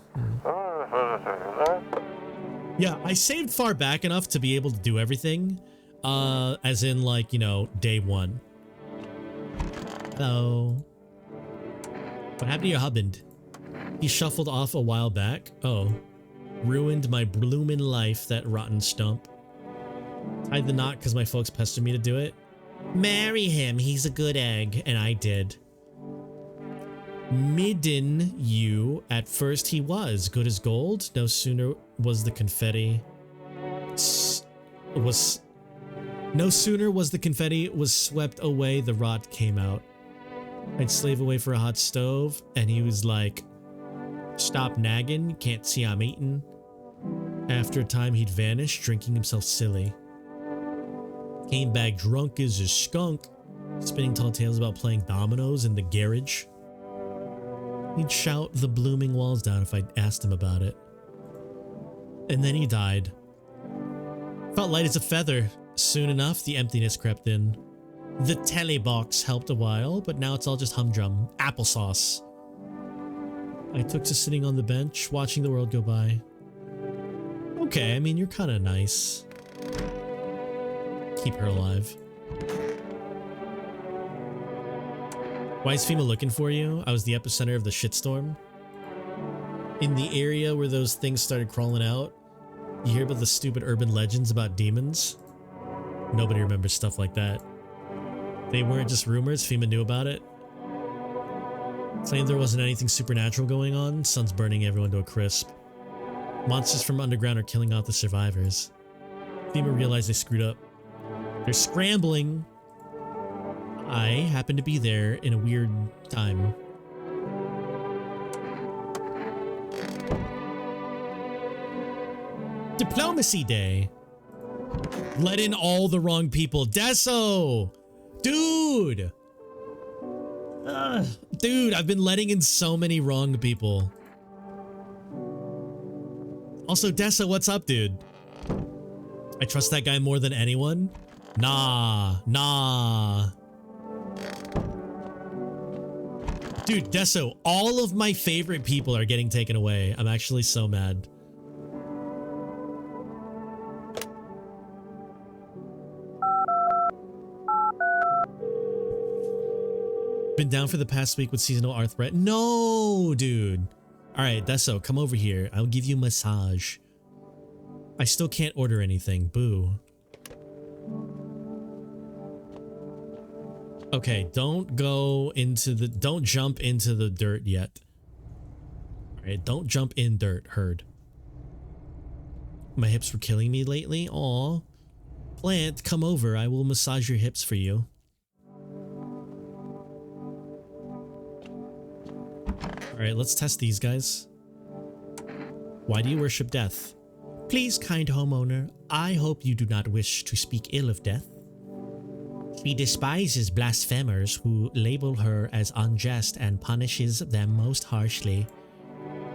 Yeah, I saved far back enough to be able to do everything. As in, like, you know, day one. Hello. What happened to your husband? He shuffled off a while back. Oh. Ruined my bloomin' life, that rotten stump. Tied the knot because my folks pestered me to do it. Marry him, he's a good egg. And I did. Midden you, at first he was. Good as gold. No sooner was the confetti... No sooner was the confetti was swept away, the rot came out. I'd slave away for a hot stove, and he was like, stop nagging, you can't see I'm eating. After a time, he'd vanish, drinking himself silly. Came back drunk as a skunk, spinning tall tales about playing dominoes in the garage. He'd shout the blooming walls down if I asked him about it. And then he died. Felt light as a feather. Soon enough, the emptiness crept in. The telly box helped a while, but now it's all just humdrum. Applesauce. I took to sitting on the bench, watching the world go by. Okay, I mean, you're kind of nice. Keep her alive. Why is FEMA looking for you? I was the epicenter of the shitstorm. In the area where those things started crawling out, you hear about the stupid urban legends about demons? Nobody remembers stuff like that. They weren't just rumors, FEMA knew about it. Claimed there wasn't anything supernatural going on, sun's burning everyone to a crisp. Monsters from underground are killing out the survivors. FEMA realized they screwed up. They're scrambling. I happen to be there in a weird time. Diplomacy Day. Let in all the wrong people. Deso! Dude! Dude, I've been letting in so many wrong people. Also, Deso, what's up, dude? I trust that guy more than anyone? Nah. Dude, Deso, all of my favorite people are getting taken away. I'm actually so mad. Been down for the past week with seasonal arthritis. No, dude. All right, Deso, come over here. I'll give you a massage. I still can't order anything. Boo. Okay, don't jump into the dirt yet. All right, don't jump in dirt, herd. My hips were killing me lately. Aw. Plant, come over. I will massage your hips for you. Alright, let's test these guys. Why do you worship death? Please, kind homeowner, I hope you do not wish to speak ill of death. She despises blasphemers who label her as unjust and punishes them most harshly.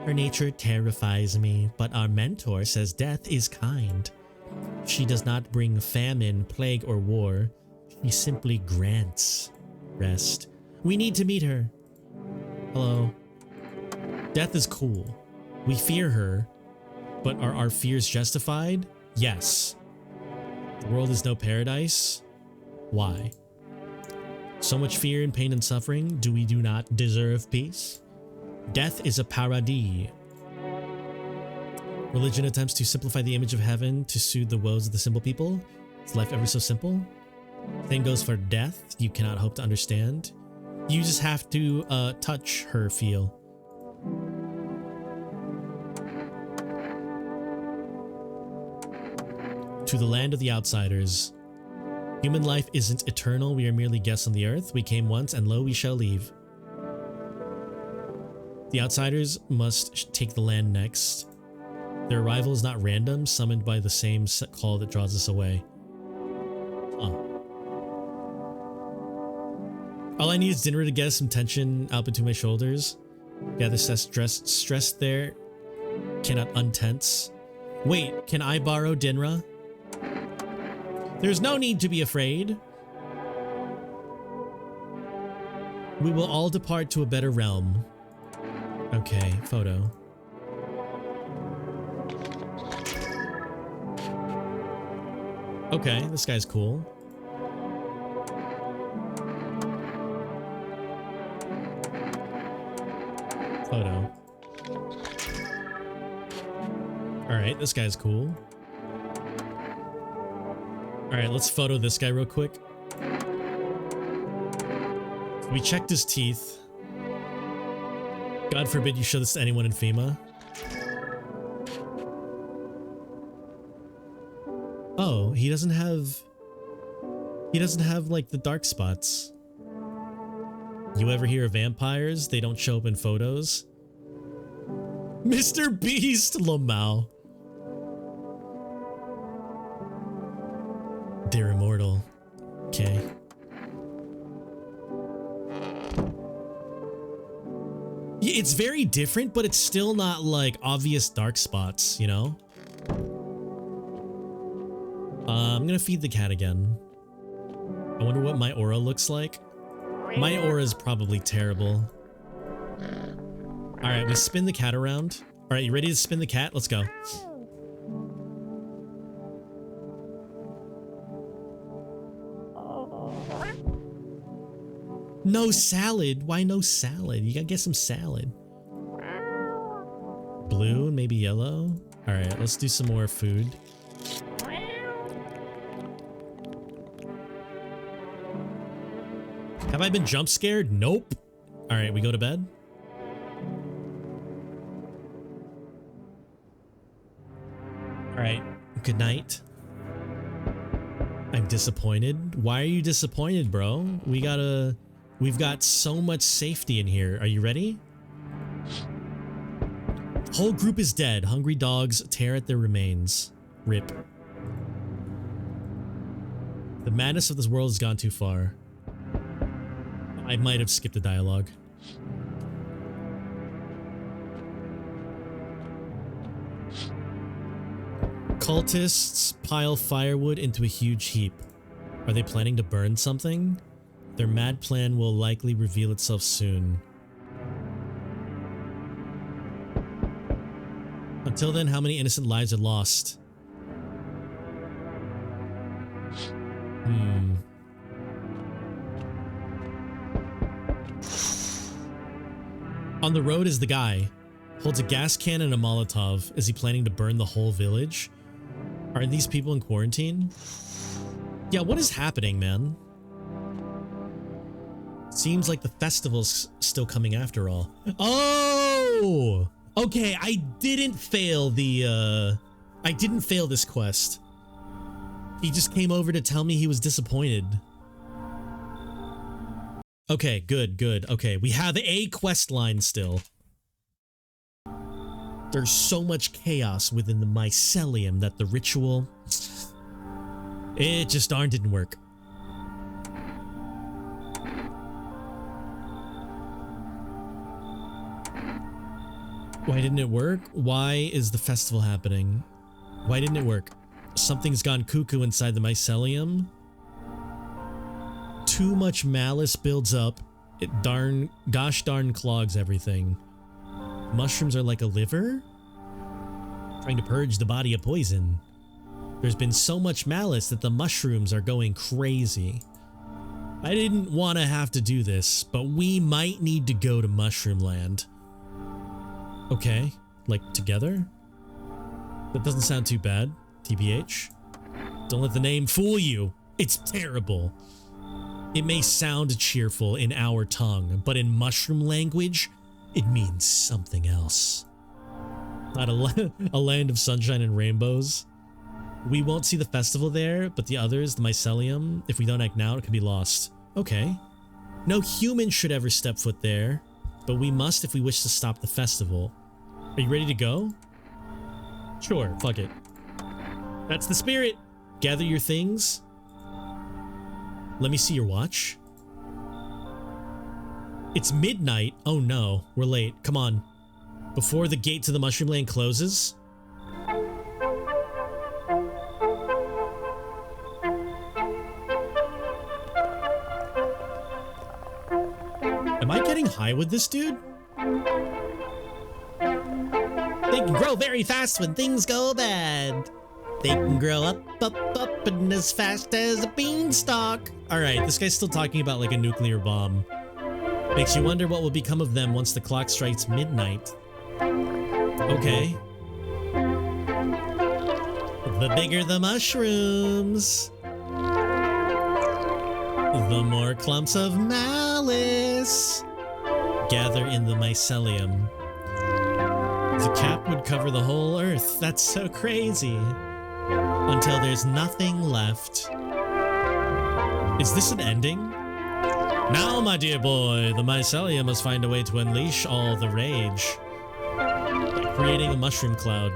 Her nature terrifies me, but our mentor says death is kind. She does not bring famine, plague, or war. She simply grants rest. We need to meet her. Hello. Death is cool. We fear her, but are our fears justified? Yes. The world is no paradise? Why? So much fear and pain and suffering, do we do not deserve peace? Death is a paradis. Religion attempts to simplify the image of heaven to soothe the woes of the simple people. Is life ever so simple? Same goes for death, you cannot hope to understand. You just have to touch her feel. To the land of the outsiders. Human life isn't eternal. We are merely guests on the earth. We came once, and lo, we shall leave. The outsiders must take the land next. Their arrival is not random, summoned by the same call that draws us away. Oh. All I need is Dinra to get some tension out between my shoulders. Gather stress there. Cannot untense. Wait, can I borrow Dinra? There's no need to be afraid. We will all depart to a better realm. Okay, photo. Okay, this guy's cool. Photo. Alright, this guy's cool. Alright, let's photo this guy real quick. We checked his teeth. God forbid you show this to anyone in FEMA. Oh, he doesn't have like the dark spots. You ever hear of vampires? They don't show up in photos. Mr. Beast, Lamau. They're immortal. Okay. Yeah, it's very different, but it's still not like obvious dark spots, you know? I'm gonna feed the cat again. I wonder what my aura looks like. My aura is probably terrible. Alright, we spin the cat around. Alright, you ready to spin the cat? Let's go. No salad? Why no salad? You gotta get some salad. Blue and maybe yellow? Alright, let's do some more food. Have I been jump scared? Nope. Alright, we go to bed. Alright, good night. I'm disappointed. Why are you disappointed, bro? We've got so much safety in here. Are you ready? Whole group is dead. Hungry dogs tear at their remains. Rip. The madness of this world has gone too far. I might have skipped a dialogue. Cultists pile firewood into a huge heap. Are they planning to burn something? Their mad plan will likely reveal itself soon. Until then, how many innocent lives are lost? On the road is the guy. Holds a gas can and a Molotov. Is he planning to burn the whole village? Are these people in quarantine? Yeah, what is happening, man? Seems like the festival's still coming after all. Oh! Okay, I didn't fail this quest. He just came over to tell me he was disappointed. Okay, good. Okay, we have a quest line still. There's so much chaos within the mycelium that the ritual... It just darn didn't work. Why didn't it work? Why is the festival happening? Why didn't it work? Something's gone cuckoo inside the mycelium. Too much malice builds up. It gosh darn clogs everything. Mushrooms are like a liver? Trying to purge the body of poison. There's been so much malice that the mushrooms are going crazy. I didn't want to have to do this, but we might need to go to Mushroom Land. Okay, like together? That doesn't sound too bad, TBH. Don't let the name fool you. It's terrible. It may sound cheerful in our tongue, but in mushroom language, it means something else. Not a land of sunshine and rainbows. We won't see the festival there, but the others, the mycelium, if we don't act now, it could be lost. Okay. No human should ever step foot there, but we must if we wish to stop the festival. Are you ready to go? Sure, fuck it. That's the spirit. Gather your things. Let me see your watch. It's midnight. Oh no, we're late. Come on. Before the gate to the Mushroom Land closes. Am I getting high with this dude? They can grow very fast when things go bad. They can grow up, and as fast as a beanstalk. Alright, this guy's still talking about like a nuclear bomb. Makes you wonder what will become of them once the clock strikes midnight. Okay. The bigger the mushrooms, the more clumps of malice gather in the mycelium. The cap would cover the whole earth. That's so crazy. Until there's nothing left. Is this an ending? Now, my dear boy, the mycelium must find a way to unleash all the rage. By creating a mushroom cloud.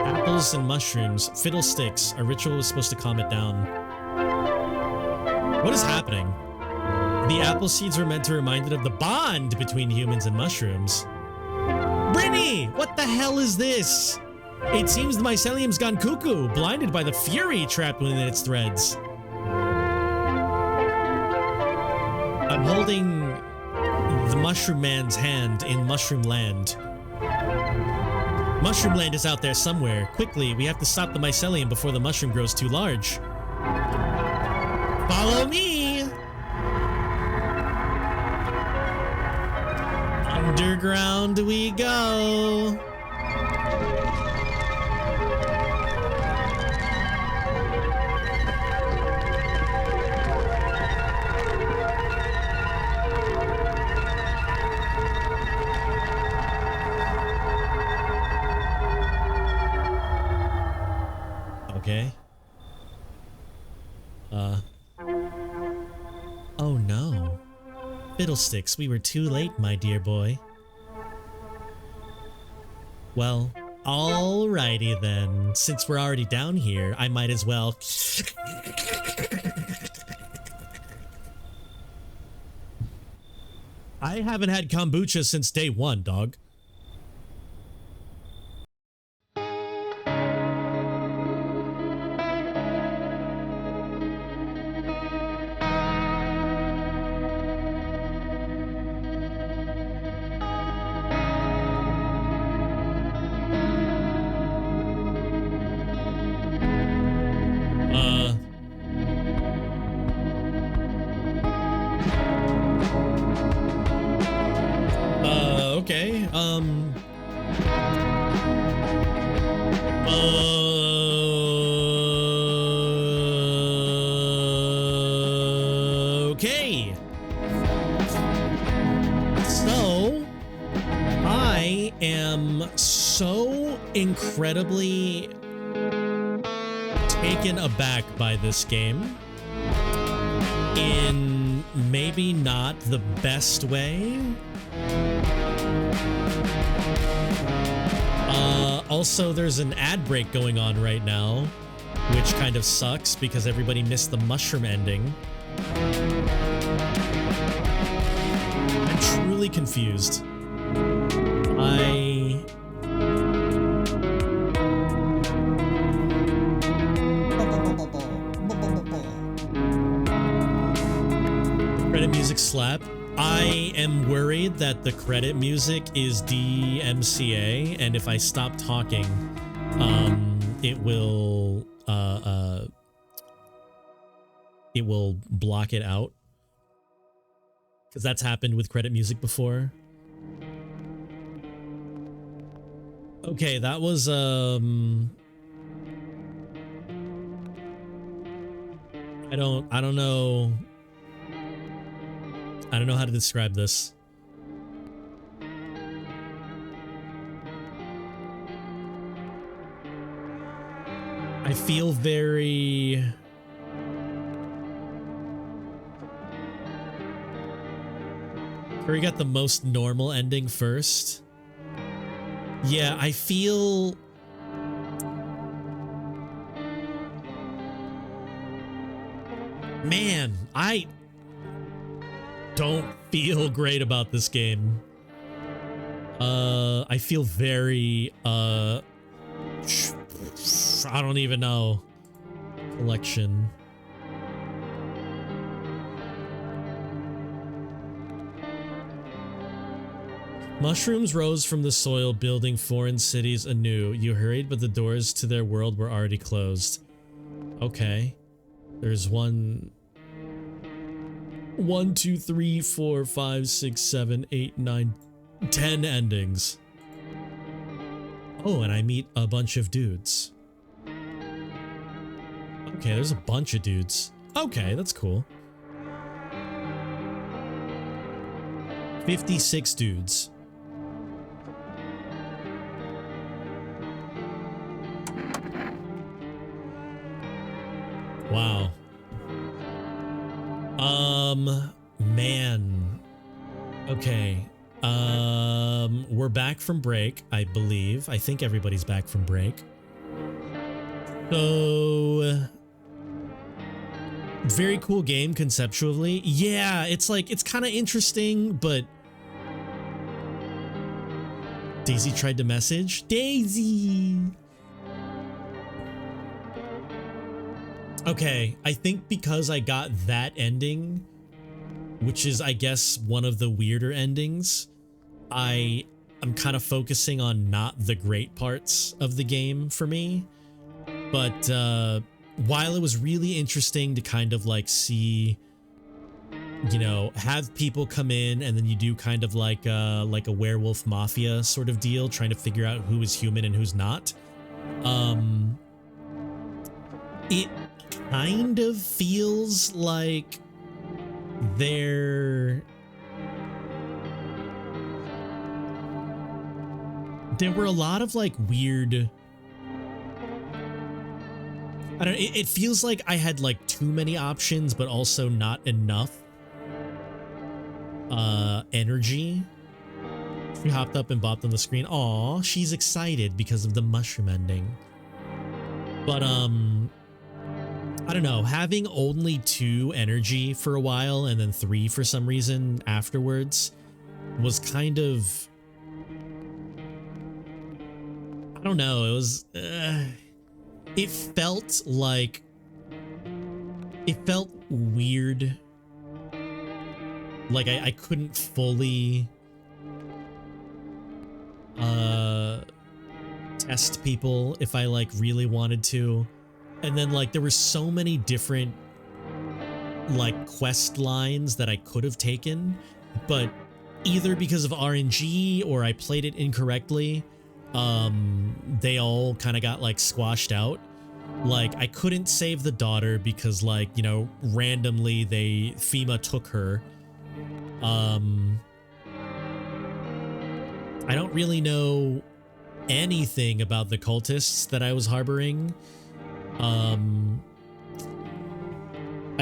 Apples and mushrooms, fiddlesticks. A ritual was supposed to calm it down. What is happening? The apple seeds were meant to remind it of the bond between humans and mushrooms. Brittany! What the hell is this? It seems the mycelium's gone cuckoo, blinded by the fury trapped within its threads. I'm holding the Mushroom Man's hand in Mushroom Land. Mushroom Land is out there somewhere. Quickly, we have to stop the mycelium before the mushroom grows too large. Follow me! Underground we go. Okay. Oh no. Fiddlesticks, we were too late, my dear boy. Well, alrighty then. Since we're already down here, I might as well... I haven't had kombucha since day one, dog. Okay, okay. So, I am so incredibly taken aback by this game in maybe not the best way. Also, there's an ad break going on right now, which kind of sucks because everybody missed the mushroom ending. I'm truly confused. Credit music slap. I am worried that the credit music is DMCA, and if I stop talking, it will block it out. Because that's happened with credit music before. Okay, that was I don't know. I don't know how to describe this. I feel very... Curry got the most normal ending first. Yeah, I feel... Man, I don't feel great about this game. I feel very, I don't even know. Collection. Mushrooms rose from the soil, building foreign cities anew. You hurried, but the doors to their world were already closed. Okay. There's 1, 2, 3, 4, 5, 6, 7, 8, 9, 10 endings. Oh, and I meet a bunch of dudes. Okay, there's a bunch of dudes. Okay, that's cool. 56 dudes. Wow. Man. Okay. We're back from break, I believe. I think everybody's back from break. So, very cool game conceptually. Yeah, it's like, it's kind of interesting, but Daisy tried to message. Daisy! Okay, I think because I got that ending, which is, I guess, one of the weirder endings, I'm kind of focusing on not the great parts of the game for me. But while it was really interesting to kind of like see, you know, have people come in and then you do kind of like a werewolf mafia sort of deal, trying to figure out who is human and who's not. It kind of feels like there were a lot of like weird, I don't know, it feels like I had like too many options but also not enough energy. She hopped up and bopped on the screen. Aw, she's excited because of the mushroom ending. But I don't know, having only 2 energy for a while and then 3 for some reason afterwards was kind of, I don't know, it was, it felt like, it felt weird. Like I couldn't fully test people if I like really wanted to. And then like there were so many different like quest lines that I could have taken, but either because of RNG or I played it incorrectly, they all kind of got like squashed out. Like I couldn't save the daughter because like, you know, randomly FEMA took her. I don't really know anything about the cultists that I was harboring. I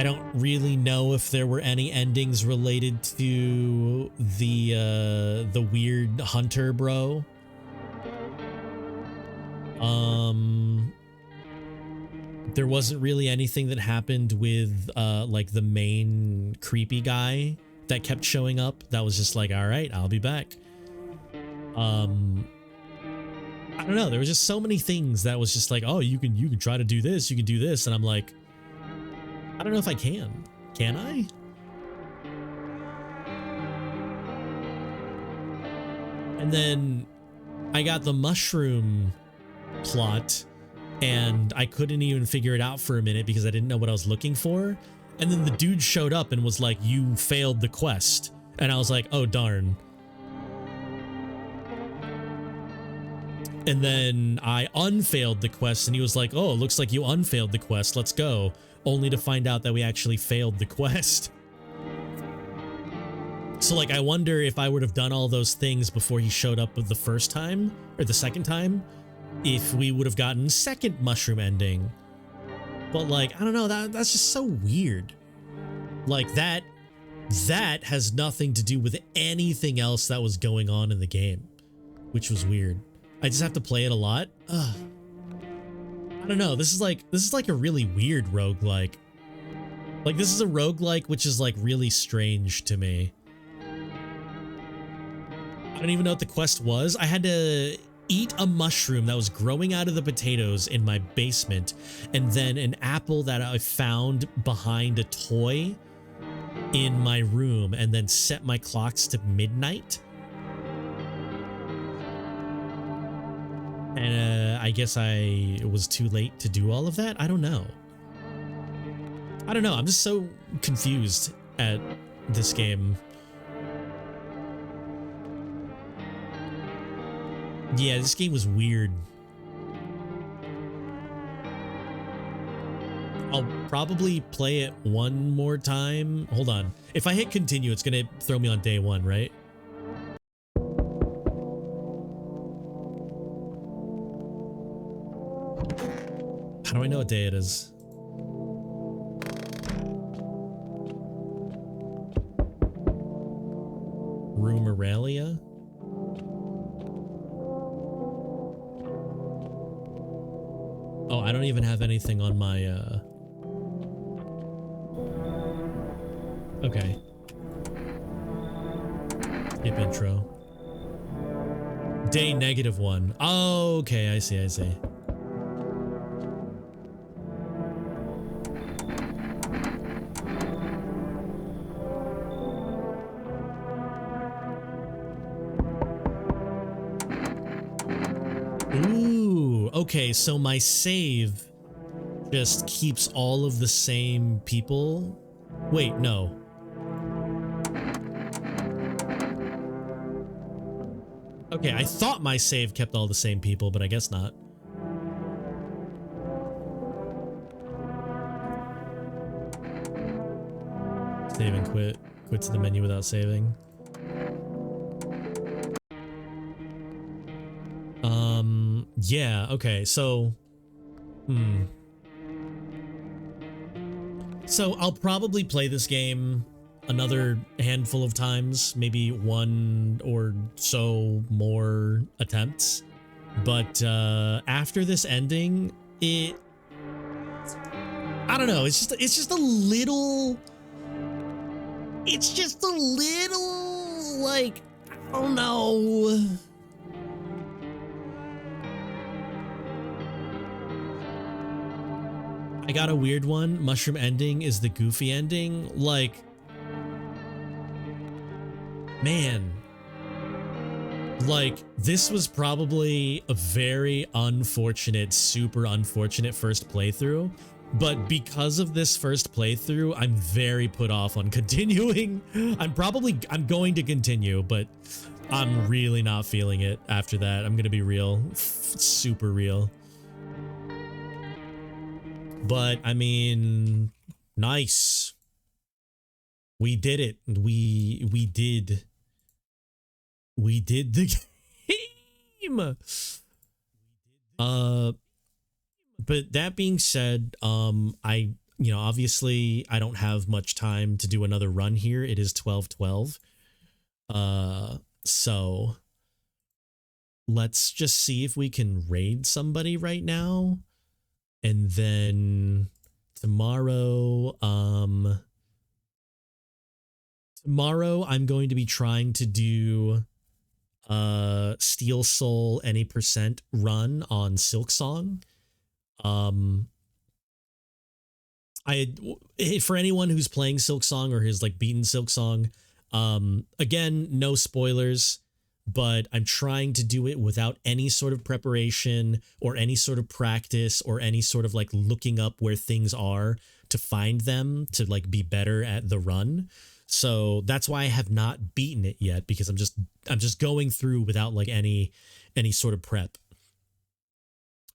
don't really know if there were any endings related to the weird hunter bro. There wasn't really anything that happened with like the main creepy guy that kept showing up. That was just like, all right, I'll be back. I don't know. There was just so many things that was just like, oh, you can try to do this, you can do this, and I'm like, I don't know if I can. Can I? And then I got the mushroom plot, and I couldn't even figure it out for a minute because I didn't know what I was looking for. And then the dude showed up and was like, you failed the quest. And I was like, oh, darn. And then I unfailed the quest and he was like, oh, it looks like you unfailed the quest. Let's go. Only to find out that we actually failed the quest. So like, I wonder if I would have done all those things before he showed up the first time or the second time, if we would have gotten second mushroom ending. But like, I don't know, that's just so weird. Like that has nothing to do with anything else that was going on in the game, which was weird. I just have to play it a lot. Ugh. I don't know. This is like a really weird roguelike. Like this is a roguelike which is like really strange to me. I don't even know what the quest was. I had to eat a mushroom that was growing out of the potatoes in my basement, and then an apple that I found behind a toy in my room, and then set my clocks to midnight. And I guess I was too late to do all of that. I don't know. I'm just so confused at this game. Yeah, this game was weird. I'll probably play it one more time. Hold on. If I hit continue, it's gonna throw me on day one, right? How do I know what day it is? Room Aurelia? Oh, I don't even have anything on my, okay. Skip intro. Day -1. Oh, okay, I see. Ooh, okay, so my save just keeps all of the same people. Wait, no. Okay, I thought my save kept all the same people, but I guess not. Save and quit. Quit to the menu without saving. Yeah, okay, so... So I'll probably play this game another handful of times, maybe one or so more attempts. But after this ending, I don't know, it's just a little... It's just a little, like, I don't know... I got a weird one. Mushroom ending is the goofy ending. Like, man, like this was probably a very unfortunate, super unfortunate first playthrough. But because of this first playthrough, I'm very put off on continuing. I'm going to continue, but I'm really not feeling it after that. I'm going to be real, super real. But I mean, nice. We did it. We did the game. But that being said, obviously I don't have much time to do another run here. It is 12:12. So let's just see if we can raid somebody right now. And then tomorrow I'm going to be trying to do Steel Soul any percent run on Silksong. For anyone who's playing Silksong or has like beaten Silksong, again, no spoilers. But I'm trying to do it without any sort of preparation or any sort of practice or any sort of like looking up where things are to find them to like be better at the run. So that's why I have not beaten it yet, because I'm just going through without like any sort of prep.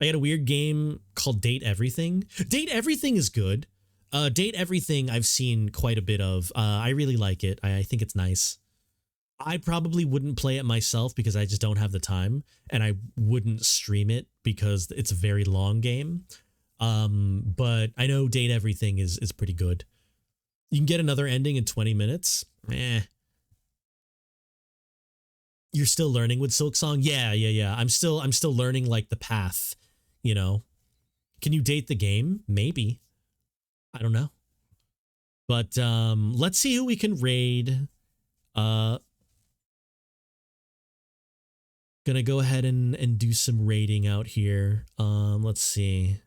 I got a weird game called Date Everything. Date Everything is good. Date Everything I've seen quite a bit of. I really like it. I think it's nice. I probably wouldn't play it myself because I just don't have the time, and I wouldn't stream it because it's a very long game. But I know Date Everything is pretty good. You can get another ending in 20 minutes. You're still learning with Silksong? Yeah. I'm still learning like the path, you know. Can you date the game? Maybe. I don't know. But let's see who we can raid. Gonna go ahead and do some raiding out here. Let's see.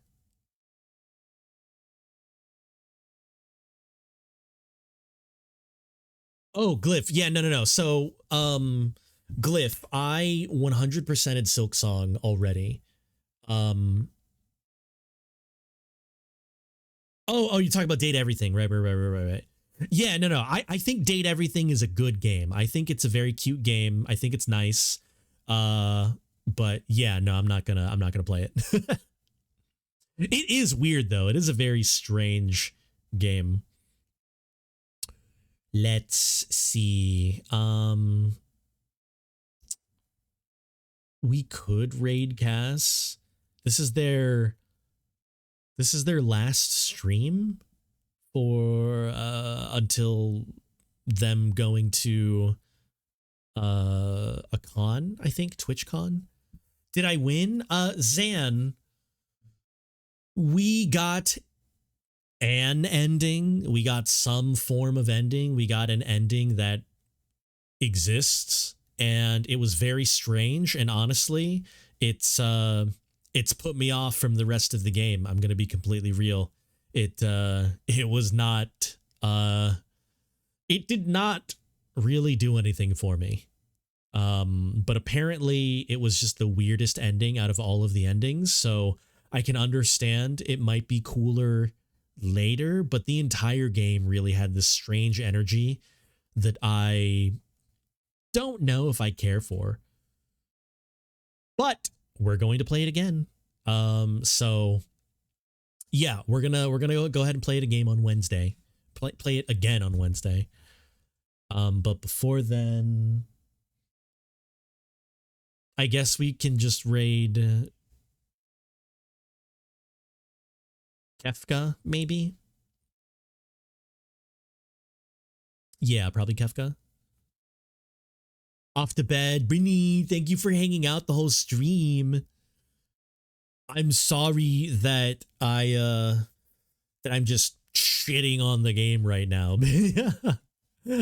Oh, Glyph. Yeah, no. So, Glyph, I 100%ed Silksong already. Oh, you talk about Date Everything, right. Yeah, no. I think Date Everything is a good game. I think it's a very cute game. I think it's nice. But yeah, no, I'm not gonna play it. It is weird though. It is a very strange game. Let's see. We could raid Cass. This is their last stream for until them going to a con, I think, TwitchCon. Did I win? Zan, we got an ending. We got some form of ending. We got an ending that exists, and it was very strange, and honestly, it's put me off from the rest of the game. I'm gonna be completely real. It was not it did not really do anything for me. But apparently it was just the weirdest ending out of all of the endings, so I can understand it might be cooler later, but the entire game really had this strange energy that I don't know if I care for. But we're going to play it again. So yeah, we're gonna go ahead and play it a game on Wednesday. Play it again on Wednesday. But before then, I guess we can just raid Kefka, maybe? Yeah, probably Kefka. Off to bed. Brittany, thank you for hanging out the whole stream. I'm sorry that I'm just shitting on the game right now.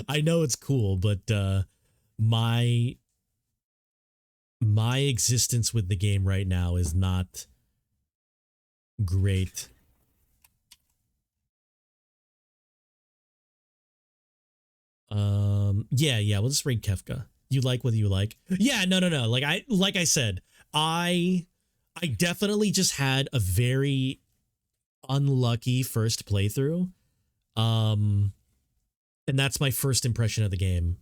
I know it's cool, but my existence with the game right now is not great. Yeah, we'll just raid Kefka. You like whether you like. Yeah, no. Like I said, I definitely just had a very unlucky first playthrough. And that's my first impression of the game.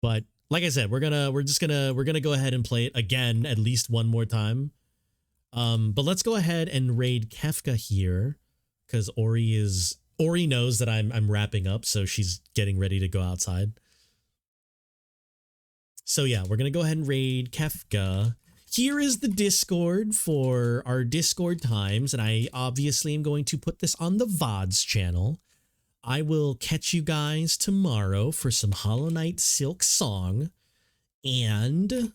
But like I said, we're gonna go ahead and play it again at least one more time. But let's go ahead and raid Kefka here, because Ori knows that I'm wrapping up, so she's getting ready to go outside. So yeah, we're gonna go ahead and raid Kefka. Here is the Discord for our Discord times, and I obviously am going to put this on the VODs channel. I will catch you guys tomorrow for some Hollow Knight Silksong. And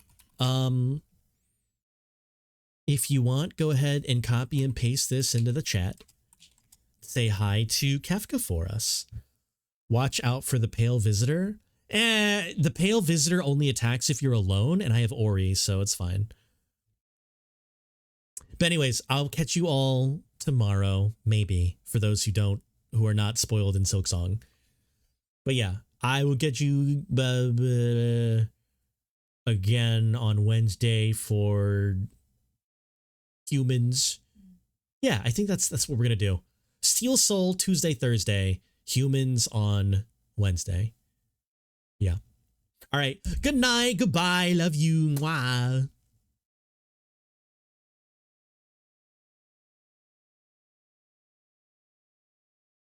if you want, go ahead and copy and paste this into the chat. Say hi to Kefka for us. Watch out for the Pale Visitor. The Pale Visitor only attacks if you're alone, and I have Ori, so it's fine. But anyways, I'll catch you all tomorrow, maybe, for those who are not spoiled in Silksong. But yeah, I will get you again on Wednesday for Humans. Yeah, I think that's what we're gonna do. Steel Soul Tuesday, Thursday, Humans on Wednesday. Yeah. All right. Good night. Goodbye. Love you. Mwah.